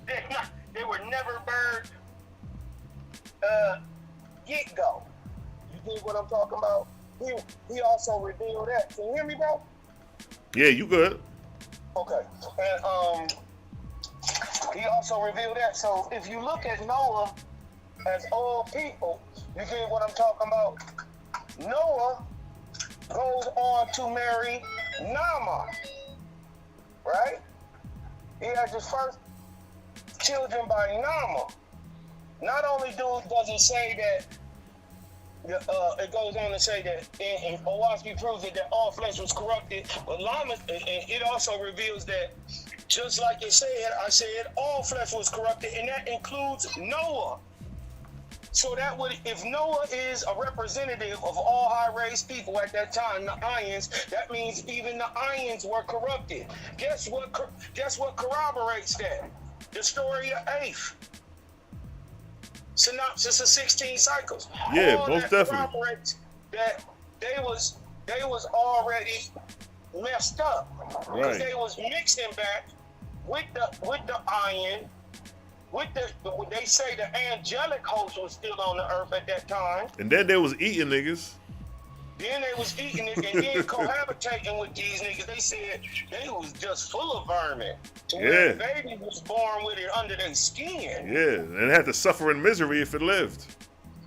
They were never birds. Get-go. You dig what I'm talking about? He also revealed that. Can you hear me, bro? Yeah, you good. Okay. And he also revealed that. So if you look at Noah as all people, you get what I'm talking about? Noah goes on to marry Nama, right? He has his first children by Nama. Not only does it say that, it goes on to say that, and Oahspe proves it, that all flesh was corrupted, but it also reveals that, just like it said, I said all flesh was corrupted, and that includes Noah. So that would, if Noah is a representative of all high-raised people at that time, the Ions, that means even the Ions were corrupted. Guess what corroborates that? The story of Eighth. Synopsis of 16 cycles. Yeah, all most that definitely. corroborates that they was already messed up. Because they was mixing back with the iron, they say the angelic host was still on the earth at that time. And then they was eating niggas. Then they was eating it and then cohabitating with these niggas. They said they was just full of vermin. The baby was born with it under their skin. Yeah, and it had to suffer in misery if it lived.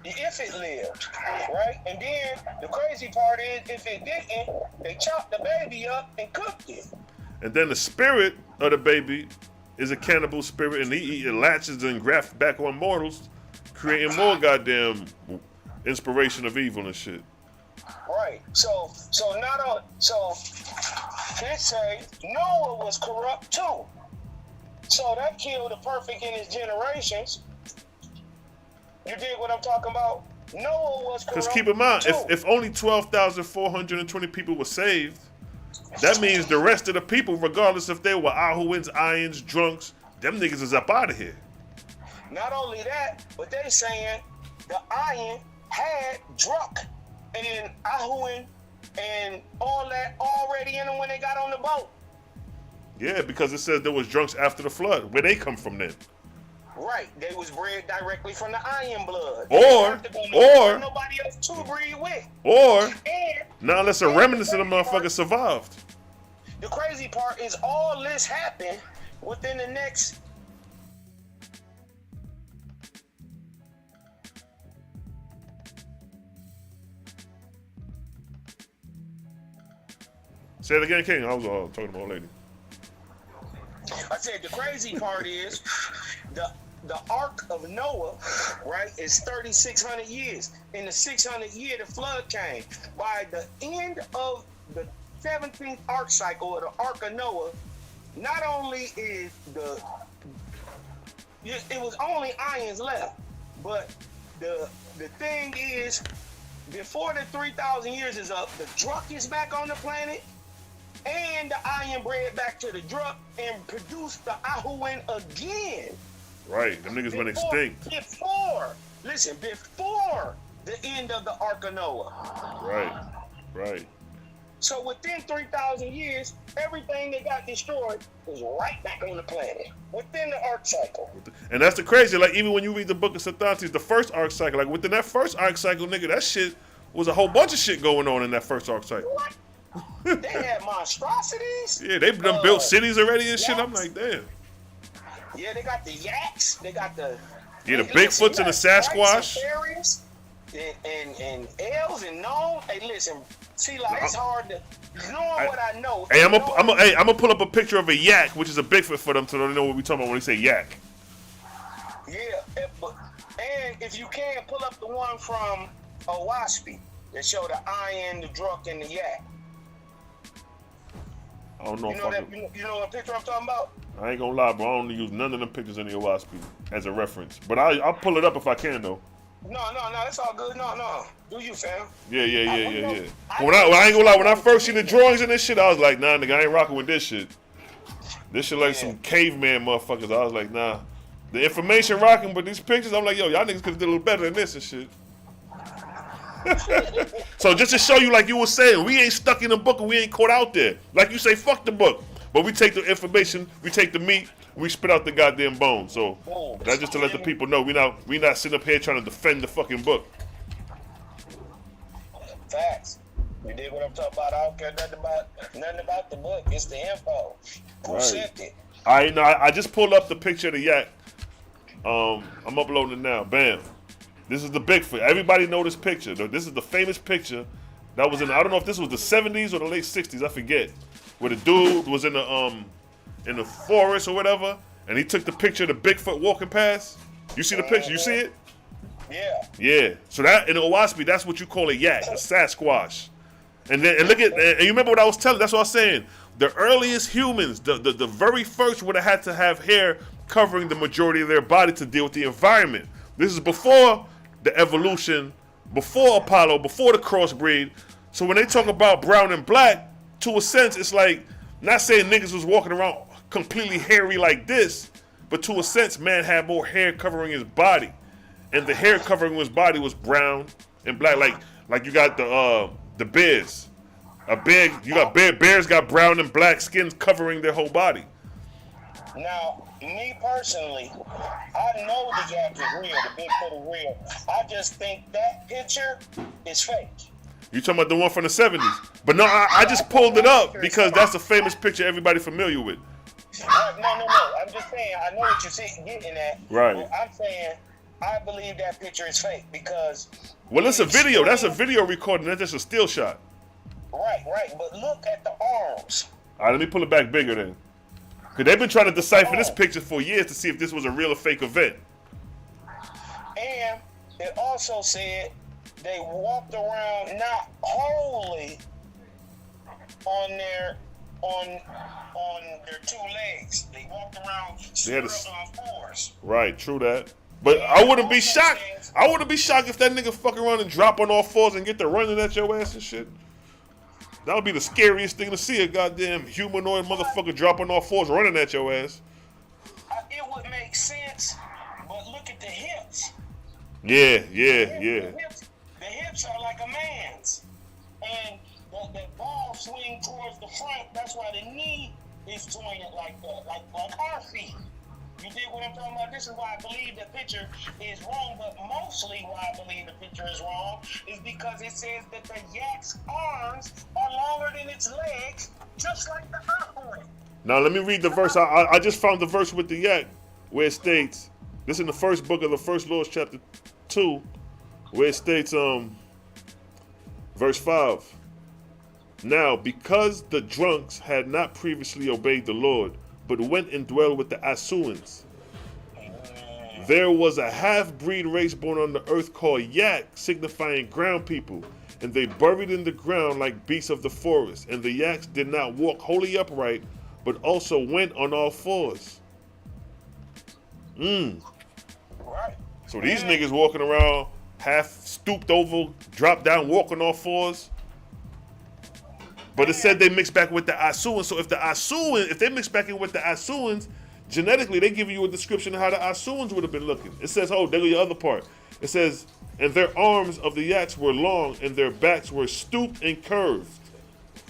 If it lived, right? And then the crazy part is, if it didn't, they chopped the baby up and cooked it. And then the spirit of the baby is a cannibal spirit, and it latches and grafts back on mortals, creating more goddamn inspiration of evil and shit. Right. So they say Noah was corrupt too. So that killed the perfect in his generations. You dig what I'm talking about? Noah was corrupt. Because keep in mind, too. if only 12,420 people were saved, That means the rest of the people, regardless if they were Ahuins, Ions, drunks, them niggas is up out of here. Not only that, but they saying the Iron had drunk and Ahuin and all that already in them when they got on the boat. Yeah, because it says there was drunks after the flood. Where they come from then? Right, they was bred directly from the Iron blood. Or nobody else to breed with. Or And now unless a remnants of the motherfuckers survived. the crazy part is all this happened within the next. Say it again, King. I was talking about a lady. I said the crazy part is the Ark of Noah, right, is 3,600 years. In the 600th year, the flood came. By the end of the 17th Ark cycle of the Ark of Noah, not only is it was only ions left, but the thing is, before the 3,000 years is up, the drunk is back on the planet, and the iron bred back to the drunk and produced the Ahuin again. Right, them niggas went extinct. Before the end of the Ark of Noah. Right. So within 3,000 years, everything that got destroyed is right back on the planet within the Ark cycle. And that's the crazy. Like even when you read the book of Sathantes, the first Ark cycle, like within that first Ark cycle, nigga, that shit was a whole bunch of shit going on in that first Ark cycle. What? They had monstrosities. Yeah, they done built cities already and shit. I'm like, damn. Yeah, they got the yaks. They got the Bigfoots and the Sasquatch. And elves and gnomes. Hey, listen, Selah, it's hard to knowing what I know. Hey, I'm gonna pull up a picture of a yak, which is a Bigfoot for them, so they know what we talking about when they say yak. Yeah, and if you can, pull up the one from Oahspe that show the iron, the drunk, and the yak. I don't know. You know what picture I'm talking about? I ain't gonna lie, bro. I don't use none of them pictures in the Oahspe as a reference, but I'll pull it up if I can though. No, it's all good. No. Do you, fam? Yeah. When I ain't gonna lie, when I first seen the drawings and this shit, I was like, nah, nigga, I ain't rocking with this shit. This shit like some caveman motherfuckers. I was like, nah. The information rocking, but these pictures, I'm like, yo, y'all niggas could have did a little better than this and shit. So just to show you, like you were saying, we ain't stuck in the book and we ain't caught out there. Like you say, fuck the book. But we take the information, we take the meat, we spit out the goddamn bones. So that's just to let the people know we not sitting up here trying to defend the fucking book. Facts. You did what I'm talking about. I don't care nothing about the book. It's the info. Who sent it? I just pulled up the picture of the yak. I'm uploading it now. Bam. This is the Bigfoot. Everybody know this picture. This is the famous picture that was in, I don't know if this was the 70s or the late 60s, I forget. Where the dude was in the forest or whatever, and he took the picture of the Bigfoot walking past. You see the picture? You see it? Yeah. Yeah. So that in Oahspe, that's what you call a yak, a Sasquatch. And look at, and you remember what I was telling? That's what I was saying. The earliest humans, the very first would have had to have hair covering the majority of their body to deal with the environment. This is before the evolution, before Apollo, before the crossbreed. So when they talk about brown and black, to a sense, it's like, not saying niggas was walking around completely hairy like this, but to a sense, man had more hair covering his body. And the hair covering his body was brown and black. Like you got the bears. Bears got brown and black skins covering their whole body. Now, me personally, I know the yak is real, the Bigfoot is real. I just think that picture is fake. You talking about the one from the 70s? But no, I just pulled it up because that's a famous picture everybody familiar with. No. I'm just saying, I know what you're getting at. Right. But I'm saying, I believe that picture is fake because... Well, it's a video. That's a video recording. That's just a still shot. Right. But look at the arms. All right, let me pull it back bigger then. Because they've been trying to decipher this picture for years to see if this was a real or fake event. And it also said they walked around not wholly on their two legs. They walked around on fours. Right, true that. But I wouldn't be shocked. I wouldn't be shocked if that nigga fuck around and drop on all fours and get to running at your ass and shit. That would be the scariest thing to see, a goddamn humanoid motherfucker dropping off fours running at your ass. It would make sense, but look at the hips. Yeah. The hips are like a man's. And the ball swing towards the front, that's why the knee is jointed like that, like our feet. You dig what I'm talking about? This is why I believe the picture is wrong, but mostly why I believe the picture is wrong is because it says that the yak's arms are longer than its legs, just like the earthworm. Now let me read the verse. I just found the verse with the yak where it states, this is in the first book of the first Lord's chapter 2, where it states, verse 5. Now, because the drunks had not previously obeyed the Lord, but went and dwelled with the Asuans, there was a half-breed race born on the earth called yak, signifying ground people, and they buried in the ground like beasts of the forest. And the yaks did not walk wholly upright, but also went on all fours. Right. So these niggas walking around half stooped over, dropped down, walking off fours. But it said they mixed back with the Asuans. So if they mix back in with the Asuans, genetically they give you a description of how the Asuans would have been looking. It says, oh, there go your other part. It says, and their arms of the yaks were long, and their backs were stooped and curved.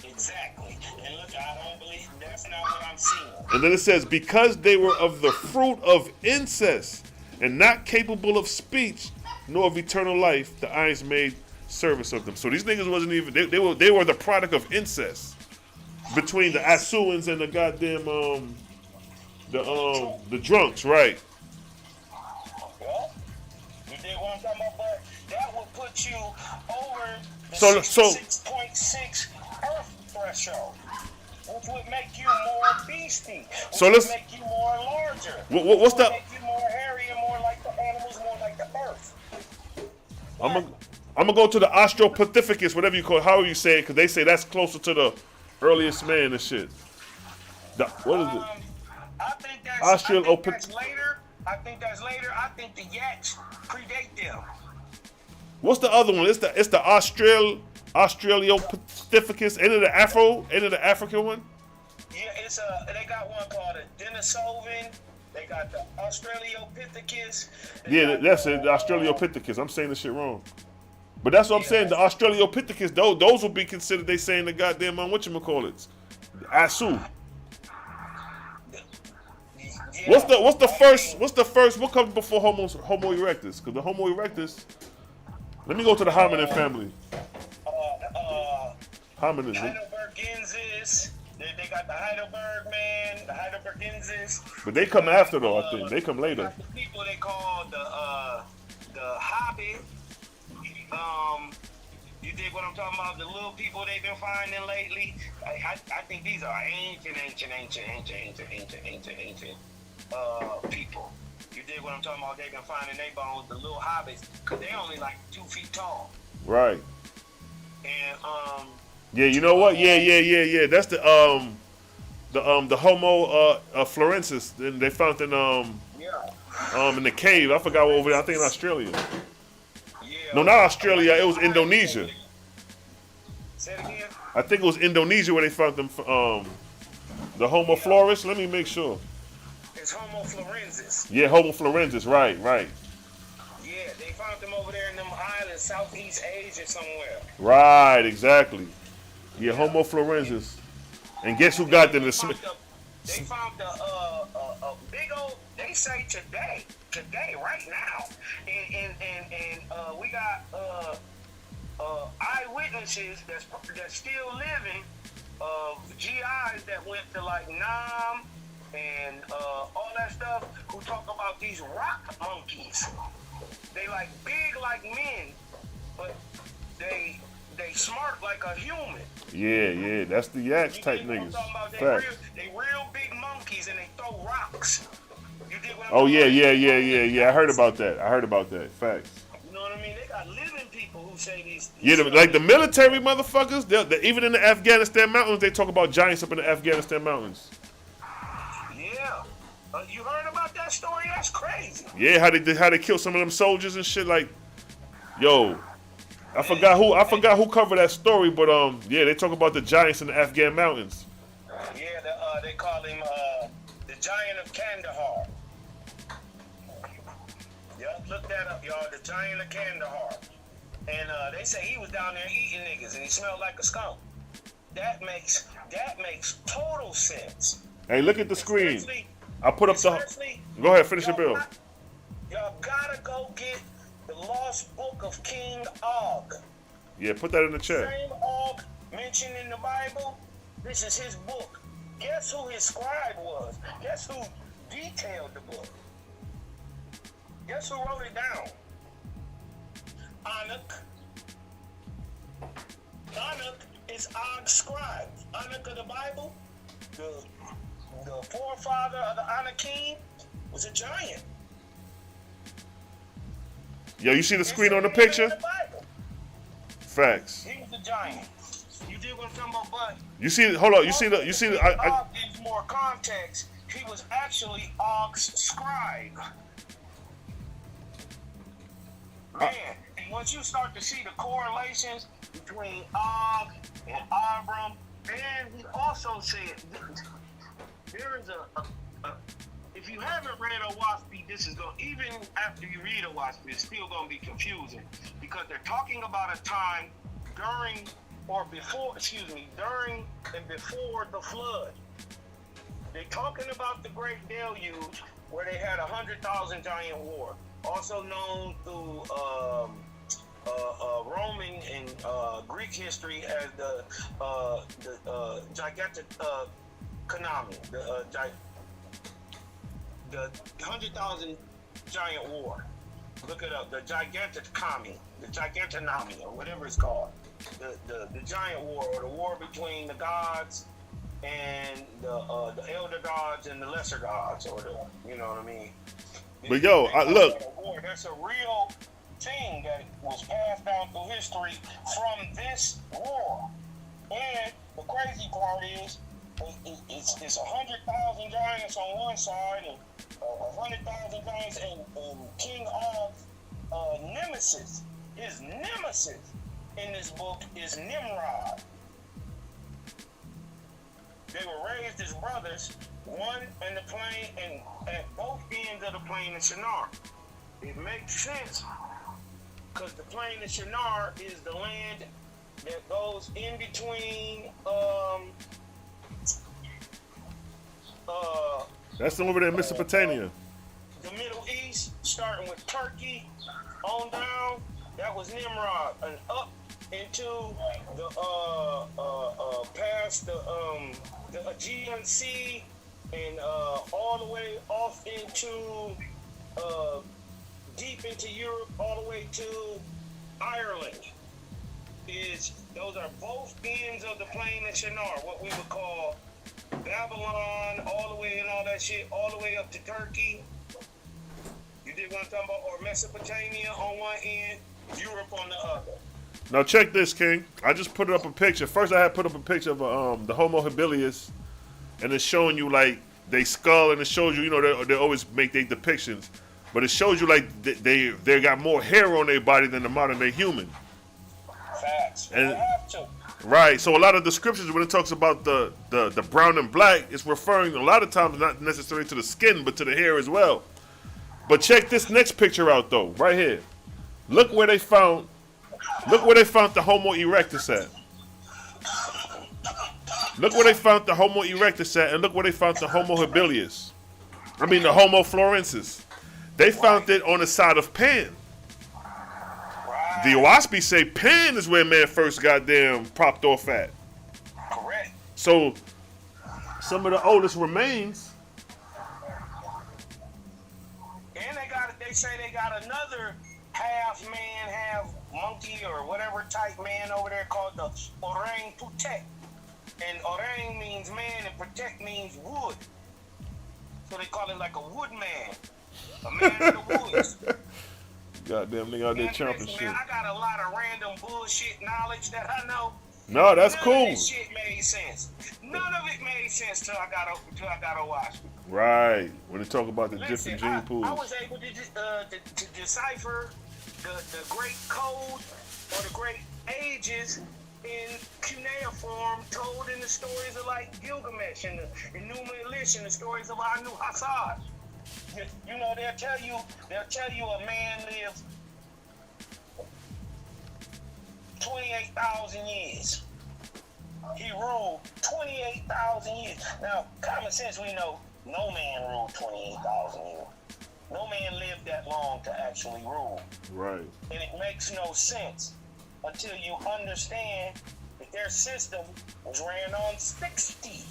Exactly. And look, I don't believe that's not what I'm seeing. And then it says, because they were of the fruit of incest, and not capable of speech, nor of eternal life, the eyes made service of them. So these niggas wasn't even, they were the product of incest between the Asuans and the goddamn the drunks, right? Well, you dig what I'm talking about? But that would put you over the So 6.6 earth threshold, which would make you more beastie, which so would let's make you more larger. what's Which would the make you more hairy and more like the animals, more like the earth. I'm gonna go to the Australopithecus, whatever you call it, however you say it, because they say that's closer to the earliest man and shit. What is it? I think that's later. I think I think the yaks predate them. What's the other one? It's the Australopithecus. Ain't it the African one? Yeah, they got one called a Denisovan. They got the Australopithecus. Yeah, that's it, the Australopithecus. I'm saying this shit wrong. But that's what I'm saying. The Australopithecus, those will be considered. They saying the goddamn whatchamacallits, Asu. Yeah. What's the first? What comes before Homo erectus? Because the Homo erectus. Let me go to the hominin family. Hominin. Heidelbergensis. They got the Heidelberg man, the Heidelbergensis. But they come after though. I think they come later. The people they call the Hobbit. You dig what I'm talking about? The little people they've been finding lately. I think these are ancient people. You dig what I'm talking about? They've been finding their bones, the little hobbits, because they only like 2 feet tall. Right. And yeah, you know what? Yeah. That's the Homo florensis. They found in the cave. I forgot what over there. I think in Australia. No, not Australia. It was Indonesia. Say it again. I think it was Indonesia where they found them. The Homo floris. Let me make sure. It's Homo florensis. Yeah, Homo florensis. Right. Yeah, they found them over there in them islands, Southeast Asia somewhere. Right, exactly. Yeah, Homo florensis. And guess who got them? They found a big old. They say today, right now, and we got eyewitnesses that's still living of GIs that went to like Nam and all that stuff, who talk about these rock monkeys. They like big like men, but they smart like a human. Yeah, that's the yaks type niggas. They real big monkeys and they throw rocks. Oh yeah. I heard about that. Facts. You know what I mean? They got living people who say these. Like the military motherfuckers. Even in the Afghanistan mountains, they talk about giants up in the Afghanistan mountains. Yeah. You heard about that story? That's crazy. Yeah, how they kill some of them soldiers and shit. Like, yo, I forgot who covered that story, but yeah, they talk about the giants in the Afghan mountains. Yeah, they call him the Giant of Kandahar. Yeah, look that up, y'all. The Giant of Kandahar. And they say he was down there eating niggas, and he smelled like a skunk. That makes total sense. Hey, look at the screen. I put up the. Go ahead, finish your bill. Y'all gotta go get the Lost Book of King Og. Yeah, put that in the chat. Same Og mentioned in the Bible. This is his book. Guess who his scribe was? Guess who detailed the book? Guess who wrote it down? Anak. Anak is Og's scribe. Anak of the Bible, the forefather of the Anakim, was a giant. Yo, you see the screen on the picture? Facts. He was a giant. You did what I'm talking about, but you see, hold on, you see the. Og gives more context. He was actually Og's scribe. Man, and once you start to see the correlations between Og and Abram, and he also said there is a if you haven't read Oahspe, this is going, even after you read Oahspe, it's still going to be confusing because they're talking about a time during and before the flood. They're talking about the Great Deluge where they had 100,000 giant war, also known through Roman and Greek history as the gigantic Konami, the 100,000 giant war. Look it up. The Gigantic-Kami, the Gigantanami, or whatever it's called. The giant war, or the war between the gods and the elder gods and the lesser gods, or you know what I mean. But yo, look. That's a real thing that was passed down through history from this war. And the crazy part is, it's 100,000 giants on one side and 100,000 giants, and King Og's nemesis, his nemesis in this book is Nimrod. They were raised as brothers, one in the plain and at both ends of the plain of Shinar. It makes sense because the plain of Shinar is the land that goes in between that's over there in Mesopotamia. The Middle East, starting with Turkey on down, that was Nimrod, and up into the past the Aegean Sea, and all the way off into deep into Europe, all the way to Ireland. Those are both ends of the plain of Shinar, what we would call Babylon, all the way and all that shit, all the way up to Turkey. You did what I'm talking about, or Mesopotamia on one end, Europe on the other. Now check this, King. I just put up a picture. First, I had put up a picture of the Homo habilis, and it's showing you like they skull, and it shows you, you know, they always make their depictions, but it shows you like they got more hair on their body than the modern day human. Facts. And, you have to. Right. So a lot of the scriptures, when it talks about the brown and black, it's referring a lot of times not necessarily to the skin, but to the hair as well. But check this next picture out though, right here. Look where they found the Homo erectus at. Look where they found the Homo erectus at, and look where they found the Homo habilis. I mean the Homo florensis. They found it on the side of Pan. The Oahspe say Pan is where man first goddamn popped off at. Correct. So some of the oldest remains. And they say they got another half man, half monkey, or whatever type man over there called the Orang Putek. And Orang means man and Putek means wood. So they call it like a wood man. A man in the woods. Goddamn nigga out there chomping shit. Man, I got a lot of random bullshit knowledge that I know. No, that's cool. None of this shit made sense. None of it made sense till I got Oahspe. Right. When they talk about the different gene pools. I was able to decipher the great code or the great ages in cuneiform told in the stories of like Gilgamesh and the Enuma Elish and the stories of Anu Hassad. You know, they'll tell you a man lived 28,000 years. He ruled 28,000 years. Now, common sense, we know no man ruled 28,000 years. No man lived that long to actually rule. Right. And it makes no sense until you understand that their system was ran on 60.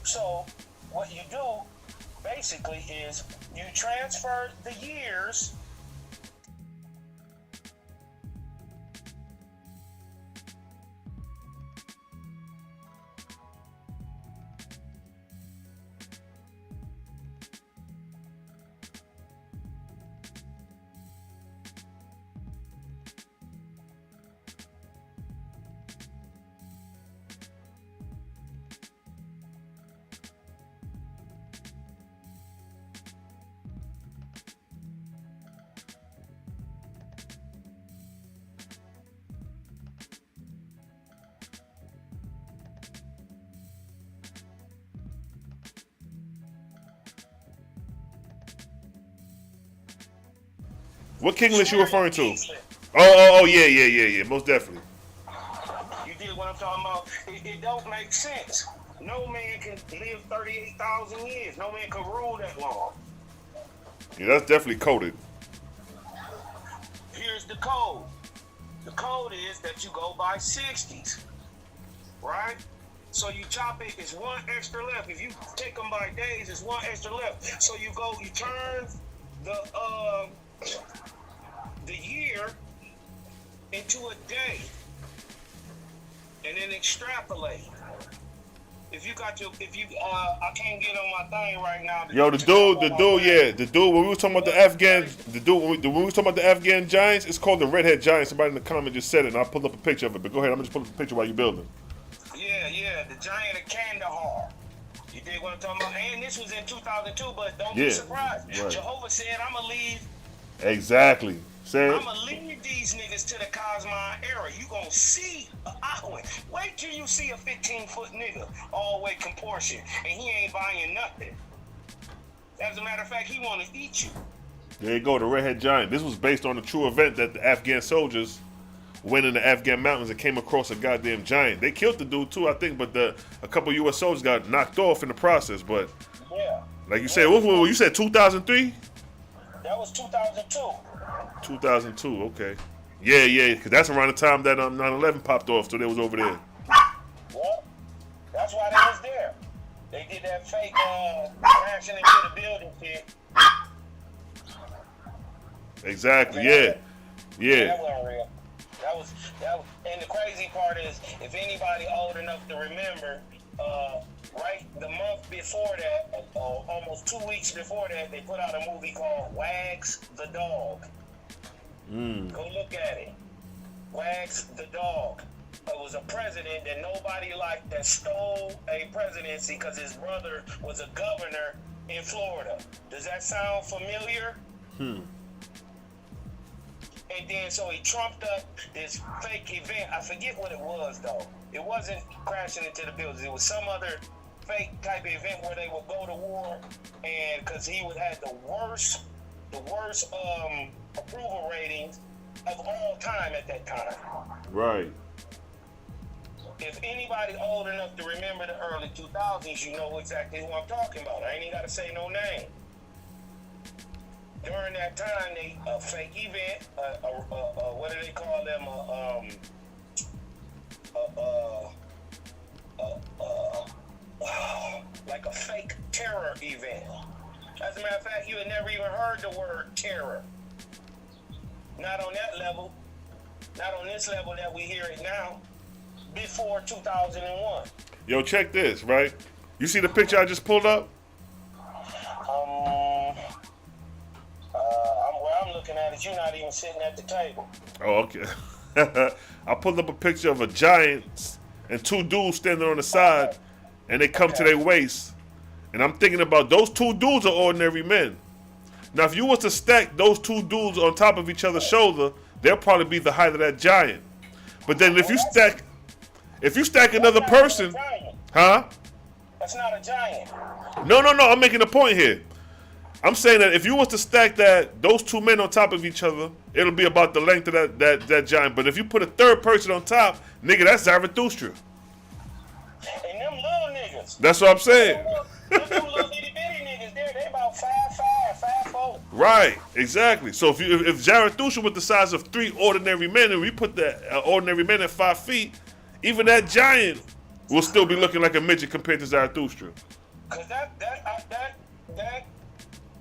So what you do basically is you transfer the years What king list you referring to? Oh, yeah. Most definitely. You did what I'm talking about. It don't make sense. No man can live 38,000 years. No man can rule that long. Yeah, that's definitely coded. Here's the code. The code is that you go by 60s, right? So you chop it, it's one extra left. If you take them by days, it's one extra left. So you turn the year into a day, and then extrapolate. I can't get on my thing right now. Yo, the dude. When we was talking about the Afghan, when we was talking about the Afghan giants, it's called the Redhead Giant. Somebody in the comment just said it, and I'll pull up a picture of it. But go ahead, I'm gonna just pull up a picture while you're building. Yeah, the giant of Kandahar. You dig what I'm talking about? And this was in 2002, but don't be surprised. Right. Jehovah said, I'm gonna leave. Exactly. I'm gonna leave these niggas to the Cosmine era. You gonna see Aquan. Wait till you see a 15-foot nigga all the way proportioned, and he ain't buying nothing. As a matter of fact, he wanna eat you. There you go, the Redhead Giant. This was based on a true event that the Afghan soldiers went in the Afghan mountains and came across a goddamn giant. They killed the dude too, I think, but a couple U.S. soldiers got knocked off in the process. But like you said, you said 2003? That was 2002. 2002, okay. Yeah, because that's around the time that 9/11 popped off, so they was over there. Well, that's why they was there. They did that fake crashing into the building shit. Exactly, yeah. That wasn't real. That was, and the crazy part is, if anybody old enough to remember, right the month before that, almost 2 weeks before that, they put out a movie called Wags the Dog. Go look at it. Wags the Dog. It was a president that nobody liked that stole a presidency because his brother was a governor in Florida. Does that sound familiar? And then so he trumped up this fake event. I forget what it was though. It wasn't crashing into the buildings. It was some other fake type of event where they would go to war, and because he would have the worst approval ratings of all time at that time. Right. If anybody old enough to remember the early 2000s, you know exactly who I'm talking about. I ain't even got to say no name. During that time, a fake event, what do they call them? Like a fake terror event. As a matter of fact, you had never even heard the word terror. Not on that level. Not on this level that we hear it now. Before 2001. Yo, check this, right? You see the picture I just pulled up? Where I'm looking at it, you're not even sitting at the table. Oh, okay. I pulled up a picture of a giant and two dudes standing on the side, and they come to their waist, And I'm thinking about those two dudes are ordinary men. Now, if you was to stack those two dudes on top of each other's shoulder, they'll probably be the height of that giant. But then if you stack another person, huh? That's not a giant. No. I'm making a point here. I'm saying that if you was to stack those two men on top of each other, it'll be about the length of that giant. But if you put a third person on top, nigga, that's Zarathustra. And them little niggas. That's what I'm saying. Them little itty bitty niggas there, they about 5'5", 5'4". Right, exactly. So if Zarathustra was the size of 3 ordinary men, and we put that ordinary men at 5 feet, even that giant will still be looking like a midget compared to Zarathustra. Cause that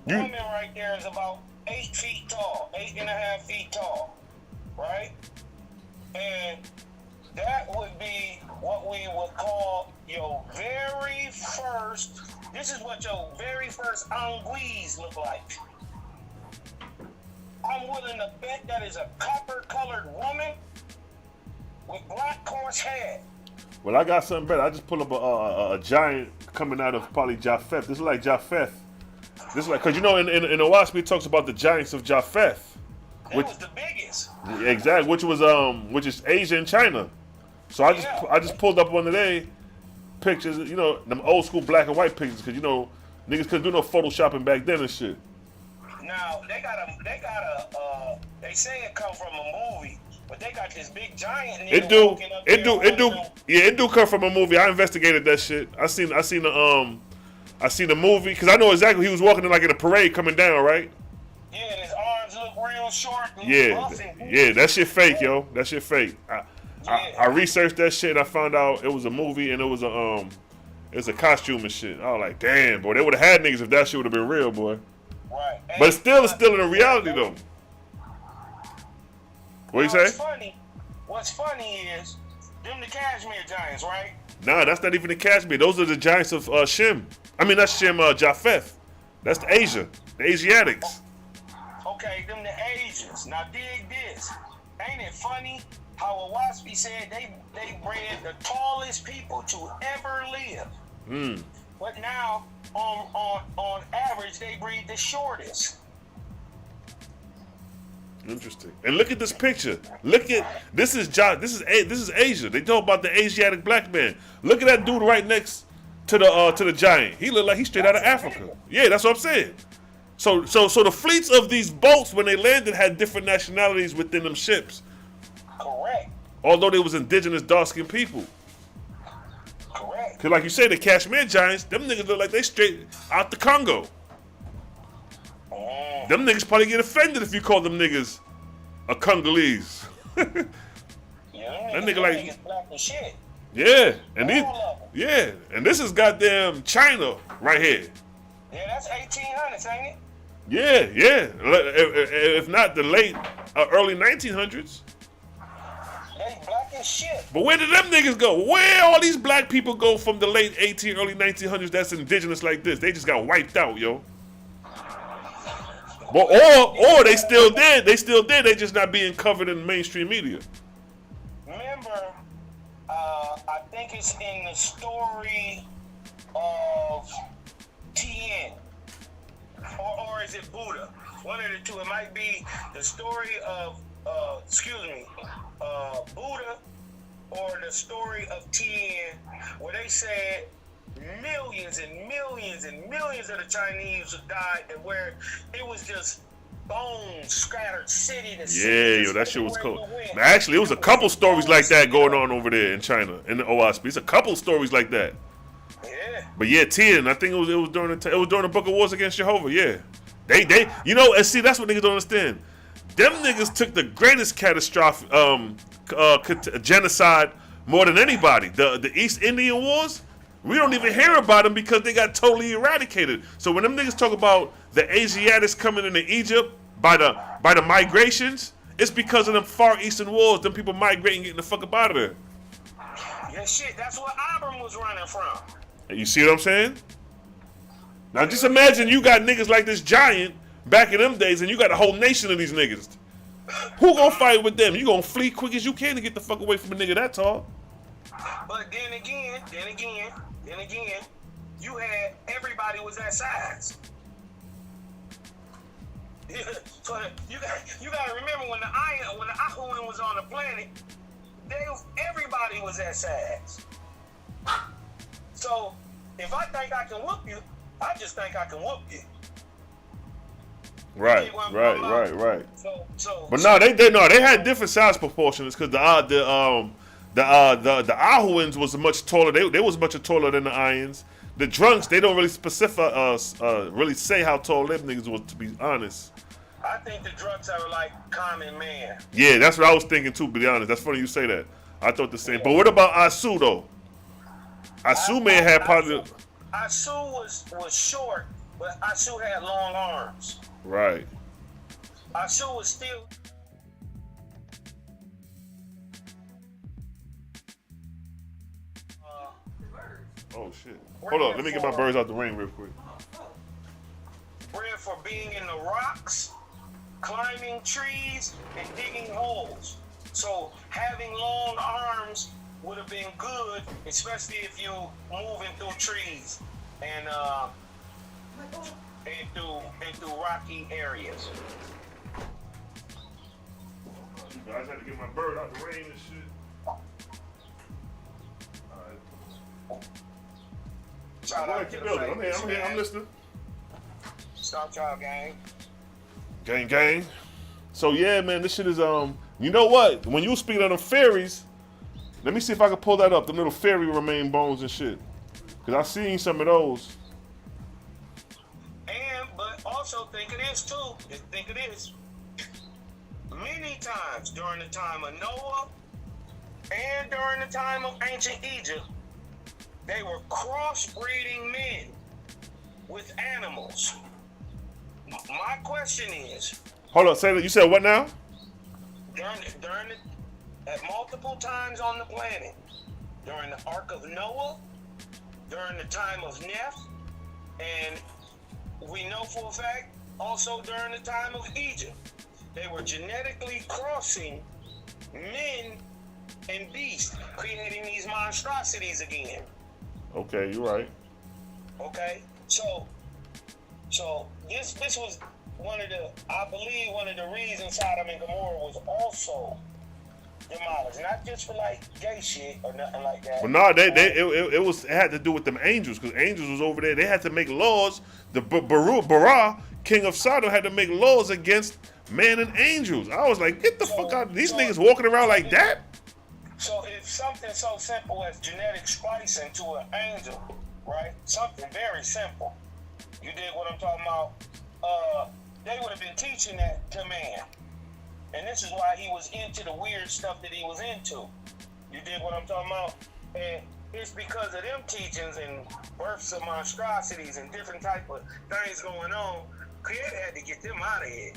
woman right there is about 8 feet tall, 8.5 feet tall, right? And that would be what we would call your very first. This is what your very first anguilles look like. I'm willing to bet that is a copper-colored woman with black coarse hair. Well, I got something better. I just pulled up a giant coming out of probably Japheth. This is like Japheth. This is like, because you know in Oahspe it talks about the giants of Japheth. That was the biggest. Exactly, which is Asia and China. So I just pulled up one of their pictures, you know, them old school black and white pictures, because you know niggas couldn't do no photoshopping back then and shit. Now they say it come from a movie, but they got this big giant nigga it do come from a movie. I investigated that shit. I seen the movie because I know exactly he was walking in like in a parade coming down, right? Yeah, his arms look real short. Yeah, that shit fake, yo. That shit fake. I researched that shit and I found out it was a movie and it was a costume and shit. I was like, damn, boy, they would have had niggas if that shit would have been real, boy. Right. But it's still in the reality though. What you say? What's funny is them the Kashmir giants, right? Nah, that's not even the Kashmir. Those are the giants of Shem. I mean, that's Shem Japheth. That's the Asia, the Asiatics. Okay, them the Asians. Now dig this. Ain't it funny how Oahspe said they bred the tallest people to ever live? But now on average they breed the shortest. Interesting. And look at this picture. This is Asia. They talk about the Asiatic black man. Look at that dude right next to the giant. He look like he's straight out of Africa. Yeah, that's what I'm saying. So the fleets of these boats when they landed had different nationalities within them ships. Correct. Although they was indigenous dark-skinned people. Correct. Cause like you say, the Kashmir giants, them niggas look like they straight out the Congo. Them niggas probably get offended if you call them niggas a Congolese. Yeah, that nigga like niggas black as shit. Yeah, and this is goddamn China right here. Yeah, that's 1800s, ain't it? Yeah. If not the late, early 1900s. They black as shit. But where did them niggas go? Where all these black people go from the late early 1900s that's indigenous like this? They just got wiped out, yo. But or they still did. They just not being covered in mainstream media. Remember, I think it's in the story of Tien, or is it Buddha? One of the two. It might be the story of Buddha, or the story of Tien, where they said millions and millions and millions of the Chinese died, and where it was just bones scattered city to city. Yeah, yo, that shit was cool. Now, actually, it was a couple stories like that going on over there in China, in the Oahspe. It's a couple stories like that. Yeah. But yeah, Tien, I think it was during the Book of Wars against Jehovah. Yeah, they you know, and see, that's what niggas don't understand. Them niggas took the greatest catastrophic genocide more than anybody. The East Indian Wars. We don't even hear about them because they got totally eradicated. So when them niggas talk about the Asiatics coming into Egypt by the migrations, it's because of them Far Eastern wars, them people migrating, getting the fuck up out of there. Yeah, shit, that's where Abram was running from. And you see what I'm saying? Now just imagine you got niggas like this giant back in them days and you got a whole nation of these niggas. Who gonna fight with them? You gonna flee quick as you can to get the fuck away from a nigga that tall. But then again, you had everybody was that size. So you got to remember when the Ahuan was on the planet, everybody was that size. So if I think I can whoop you, I just think I can whoop you. Right. But no, they had different size proportions because the Ahuans was much taller. They was much taller than the Ions. The Drunks, they don't really really say how tall them niggas was, to be honest. I think the Drunks are like common man. Yeah, that's what I was thinking too, to be honest. That's funny you say that. I thought the same. Yeah. But what about Asu though? Asu may have probably. Asu was short, but Asu had long arms. Right. Asu was still. Oh shit. Hold on, let me get my birds out the rain real quick. Bred for being in the rocks, climbing trees, and digging holes. So having long arms would have been good, especially if you moving through trees and through rocky areas. You guys had to get my bird out the rain and shit. Shout out to the I'm here, I'm listening. Start y'all gang. Gang. So yeah, man, this shit is you know what? When you speak of them fairies, let me see if I can pull that up, the little fairy remain bones and shit. Cause I seen some of those. But also think of this too. Think of this. Many times during the time of Noah and during the time of ancient Egypt, they were crossbreeding men with animals. My question is... Hold on, say that. You said what now? At multiple times on the planet, during the Ark of Noah, during the time of Neph, and we know for a fact, also during the time of Egypt, they were genetically crossing men and beasts, creating these monstrosities again. Okay, you're right. Okay, so this was I believe one of the reasons Sodom and Gomorrah was also demolished, not just for like gay shit or nothing like that. But no, it had to do with them angels, because angels was over there. They had to make laws. The Bara, king of Sodom, had to make laws against man and angels. I was like, get the fuck out! These niggas walking around like that. So if something so simple as genetic splicing to an angel, right? Something very simple. You dig what I'm talking about? They would have been teaching that to man. And this is why he was into the weird stuff that he was into. You dig what I'm talking about? And it's because of them teachings and births of monstrosities and different type of things going on, Creator had to get them out of here.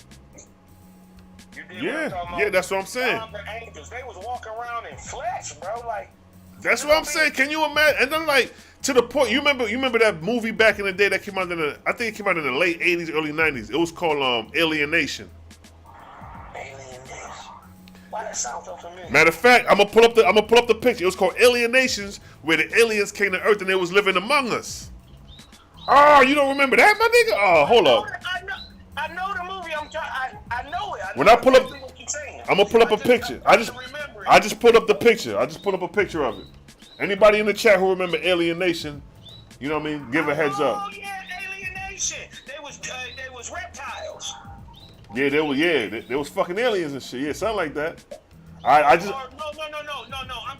You dig what I'm talking about? Yeah, that's what I'm saying. The angels, they was walking around in flesh, bro. Like, that's what I'm saying. Can you imagine? And then, like, to the point, you remember that movie back in the day that came out I think it came out in the late 80s, early 90s. It was called Alienation. Alienation. Why that sound so familiar? Matter of fact, I'm gonna pull up the picture. It was called Alienations, where the aliens came to Earth and they was living among us. Oh, you don't remember that, my nigga? Oh, hold up. I know the movie. I know it. When I pull up, I'm gonna pull up a picture. I just pulled up the picture. I just pulled up a picture of it. Anybody in the chat who remember Alienation, you know what I mean? Give a heads up. Oh yeah, Alienation. They was reptiles. Yeah, they was fucking aliens and shit. Yeah, something like that. No. I'm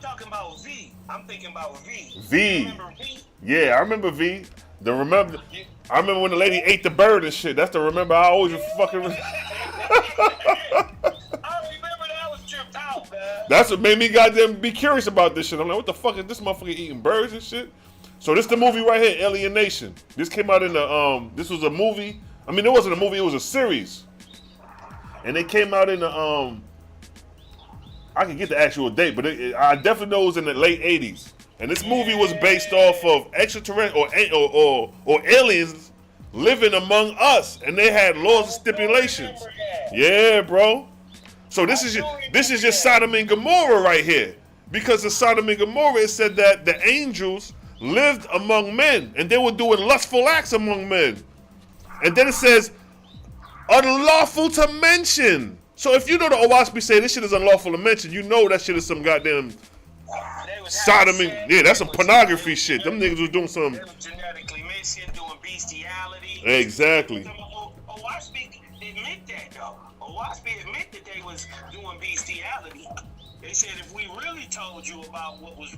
talking about V. I'm thinking about V. V. You remember V? Yeah, I remember V. I remember when the lady ate the bird and shit. That's the remember. I always fucking. I remember that. I was tripped out, man. That's what made me goddamn be curious about this shit. I'm like, what the fuck is this motherfucker eating birds and shit? So this the movie right here, Alienation. This came out in the This was a movie. I mean, it wasn't a movie. It was a series. And it came out in the I can get the actual date, but I definitely know it was in the late 80s. And this movie was based off of extraterrestrial or aliens living among us, and they had laws and stipulations. Yeah, bro. So this is just Sodom and Gomorrah right here, because in Sodom and Gomorrah it said that the angels lived among men, and they were doing lustful acts among men. And then it says, unlawful to mention. So if you know the Oahspe say this shit is unlawful to mention, you know that shit is some goddamn sodomy. Yeah, that's some pornography shit. Them niggas was doing some. They was genetically mixing, doing bestiality. Exactly. Oahspe admit that though. Oahspe admit that they was doing bestiality. They said if we really told you about what was,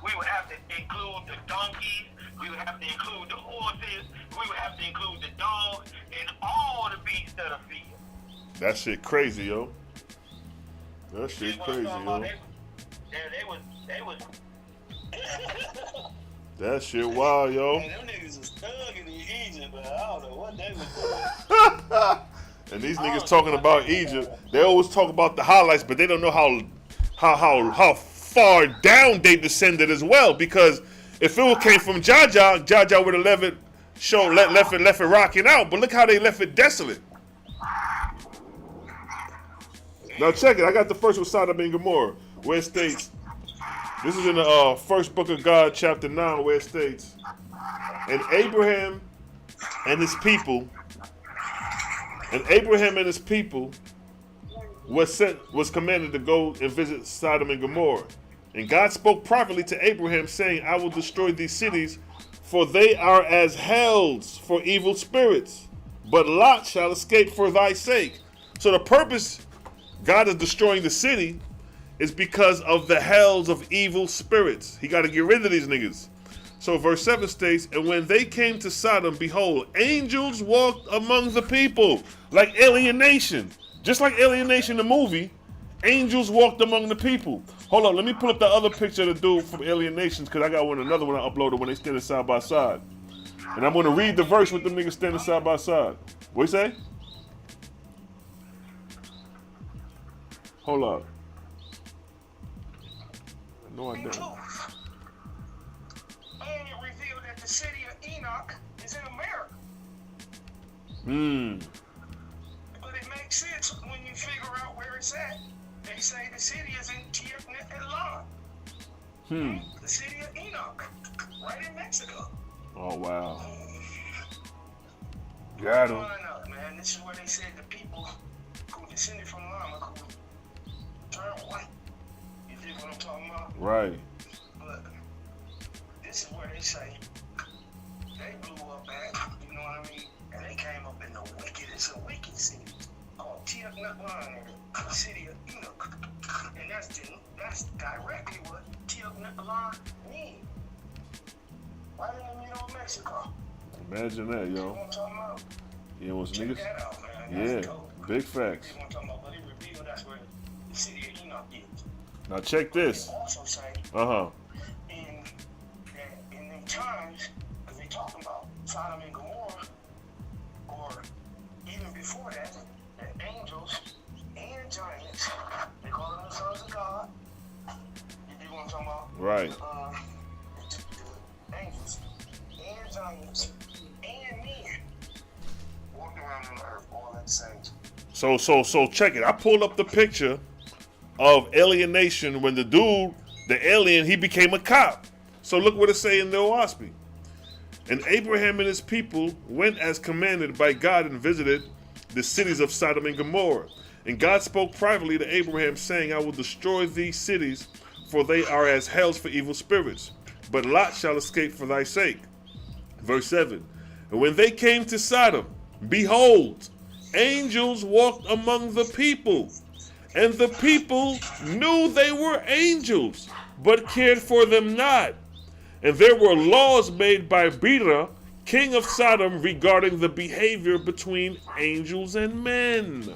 we would have to include the donkeys, we would have to include the horses, we would have to include the dogs, and all the beasts of the field. That shit crazy, yo. That shit crazy, yo. They was. That shit wild, yo. Man, them niggas was thugging in Egypt, but I don't know what they was doing. And these niggas talking about Egypt, they always talk about the highlights, but they don't know how far down they descended as well. Because if it came from Jaja would have left it rocking out. But look how they left it desolate. Now check it. I got the first with Sodom and Gomorrah, where it states, this is in the first book of God, chapter 9, where it states, and Abraham and his people was commanded to go and visit Sodom and Gomorrah. And God spoke privately to Abraham, saying, I will destroy these cities, for they are as hells for evil spirits. But Lot shall escape for thy sake. So the purpose God is destroying the city is because of the hells of evil spirits. He got to get rid of these niggas. So verse 7 states, and when they came to Sodom, behold, angels walked among the people, like alienation. Just like Alienation, the movie, angels walked among the people. Hold on, let me pull up the other picture of the dude from Alienation, because I got another one I uploaded when they standing side by side. And I'm going to read the verse with them niggas standing side by side. What you say? Hold up. No idea. And it revealed that the city of Enoch is in America. But it makes sense when you figure out where it's at. They say the city is in Jehovih. The city of Enoch, right in Mexico. Oh, wow. Got him. Man, this is where they said the people who descended from Lama who turned white. You dig what I'm talking about? Right. But this is where they say they blew up at, you know what I mean? And they came up in the wickedest of wicked cities called Jehovih, the city of Enoch. And that's directly what Jehovih means. Right in the middle of Mexico. Imagine that, yo. You know what I'm talking about? Yeah, it was Check niggas. that out, man. That's dope. Big facts. You know what I'm talking about? But it revealed that's where the city of Enoch is. Now check this. They also say in the times, because they talking about Sodom and Gomorrah, or even before that, the angels and giants, they call them the sons of God. You dig what I'm talking about? Right. The angels and giants and men walking around on the earth all at the same time. So check it. I pulled up the picture of Alienation when the dude, the alien, he became a cop. So look what it say in the Oahspe. And Abraham and his people went as commanded by God and visited the cities of Sodom and Gomorrah. And God spoke privately to Abraham, saying, I will destroy these cities, for they are as hells for evil spirits. But Lot shall escape for thy sake. Verse 7. And when they came to Sodom, behold, angels walked among the people. And the people knew they were angels, but cared for them not. And there were laws made by Bera, king of Sodom, regarding the behavior between angels and men. Man,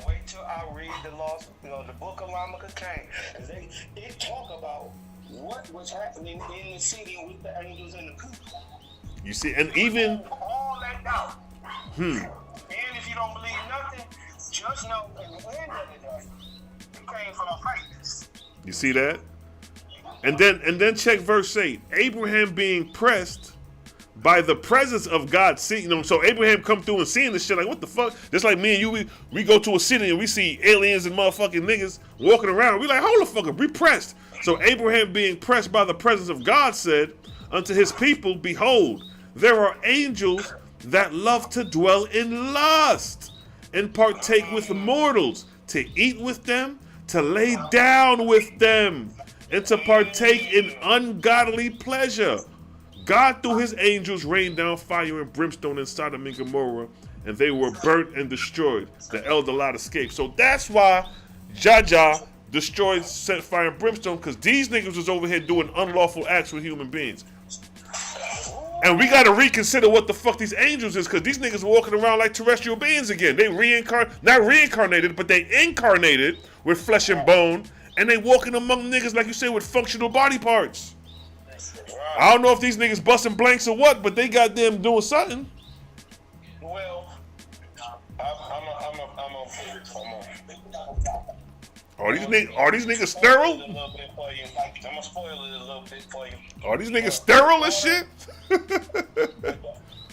wait till I read the laws, the book of Lamech came. It talk about what was happening in the city with the angels and the people. You see, and even all that out. And if you don't believe nothing, just know at the end of the day, it came from a practice. You see that? And then check verse 8. Abraham being pressed by the presence of God. See, so Abraham come through and seeing this shit like, what the fuck? Just like me and you, we go to a city and we see aliens and motherfucking niggas walking around. We like, hold the fuck up, we pressed. So Abraham, being pressed by the presence of God, said unto his people, behold, there are angels that love to dwell in lust and partake with mortals, to eat with them, to lay down with them, and to partake in ungodly pleasure. God through his angels rained down fire and brimstone in Sodom and Gomorrah, and they were burnt and destroyed. The elder Lot escaped. So that's why Jaja destroyed, sent fire and brimstone, because these niggas was over here doing unlawful acts with human beings. And we got to reconsider what the fuck these angels is, because these niggas are walking around like terrestrial beings again. They not reincarnated, but they incarnated with flesh and bone, and they walking among niggas, like you say, with functional body parts. I don't know if these niggas busting blanks or what, but they got them doing something. Well, Are these niggas sterile? I'm gonna spoil it a little bit for you. Are these niggas sterile and shit?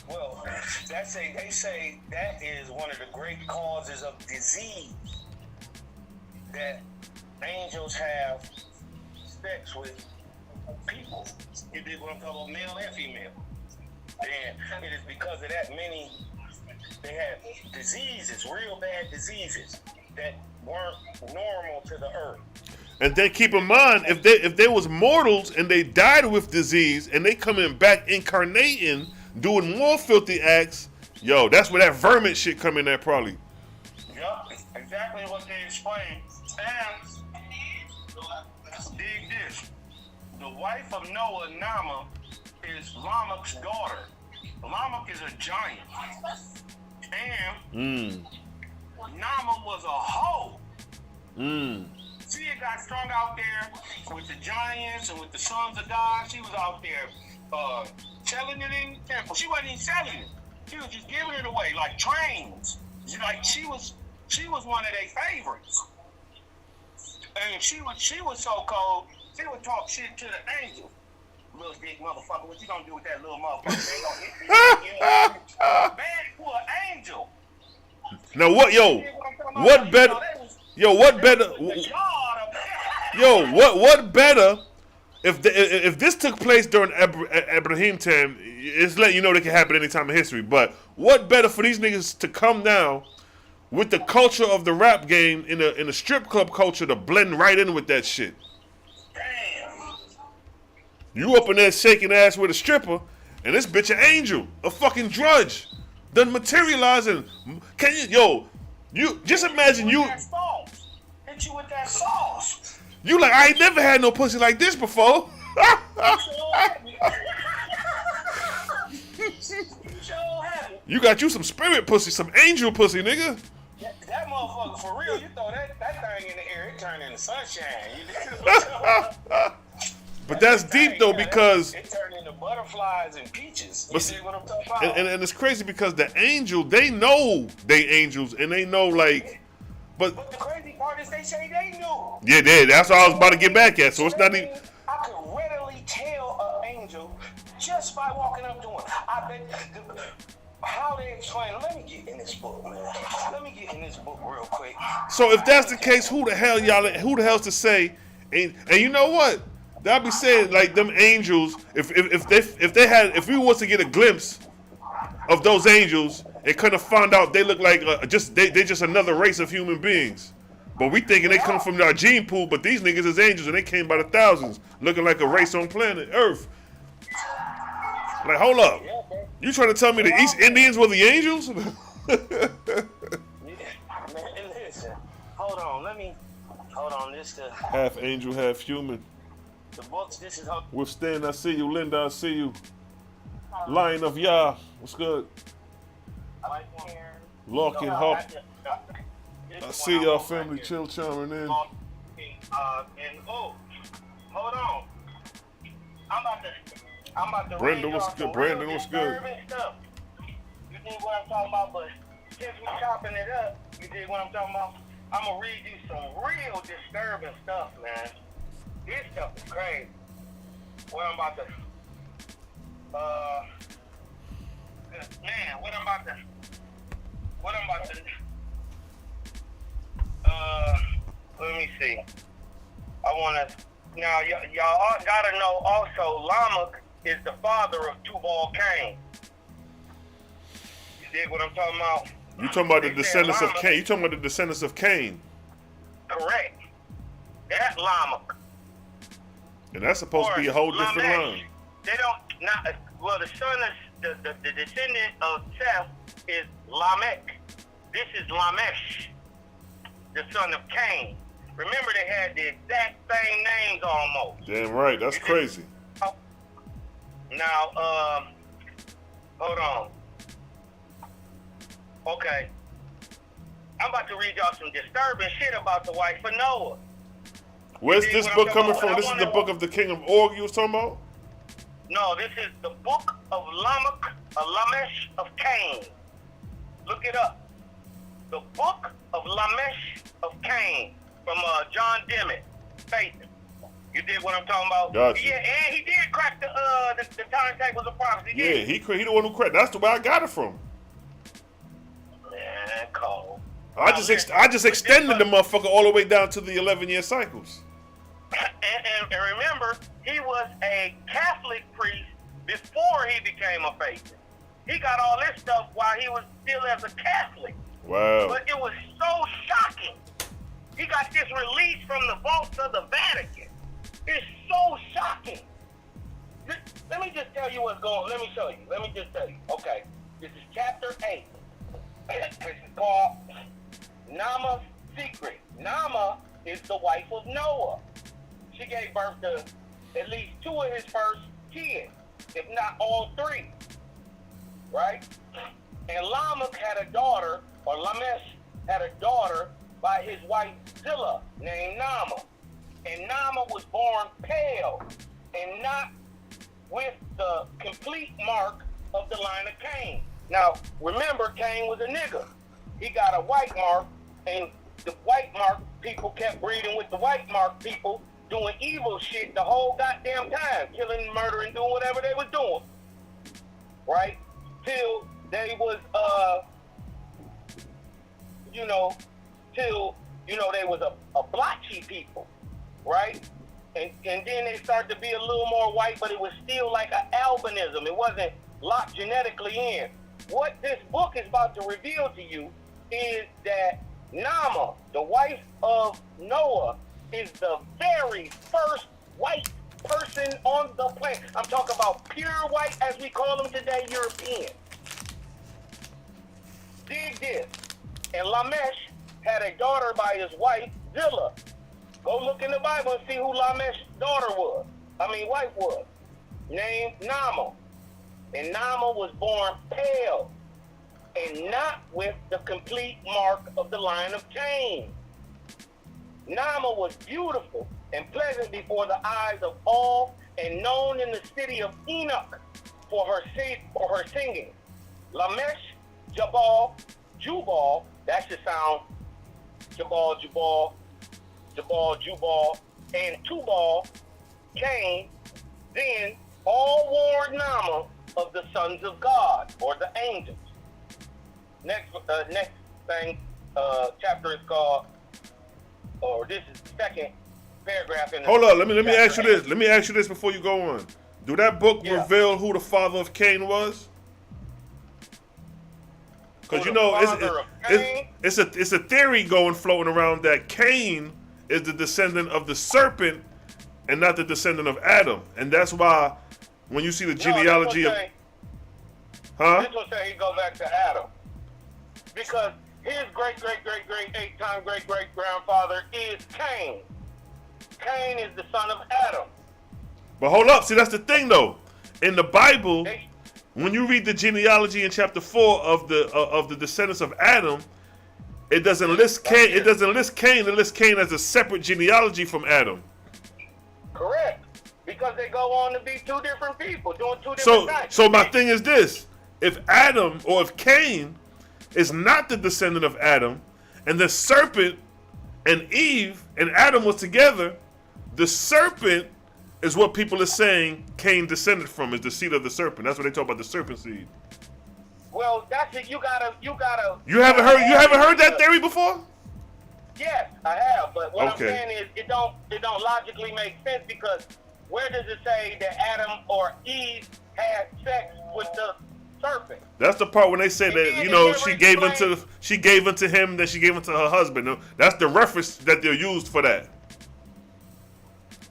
Well, they say that is one of the great causes of disease, that angels have sex with people. You dig what I'm talking about, male and female. And it is because of that they have diseases, real bad diseases that weren't normal to the earth. And then keep in mind, if they was mortals and they died with disease and they coming back incarnating, doing more filthy acts, yo, that's where that vermin shit come in there probably. Yup, exactly what they explained. And dig this. The wife of Noah, Nama, is Lamech's daughter. Lamech is a giant. And Nama was a hoe. She had got strung out there with the giants and with the sons of God. She was out there selling it in the temple. She wasn't even selling it. She was just giving it away like trains. Like she was one of their favorites. And she was so cold, she would talk shit to the angel. Little big motherfucker, what you gonna do with that little motherfucker? They gonna hit me. You know? Bad for an angel. Now what, yo? What better? Yo, what better? Yo, what better? If this took place during Abraham time, it's letting you know that can happen any time in history. But what better for these niggas to come down with the culture of the rap game in a strip club culture to blend right in with that shit? Damn. You up in there shaking ass with a stripper, and this bitch an angel, a fucking drudge, done materializing. Can you just imagine you? Hit you with that sauce. You like, I ain't never had no pussy like this before. You got you some spirit pussy, some angel pussy, nigga. That motherfucker, for real, you throw that thing in the air, it turn into sunshine. But that's deep though, because it turned into butterflies and peaches. You see what I'm talking about? And it's crazy because the angel, they know they angels, and they know like, but the crazy part is they say they knew. Yeah, that's what I was about to get back at. So it's not even. I could readily tell an angel just by walking up to him. I bet. How they explain it? Let me get in this book, man. Let me get in this book real quick. So if that's the case, who the hell's to say? And you know what? I'll be saying like them angels. If we was to get a glimpse of those angels, and kind of found out they look like they just another race of human beings. But we thinking they come from our gene pool, but these niggas is angels and they came by the thousands, looking like a race on planet Earth. Like, hold up. You trying to tell me the East Indians were the angels? Man, listen. Hold on. This half angel, half human. The books, this is how. Withstand, I see you. Linda, I see you. Lion of Yah, what's good? Locking Hop. I see y'all family chill chiming in. And hold on. I'm about to Brandon, read what's y'all good? some Brandon, real what's good? disturbing stuff. You dig what I'm talking about? But since we're chopping it up, you dig what I'm talking about? I'm gonna read you some real disturbing stuff, man. This stuff is crazy. What I'm about to let me see. Now, y'all gotta know also, Lamech is the father of Tubal Cain. You dig what I'm talking about? You talking about the They said descendants of Lamech. Cain? You talking about the descendants of Cain? Correct. That Lamech. And that's supposed to be a whole different Lamech. line. They don't not well. The son of the descendant of Seth is Lamech. This is Lamech, the son of Cain. Remember, they had the exact same names almost. Damn right. That's crazy. Now, hold on. Okay. I'm about to read y'all some disturbing shit about the wife of Noah. Where's You dig this what book I'm coming talking from? about? This is the book of the king of Og you was talking about? No, this is the book of Lamech of Cain. Look it up. The book of Lamech of Cain from John Demmett. Faith. You did what I'm talking about? Gotcha. Yeah, and he did crack the timetables of prophecy. Yeah, he the one who cracked. That's the way I got it from. Man, cold. I just extended the motherfucker all the way down to the 11-year cycles. And remember, he was a Catholic priest before he became a faith. He got all this stuff while he was still as a Catholic. Wow. But it was so shocking. He got this release from the vaults of the Vatican. It's so shocking. Let me just tell you what's going on. Let me show you. Let me just tell you. Okay. This is chapter 8. This is called Nama's Secret. Nama is the wife of Noah. She gave birth to at least 2 of his first kids, if not all 3. Right? And Lamech had a daughter, or Lamech had a daughter by his wife Selah, named Nama. And Nama was born pale and not with the complete mark of the line of Cain. Now, remember, Cain was a nigger. He got a white mark, and the white mark people kept breeding with the white mark people, doing evil shit the whole goddamn time, killing, murdering, doing whatever they was doing. Right? Till they was, they was a blotchy people. Right? And then they started to be a little more white, but it was still like an albinism. It wasn't locked genetically in. What this book is about to reveal to you is that Nama, the wife of Noah, is the very first white person on the planet. I'm talking about pure white, as we call them today, European. Dig this. And Lamech had a daughter by his wife, Zillah. Go look in the Bible and see who Lamech's wife was. Named Nama. And Nama was born pale and not with the complete mark of the line of Cain. Nama was beautiful and pleasant before the eyes of all, and known in the city of Enoch for her singing. Lamech, Jubal, that should sound Jubal, and Tubal, Cain, then all warned Nama of the sons of God, or the angels. Next thing, chapter is called, or this is the second paragraph in the Hold on, let me ask you 8. this. Let me ask you this before you go on. Do that book reveal who the father of Cain was? Because it's a theory floating around that Cain is the descendant of the serpent and not the descendant of Adam, and that's why when you see the genealogy This one say he go back to Adam, because his great 8-time great grandfather is Cain. Cain is the son of Adam. But hold up, see that's the thing though. In the Bible, when you read the genealogy in chapter 4 of the descendants of Adam, it doesn't list Cain. It doesn't list Cain. It lists Cain as a separate genealogy from Adam. Correct, because they go on to be 2 different people doing 2 different things. So my thing is this: if Adam or if Cain is not the descendant of Adam, and the serpent and Eve and Adam was together, the serpent is what people are saying Cain descended from, is the seed of the serpent. That's what they talk about, the serpent seed. Well, that's it. You gotta. You haven't heard that theory before? Yes, I have. But what I'm Okay. saying is it don't logically make sense, because where does it say that Adam or Eve had sex with the serpent? That's the part when they say that, Again, you know, it she never gave explains- unto him, then she gave unto her husband. No, that's the reference that they're used for that.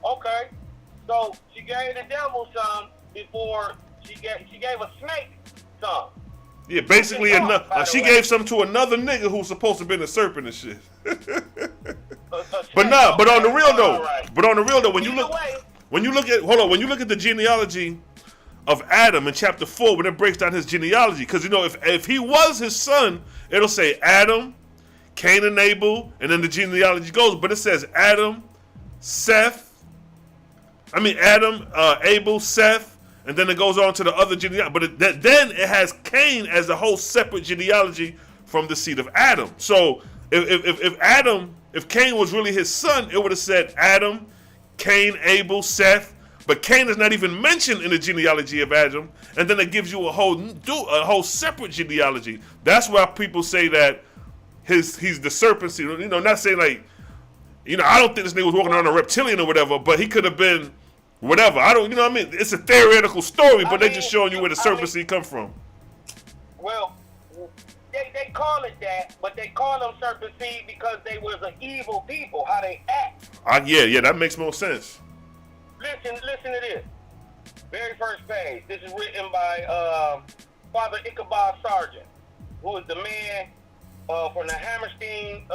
Okay, so she gave the devil some before she gave a snake some. Yeah, basically, By the she way. gave some to another nigga who's supposed to be a serpent and shit. A But snake, nah, but on the okay, real though, all right. when you Either look, way, when you look at the genealogy of Adam in chapter 4, when it breaks down his genealogy, because you know if he was his son, it'll say Adam, Cain and Abel, and then the genealogy goes, but it says Adam, Abel, Seth, and then it goes on to the other genealogy. But then it has Cain as a whole separate genealogy from the seed of Adam. So if Cain was really his son, it would have said Adam, Cain, Abel, Seth. But Cain is not even mentioned in the genealogy of Adam, and then it gives you a whole separate genealogy. That's why people say that he's the serpent seed. You know, not saying like, you know, I don't think this nigga was walking around a reptilian or whatever, but he could have been whatever. I don't, you know what I mean? It's a theoretical story, but they're just showing you where the serpent seed come from. well, they call it that, but they call them serpent seed because they was an evil people, how they act. Yeah, that makes more sense. Listen to this. Very first page. This is written by Father Ichabod Sargent, who is the man from the Hammerstein,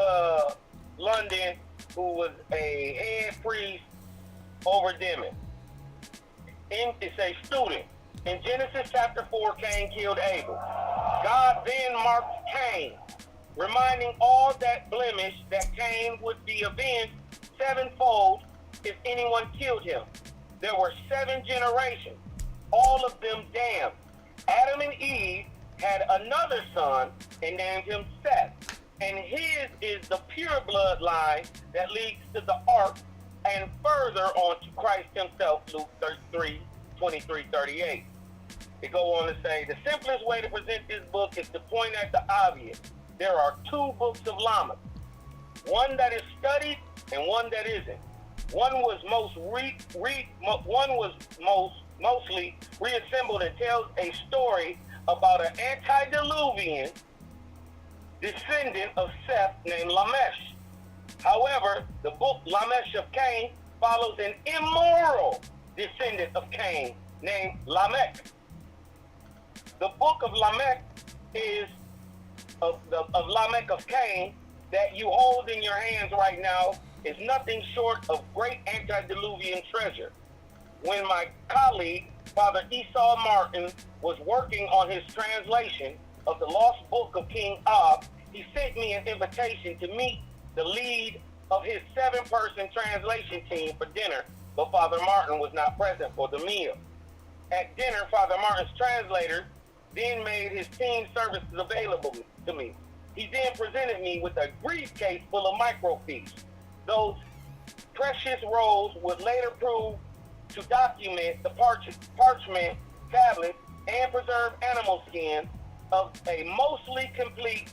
London, who was a head priest over Demon. It's a student. In Genesis chapter 4, Cain killed Abel. God then marked Cain, reminding all that blemish that Cain would be avenged sevenfold if anyone killed him. There were 7 generations, all of them damned. Adam and Eve had another son and named him Seth. And his is the pure bloodline that leads to the ark and further on to Christ himself, Luke 33:23-38. They go on to say, the simplest way to present this book is to point at the obvious. There are 2 books of Lamech, one that is studied and one that isn't. One was mostly reassembled and tells a story about an antediluvian descendant of Seth named Lamech. However, the book Lamech of Cain follows an immoral descendant of Cain named Lamech. The book of Lamech is of Lamech of Cain that you hold in your hands right now is nothing short of great antediluvian treasure. When my colleague, Father Esau Martin, was working on his translation of the lost book of King Og, he sent me an invitation to meet the lead of his 7-person translation team for dinner, but Father Martin was not present for the meal. At dinner, Father Martin's translator then made his team services available to me. He then presented me with a briefcase full of microfiche. Those precious rolls would later prove to document the parchment tablets and preserve animal skin of a mostly complete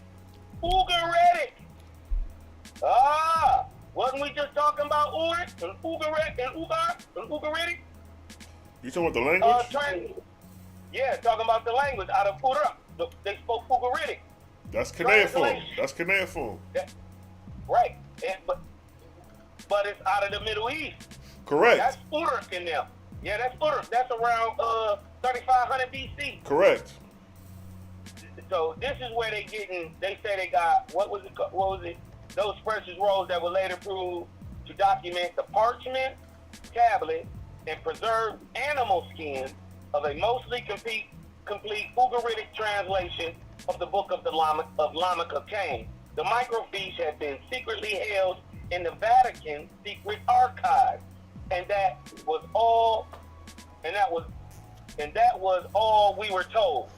Ugaritic. Wasn't we just talking about Ugaritic and Ugaritic? You talking about the language? Yeah, talking about the language out of Uruk. They spoke Ugaritic. That's cuneiform. Right. But it's out of the Middle East. Correct. That's Uruk in there. Yeah, that's Uruk. That's around 3500 BC. Correct. So this is where they say they got, what was it? Those precious rolls that were later proved to document the parchment, tablet, and preserved animal skin of a mostly complete Ugaritic translation of the book of Lamech of Cain. The microfiche had been secretly held in the Vatican secret archive, and that was all we were told.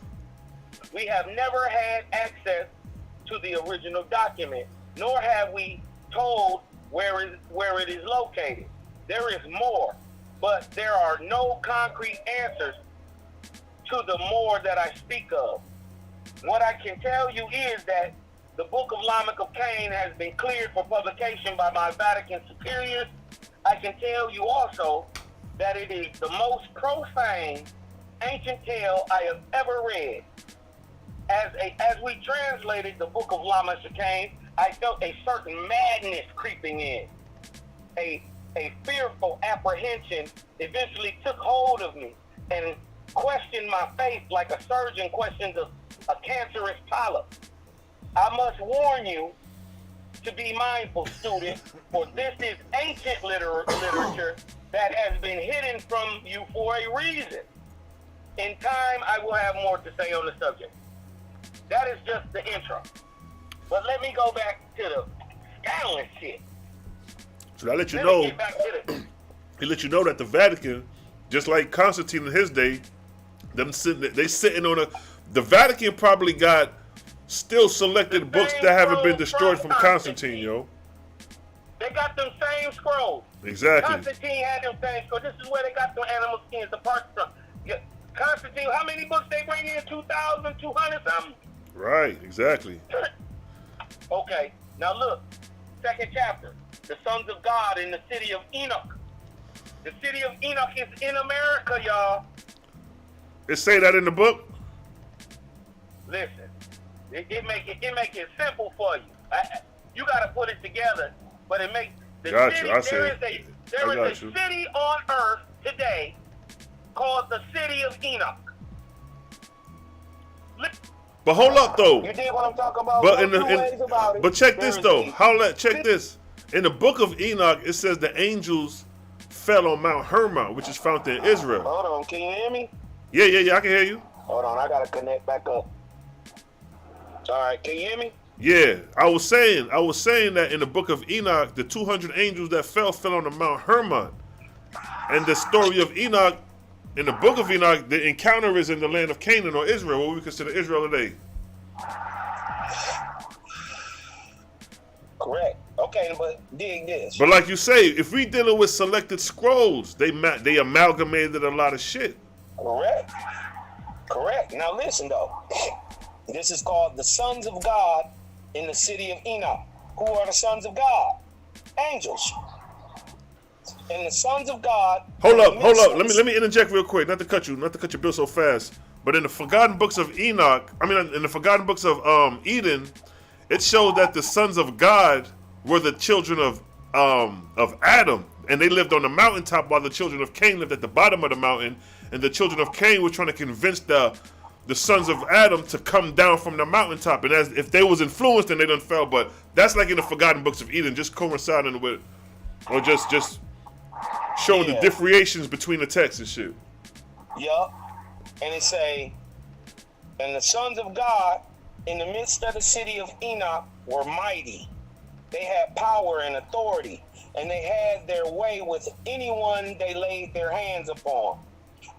We have never had access to the original document, nor have we told where it is located. There is more, but there are no concrete answers to the more that I speak of. What I can tell you is that the Book of Lamech of Cain has been cleared for publication by my Vatican superiors, I can tell you also that it is the most profane ancient tale I have ever read. As we translated the Book of Lamech of Cain, I felt a certain madness creeping in. A fearful apprehension eventually took hold of me and questioned my faith like a surgeon questions a cancerous polyp. I must warn you to be mindful, student, for this is ancient literature that has been hidden from you for a reason. In time, I will have more to say on the subject. That is just the intro. But let me go back to the scandalous shit. So I let you know, he let you know that the Vatican, just like Constantine in his day, they sitting on the Vatican probably got still selected books that haven't been destroyed from Constantine, yo. They got them same scrolls. Exactly. Constantine had them same scrolls. This is where they got the animal skins, the parts from. Constantine, how many books they bring in? 2,200 something? Right, exactly. Okay, now look, second chapter. The sons of God in the city of Enoch. The city of Enoch is in America, y'all. It say that in the book? Listen, it make it simple for you. You got to put it together, but it makes the city. There is a city on earth today called the city of Enoch. But hold up though. You did what I'm talking about. But check this though. Check this. In the book of Enoch, it says the angels fell on Mount Hermon, which is found in Israel. Hold on, can you hear me? Yeah, I can hear you. Hold on, I gotta connect back up. All right, can you hear me? Yeah, I was saying that in the book of Enoch, the 200 angels that fell on the Mount Hermon. And the story of Enoch, in the book of Enoch, the encounter is in the land of Canaan or Israel, what we consider Israel today. Correct. Okay, but dig this. But like you say, if we dealing with selected scrolls, they amalgamated a lot of shit. Correct. Now listen though. This is called the sons of God in the city of Enoch. Who are the sons of God? Angels. And the sons of God. Hold up. Let me interject real quick. Not to cut your bill so fast. But in the forgotten books of Enoch, in the forgotten books of Eden, it shows that the sons of God were the children of Adam, and they lived on the mountaintop while the children of Cain lived at the bottom of the mountain. And the children of Cain were trying to convince the sons of Adam to come down from the mountaintop. And as if they was influenced, then they done fell. But that's like in the forgotten books of Eden, just coinciding with, or just showing the differentiations between the texts and shit. Yup. And it say, and the sons of God in the midst of the city of Enoch were mighty. They had power and authority, and they had their way with anyone they laid their hands upon.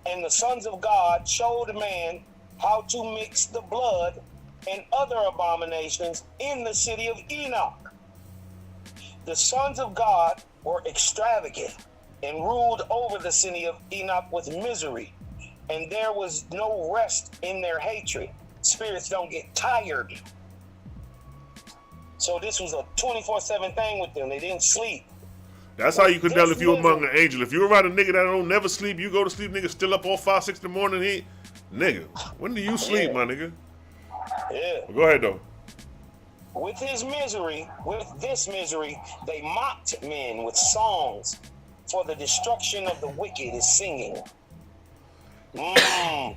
And the sons of God showed man how to mix the blood and other abominations in the city of Enoch. The sons of God were extravagant and ruled over the city of Enoch with misery, and there was no rest in their hatred. Spirits don't get tired. So this was a 24/7 thing with them. They didn't sleep. That's how you can tell if you're among an angel. If you're around a nigga that don't never sleep, you go to sleep, nigga still up all 5, 6 in the morning. Nigga, when do you sleep, my nigga? Yeah. Well, go ahead though. With this misery, they mocked men with songs, for the destruction of the wicked is singing. And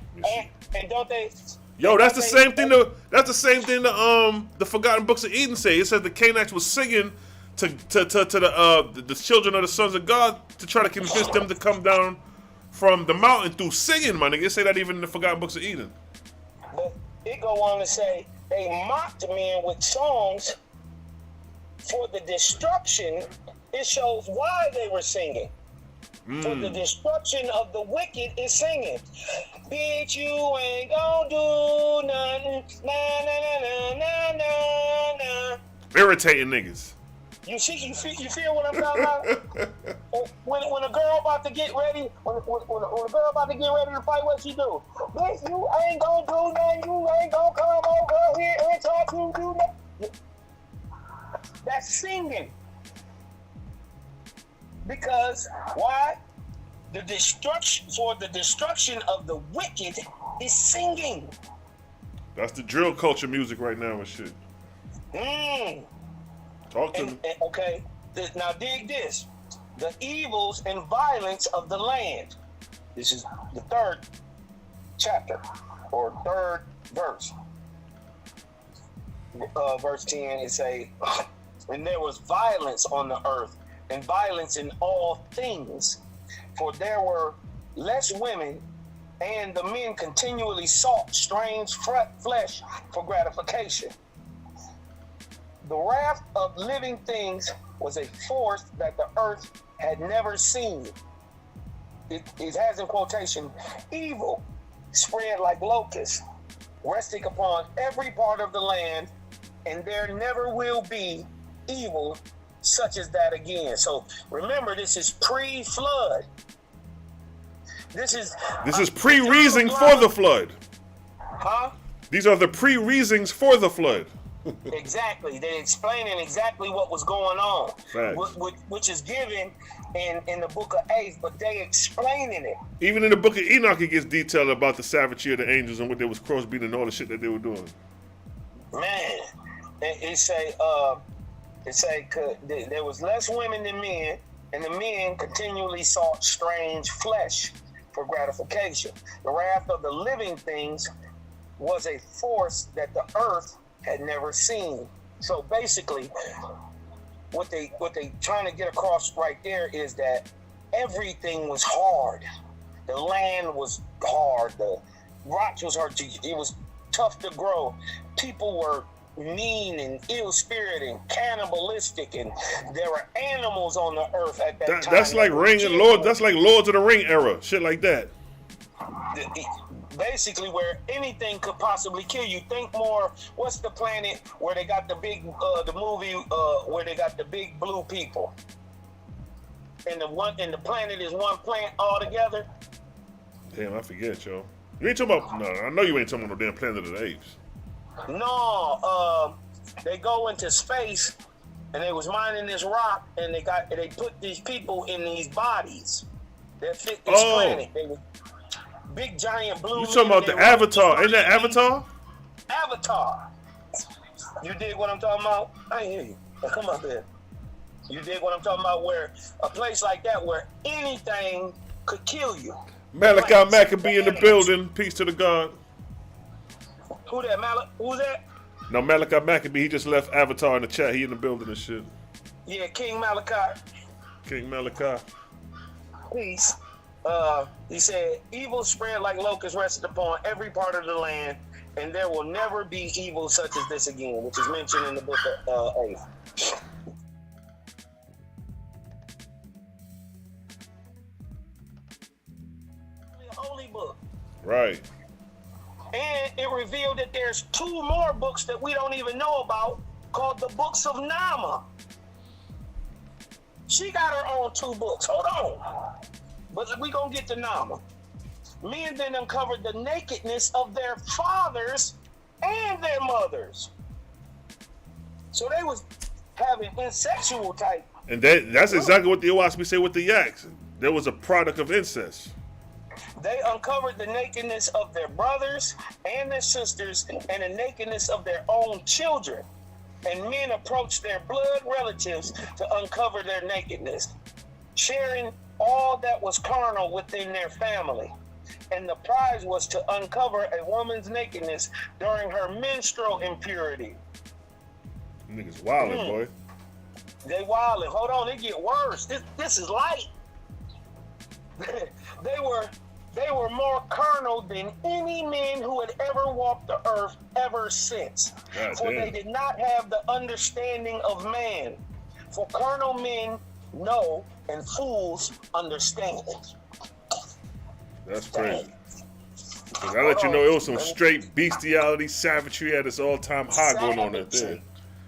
don't they? Yo, that's the same thing. That's the same thing. The Forgotten Books of Eden say. It says the Canaanites was singing to the children of the sons of God to try to convince them to come down from the mountain through singing. My nigga, it say that even in the Forgotten Books of Eden. But it go on to say they mocked men with songs for the destruction. It shows why they were singing. For the destruction of the wicked is singing. Bitch, you ain't gonna do nothing. Na na na na na na. Irritating niggas. You feel what I'm talking about? when a girl about to get ready, when a girl about to get ready to fight, what she do? Bitch, you ain't gonna do nothing. You ain't gonna come over here and try to do nothing. That's singing. Because why? The destruction of the wicked is singing. That's the drill culture music right now and shit. Talk to me. Okay, now dig this. The evils and violence of the land. This is the 3rd chapter, or 3rd verse. Verse 10, it say, and there was violence on the earth, and violence in all things. For there were less women, and the men continually sought strange flesh for gratification. The wrath of living things was a force that the earth had never seen. It has in quotation, evil spread like locusts, resting upon every part of the land, and there never will be evil such as that again. So remember, this is pre-flood. This is pre-reasoning for the flood. Huh? These are the pre-reasons for the flood. Exactly. They're explaining exactly what was going on, which is given in the book of Amos, but they explaining it. Even in the book of Enoch, it gets detailed about the savagery of the angels and what they was crossbreeding and all the shit that they were doing. Man, it say there was less women than men, and the men continually sought strange flesh for gratification. The wrath of the living things was a force that the earth had never seen. So basically, what they trying to get across right there is that everything was hard. The land was hard. The rocks was hard. It was tough to grow. People were mean and ill-spirited and cannibalistic, and there were animals on the earth at that time. That's like That's like Lords of the Ring era, shit like that. Basically, where anything could possibly kill you. Think more. What's the planet where they got the big, the movie where they got the big blue people, and the planet is one planet altogether. Damn, I forget, yo. You ain't talking about? No, I know you ain't talking about no damn Planet of the Apes. No, they go into space, and they was mining this rock, and they put these people in these bodies that fit this planet. They were big giant blue. You talking about the Avatar? Ain't that Avatar? Avatar. You dig what I'm talking about? I ain't hear you. Now come up here. You dig what I'm talking about? Where a place like that where anything could kill you. Malachi Maccabee in the building. Peace to the God. Who that? Who's that? No, Malachi Maccabee. He just left Avatar in the chat. He in the building and shit. Yeah, King Malachi. King Malachi. Peace. He said, evil spread like locusts rested upon every part of the land, and there will never be evil such as this again, which is mentioned in the book of Amos. A holy book. Right. And it revealed that there's 2 more books that we don't even know about called the books of Nama. She got her own 2 books. Hold on. But we gonna get to Nama. Men then uncovered the nakedness of their fathers and their mothers. So they was having insexual type. And that's exactly what the Oahspe say with the yaks. There was a product of incest. They uncovered the nakedness of their brothers and their sisters and the nakedness of their own children. And men approached their blood relatives to uncover their nakedness, sharing all that was carnal within their family. And the prize was to uncover a woman's nakedness during her menstrual impurity. Niggas wildin', boy. They wildin'. Hold on, it get worse. This is light. They were more carnal than any men who had ever walked the earth ever since. God For damn. they did not have the understanding of man. For carnal men know, and fools understand. That's crazy. Cause I let you know it was some straight bestiality, savagery at its all-time high going on right there.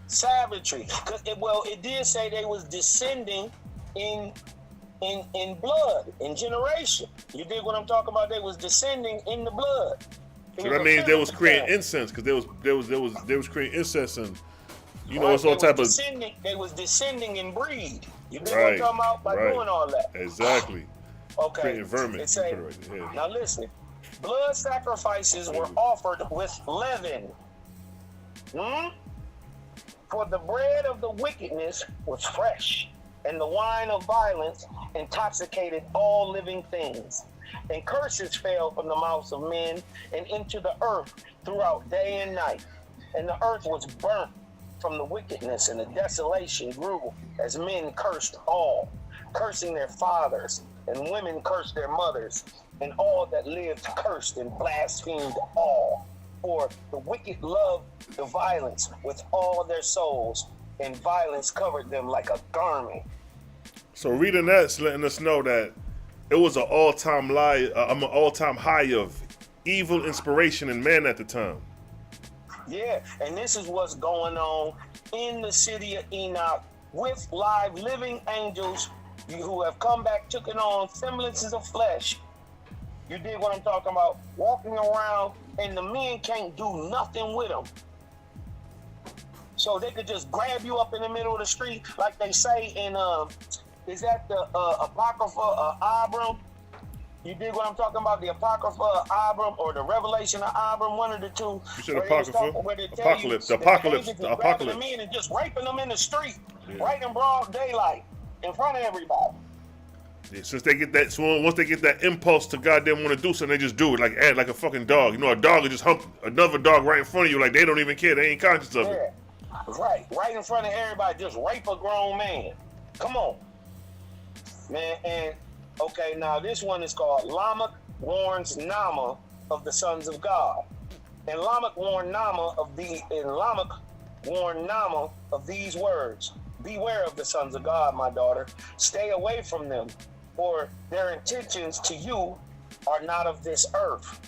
Savagery. Because it did say they was descending in blood, in generation. You dig what I'm talking about? They was descending in the blood. So that means they was creating incense, because they was creating incense and You know, it's all type of. They was descending in breed. You know what I'm talking about by doing all that. Exactly. Okay. Creating vermin. It say, now listen, blood sacrifices were offered with leaven. For the bread of the wickedness was fresh, and the wine of violence intoxicated all living things. And curses fell from the mouths of men and into the earth throughout day and night. And the earth was burnt from the wickedness, and the desolation grew as men cursed all, cursing their fathers, and women cursed their mothers, and all that lived cursed and blasphemed all. For the wicked loved the violence with all their souls, and violence covered them like a garment. So reading that's letting us know that it was an all-time high of evil inspiration in man at the time. Yeah, and this is what's going on in the city of Enoch with live living angels who have come back, taking on semblances of flesh. You dig what I'm talking about? Walking around, and the men can't do nothing with them. So they could just grab you up in the middle of the street, like they say in, is that the Apocrypha Abram? You dig what I'm talking about? The Apocrypha Abram or the Revelation of Abram, one of the two. You said Apocrypha? Apocalypse. The Apocalypse. The Apocalypse. The men and just raping them in the street, right in broad daylight, in front of everybody. Yeah, since they get that, so once they get that impulse to goddamn want to do something, they just do it, like a fucking dog. You know, a dog will just hump another dog right in front of you, like they don't even care. They ain't conscious of it. Right in front of everybody, just rape a grown man. Come on, man. And okay, now this one is called Lamech warns Nama of the sons of God, and Lamech warned Nama of these words. Beware of the sons of God, my daughter. Stay away from them, for their intentions to you are not of this earth.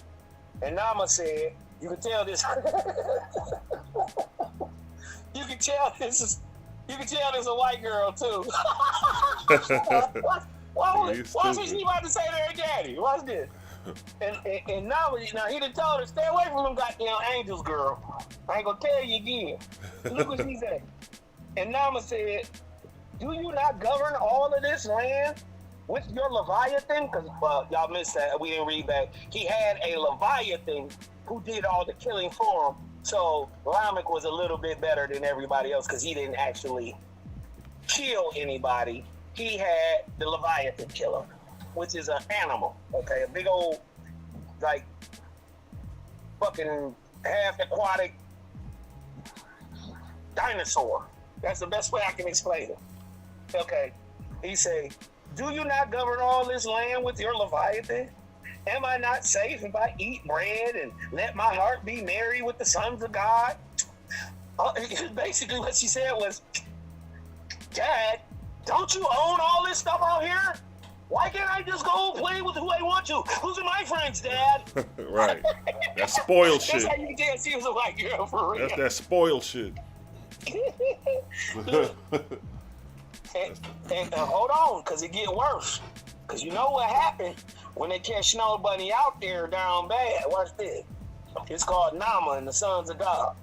And Nama said, you can tell this. You can tell this is a white girl too. Why was she about to say to her daddy? Watch this. And now he done told her, stay away from them goddamn angels, girl. I ain't gonna tell you again. Look what she said. And Nama said, do you not govern all of this land with your Leviathan? Because y'all missed that. We didn't read back. He had a Leviathan who did all the killing for him. So Lamech was a little bit better than everybody else because he didn't actually kill anybody. He had the Leviathan killer, which is an animal, okay? A big old, like, fucking half aquatic dinosaur. That's the best way I can explain it. Okay, he say, do you not govern all this land with your Leviathan? Am I not safe if I eat bread and let my heart be merry with the sons of God? Basically what she said was, Dad, don't you own all this stuff out here? Why can't I just go play with who I want to? Who's my friends, Dad? Right. That's spoiled shit. That's how you can tell she was a white girl for real. That's that spoiled shit. and hold on, because it get worse. Because you know what happened when they catch Snow Bunny out there down bad. Watch this. It's called Nama and the Sons of God.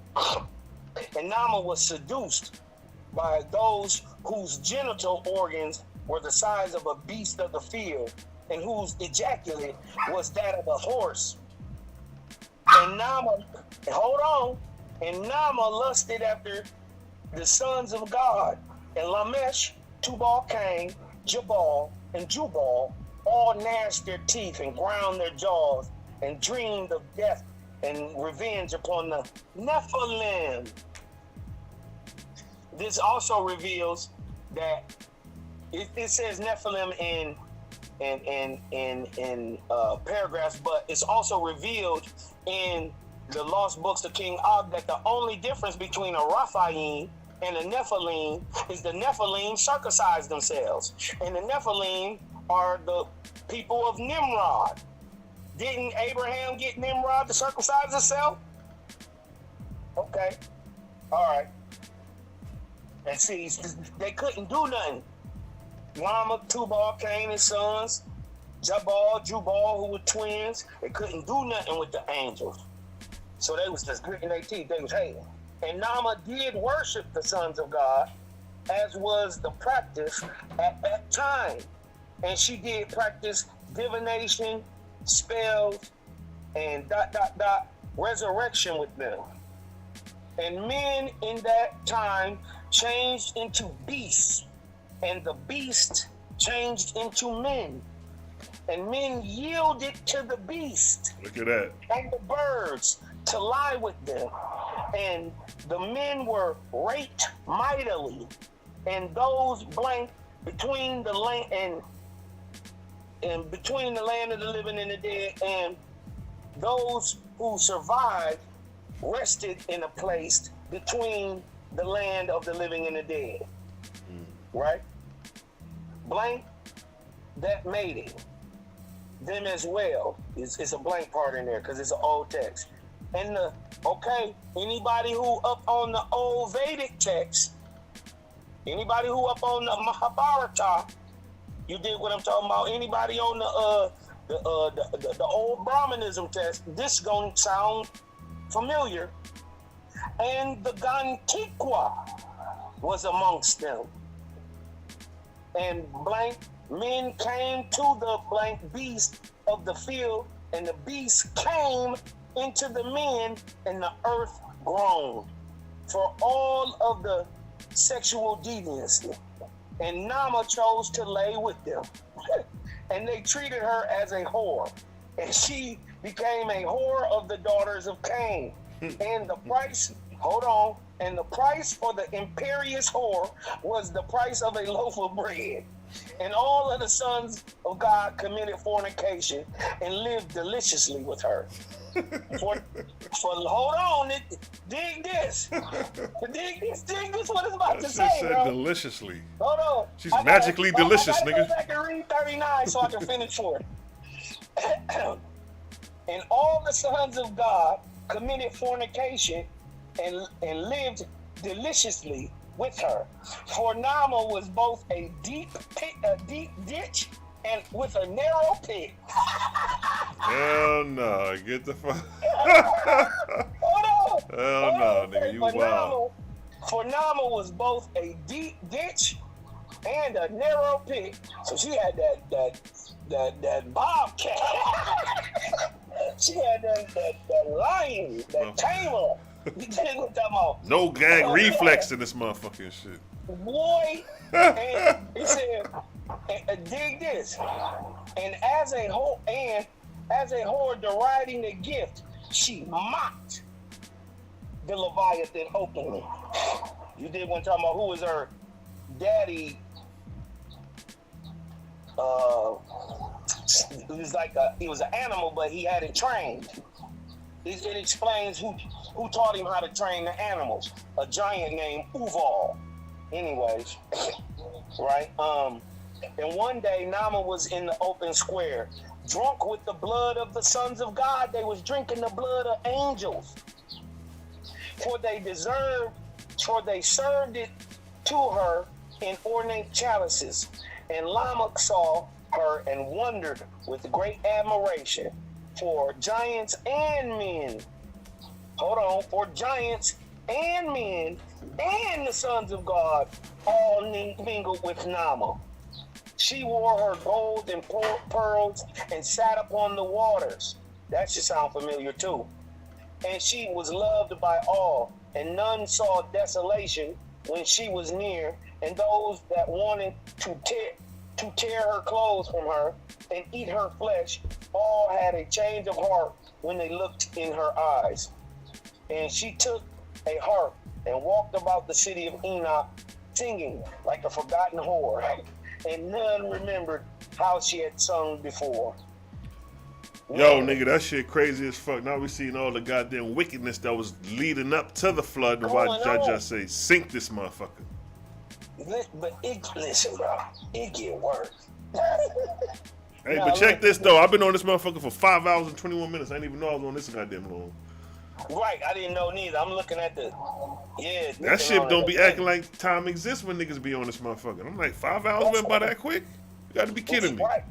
And Nama was seduced by those whose genital organs were the size of a beast of the field, and whose ejaculate was that of a horse. And Nama, hold on, and Nama lusted after the sons of God, and Lamesh, Tubal Cain, Jabal, and Jubal all gnashed their teeth and ground their jaws and dreamed of death and revenge upon the Nephilim. This also reveals that it says Nephilim in paragraphs, but it's also revealed in the lost books of King Og that the only difference between a Raphaim and a Nephilim is the Nephilim circumcised themselves. And the Nephilim are the people of Nimrod. Didn't Abraham get Nimrod to circumcise himself? Okay. All right. And see, they couldn't do nothing. Lamech, Tubal, Cain, his sons, Jabal, Jubal, who were twins, they couldn't do nothing with the angels. So they was just gritting their teeth. They was hating. And Nama did worship the sons of God, as was the practice at that time. And she did practice divination, spells, and ... resurrection with them. And men in that time changed into beasts, and the beasts changed into men. And men yielded to the beast. Look at that. And the birds to lie with them. And the men were raped mightily. And those blank between the land and between the land of the living and the dead, and those who survived rested in a place between the land of the living and the dead. Right? Blank, that made it. Them as well. It's a blank part in there because it's an old text. And anybody who up on the old Vedic text, anybody who up on the Mahabharata, you dig what I'm talking about? Anybody on the old Brahmanism text, this gonna sound familiar. And the Gantikwa was amongst them. And blank men came to the blank beast of the field, and the beast came into the men, and the earth groaned for all of the sexual deviancy. And Nama chose to lay with them. And they treated her as a whore. And she became a whore of the daughters of Cain. And the price, and the price for the imperious whore was the price of a loaf of bread. And all of the sons of God committed fornication and lived deliciously with her. Dig this what it's about to say, said bro. Deliciously. Hold on. She's magically delicious, I nigga. Go back and read 39 so I can finish for it. And all the sons of God committed fornication and lived deliciously with her. For Nama was both a deep ditch and with a narrow pit. Hell no, get the fuck. Hold on. Hell no, nigga, you wild. For Nama was both a deep ditch and a narrow pit. So she had that bobcat. She had that lion, that tamer. You dig what I'm talking about? No gag reflex in this motherfucking shit. Boy, and he said, dig this. And as a whore deriding the gift, she mocked the Leviathan openly. You did one talking about who was her daddy. He was an animal, but he had it trained. It explains who taught him how to train the animals. A giant named Uval. Anyways, right? And one day Nama was in the open square, drunk with the blood of the sons of God. They was drinking the blood of angels. For they served it to her in ornate chalices. And Lamech saw her and wondered with great admiration. For giants and men, for giants and men and the sons of God all mingled with Nama. She wore her gold and pearls and sat upon the waters. That should sound familiar too. And she was loved by all, and none saw desolation when she was near, and those that wanted to tear her clothes from her and eat her flesh, all had a change of heart when they looked in her eyes. And she took a harp and walked about the city of Enoch, singing like a forgotten whore, and none remembered how she had sung before. Yo, nigga, that shit crazy as fuck. Now we seeing all the goddamn wickedness that was leading up to the flood. And why did I just say, sink this motherfucker? But listen, bro, it get worse. Hey, but check this though. I've been on this motherfucker for 5 hours and 21 minutes. I didn't even know I was on this goddamn long. Right, I didn't know neither. I'm looking at that shit don't be acting like time exists when niggas be on this motherfucker. I'm like, 5 hours went by that quick? You gotta be kidding me. Right.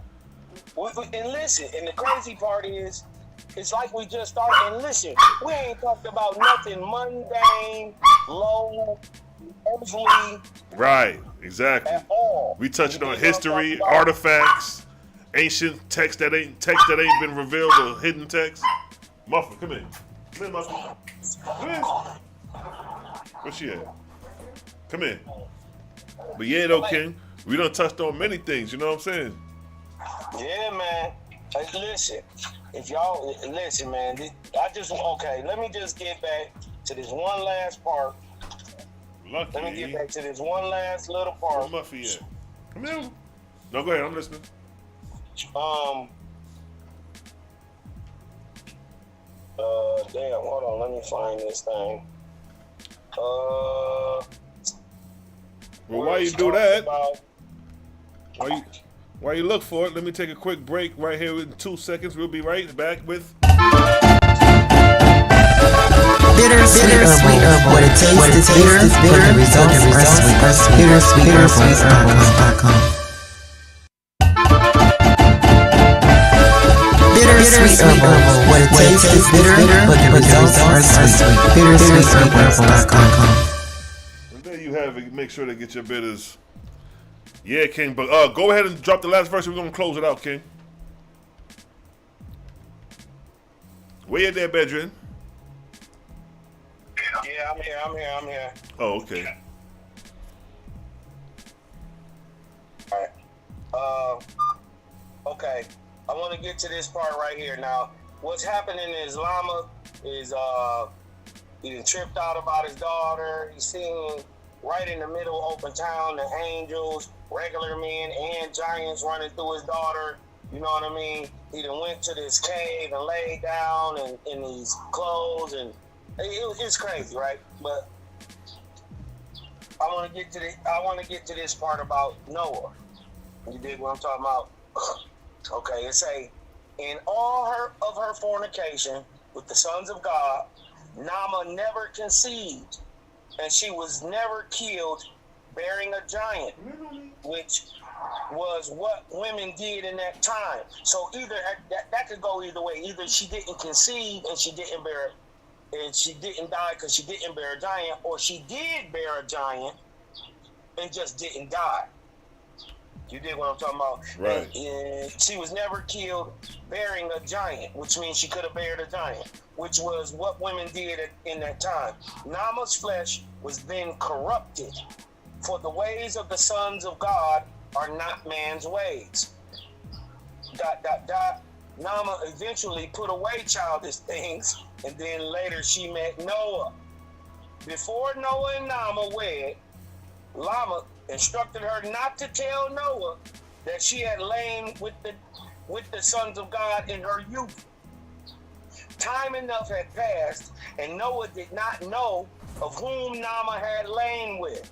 And listen, and the crazy part is, It's like we just started. And listen, we ain't talked about nothing mundane, low, earthly. Right, exactly. At all. We touching on history, artifacts, ancient text that ain't been revealed or hidden text. Muffin, come in. Come in, Muffin. Come in. Where's she at? Come in. But yeah, though, King, we done touched on many things. You know what I'm saying? Yeah, man. Hey, listen, if y'all listen, man. Let me just get back to this one last part. Lucky. Let me get back to this one last little part. Where Muffy at? Come here. No, go ahead. I'm listening. Damn. Hold on. Let me find this thing. Well, why you do that? Why you look for it? Let me take a quick break right here in 2 seconds. We'll be right back with Bittersweet herbal. What it tastes is bitter, but the results are sweet. Bittersweetherbals.com. Bittersweet herbal. What it tastes is bitter, but the results are sweet. Bittersweetherbals.com. And there you have it. Make sure to get your bitters. Yeah, King. But go ahead and drop the last verse. We're gonna close it out, King. Where you there, Bedrin? Yeah, I'm here. Oh, okay. All right. Okay. I want to get to this part right here. Now, what's happening is Llama is he done tripped out about his daughter. He's seeing right in the middle open town the angels, regular men and giants running through his daughter. You know what I mean? He done went to this cave and laid down in these clothes, and it's crazy, right? But I want to get to this part about Noah. You dig what I'm talking about? Okay, it say, in all of her fornication with the sons of God, Nama never conceived, and she was never killed, bearing a giant, which was what women did in that time. So either that could go either way. Either she didn't conceive and she didn't bear, and she didn't die because she didn't bear a giant, or she did bear a giant and just didn't die. You dig what I'm talking about? Right. And she was never killed bearing a giant, which means she could have bared a giant, which was what women did in that time. Nama's flesh was then corrupted, for the ways of the sons of God are not man's ways. ... Nama eventually put away childish things, and then later she met Noah. Before Noah and Nama wed, Lama instructed her not to tell Noah that she had lain with the sons of God in her youth. Time enough had passed, and Noah did not know of whom Nama had lain with.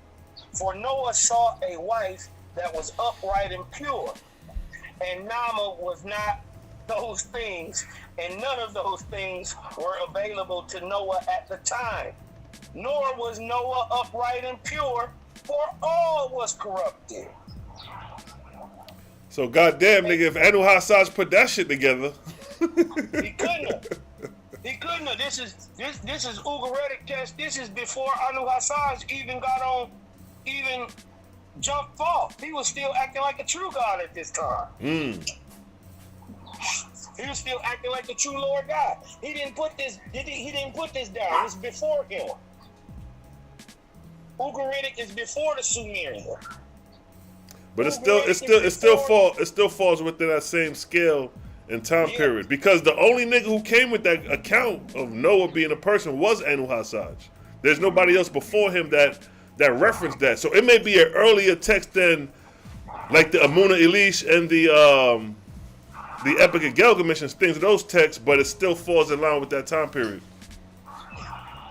For Noah sought a wife that was upright and pure, and Nama was not those things, and none of those things were available to Noah at the time. Nor was Noah upright and pure, for all was corrupted. So goddamn, nigga, if Anu Hassaj put that shit together, He couldn't have. This is Ugaritic test. This is before Anu Hassaj even jumped off. He was still acting like a true God at this time. He was still acting like the true Lord God. He didn't put this. He didn't put this down. It's before him. Ugaritic is before the Sumerian. but it still falls within that same scale and time period, because the only nigga who came with that account of Noah being a person was Anu Hassaj. There's nobody else before him that referenced that. So it may be an earlier text than like the Amuna Elish and the Epic of Gilgamesh and things of those texts, but it still falls in line with that time period.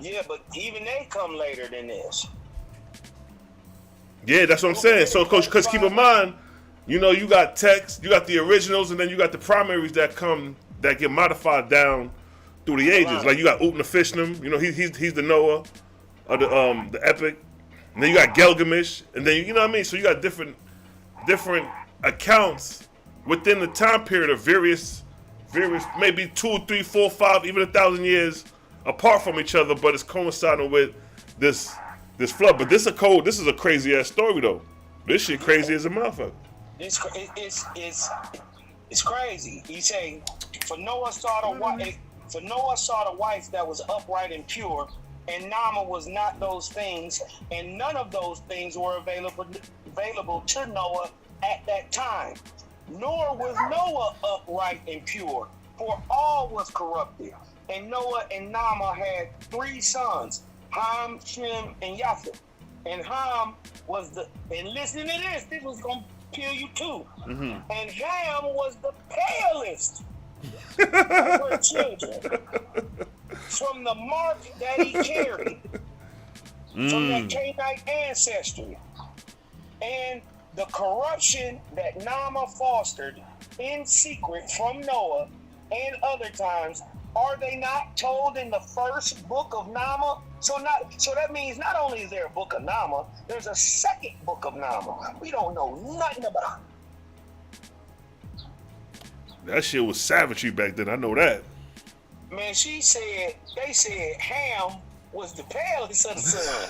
Yeah, but even they come later than this. Yeah, that's what I'm saying. So, because keep in mind, you know, you got text, you got the originals, and then you got the primaries that get modified down through the ages. Like you got Utnapishtim, you know, he's the Noah of the Epic, and then you got Gilgamesh, and then you know what I mean. So you got different accounts within the time period of various various, maybe 2, 3, 4, 5, even 1,000 years apart from each other, but it's coinciding with this flood. But this is a crazy ass story though. This shit crazy as a motherfucker. It's crazy. He say, for Noah saw the wife that was upright and pure, and Nama was not those things, and none of those things were available to Noah at that time. Nor was Noah upright and pure, for all was corrupted. And Noah and Nama had 3 sons, Ham, Shem, and Japheth. And Ham was and listen to this was going to kill you too. Mm-hmm. And Ham was the palest of her children from the mark that he carried, from that Canaanite ancestry. And the corruption that Nama fostered in secret from Noah and other times, are they not told in the first book of Nama? So that means not only is there a book of Nama, there's a second book of Nama. We don't know nothing about it. That shit was savagery back then. I know that. Man, they said Ham was the palest of the sun.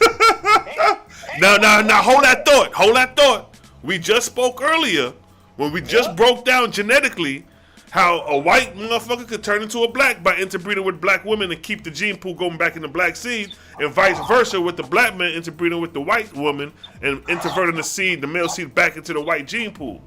Now, hold that thought. We just spoke earlier when we just broke down genetically how a white motherfucker could turn into a black by interbreeding with black women and keep the gene pool going back in the black seed, and vice versa with the black man interbreeding with the white woman and introverting the male seed back into the white gene pool.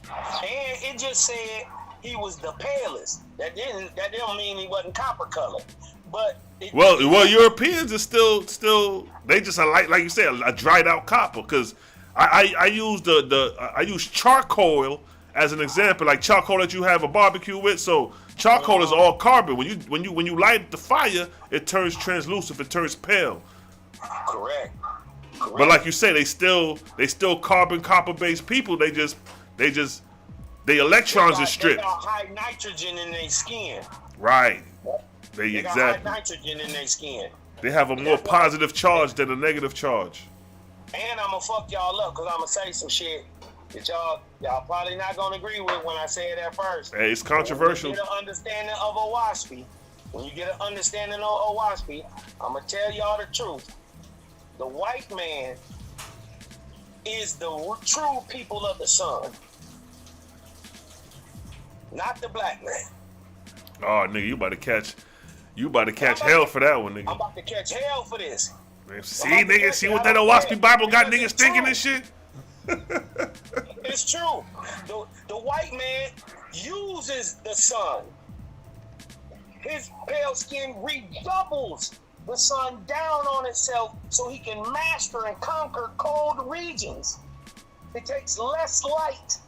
And it just said he was the palest. That don't mean he wasn't copper colored. But well, Europeans are still they just are like you said, a dried out copper. Because I use I use charcoal as an example, like charcoal that you have a barbecue with. So charcoal is all carbon. When you light the fire, it turns translucent. It turns pale. Correct. But like you say, they still carbon copper based people. They electrons are stripped. They got high nitrogen in their skin. Right. They got high nitrogen in their skin. They have a more positive charge than a negative charge. And I'm gonna fuck y'all up because I'm gonna say some shit that y'all probably not gonna agree with when I say it at first. Hey, it's controversial. When you get an understanding of Oahspe, I'm gonna tell y'all the truth. The white man is the true people of the sun, not the black man. Oh, nigga, you about to catch hell for that one, nigga. I'm about to catch hell for this. Man, see what that Oahspe Bible got niggas thinking and shit? It's true. The white man uses the sun. His pale skin redoubles the sun down on itself so he can master and conquer cold regions. It takes less light.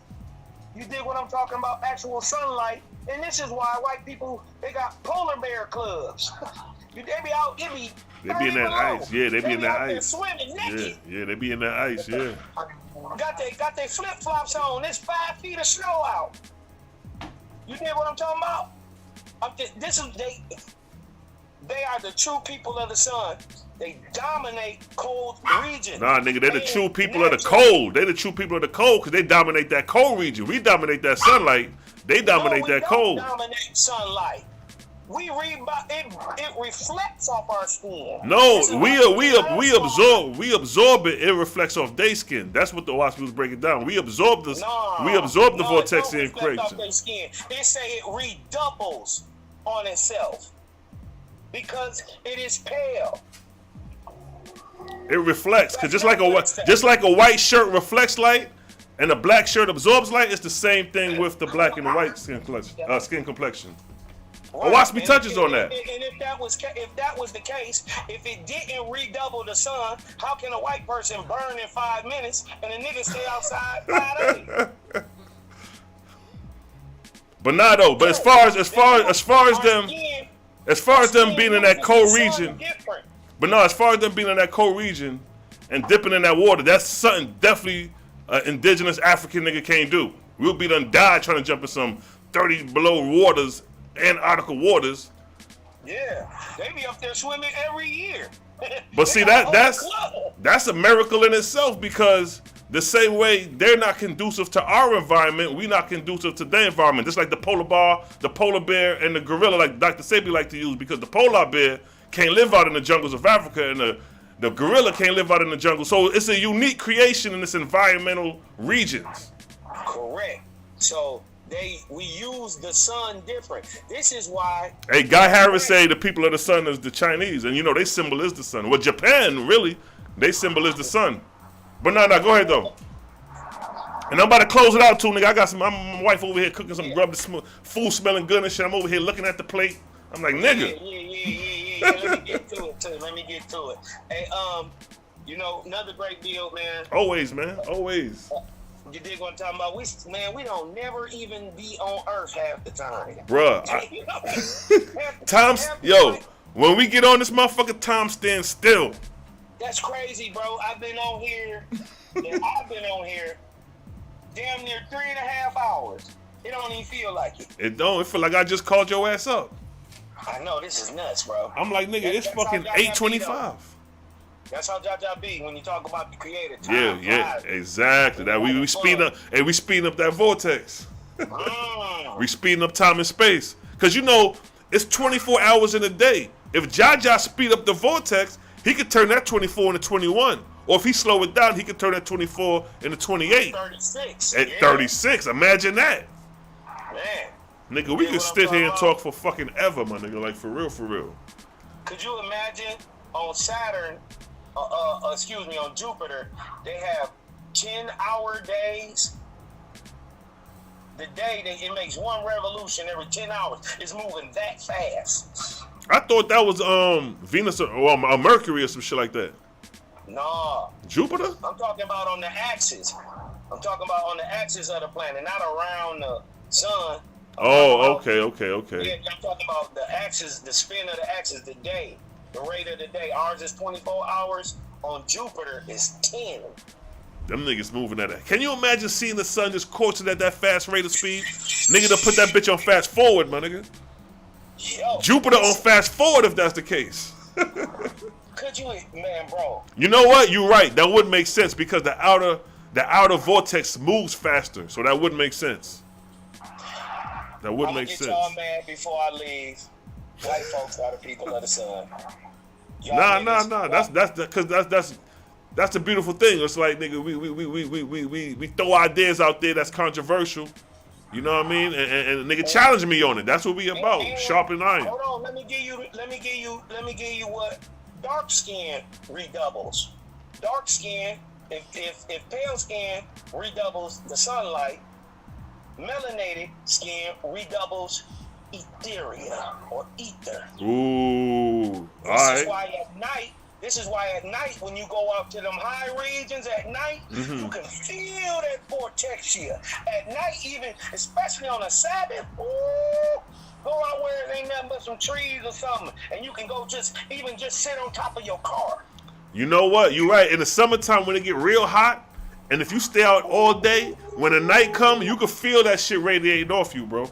You dig what I'm talking about? Actual sunlight. And this is why white people, they got polar bear clubs. They be out, they be in that ice. Yeah, they be in that ice. Swimming naked. Yeah, they be in that ice, yeah. Got they flip-flops on. There's 5 feet of snow out. You dig what I'm talking about? They are the true people of the sun. They dominate cold regions. Nah, nigga, they're the true people of the cold. They're the true people of the cold because they dominate that cold region. We dominate that sunlight. They dominate that cold. We don't dominate sunlight. We it reflects off our skin. No, we absorb it. It reflects off their skin. That's what the Oahspe was breaking down. We absorb the vortex in creation. They say it redoubles on itself because it is pale. It reflects because just like a white shirt reflects light and a black shirt absorbs light, it's the same thing with the black and the white skin complexion. Right. Oahspe touches on that. And if that was the case, if it didn't redouble the sun, how can a white person burn in 5 minutes and a nigga stay outside 5 days? But nah though. But as far as them being in that cold region, as far as them being in that cold region and dipping in that water, that's something definitely indigenous African nigga can't do. We'll be done died trying to jump in some 30 below waters. Antarctica waters. Yeah, they be up there swimming every year. But see that's a miracle in itself because the same way they're not conducive to our environment, we're not conducive to their environment. Just like the polar bear, and the gorilla, like Dr. Sebi like to use, because the polar bear can't live out in the jungles of Africa, and the gorilla can't live out in the jungle. So it's a unique creation in its environmental regions. Correct. So we use the sun different. This is why. Hey, Guy Harris say the people of the sun is the Chinese, and they symbol is the sun. Well, Japan, really, they symbol is the sun. But no, go ahead though. And I'm about to close it out too, nigga. I got my wife over here cooking some grub, food smelling good and shit. I'm over here looking at the plate. I'm like, nigga. Yeah. Let me get to it. Hey, another great build, man. Always, man. Always. You dig what I'm talking about? We don't never even be on Earth half the time. Bruh. When we get on this motherfucker, time stands still. That's crazy, bro. I've been on here damn near 3.5 hours. It don't even feel like it. It don't. It feel like I just called your ass up. I know, this is nuts, bro. I'm like, nigga, it's fucking 8:25. That's how Jaja be when you talk about the creator. Yeah, exactly. That we speeding up, and we speeding up that vortex. We speeding up time and space, cause it's 24 hours in a day. If Jaja speed up the vortex, he could turn that 24 into 21. Or if he slow it down, he could turn that 24 into 28. 36. At 36. Imagine that. Man. Nigga, we could sit here and talk for fucking ever, my nigga. Like, for real. Could you imagine on Saturn, on Jupiter, they have 10-hour days? The day, it makes one revolution every 10 hours. It's moving that fast. I thought that was Venus or Mercury or some shit like that. Nah. Jupiter? I'm talking about on the axis. I'm talking about on the axis of the planet, not around the sun. Oh, okay. Yeah, I'm talking about the axis, the spin of the axis, the day, the rate of the day. Ours is 24 hours. On Jupiter is 10. Them niggas moving at that. Can you imagine seeing the sun just coursing at that fast rate of speed? Nigga, to put that bitch on fast forward, my nigga. Yo, Jupiter on fast forward if that's the case. Could you, man, bro? You know what? You're right. That would make sense because the outer vortex moves faster, so that would make sense. That would make sense. Y'all mad before I leave. White folks are the people of the sun. Nah. That's the beautiful thing. It's like, nigga, we throw ideas out there that's controversial. You know what I mean? And nigga challenge me on it. That's what we about. Sharpen iron. Hold on. Let me give you what dark skin redoubles. Dark skin, if pale skin redoubles the sunlight, melanated skin redoubles etheria or ether. Ooh. This is why at night when you go up to them high regions at night, you can feel that vortex here. At night, even, especially on a Sabbath, go out where it ain't nothing but some trees or something, and you can go just sit on top of your car. You know what? You're right. In the summertime when it get real hot, and if you stay out all day, when the night comes, you can feel that shit radiating off you, bro.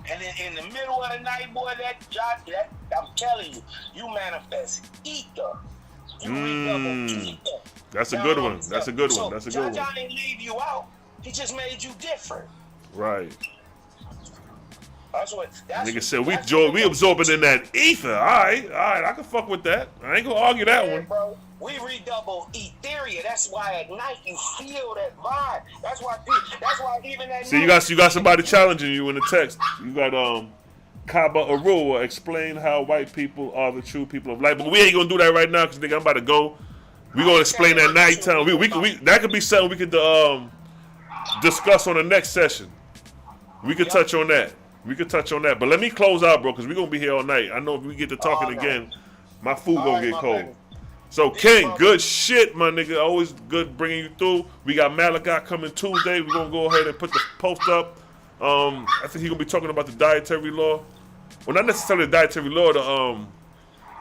And then in the middle of the night, boy, that I'm telling you, you manifest ether. You redouble ether. That's a good one. That's a good one. That's a good one. John didn't leave you out. He just made you different. Right. That's nigga said we absorbing in that ether. All right, I can fuck with that. I ain't gonna argue that one. Bro, we redouble etheria. That's why at night you feel that vibe. That's why even at night. See, you got somebody challenging you in the text. You got Kaba Arua explain how white people are the true people of light. But we ain't gonna do that right now because nigga, I'm about to go. We gonna explain that nighttime. We that could be something we could discuss on the next session. We could touch on that. But let me close out, bro, because we're going to be here all night. I know if we get to talking again, my food going to get cold. Baby. So, King, good shit, my nigga. Always good bringing you through. We got Malachi coming Tuesday. We're going to go ahead and put the post up. I think he's going to be talking about the dietary law. Well, not necessarily the dietary law.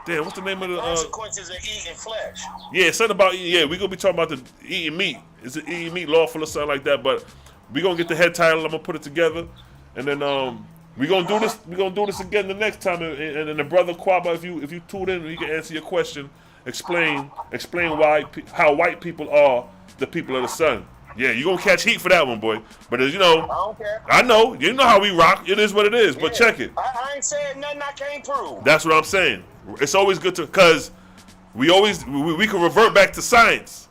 What's the name of the... consequences of eating flesh. Yeah, something about... Yeah, we're going to be talking about the eating meat. Is it eating meat lawful or something like that? But we're going to get the head title. I'm going to put it together. And then... We're gonna do this again the next time, and then the brother Quaba, if you tune in, he can answer your question, explain why how white people are the people of the sun. Yeah, you're going to catch heat for that one, boy. But as you know, I don't care. I know. You know how we rock. It is what it is. Yeah. But check it. I ain't saying nothing I can't prove. That's what I'm saying. It's always good to, because we can revert back to science.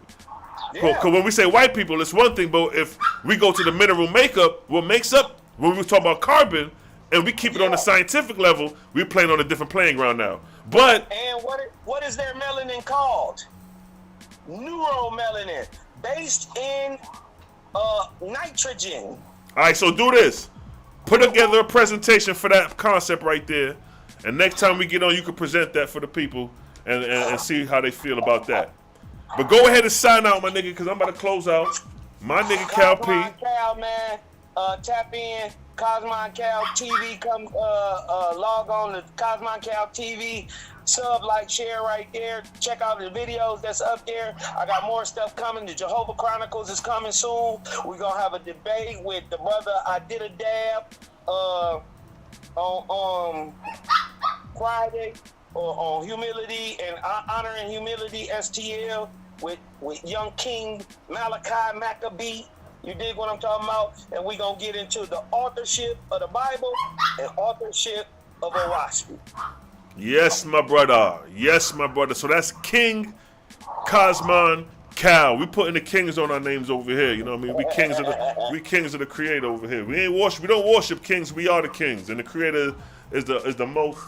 Yeah. Because when we say white people, it's one thing. But if we go to the mineral makeup, what makes up, when we talk about carbon, and we keep it on the scientific level, we're playing on a different playing ground now. But And what is their melanin called? Neuromelanin, based in nitrogen. all right, so do this. Put together a presentation for that concept right there, and next time we get on, you can present that for the people and see how they feel about that. But go ahead and sign out, my nigga, because I'm about to close out. My nigga Cal P. Cosmon Cal, man. Tap in Cosmon Cal TV. Come log on to Cosmon Cal TV. Sub, like, share right there. Check out the videos that's up there. I got more stuff coming. The Jehovah Chronicles is coming soon. We're going to have a debate with the brother I Did a Dab on Friday on humility and honor and humility STL with young King Malachi Maccabee. You dig what I'm talking about? And we're going to get into the authorship of the Bible and authorship of Oahspe. Yes, my brother. Yes, my brother. So that's King Cosmon Cal. We putting the kings on our names over here. You know what I mean? We kings of the Creator over here. We don't worship kings. We are the kings, and the Creator is the most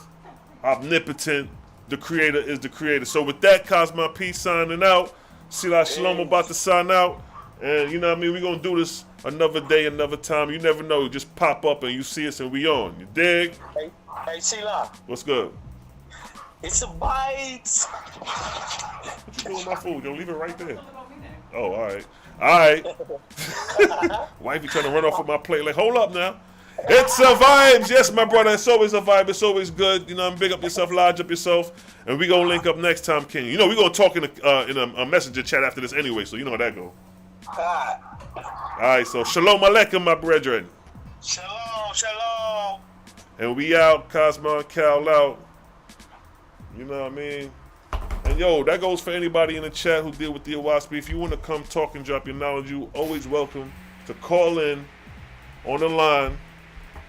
omnipotent. The Creator is the Creator. So with that, Cosmon P signing out. Selah Shalom about to sign out, and you know what I mean? We're gonna do this another day, another time. You never know. Just pop up and you see us, and we on. You dig? Hey, Selah. What's good? It's a bite. What you doing with my food? Don't leave it right there. Oh, all right. All right. Wifey trying to run off with my plate. Like, hold up now. It's a vibes. Yes, my brother. It's always a vibe. It's always good. You know, big up yourself, large up yourself. And we going to link up next time, King. You know, we're going to talk in a messenger chat after this anyway, so you know how that go. All right, so shalom aleichem, my brethren. Shalom, shalom. And we out. Cosmon Cal out. You know what I mean? And yo, that goes for anybody in the chat who deal with the Oahspe. If you want to come talk and drop your knowledge, you always welcome to call in on the line,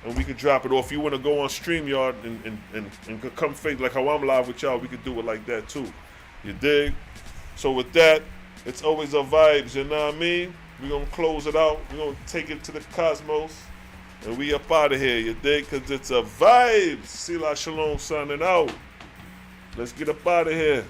and we could drop it. Or if you want to go on StreamYard and come face like how I'm live with y'all, we could do it like that too. You dig? So with that, it's always a vibes. You know what I mean? We're gonna close it out. We're gonna take it to the cosmos, and we up out of here. You dig? Cause it's a vibes. Selah Shalom signing out. Let's get up out of here.